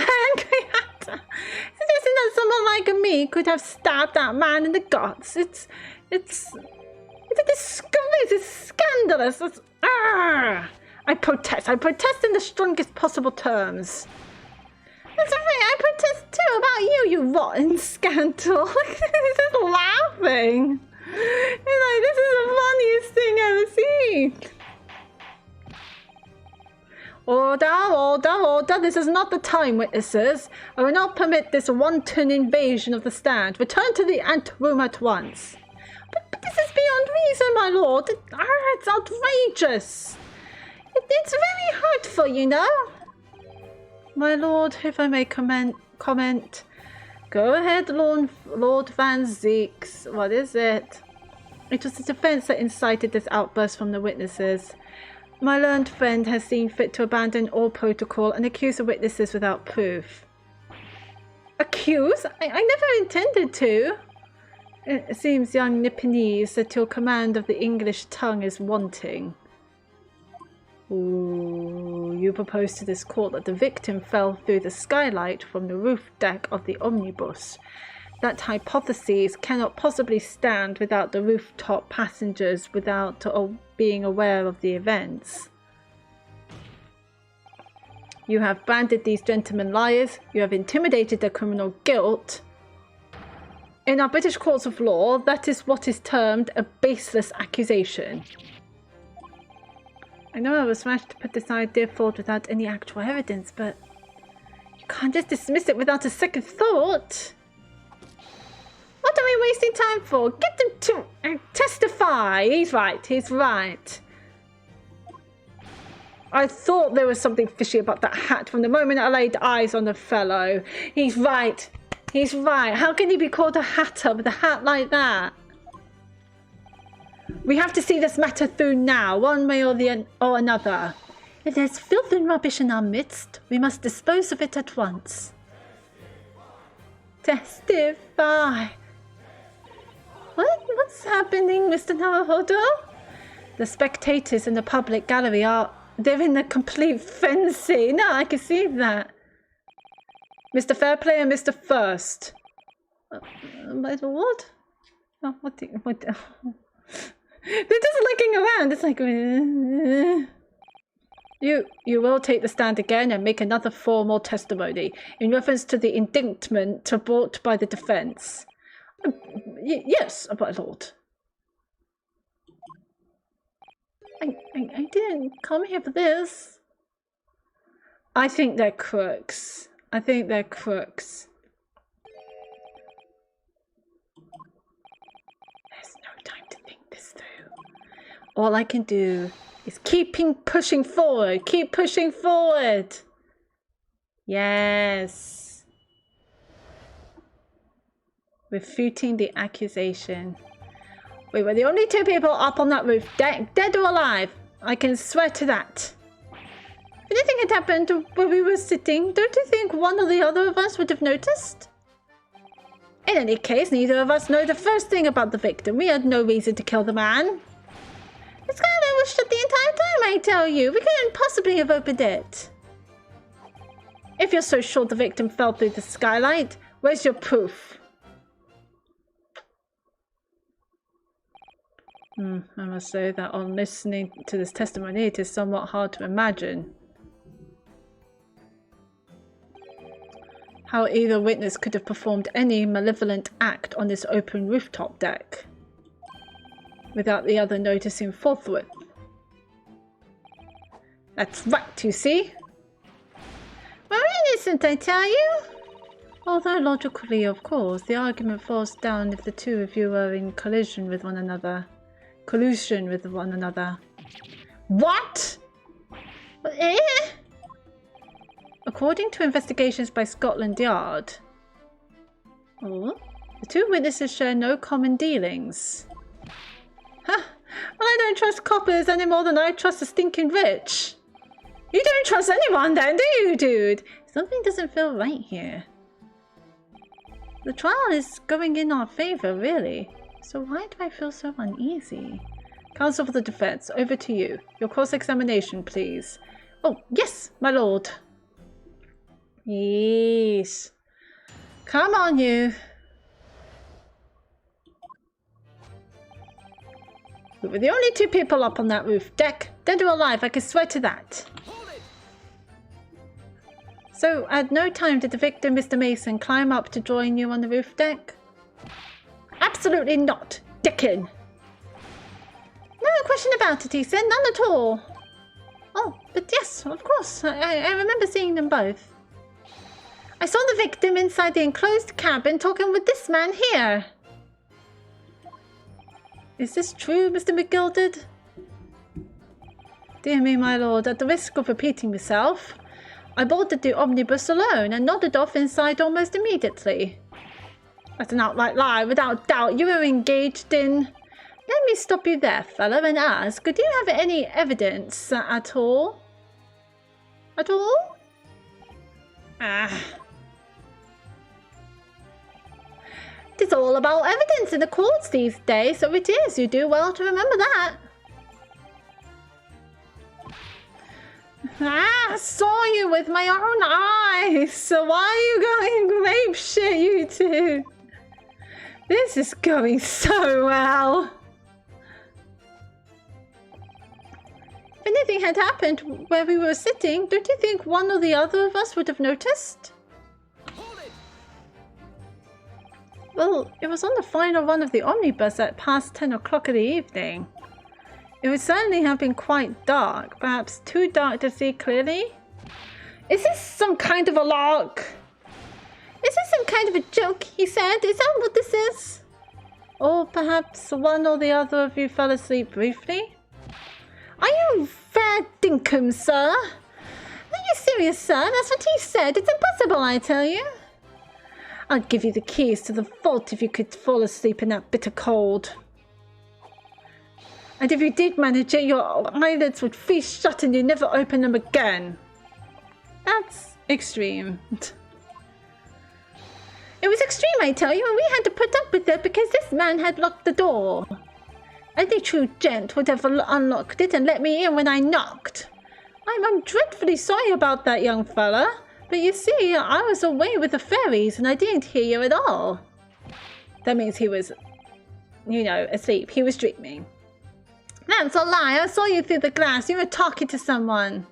suggesting that someone like me could have stabbed that man in the guts. It's a disgrace. It's scandalous. I protest in the strongest possible terms. That's right, I protest too about you rotten scandal. This is laughing. It's like, this is the funniest thing I've ever seen. Order. This is not the time, witnesses. I will not permit this wanton invasion of the stand. Return to the anteroom at once. But this is beyond reason, my lord. It's outrageous. It's very hurtful, you know. My lord, if I may comment. Go ahead, Lord Van Zeeks. What is it? It was the defense that incited this outburst from the witnesses. My learned friend has seen fit to abandon all protocol and accuse the witnesses without proof. Accuse? I never intended to. It seems, young Nipponese, that your command of the English tongue is wanting. Ooh, you propose to this court that the victim fell through the skylight from the roof deck of the omnibus. That hypothesis cannot possibly stand without the rooftop passengers without being aware of the events. You have branded these gentlemen liars. You have intimidated their criminal guilt. In our British courts of law, that is what is termed a baseless accusation. I know I was rash to put this idea forward without any actual evidence, but you can't just dismiss it without a second thought. What are we wasting time for? Get them to testify. He's right. He's right. I thought there was something fishy about that hat from the moment I laid eyes on the fellow. He's right. He's right. How can he be called a hatter with a hat like that? We have to see this matter through now, one way or another. If there's filth and rubbish in our midst, we must dispose of it at once. Testify. What's happening, Mr. Naruhodo? The spectators in the public gallery they're in a complete frenzy. No, I can see that. Mr. Fairplay and Mr. First. What? Oh, what? They're just looking around. It's like... You will take the stand again and make another formal testimony in reference to the indictment brought by the defence. Yes, my lord. I didn't come here for this. I think they're crooks. There's no time to think this through. All I can do is keep pushing forward. Keep pushing forward. Yes. Refuting the accusation. We were the only two people up on that roof, dead or alive. I can swear to that. If anything had happened where we were sitting, don't you think one or the other of us would have noticed? In any case, neither of us know the first thing about the victim. We had no reason to kill the man. This guy and I was shut the entire time, I tell you. We couldn't possibly have opened it. If you're so sure the victim fell through the skylight, where's your proof? I must say that on listening to this testimony, it is somewhat hard to imagine how either witness could have performed any malevolent act on this open rooftop deck without the other noticing forthwith. That's right, you see. We're innocent, I tell you. Although logically, of course, the argument falls down if the two of you are in collusion with one another. What? Eh? According to investigations by Scotland Yard, the two witnesses share no common dealings. Huh. Well, I don't trust coppers any more than I trust the stinking rich. You don't trust anyone then, do you, dude? Something doesn't feel right here. The trial is going in our favour, really. So why do I feel so uneasy? Counsel for the defence, over to you. Your cross-examination, please. Oh, yes, my lord. Yes. Come on, you. We were the only two people up on that roof deck, dead or alive, I can swear to that. So, at no time did the victim, Mr. Mason, climb up to join you on the roof deck? Absolutely not, Dickon. No question about it, he said, none at all. Oh, but yes, of course, I remember seeing them both. I saw the victim inside the enclosed cabin talking with this man here. Is this true, Mr. McGilded? Dear me, my lord, at the risk of repeating myself, I boarded the omnibus alone and nodded off inside almost immediately. That's an outright lie, without doubt. You were engaged in... Let me stop you there, fella, and ask, do you have any evidence at all? At all? It's all about evidence in the courts these days, so it is. You do well to remember that. I saw you with my own eyes, so why are you going grape shit, you two? This is going so well. If anything had happened where we were sitting, don't you think one or the other of us would have noticed? Well, it was on the final run of the Omnibus at past 10 o'clock in the evening. It would certainly have been quite dark, perhaps too dark to see clearly. Is this some kind of a lark? Is this some kind of a joke, he said? Is that what this is? Or perhaps one or the other of you fell asleep briefly? Are you fair dinkum, sir? Are you serious, sir? That's what he said. It's impossible, I tell you. I'd give you the keys to the vault if you could fall asleep in that bitter cold. And if you did manage it, your eyelids would feast shut and you'd never open them again. That's extreme. It was extreme, I tell you, and we had to put up with it because this man had locked the door. Any true gent would have unlocked it and let me in when I knocked. I'm dreadfully sorry about that, young fella. But you see, I was away with the fairies and I didn't hear you at all. That means he was, you know, asleep. He was dreaming. That's a lie. I saw you through the glass. You were talking to someone.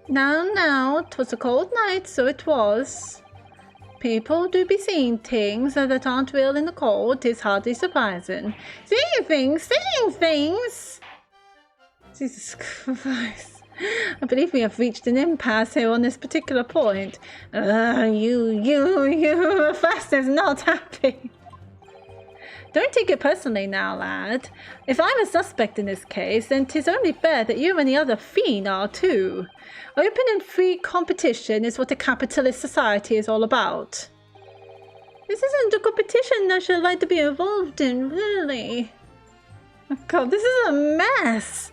No, 'twas a cold night, so it was. People do be seeing things that aren't real in the cold. 'Tis hardly surprising. Seeing things! Jesus Christ. I believe we have reached an impasse here on this particular point. You, Fast is not happy. Don't take it personally now, lad. If I'm a suspect in this case, then 'tis only fair that you and the other fiend are too. Open and free competition is what a capitalist society is all about. This isn't a competition I should like to be involved in, really. Oh God, this is a mess.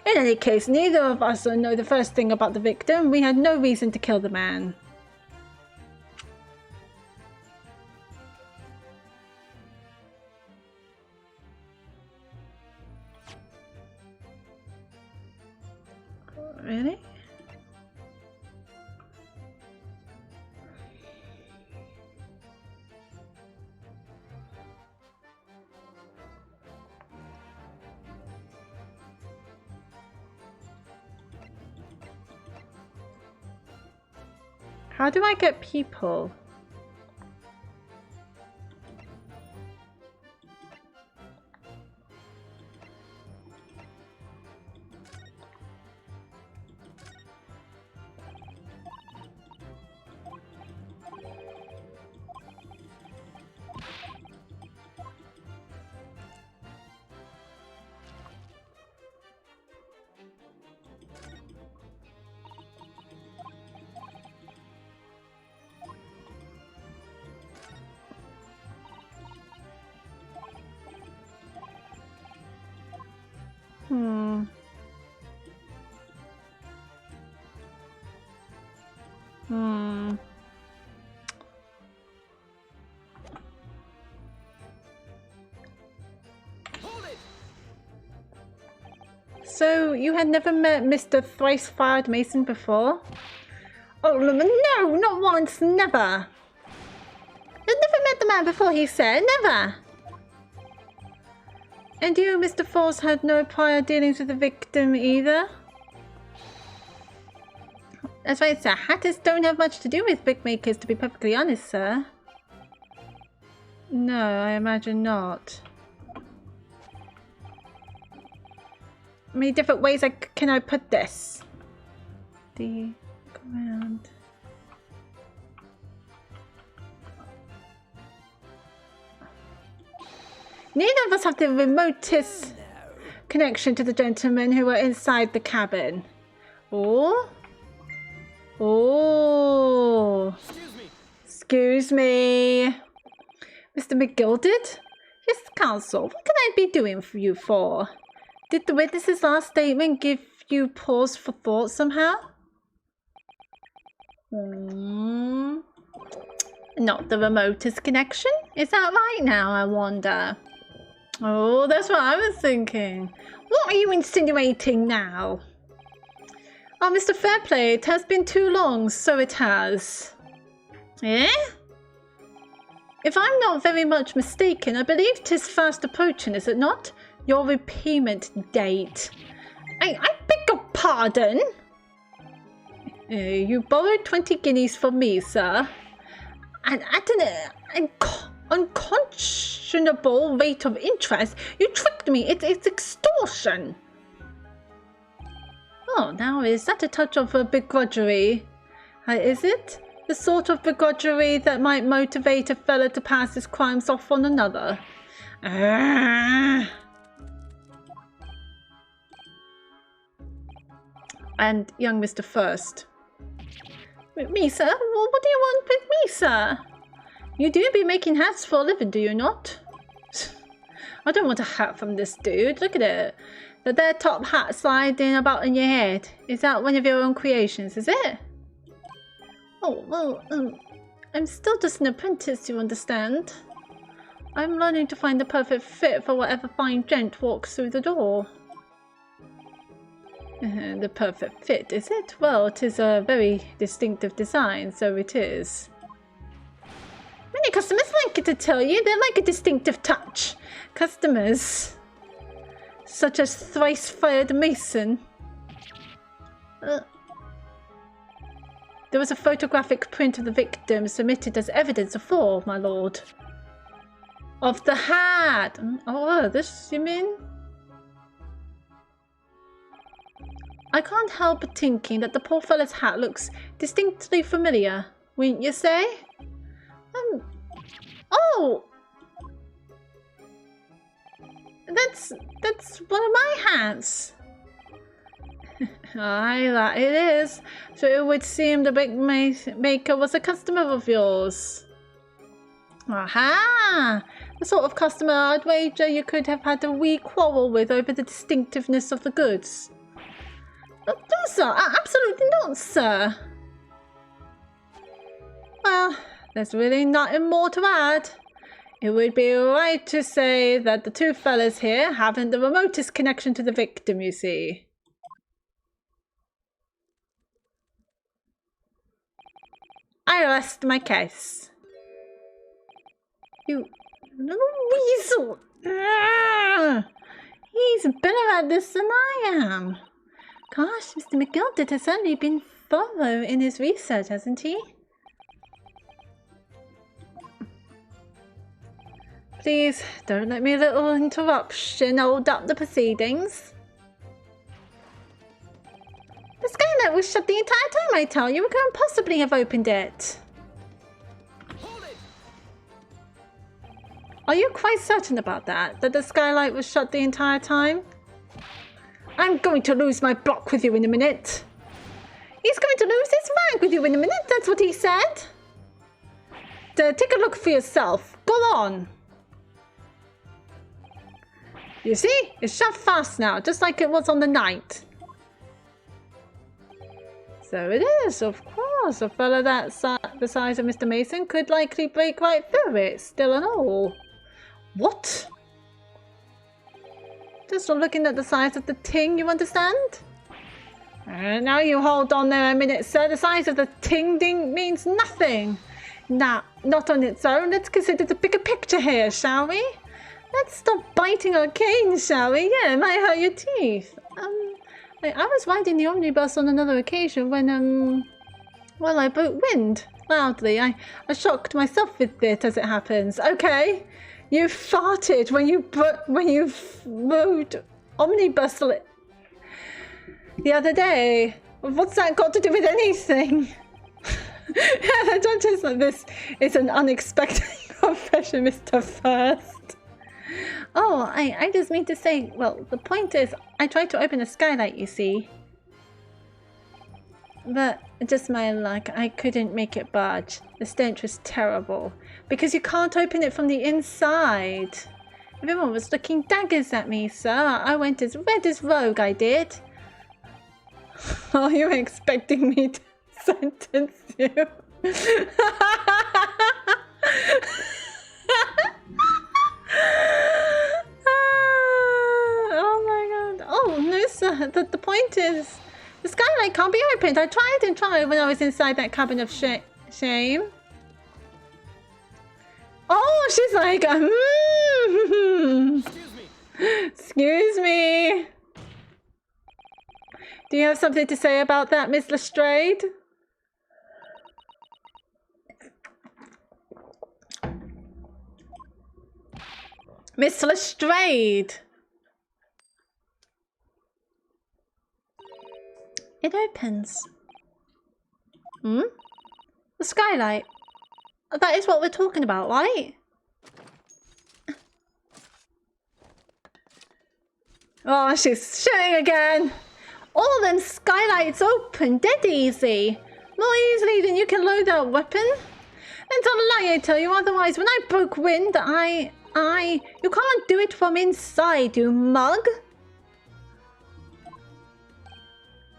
In any case, neither of us know the first thing about the victim. We had no reason to kill the man. Really? How do I get people? So, you had never met Mr. Thrice-Fired Mason before? Oh, no, not once, never. I've never met the man before, he said, never. And you, Mr. Force, had no prior dealings with the victim either? That's right, sir. Hatters don't have much to do with brickmakers, to be perfectly honest, sir. No, I imagine not. How many different ways can I put this? The command. Neither of us have the remotest connection to the gentlemen who were inside the cabin. Oh. Excuse me. Mr. McGilded? Yes, counsel. What can I be doing for you for? Did the witness's last statement give you pause for thought somehow? Not the remotest connection? Is that right now, I wonder? Oh, that's what I was thinking. What are you insinuating now? Oh, Mr. Fairplay, it has been too long, so it has. Eh? If I'm not very much mistaken, I believe 'tis fast approaching, is it not? Your repayment date. I beg your pardon? You borrowed 20 guineas from me, sir. at an unconscionable rate of interest. You tricked me. It's extortion. Oh, now is that a touch of a begrudgery? Is it? The sort of begrudgery that might motivate a fella to pass his crimes off on another. And young Mr. First. Me, sir? Well, what do you want with me, sir? You do be making hats for a living, do you not? I don't want a hat from this dude. Look at it. The there top hat sliding about in your head. Is that one of your own creations, is it? Oh, well, I'm still just an apprentice, you understand? I'm learning to find the perfect fit for whatever fine gent walks through the door. The perfect fit, is it? Well, it is a very distinctive design, so it is. Many customers like it, to tell you. They like a distinctive touch. Customers such as thrice-fired Mason. There was a photographic print of the victim submitted as evidence of fraud, my lord. Of the hat! Oh, this, you mean? I can't help but thinking that the poor fellow's hat looks distinctly familiar, wouldn't you say? Oh! That's one of my hats. Aye, that it is. So it would seem the big maker was a customer of yours. Aha! The sort of customer I'd wager you could have had a wee quarrel with over the distinctiveness of the goods. No, sir, absolutely not, sir. Well, there's really nothing more to add. It would be right to say that the two fellas here haven't the remotest connection to the victim, you see. I rest my case. You little weasel! He's better at this than I am. Gosh, Mr. McGilded has certainly been thorough in his research, hasn't he? Please, don't let me a little interruption hold up the proceedings. The skylight was shut the entire time, I tell you. We couldn't possibly have opened it. Hold it! Are you quite certain about that? That the skylight was shut the entire time? I'm going to lose my block with you in a minute. He's going to lose his rag with you in a minute, that's what he said. Take a look for yourself. Go on. You see? It's shut fast now, just like it was on the night. So it is, of course. A fella the size of Mr. Mason could likely break right through it, still and all. What? Just from looking at the size of the ting, you understand? Now you hold on there a minute, sir. The size of the ting-ding means nothing. Nah, not on its own. Let's consider the bigger picture here, shall we? Let's stop biting our canes, shall we? Yeah, it might hurt your teeth. I was riding the omnibus on another occasion when, well, I broke wind loudly. I shocked myself with it, as it happens. Okay, you farted when you rode omnibus the other day. What's that got to do with anything? Don't just like this. It's an unexpected confession, Mr. First. Oh, I just mean to say, well, the point is, I tried to open the skylight, you see. But just my luck, I couldn't make it budge. The stench was terrible. Because you can't open it from the inside. Everyone was looking daggers at me, sir. I went as red as rogue, I did. Are you expecting me to sentence you? Oh my god. Oh no, sir. The point is, the skylight can't be opened. I tried and tried when I was inside that cabin of shame. Oh, she's like, Excuse me. Excuse me. Do you have something to say about that, Miss Lestrade? Miss Lestrade. It opens. Hmm? The skylight. That is what we're talking about, right? Oh, she's showing again. All them skylights open dead easy. More easily than you can load that weapon. And don't lie, I tell you, otherwise when I broke wind, you can't do it from inside, you mug.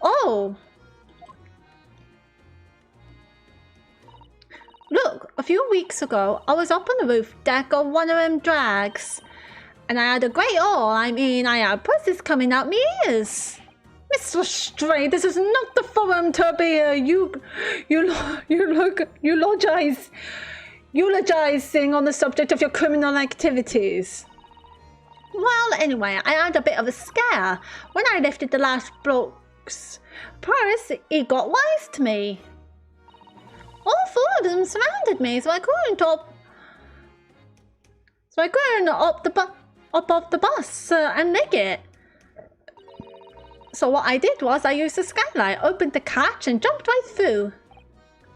Oh. Look, a few weeks ago, I was up on the roof deck of one of them drags. And I had a great awe. I mean, I had pussies coming out my ears. Mr. Stray, this is not the forum to be eulogizing on the subject of your criminal activities. Well, anyway, I had a bit of a scare. When I lifted the last bloke's purse, he got wise to me. All four of them surrounded me, so I couldn't up off the bus and make it. So what I did was I used the skylight, opened the catch and jumped right through.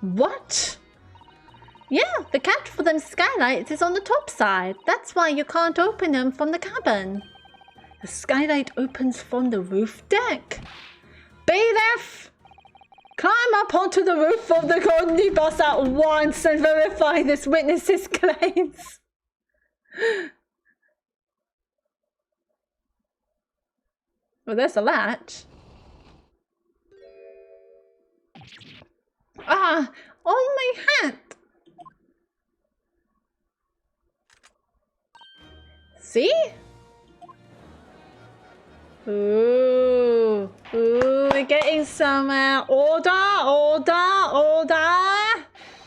What? Yeah, the catch for them skylights is on the top side. That's why you can't open them from the cabin. The skylight opens from the roof deck. Bailiff! Climb up onto the roof of the Omnibus at once and verify this witness's claims. Well, there's a latch. Ah, on my hat. See? Ooh, we're getting some order.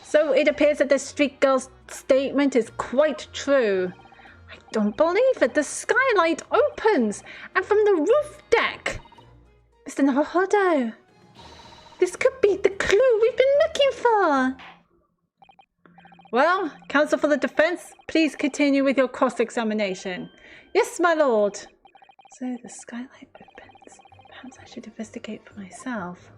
So it appears that the street girl's statement is quite true. I don't believe it. The skylight opens, and from the roof deck. Mr. Naruhodo, this could be the clue we've been looking for. Well, counsel for the defense, please continue with your cross-examination. Yes, my lord. So the skylight opens. Perhaps I should investigate for myself.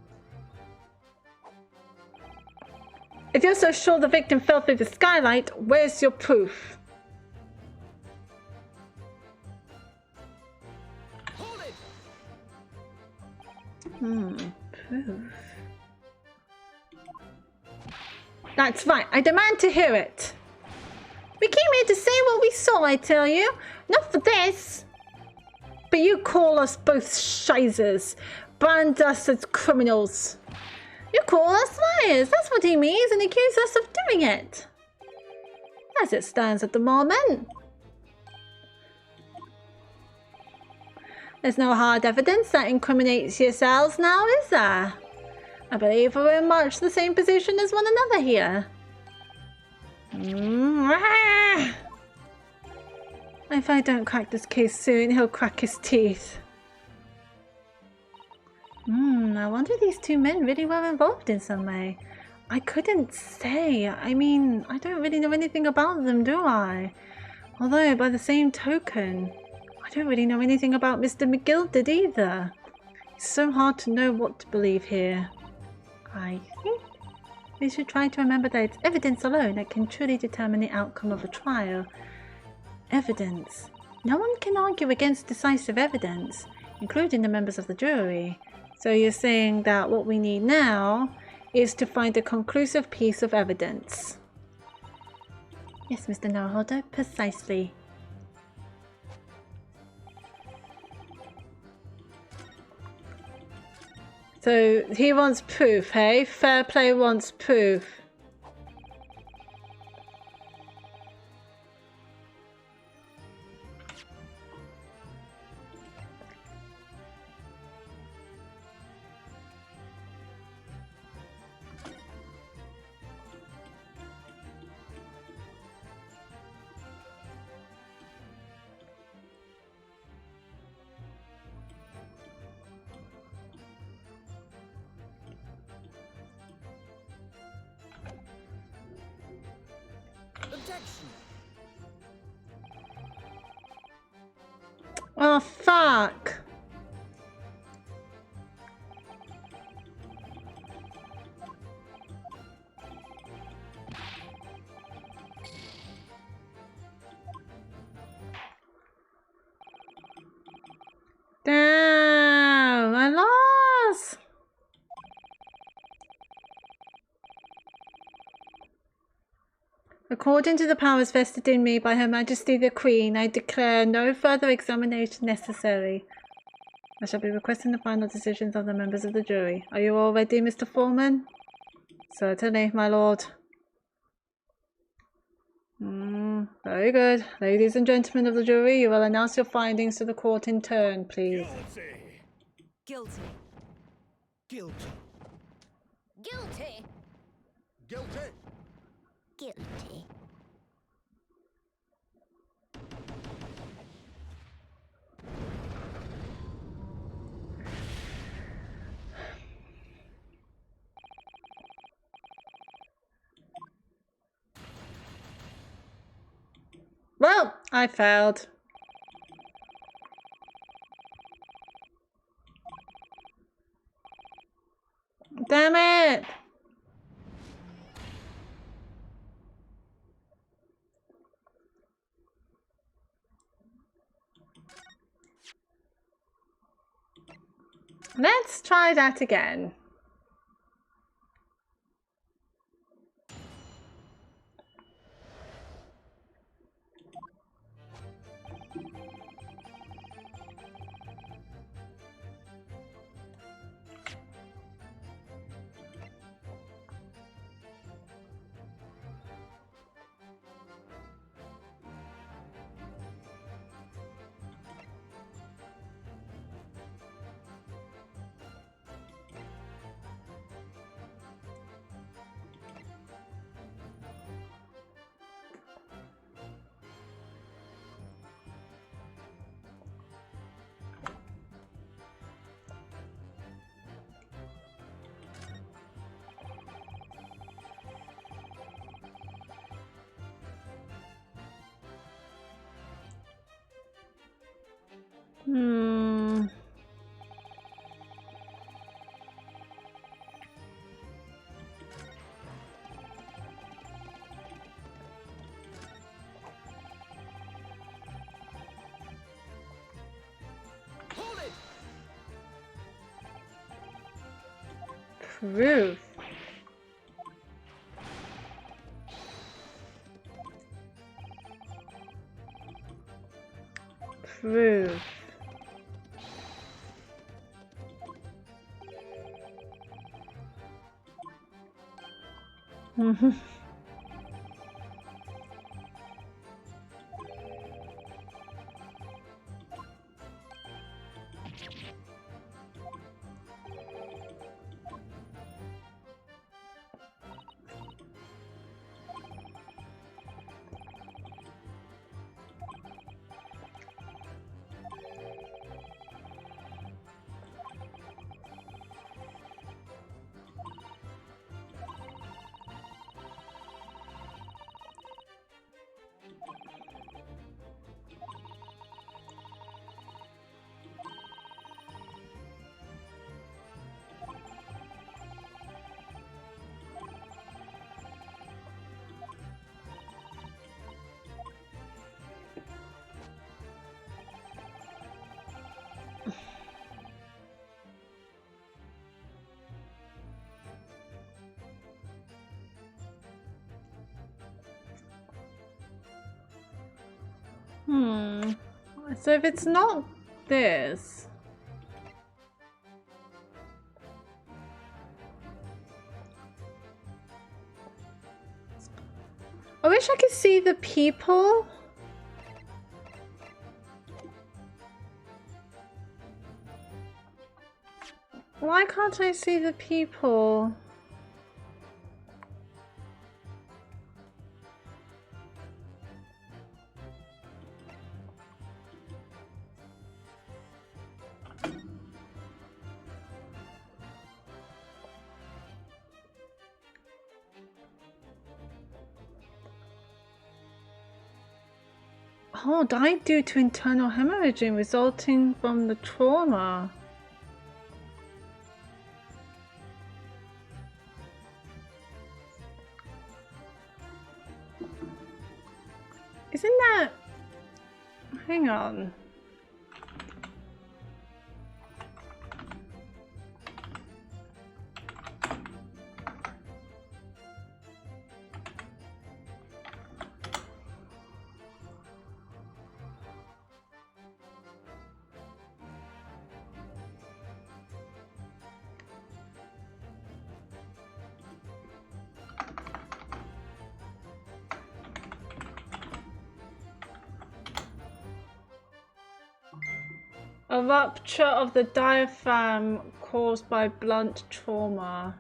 If you're so sure the victim fell through the skylight, where's your proof? Proof. That's right, I demand to hear it. We came here to say what we saw, I tell you. Not for this. But you call us both shizers, brand us as criminals. You call us liars, that's what he means, and accuse us of doing it. As it stands at the moment. There's no hard evidence that incriminates yourselves now, is there? I believe we're in much the same position as one another here. If I don't crack this case soon, he'll crack his teeth. I wonder if these two men really were involved in some way. I couldn't say. I mean, I don't really know anything about them, do I? Although, by the same token, I don't really know anything about Mr. McGilded either. It's so hard to know what to believe here. I think we should try to remember that it's evidence alone that can truly determine the outcome of a trial. Evidence. No one can argue against decisive evidence, including the members of the jury. So you're saying that what we need now is to find a conclusive piece of evidence. Yes, Mr. Naruhodo, precisely. So he wants proof, hey? Fair play wants proof. Oh, fuck. Damn, I lost. According to the powers vested in me by Her Majesty the Queen, I declare no further examination necessary. I shall be requesting the final decisions of the members of the jury. Are you all ready, Mr. Foreman? Certainly, my lord. Very good. Ladies and gentlemen of the jury, you will announce your findings to the court in turn, please. Guilty. Guilty. Guilty. Guilty. Guilty. Well, I failed. Damn it! Let's try that again. Proof. Proof. So if it's not this... I wish I could see the people. Why can't I see the people? Oh, died due to internal hemorrhaging resulting from the trauma. Isn't that... Hang on. A rupture of the diaphragm caused by blunt trauma.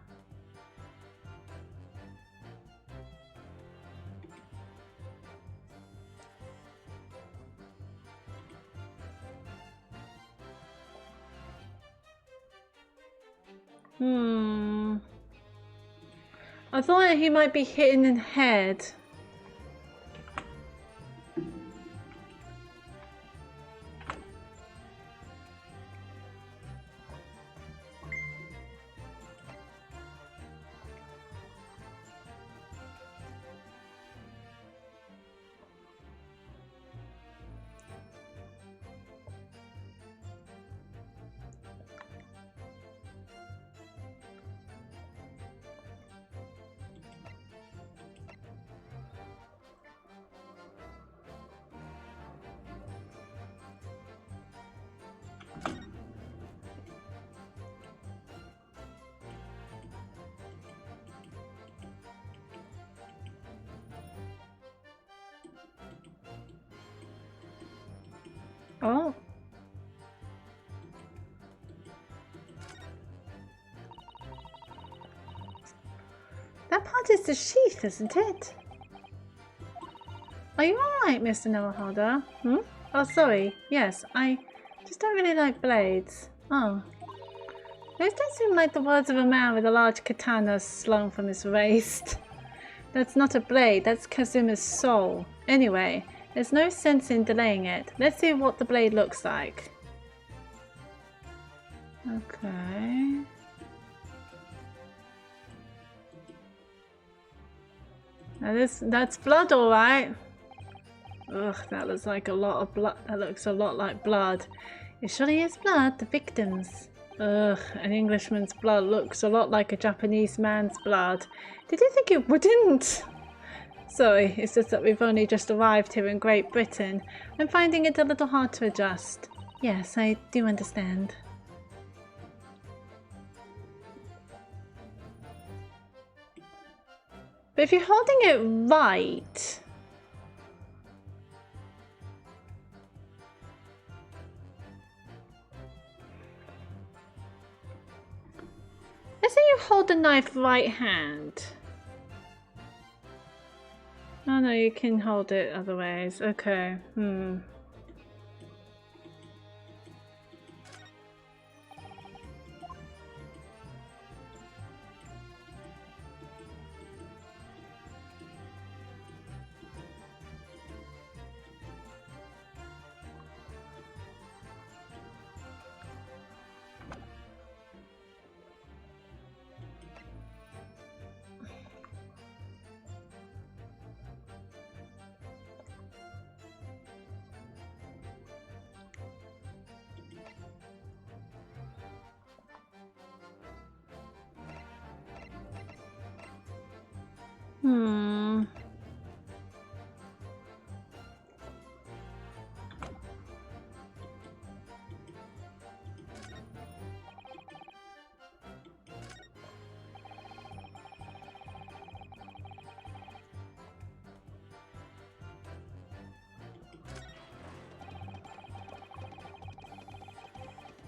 I thought he might be hit in the head. Oh. That part is the sheath, isn't it? Are you alright, Mr. Noahada? Hmm? Oh, sorry. Yes, I just don't really like blades. Oh. Those don't seem like the words of a man with a large katana slung from his waist. That's not a blade, that's Kazuma's soul. Anyway, there's no sense in delaying it. Let's see what the blade looks like. Okay. Now that's blood, alright. Ugh, that looks like a lot of blood. That looks a lot like blood. It surely is blood, the victim's. Ugh, an Englishman's blood looks a lot like a Japanese man's blood. Did you think it wouldn't? Sorry, it's just that we've only just arrived here in Great Britain. I'm finding it a little hard to adjust. Yes, I do understand. But if you're holding it right... Let's say you hold the knife right hand. Oh no, you can hold it other ways. Okay.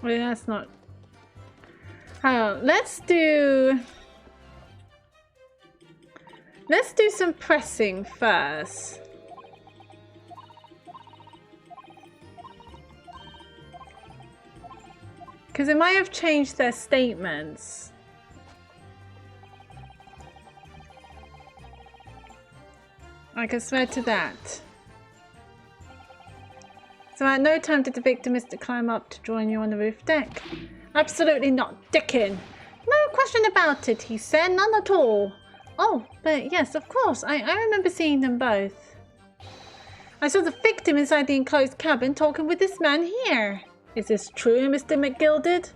Wait, that's not... Hang on, let's do some pressing first. Because it might have changed their statements. I can swear to that. So at no time did the victimist climb up to join you on the roof deck? Absolutely not, Dickin. No question about it, he said, none at all. Oh, but yes, of course, I remember seeing them both. I saw the victim inside the enclosed cabin talking with this man here. Is this true, Mr. McGilded?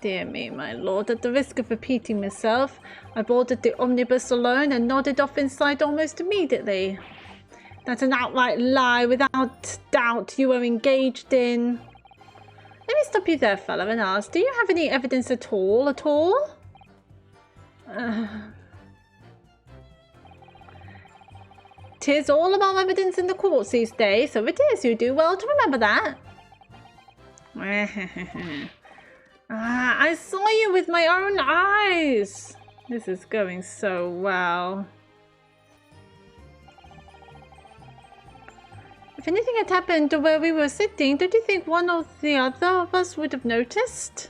Dear me, my lord, at the risk of repeating myself, I boarded the omnibus alone and nodded off inside almost immediately. That's an outright lie, without doubt you were engaged in... Let me stop you there, fella, and ask, do you have any evidence at all? Tis all about evidence in the courts these days, so it is. You do well to remember that. I saw you with my own eyes. This is going so well. If anything had happened to where we were sitting, don't you think one or the other of us would have noticed?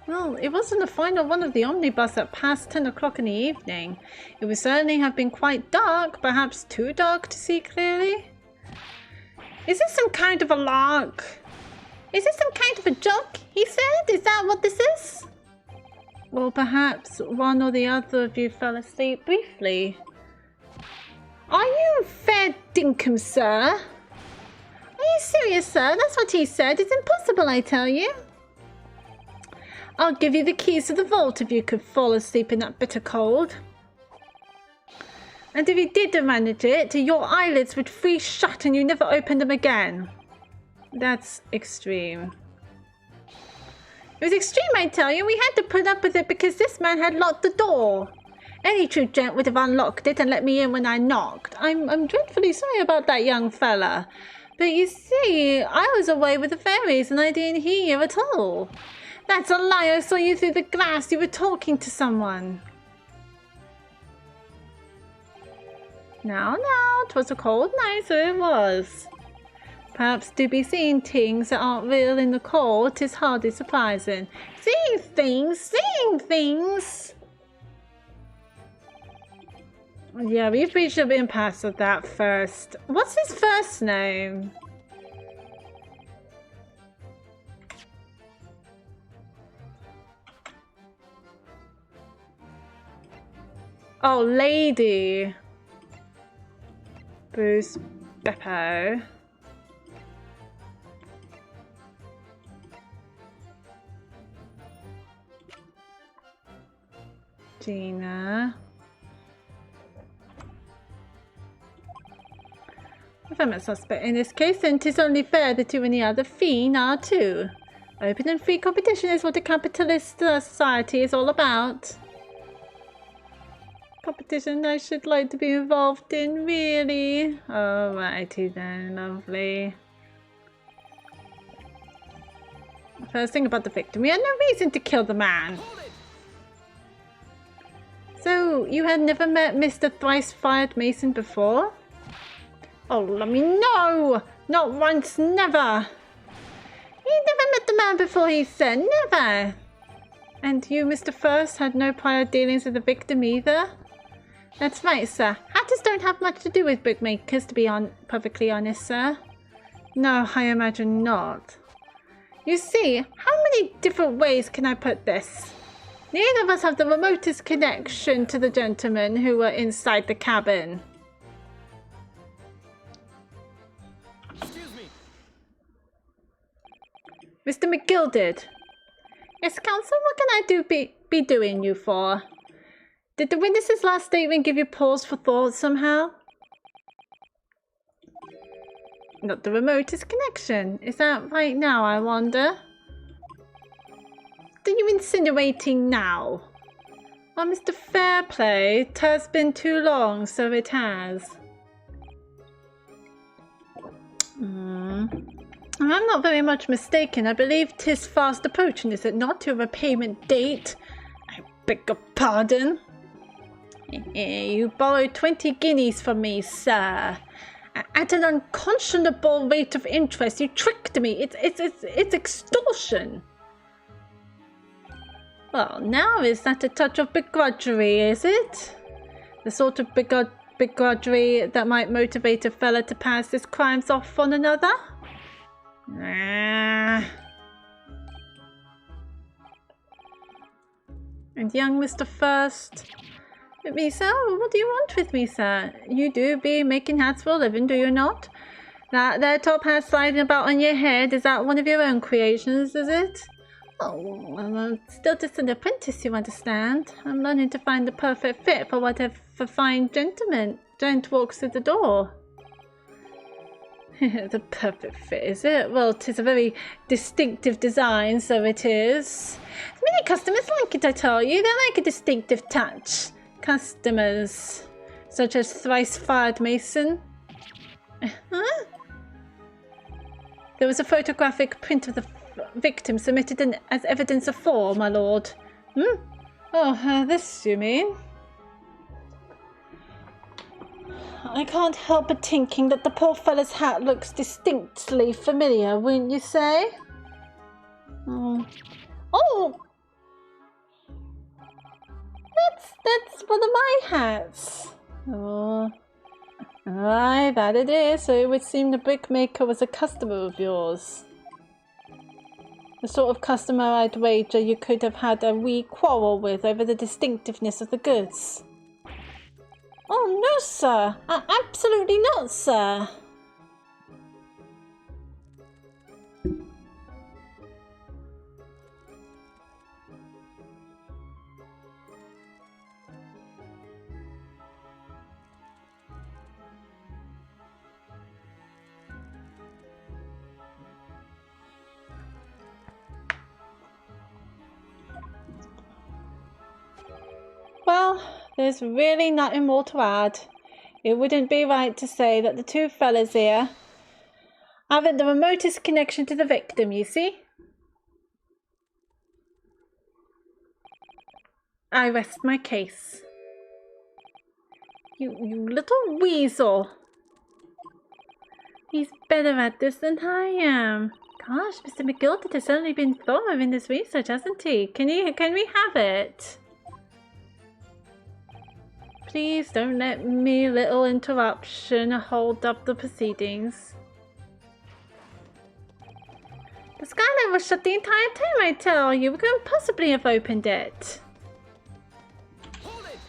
Well, it wasn't the final one of the omnibus at past 10 o'clock in the evening. It would certainly have been quite dark, perhaps too dark to see clearly. Is this some kind of a lark? Is this some kind of a joke, he said? Is that what this is? Or perhaps one or the other of you fell asleep briefly. Are you fair dinkum, sir? Are you serious, sir? That's what he said. It's impossible, I tell you. I'll give you the keys to the vault if you could fall asleep in that bitter cold. And if you did manage it, your eyelids would freeze shut and you never opened them again. That's extreme. It was extreme, I tell you. We had to put up with it because this man had locked the door. Any true gent would have unlocked it and let me in when I knocked. I'm dreadfully sorry about that young fella. But you see, I was away with the fairies and I didn't hear you at all. That's a lie. I saw you through the glass. You were talking to someone. Now, 'twas a cold night, so it was. Perhaps to be seeing things that aren't real in the court is hardly surprising. Seeing things! Yeah, we've reached the impasse of that first. What's his first name? Oh, Lady. Bruce Beppo. Gina. If I'm a suspect in this case, then 'tis only fair that you and the other fiend are too. Open and free competition is what a capitalist society is all about. Competition I should like to be involved in, really. Alrighty then, lovely. First thing about the victim, we had no reason to kill the man. So, you had never met Mr. Thrice-Fired Mason before? Oh, let me know! Not once, never! You never met the man before, he said, never! And you, Mr. First, had no prior dealings with the victim either? That's right, sir. Hatters don't have much to do with bookmakers, to be perfectly honest, sir. No, I imagine not. You see, how many different ways can I put this? Neither of us have the remotest connection to the gentlemen who were inside the cabin. Excuse me. Mr. McGilded. Yes, counsel, what can I be doing you for? Did the witness's last statement give you pause for thought somehow? Not the remotest connection. Is that right now, I wonder? What are you insinuating now? Oh, Mr. Fairplay, it has been too long, so it has. I'm not very much mistaken. I believe 'tis fast approaching, is it not, to a repayment date? I beg your pardon. You borrowed 20 guineas from me, sir. At an unconscionable rate of interest. You tricked me. It's extortion. Well, now is that a touch of begrudgery, is it? The sort of begrudgery that might motivate a fella to pass his crimes off on another? Nah. And young Mr. First. Me, sir? What do you want with me, sir? You do be making hats for a living, do you not? That there top hat sliding about on your head, is that one of your own creations, is it? Oh, I'm still just an apprentice, you understand. I'm learning to find the perfect fit for whatever fine gent walks through the door. The perfect fit, is it? Well, 'tis a very distinctive design, so it is. Many customers like it, I tell you. They like a distinctive touch. Customers, such as thrice-fired Mason. Huh? There was a photographic print of the victim submitted as evidence of fraud, my lord. Hmm? Oh, this you mean? I can't help but thinking that the poor fellow's hat looks distinctly familiar, wouldn't you say? Oh! That's one of my hats. Oh. Aye, that it is. So it would seem the brickmaker was a customer of yours. The sort of customer I'd wager you could have had a wee quarrel with over the distinctiveness of the goods. Oh no, sir. Absolutely not, sir. Well, there's really nothing more to add. It wouldn't be right to say that the two fellas here haven't the remotest connection to the victim, you see? I rest my case. You little weasel. He's better at this than I am. Gosh, Mr. McGilded has certainly been thorough in his research, hasn't he? Can we have it? Please don't let me little interruption hold up the proceedings. The skylight was shut the entire time, I tell you. We couldn't possibly have opened it. Hold it!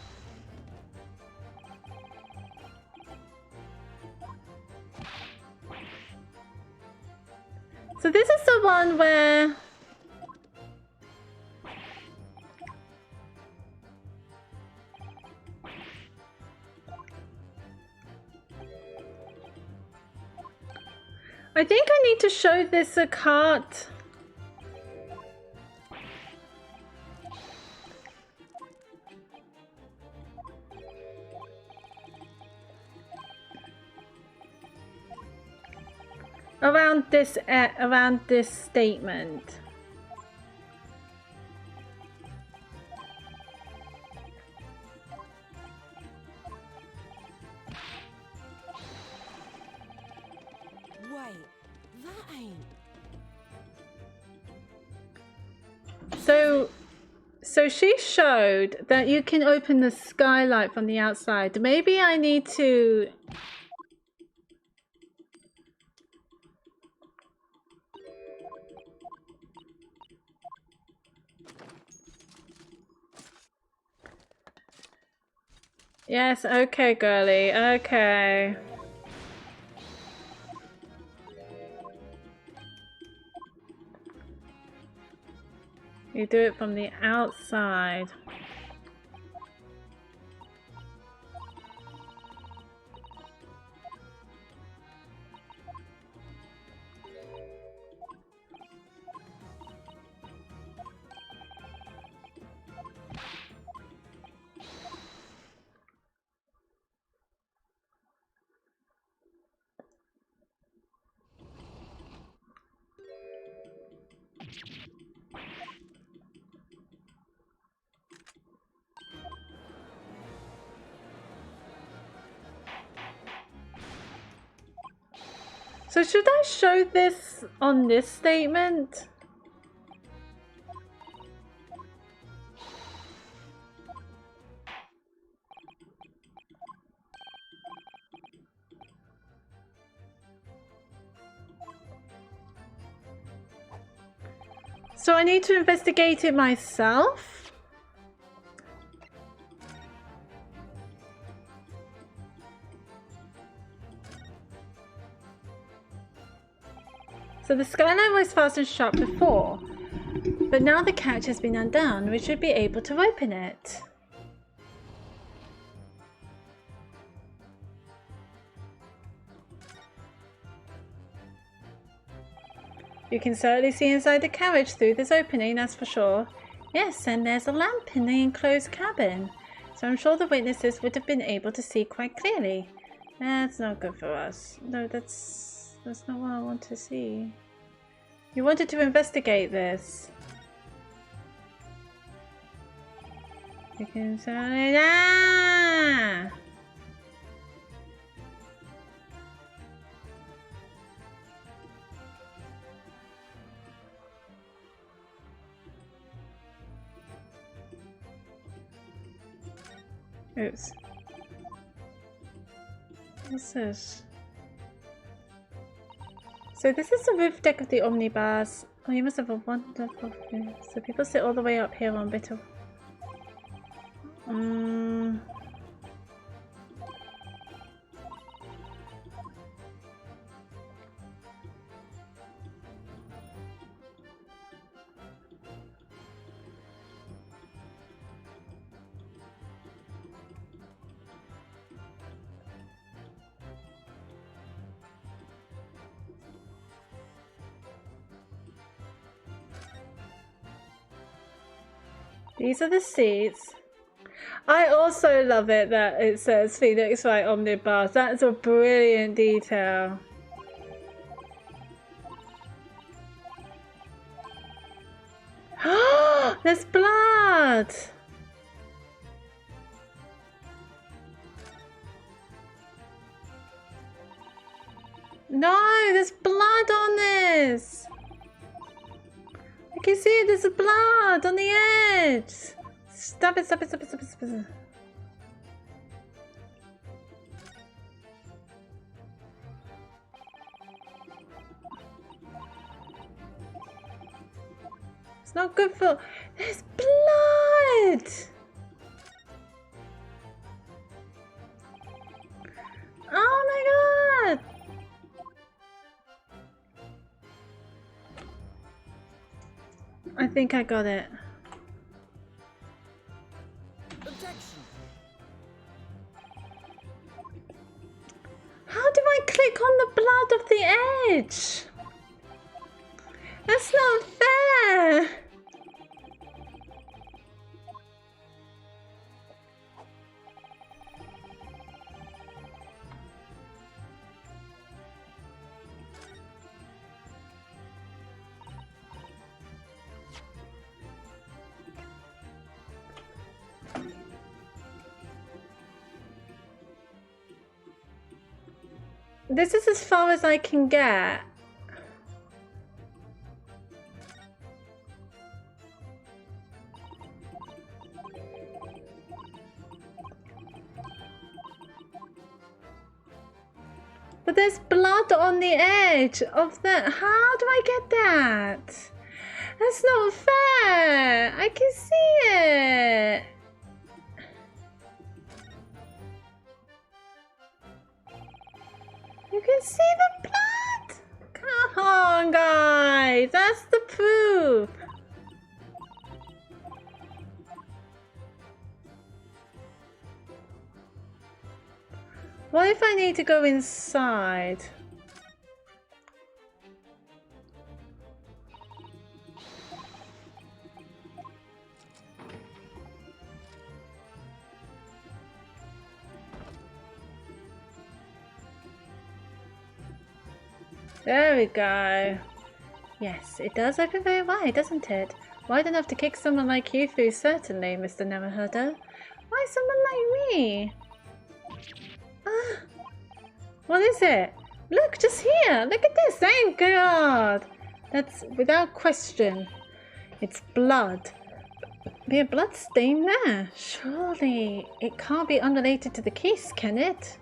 So this is the one where... I think I need to show this a cart. Around this statement. Wait, that ain't. So she showed that you can open the skylight from the outside. Maybe I need to... Yes, okay, girly, okay. You do it from the outside. So should I show this on this statement? So I need to investigate it myself? So the skylight was fastened shut before, but now the catch has been undone. We should be able to open it. You can certainly see inside the carriage through this opening, that's for sure. Yes, and there's a lamp in the enclosed cabin, so I'm sure the witnesses would have been able to see quite clearly. That's not good for us. No, that's not what I want to see. You wanted to investigate this. You can certainly... Ah! Oops. What's this? So this is the roof deck of the Omnibus. Oh, you must have a wonderful view. So people sit all the way up here on a bit of... These are the seats. I also love it that it says Phoenix Wright Omnibus. That's a brilliant detail. There's blood! No, there's blood on this! I can see it, there's blood on the edge! Stop it, stop it, stop it, stop it, stop it. It's not good for... There's blood! Oh my god! I think I got it. How do I click on the blood of the edge? That's not fair! This is as far as I can get. But there's blood on the edge of the... How do I get that? That's not fair. I can see it. You can see the blood? Come on, guys. That's the proof. What if I need to go inside? There we go. Yes, it does open very wide, doesn't it? Wide enough to kick someone like you through, certainly, Mr. Neverherder. Why someone like me? Ah, what is it? Look, just here. Look at this. Thank God. That's without question. It's blood. Be a blood stain there. Surely it can't be unrelated to the case, can it?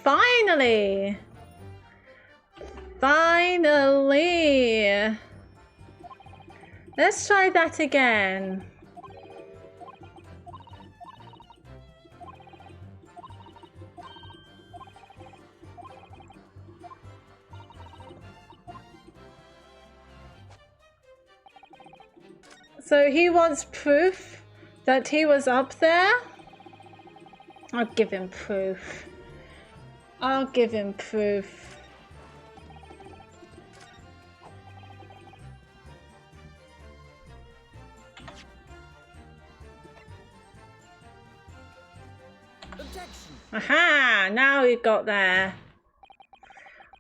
Finally! Finally! Let's try that again. So he wants proof that he was up there? I'll give him proof. I'll give him proof. Objection. Aha! Now we got there.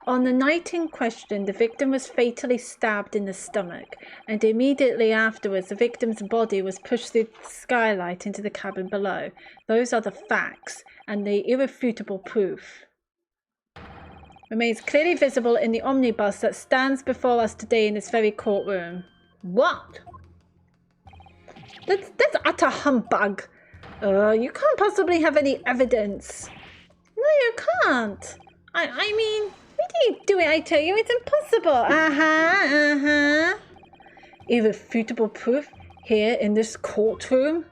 On the night in question, the victim was fatally stabbed in the stomach, and immediately afterwards the victim's body was pushed through the skylight into the cabin below. Those are the facts, and the irrefutable proof remains clearly visible in the omnibus that stands before us today in this very courtroom. What? That's utter humbug. You can't possibly have any evidence. No, you can't. I mean, why do you do it? I tell you, it's impossible. Irrefutable proof here in this courtroom.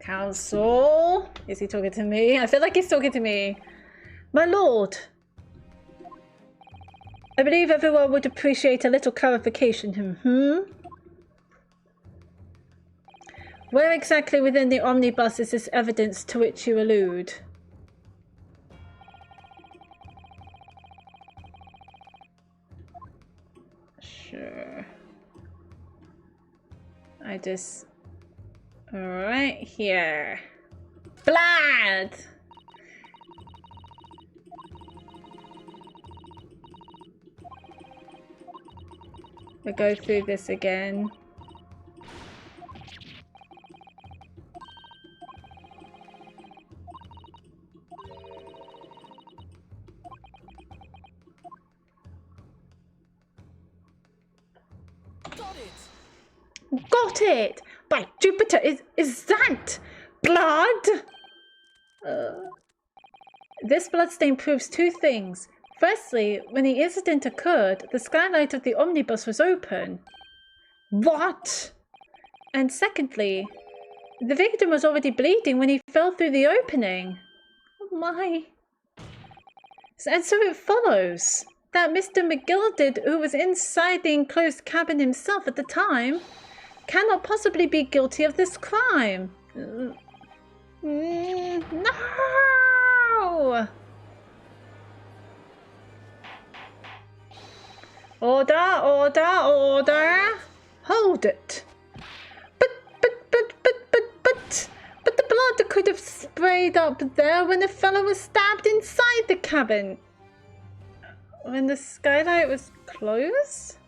Counsel, is he talking to me? I feel like he's talking to me. My lord, I believe everyone would appreciate a little clarification. Where exactly within the omnibus is this evidence to which you allude? Sure. Right here. Blood! We'll go through this again. Got it! By Jupiter, is that blood? This bloodstain proves two things. Firstly, when the incident occurred, the skylight of the omnibus was open. What? And secondly, the victim was already bleeding when he fell through the opening. Oh my. And so it follows that Mr. McGilded, who was inside the enclosed cabin himself at the time, cannot possibly be guilty of this crime. No! Order, order, order! Hold it! But the blood could have sprayed up there when the fellow was stabbed inside the cabin. When the skylight was closed?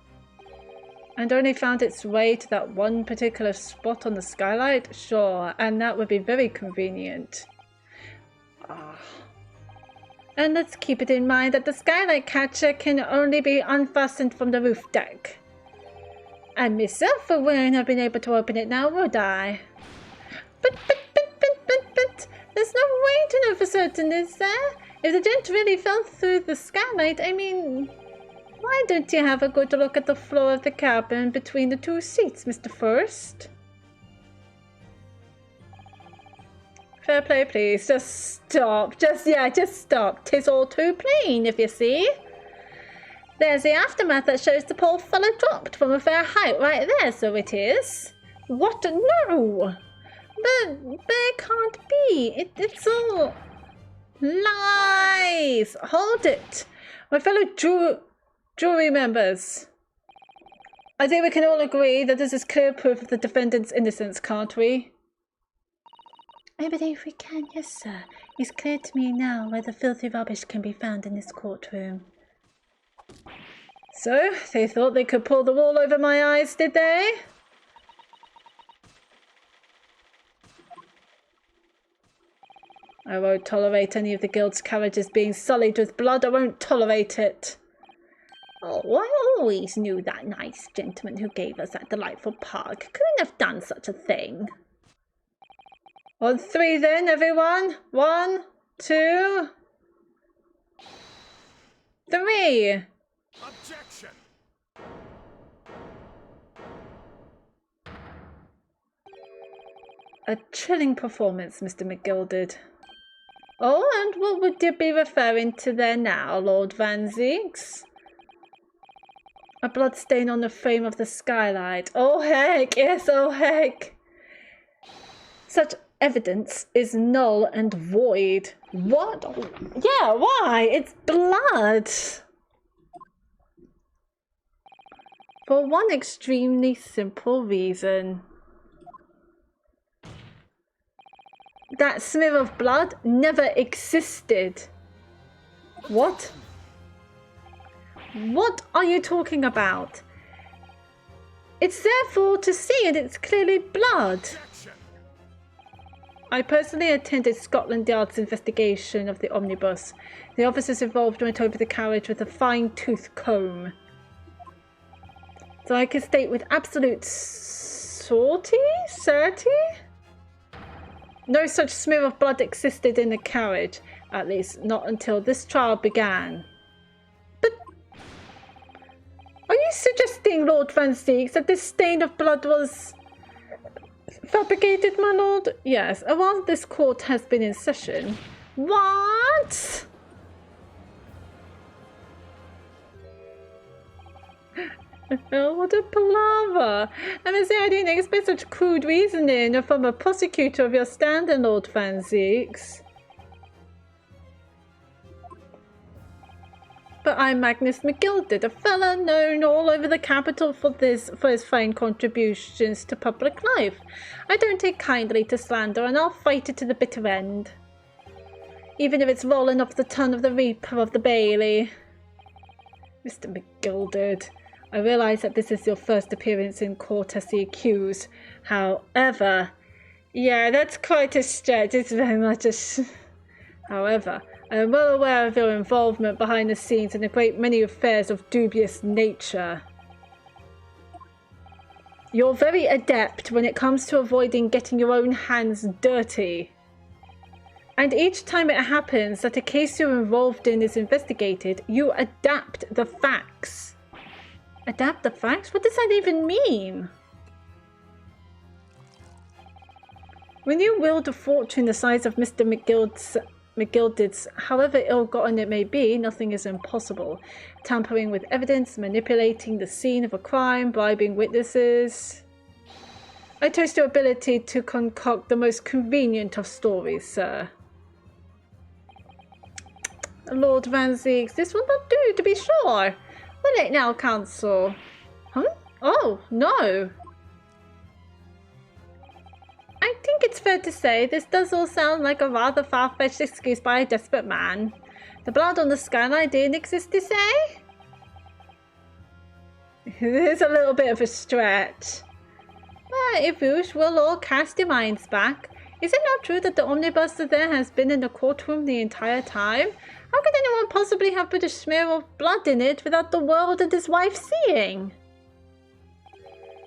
And only found its way to that one particular spot on the skylight? Sure, and that would be very convenient. And let's keep it in mind that the skylight catcher can only be unfastened from the roof deck. And myself wouldn't have been able to open it now, would I? But, there's no way to know for certain, is there? If the gent really fell through the skylight, I mean, why don't you have a good look at the floor of the cabin between the two seats, Mr. First? Fair play, please. Just stop. Just stop. 'Tis all too plain, if you see. There's the aftermath that shows the poor fellow dropped from a fair height right there, so it is. What? No! But it can't be. It's all lies. Hold it. My fellow jury members. I think we can all agree that this is clear proof of the defendant's innocence, can't we? I believe we can, yes, sir. It's clear to me now where the filthy rubbish can be found in this courtroom. So, they thought they could pull the wool over my eyes, did they? I won't tolerate any of the guild's carriages being sullied with blood. I won't tolerate it. Oh, I always knew that nice gentleman who gave us that delightful park couldn't have done such a thing. On three then, everyone. 1, 2, 3. Objection! A chilling performance, Mr. McGilded. Oh, and what would you be referring to there now, Lord Van Zieks? A blood stain on the frame of the skylight. Oh heck, yes, oh heck. Such evidence is null and void. What? Yeah, why? It's blood. For one extremely simple reason. That smear of blood never existed. What? What are you talking about? It's there for all to see and it's clearly blood. I personally attended Scotland Yard's investigation of the omnibus. The officers involved went over the carriage with a fine-tooth comb. So I can state with absolute certainty? No such smear of blood existed in the carriage, at least not until this trial began. But are you suggesting, Lord Van Zieks, that this stain of blood was fabricated, my lord? Yes, and while this court has been in session. What? Oh, what a palaver. I must say I didn't expect such crude reasoning from a prosecutor of your standing, Lord Van Zieks. But I'm Magnus McGilded, a fella known all over the capital for his fine contributions to public life. I don't take kindly to slander, and I'll fight it to the bitter end. Even if it's rolling off the tongue of the Reaper of the Bailey. Mr. McGilded, I realise that this is your first appearance in court as the accused. However, yeah, that's quite a stretch. It's very much a... However, I am well aware of your involvement behind the scenes in a great many affairs of dubious nature. You're very adept when it comes to avoiding getting your own hands dirty. And each time it happens that a case you're involved in is investigated, you adapt the facts. Adapt the facts? What does that even mean? When you wield a fortune the size of Mr. McGilded's, however ill-gotten it may be, nothing is impossible. Tampering with evidence, manipulating the scene of a crime, bribing witnesses. I toast your ability to concoct the most convenient of stories, sir. Lord Van Zieks, this will not do, to be sure. Will it now, counsel? Huh? Oh, no. I think it's fair to say this does all sound like a rather far-fetched excuse by a desperate man. The blood on the skylight didn't exist, you say? It is a little bit of a stretch. But if you will all cast your minds back, is it not true that the omnibus there has been in the courtroom the entire time? How could anyone possibly have put a smear of blood in it without the world and his wife seeing?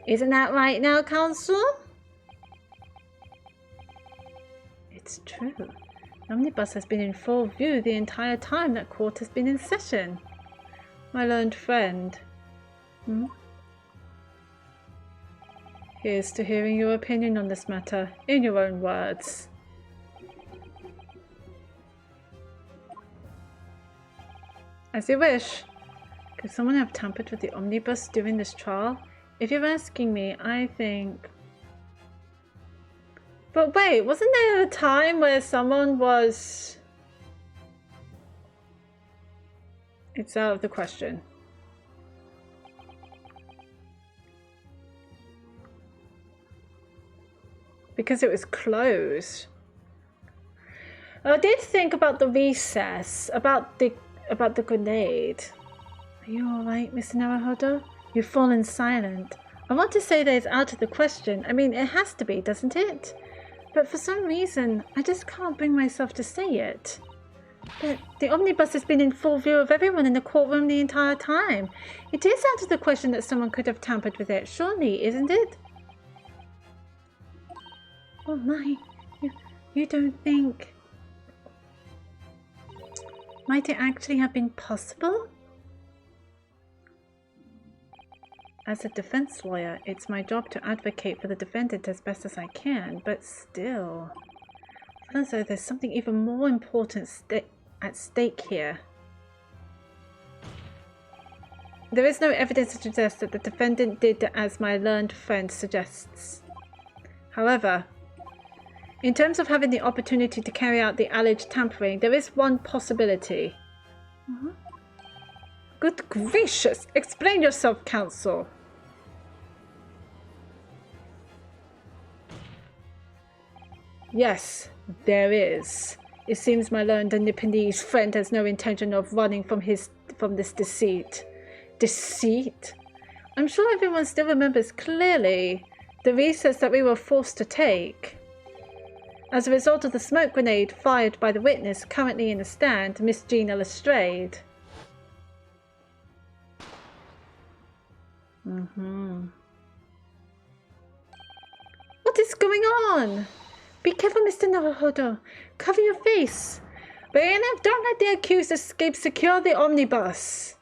Isn't that right now, counsel? It's true. The omnibus has been in full view the entire time that court has been in session. My learned friend. Here's to hearing your opinion on this matter, in your own words. As you wish. Could someone have tampered with the omnibus during this trial? If you're asking me, I think... But wait, wasn't there a time where someone was... It's out of the question. Because it was closed. I did think about the recess, about the grenade. Are you alright, Mr. Naruhodo? You've fallen silent. I want to say that it's out of the question. I mean, it has to be, doesn't it? But for some reason, I just can't bring myself to say it. But the omnibus has been in full view of everyone in the courtroom the entire time. It is out of the question that someone could have tampered with it, surely, isn't it? Oh my, you don't think... Might it actually have been possible? As a defense lawyer, it's my job to advocate for the defendant as best as I can, but still, I feel as though there's something even more important at stake here. There is no evidence to suggest that the defendant did as my learned friend suggests. However, in terms of having the opportunity to carry out the alleged tampering, there is one possibility. Good gracious! Explain yourself, counsel! Yes, there is. It seems my learned Nipponese friend has no intention of running from this deceit. Deceit? I'm sure everyone still remembers clearly the recess that we were forced to take. As a result of the smoke grenade fired by the witness currently in the stand, Miss Gina Lestrade. What is going on? Be careful, Mr. Naruhodo. Cover your face. Bayonet, don't let the accused escape. Secure the omnibus.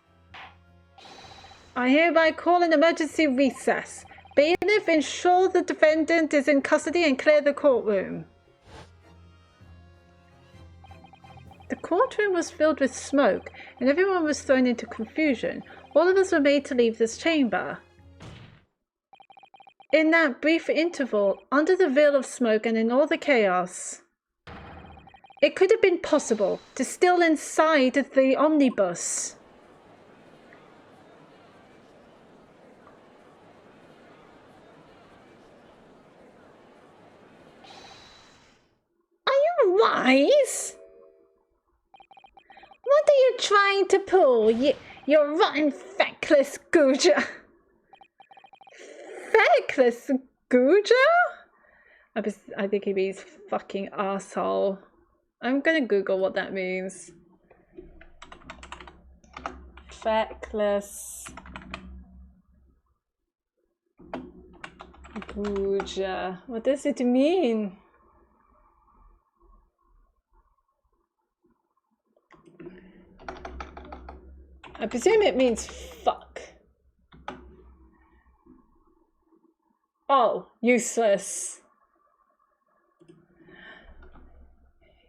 I hereby call an emergency recess. Bailiff, ensure the defendant is in custody and clear the courtroom. The courtroom was filled with smoke, and everyone was thrown into confusion. All of us were made to leave this chamber. In that brief interval, under the veil of smoke and in all the chaos, it could have been possible to still inside the omnibus. Are you wise? What are you trying to pull, you rotten feckless googer? Feckless googer? I think he means fucking asshole. I'm gonna Google what that means. Feckless googer. What does it mean? I presume it means fuck. Oh, useless.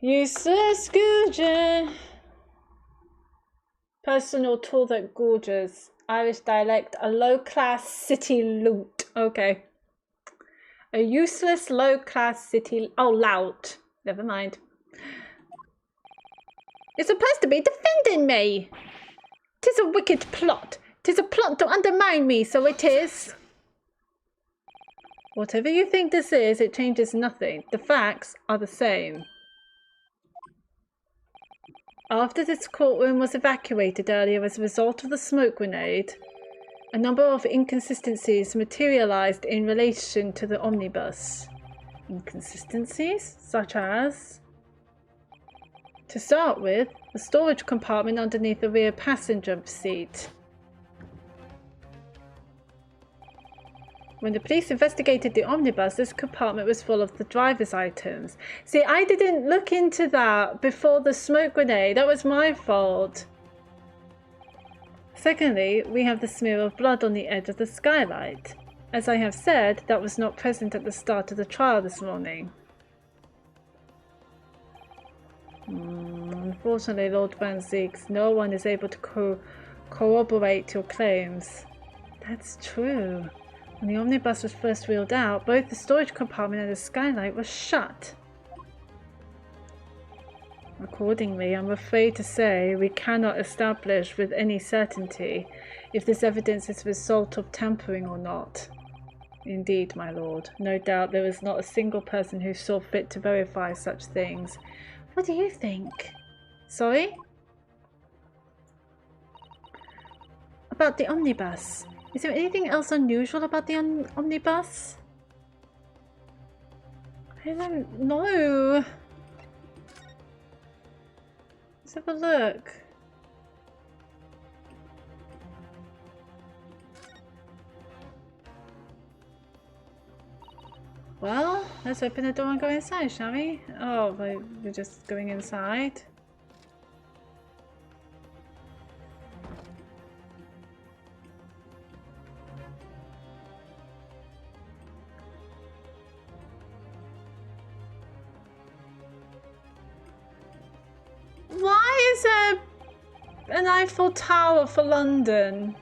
Useless googer. Personal tool that gorges. Irish dialect, a low-class city loot. Okay. A useless low-class city... Oh, lout. Never mind. You're supposed to be defending me. 'Tis a wicked plot. 'Tis a plot to undermine me, so it is. Whatever you think this is, it changes nothing. The facts are the same. After this courtroom was evacuated earlier as a result of the smoke grenade, a number of inconsistencies materialized in relation to the omnibus. Inconsistencies such as... To start with, the storage compartment underneath the rear passenger seat. When the police investigated the omnibus, this compartment was full of the driver's items. See, I didn't look into that before the smoke grenade. That was my fault. Secondly, we have the smear of blood on the edge of the skylight. As I have said, that was not present at the start of the trial this morning. Unfortunately, Lord Van Zeeks, no one is able to corroborate your claims. That's true. When the omnibus was first wheeled out, both the storage compartment and the skylight were shut. Accordingly, I'm afraid to say we cannot establish with any certainty if this evidence is the result of tampering or not. Indeed, my lord, no doubt there is not a single person who saw fit to verify such things. What do you think? Sorry? About the omnibus. Is there anything else unusual about the omnibus? I don't know. Let's have a look. Well, let's open the door and go inside, shall we? Oh, we're just going inside. is an Eiffel Tower for London?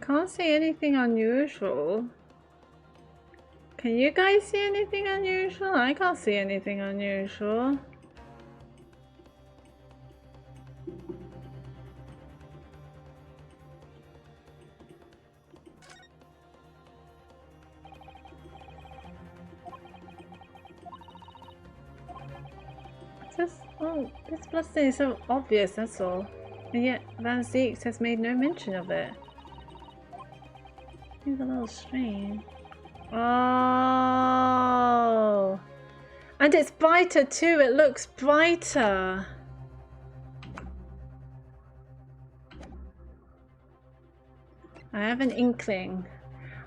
Can't see anything unusual. Can you guys see anything unusual? I can't see anything unusual. This bloodstain is so obvious, that's all. And yet Van Zieks has made no mention of it. Seems a little strange. Oh, and it's brighter too. It looks brighter. I have an inkling.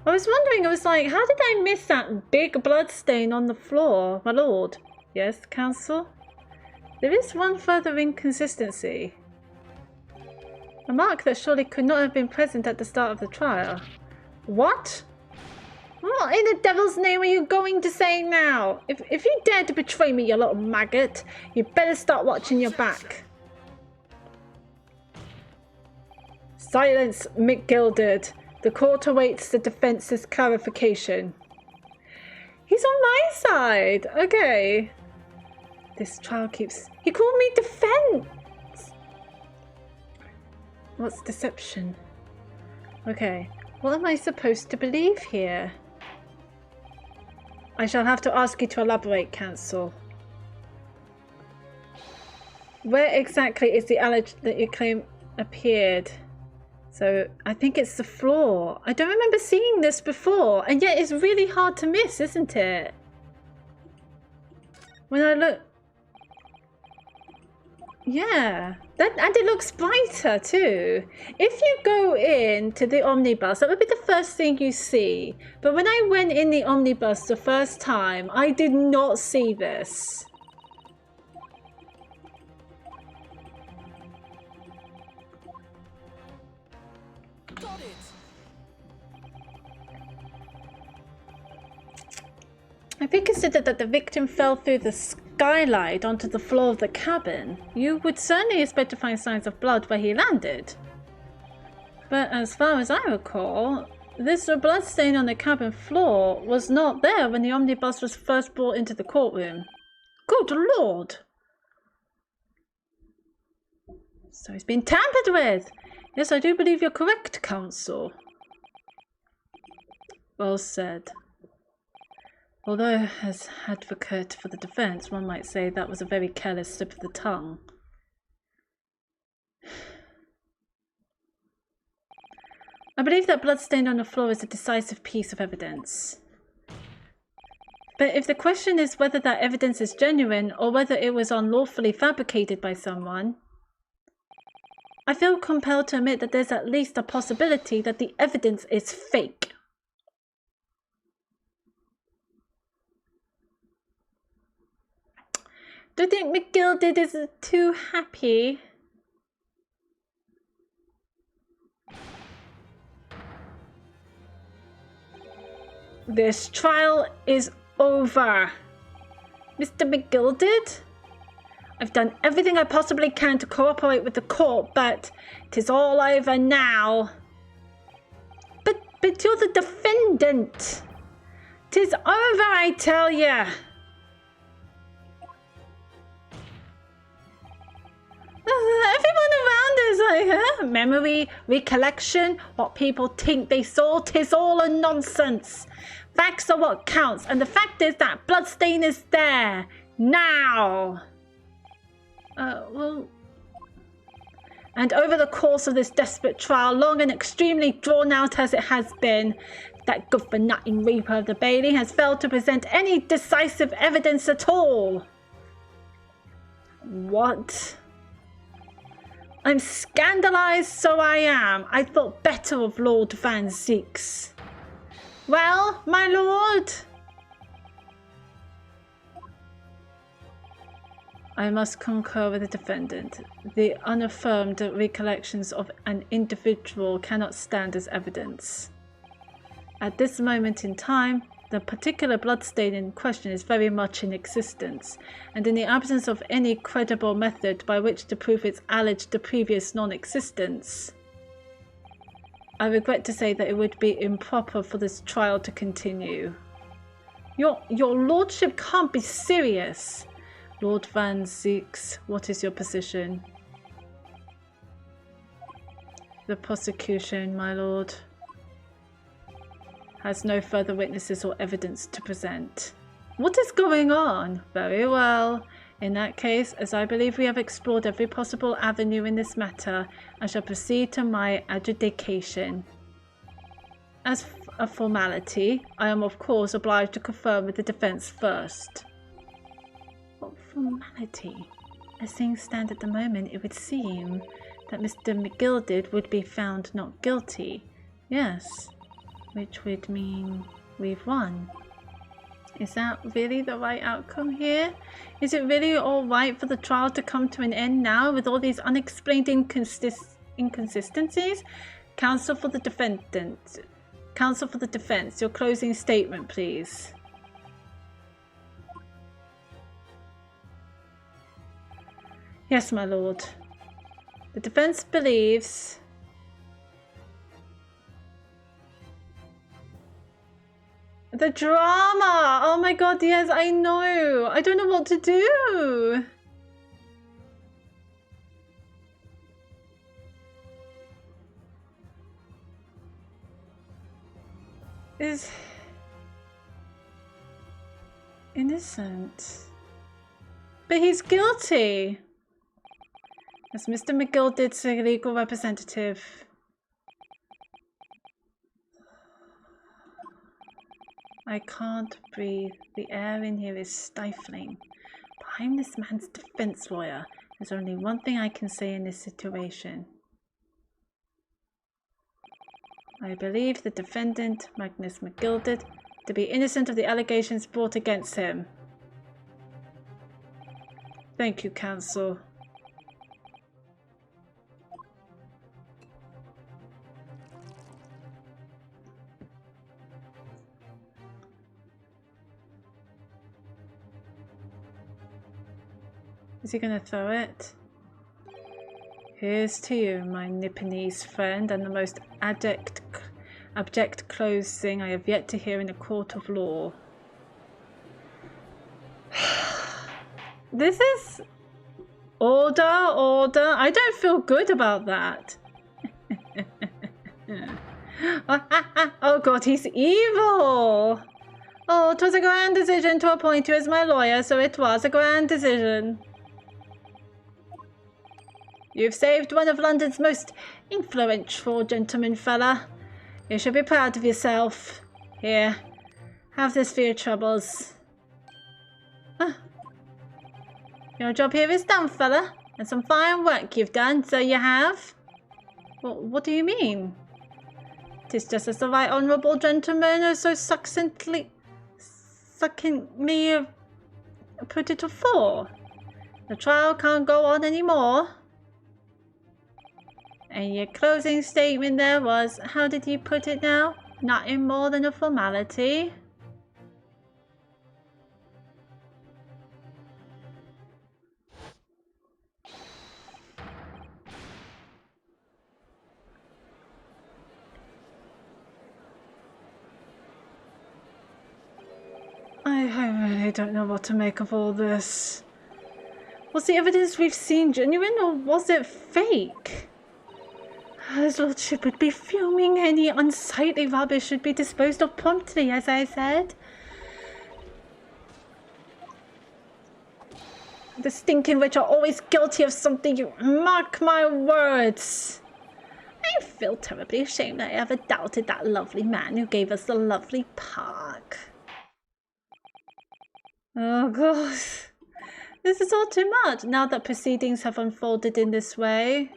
I was wondering, I was like, how did I miss that big blood stain on the floor? My lord. Yes, counsel? There is one further inconsistency. A mark that surely could not have been present at the start of the trial. What? What in the devil's name are you going to say now? If you dare to betray me, you little maggot, you better start watching your back. Silence, McGilded. The court awaits the defense's clarification. He's on my side. Okay. This trial keeps... He called me defense. What's deception? Okay. What am I supposed to believe here? I shall have to ask you to elaborate, counsel. Where exactly is the allege that you claim appeared? So, I think it's the floor. I don't remember seeing this before, and yet it's really hard to miss, isn't it? When I look... Yeah, and it looks brighter too. If you go into the omnibus, that would be the first thing you see. But when I went in the omnibus the first time, I did not see this. Got it. If you consider that the victim fell through the skylight onto the floor of the cabin, you would certainly expect to find signs of blood where he landed. But as far as I recall, this blood stain on the cabin floor was not there when the omnibus was first brought into the courtroom. Good Lord! So he's been tampered with! Yes, I do believe you're correct, counsel. Well said. Although, as advocate for the defense, one might say that was a very careless slip of the tongue. I believe that blood stain on the floor is a decisive piece of evidence. But if the question is whether that evidence is genuine or whether it was unlawfully fabricated by someone, I feel compelled to admit that there's at least a possibility that the evidence is fake. Do you think McGilded is too happy? This trial is over. Mr. McGilded? I've done everything I possibly can to cooperate with the court, but it is all over now. But you're the defendant. 'Tis over, I tell ya. Everyone around is like, huh? Memory, recollection, what people think they saw, 'tis all a nonsense. Facts are what counts, and the fact is that bloodstain is there. Now. Well... And over the course of this desperate trial, long and extremely drawn out as it has been, that good-for-nothing Reaper of the Bailey has failed to present any decisive evidence at all. What? I'm scandalized, so I am. I thought better of Lord Van Zieks. Well, my lord, I must concur with the defendant. The unaffirmed recollections of an individual cannot stand as evidence. At this moment in time, the particular bloodstain in question is very much in existence, and in the absence of any credible method by which to prove its alleged previous non-existence, I regret to say that it would be improper for this trial to continue. Your lordship can't be serious. Lord Van Zieks, what is your position? The prosecution, my lord, has no further witnesses or evidence to present. What is going on? Very well. In that case, as I believe we have explored every possible avenue in this matter, I shall proceed to my adjudication. As a formality, I am of course obliged to confirm with the defence first. What formality? As things stand at the moment, it would seem that Mr. McGilded would be found not guilty. Yes, which would mean we've won. Is that really the right outcome here? Is it really all right for the trial to come to an end now with all these unexplained inconsistencies? Counsel for the defendant. Counsel for the defense, your closing statement, please. Yes, my lord. The defense believes the drama! Oh my god, yes, I know! I don't know what to do! Is innocent. But he's guilty! As Mr. McGilded's legal representative. I can't breathe. The air in here is stifling. But I'm this man's defense lawyer. There's only one thing I can say in this situation. I believe the defendant, Magnus McGilded, to be innocent of the allegations brought against him. Thank you, counsel. Is he gonna throw it? Here's to you, my Nipponese friend, and the most abject closing I have yet to hear in a court of law. This is... Order, order. I don't feel good about that. Oh god, he's evil! Oh, 'twas a grand decision to appoint you as my lawyer, so it was a grand decision. You've saved one of London's most influential gentlemen, fella. You should be proud of yourself. Here, have this for your troubles. Huh. Your job here is done, fella. And some fine work you've done, so you have. Well, what do you mean? 'Tis just as the right honourable gentleman has so succinctly put it afore. The trial can't go on anymore. And your closing statement there was, how did you put it now? Nothing more than a formality. I really don't know what to make of all this. Was the evidence we've seen genuine, or was it fake? His lordship would be fuming. Any unsightly rubbish should be disposed of promptly, as I said. The stinking rich are always guilty of something, you mark my words. I feel terribly ashamed that I ever doubted that lovely man who gave us the lovely park. Oh god. This is all too much, now that proceedings have unfolded in this way.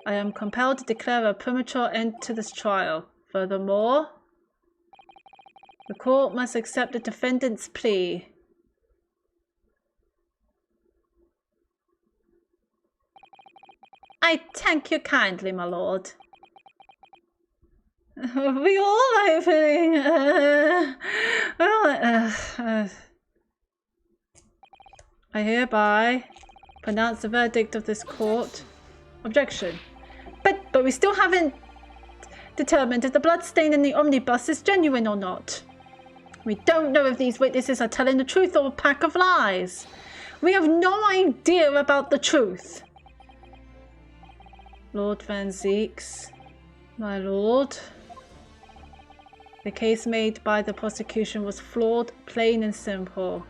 I am compelled to declare a premature end to this trial. Furthermore, the court must accept the defendant's plea. I thank you kindly, my lord. We all like feeling. I hereby pronounce the verdict of this court. Objection. But we still haven't determined if the bloodstain in the omnibus is genuine or not. We don't know if these witnesses are telling the truth or a pack of lies. We have no idea about the truth. Lord Van Zeeks, my lord. The case made by the prosecution was flawed, plain and simple.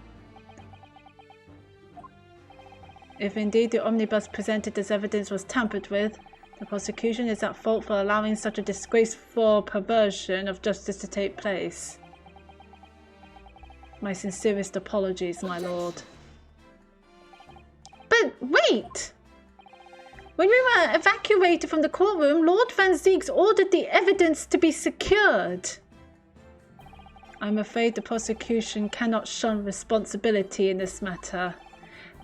If indeed the omnibus presented as evidence was tampered with, the prosecution is at fault for allowing such a disgraceful perversion of justice to take place. My sincerest apologies, my lord. But wait! When we were evacuated from the courtroom, Lord Van Zeeks ordered the evidence to be secured. I'm afraid the prosecution cannot shun responsibility in this matter.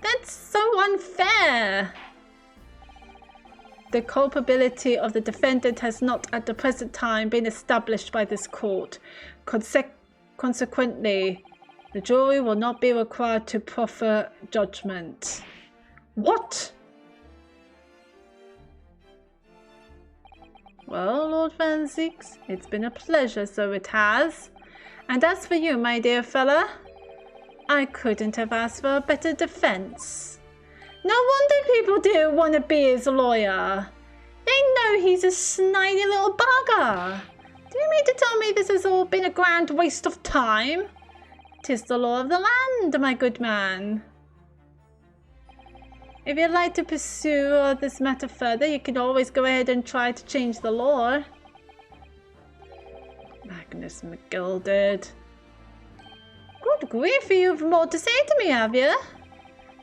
That's so unfair. The culpability of the defendant has not at the present time been established by this court. Consequently, the jury will not be required to proffer judgment. What? Well, Lord Van Zeeks, it's been a pleasure, so it has. And as for you, my dear fella, I couldn't have asked for a better defense. No wonder people didn't want to be his lawyer. They know he's a snidey little bugger. Do you mean to tell me this has all been a grand waste of time? 'Tis the law of the land, my good man. If you'd like to pursue this matter further, you can always go ahead and try to change the law. Magnus McGilded. Good grief, you've more to say to me, have you?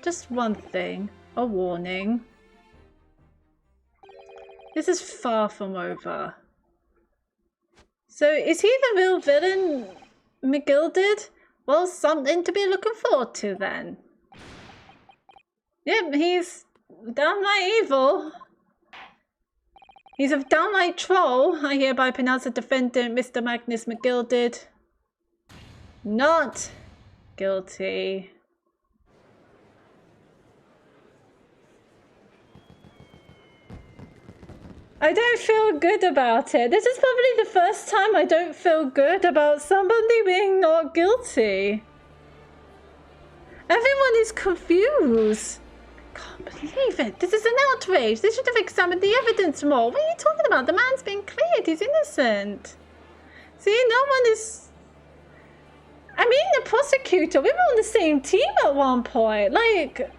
Just one thing, a warning. This is far from over. So is he the real villain, McGilded? Well, something to be looking forward to then. Yep, he's downright evil. He's a downright troll. I hereby pronounce the defendant, Mr. Magnus McGilded, not guilty. I don't feel good about it. This is probably the first time I don't feel good about somebody being not guilty. Everyone is confused. Can't believe it. This is an outrage. They should have examined the evidence more. What are you talking about? The man's been cleared. He's innocent. See, no one is... I mean, the prosecutor, we were on the same team at one point. Like,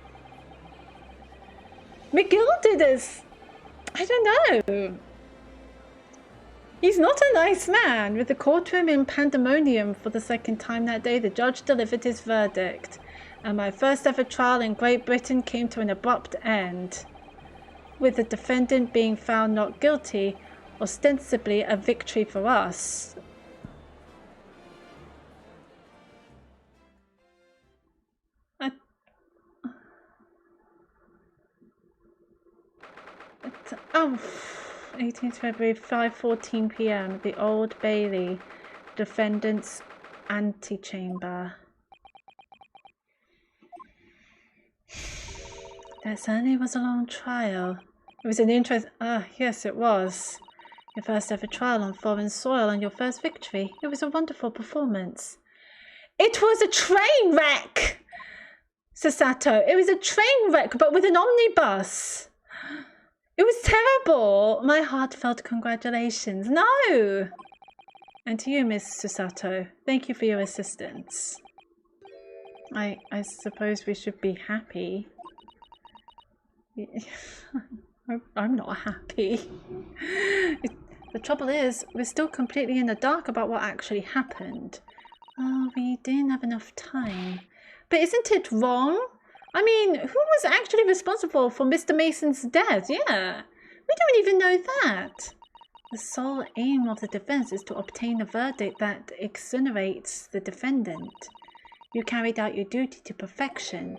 McGilded is... I don't know. He's not a nice man. With the courtroom in pandemonium for the second time that day, the judge delivered his verdict. And my first ever trial in Great Britain came to an abrupt end, with the defendant being found not guilty, ostensibly a victory for us. Oh, 18th February, 5:14 p.m. The Old Bailey, defendant's antechamber. That certainly was a long trial. It was an yes, it was. Your first ever trial on foreign soil and your first victory. It was a wonderful performance. It was a train wreck, Sasato. It was a train wreck, but with an omnibus. It was terrible. My heartfelt congratulations. No. And to you, Miss Susato, thank you for your assistance. I suppose we should be happy. I'm not happy. The trouble is, we're still completely in the dark about what actually happened. Oh, we didn't have enough time. But isn't it wrong? I mean, who was actually responsible for Mr. Mason's death? Yeah. We don't even know that. The sole aim of the defense is to obtain a verdict that exonerates the defendant. You carried out your duty to perfection.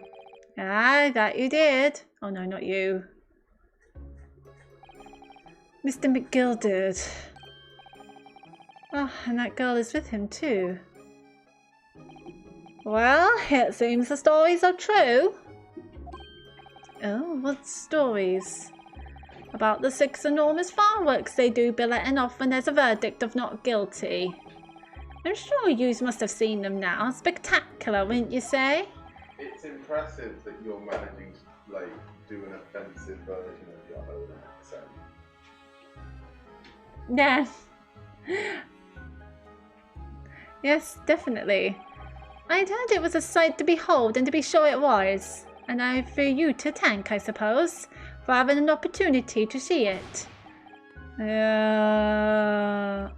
Ah, that you did. Oh no, not you. Mr. McGilded. Oh, and that girl is with him too. Well, it seems the stories are true. Oh, what stories? About the 6 enormous fireworks they do be letting off when there's a verdict of not guilty. I'm sure you must have seen them now. Spectacular, wouldn't you say? It's impressive that you're managing to like do an offensive version of your own accent. Yes. Yes, definitely. I'd heard it was a sight to behold, and to be sure it was. And I for you to thank, I suppose, for having an opportunity to see it. I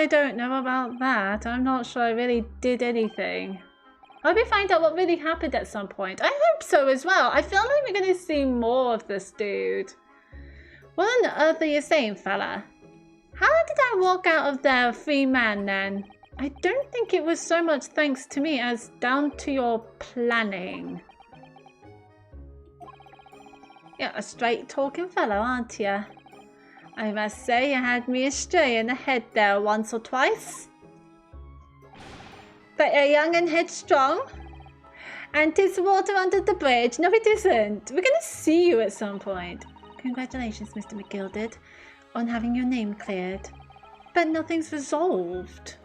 don't know about that. I'm not sure I really did anything. I hope we find out what really happened at some point. I hope so as well. I feel like we're going to see more of this dude. What on earth are you saying, fella? How did I walk out of there a free man then? I don't think it was so much thanks to me as down to your planning. You're a straight-talking fellow, aren't you? I must say you had me astray in the head there once or twice. But you're young and headstrong. And 'tis water under the bridge. No, it isn't. We're going to see you at some point. Congratulations, Mr. McGilded, on having your name cleared. But nothing's resolved.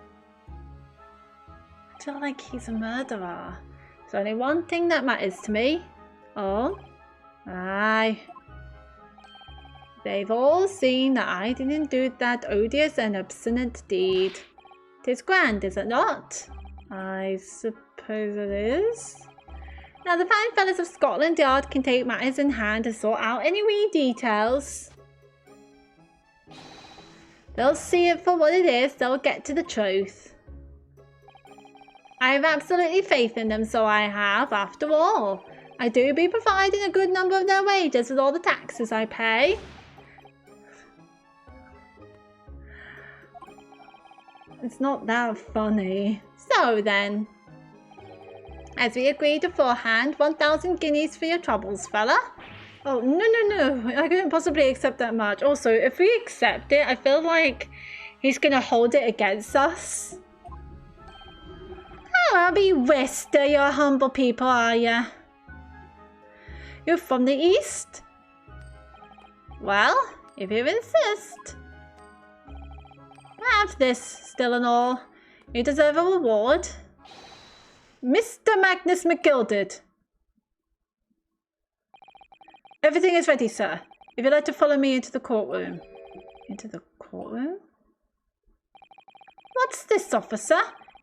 I feel like he's a murderer. There's only one thing that matters to me. Oh? Aye. They've all seen that I didn't do that odious and obstinate deed. 'Tis grand, is it not? I suppose it is. Now the fine fellows of Scotland Yard can take matters in hand and sort out any wee details. They'll see it for what it is, they'll get to the truth. I have absolutely faith in them, so I have, after all. I do be providing a good number of their wages with all the taxes I pay. It's not that funny. So then, as we agreed beforehand, 1,000 guineas for your troubles, fella. Oh, no. I couldn't possibly accept that much. Also, if we accept it, I feel like he's going to hold it against us. Oh, I'll be Wester, you're humble people, are ya? You're from the East? Well, if you insist. Have this, still and all. You deserve a reward. Mr. Magnus McGilded. Everything is ready, sir. If you'd like to follow me into the courtroom. Into the courtroom? What's this, officer?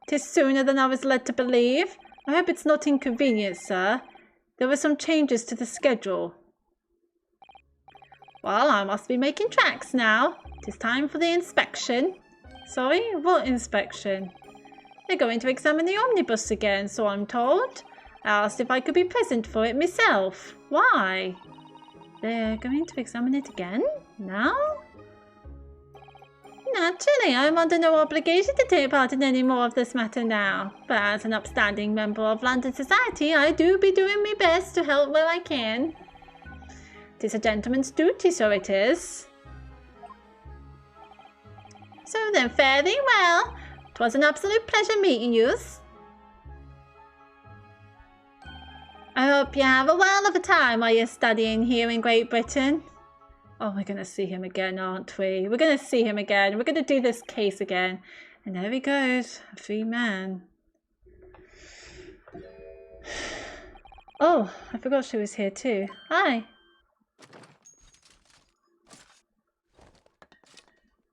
'Tis sooner than I was led to believe. I hope it's not inconvenient, sir. There were some changes to the schedule. Well, I must be making tracks now. 'Tis time for the inspection. Sorry, what inspection? They're going to examine the omnibus again, so I'm told. I asked if I could be present for it myself. Why? They're going to examine it again? Now? Naturally, I'm under no obligation to take part in any more of this matter now. But as an upstanding member of London society, I do be doing my best to help where I can. 'Tis a gentleman's duty, so it is. So then, fare thee well. 'Twas an absolute pleasure meeting yous. I hope you have a while of a time while you're studying here in Great Britain. Oh, we're going to see him again, aren't we? We're going to see him again. We're going to do this case again. And there he goes, a free man. Oh, I forgot she was here too. Hi.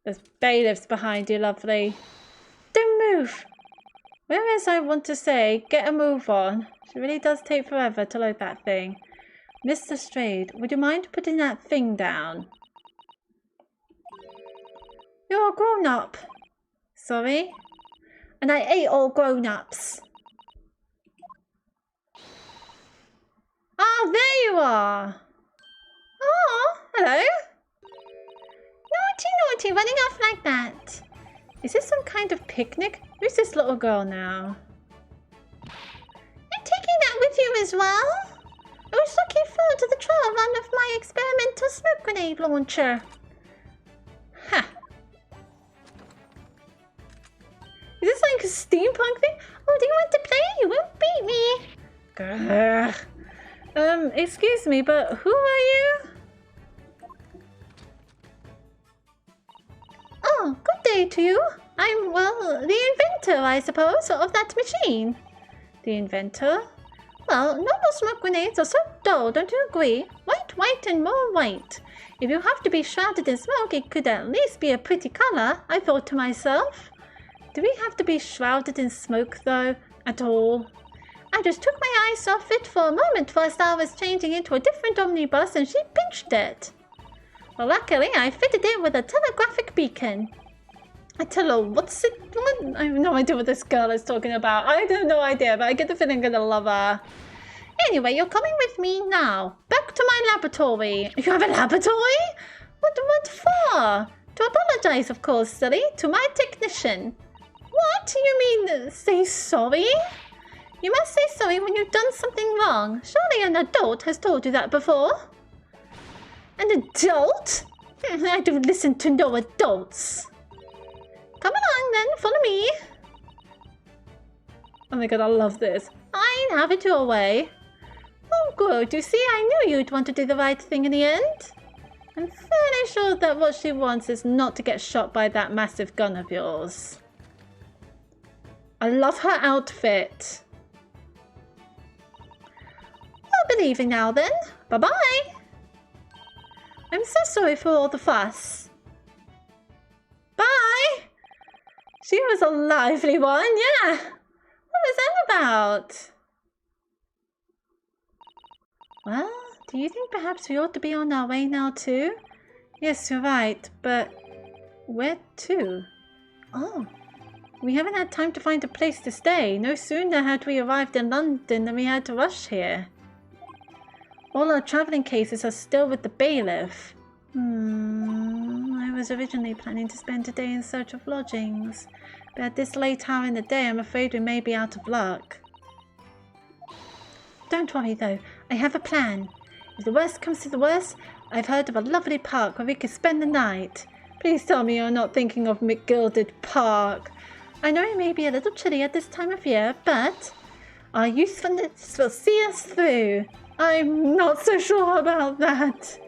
There's bailiffs behind you, lovely. Don't move. Whereas I want to say, get a move on. It really does take forever to load that thing. Mr. Strayed, would you mind putting that thing down? You're a grown-up. Sorry? And I hate all grown-ups. Oh, there you are. Oh, hello. he running off like that? Is this some kind of picnic? Who's this little girl now? I'm taking that with you as well. I was looking forward to the trial run of my experimental smoke grenade launcher. Ha! Is this like a steampunk thing? Oh, do you want to play? You won't beat me. Grr. Excuse me, but who are you? Oh, good day to you. I'm, well, the inventor, I suppose, of that machine. The inventor? Well, normal smoke grenades are so dull, don't you agree? White, white, and more white. If you have to be shrouded in smoke, it could at least be a pretty color, I thought to myself. Do we have to be shrouded in smoke, though, at all? I just took my eyes off it for a moment whilst I was changing into a different omnibus and she pinched it. Well, luckily, I fitted it with a telegraphic beacon. What's it? What? I have no idea what this girl is talking about. I have no idea, but I get the feeling I'm gonna love her. Anyway, you're coming with me now. Back to my laboratory. You have a laboratory? What for? To apologize, of course, silly, to my technician. What? You mean, say sorry? You must say sorry when you've done something wrong. Surely an adult has told you that before. An adult? I don't listen to no adults. Come along then, follow me. Oh my god, I love this. Fine, have it your way. Oh good, you see, I knew you'd want to do the right thing in the end. I'm fairly sure that what she wants is not to get shot by that massive gun of yours. I love her outfit. I'll be leaving now then. Bye-bye. I'm so sorry for all the fuss. Bye! She was a lively one, yeah. What was that about? Well, do you think perhaps we ought to be on our way now too? Yes, you're right, but where to? Oh, we haven't had time to find a place to stay. No sooner had we arrived in London than we had to rush here. All our travelling cases are still with the bailiff. I was originally planning to spend a day in search of lodgings, but at this late hour in the day I'm afraid we may be out of luck. Don't worry though, I have a plan. If the worst comes to the worst, I've heard of a lovely park where we could spend the night. Please tell me you're not thinking of McGilded Park. I know it may be a little chilly at this time of year, but our youthfulness will see us through. I'm not so sure about that.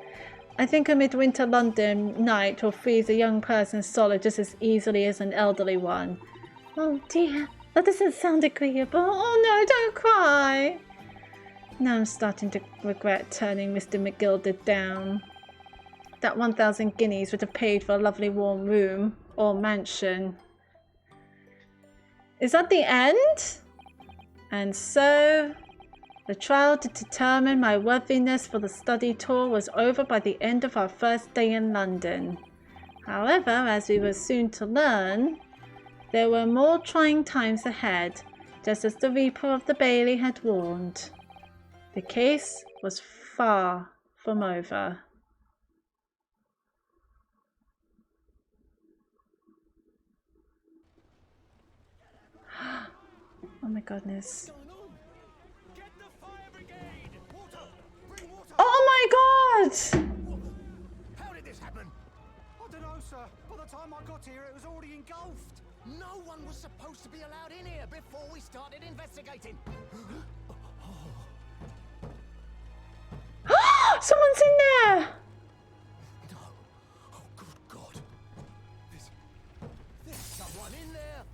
I think a midwinter London night will freeze a young person's soul just as easily as an elderly one. Oh dear, that doesn't sound agreeable. Oh no, don't cry. Now I'm starting to regret turning Mr. McGilded down. That 1,000 guineas would have paid for a lovely warm room or mansion. Is that the end? And so, the trial to determine my worthiness for the study tour was over by the end of our first day in London. However, as we were soon to learn, there were more trying times ahead, just as the Reaper of the Bailey had warned. The case was far from over. Oh my goodness. Oh my god! How did this happen? I don't know, sir. By the time I got here, it was already engulfed. No one was supposed to be allowed in here before we started investigating. Someone's in there! No. Oh, good God. There's someone in there.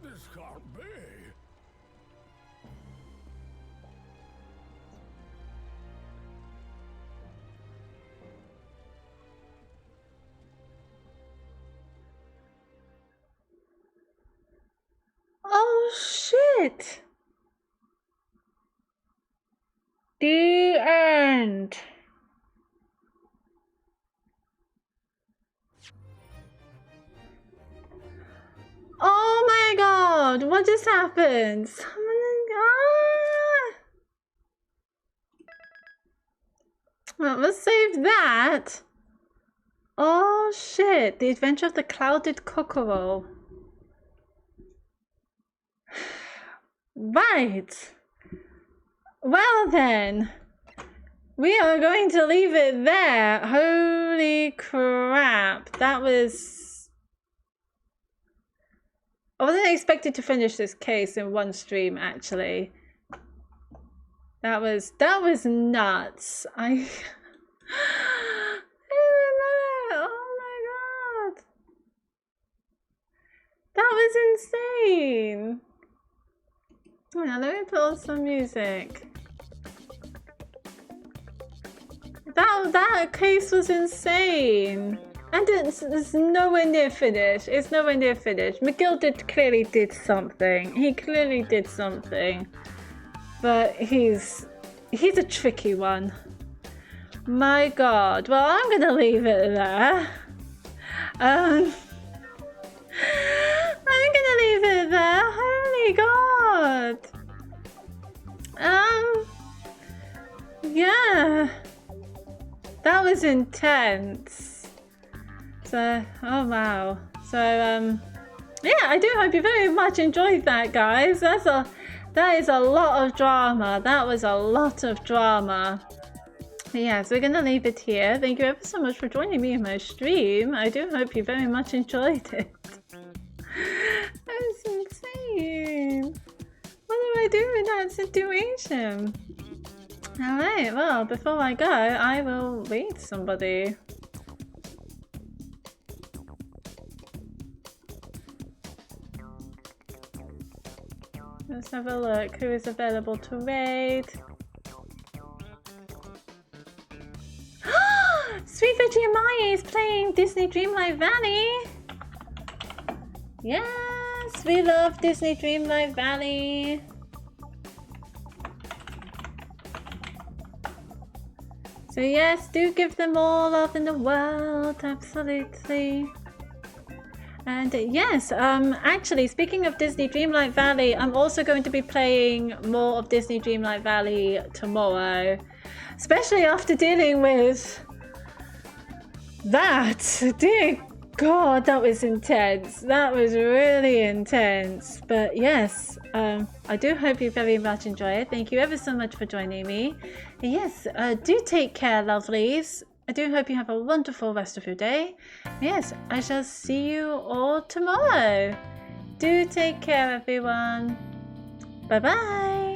This can't be. Oh shit! The end. Oh my god, what just happened? Someone... Well, let's save that. Oh shit, The Adventure of the Clouded Cockerel. Right. Well then, we are going to leave it there. Holy crap, that was... I wasn't expected to finish this case in one stream, actually. That was nuts. I don't know. Oh my god. That was insane. Yeah, let me put on some music. That case was insane. And it's nowhere near finished. It's nowhere near finished. McGill clearly did something. He clearly did something. But he's a tricky one. My god. Well, I'm gonna leave it there. I'm gonna leave it there. Holy god. Yeah. That was intense. So, oh wow. So, yeah, I do hope you very much enjoyed that, guys. That is a lot of drama. That was a lot of drama. But yeah, so we're gonna leave it here. Thank you ever so much for joining me in my stream. I do hope you very much enjoyed it. That was insane. What do I do in that situation? Alright, well, before I go, I will read somebody. Let's have a look. Who is available to raid? Sweet Vegemite is playing Disney Dreamlight Valley. Yes, we love Disney Dreamlight Valley. So yes, do give them all love in the world, absolutely. And yes, actually, speaking of Disney Dreamlight Valley, I'm also going to be playing more of Disney Dreamlight Valley tomorrow. Especially after dealing with that. Dear God, that was intense. That was really intense. But yes, I do hope you very much enjoy it. Thank you ever so much for joining me. Yes, do take care, lovelies. I do hope you have a wonderful rest of your day. Yes, I shall see you all tomorrow. Do take care, everyone. Bye-bye.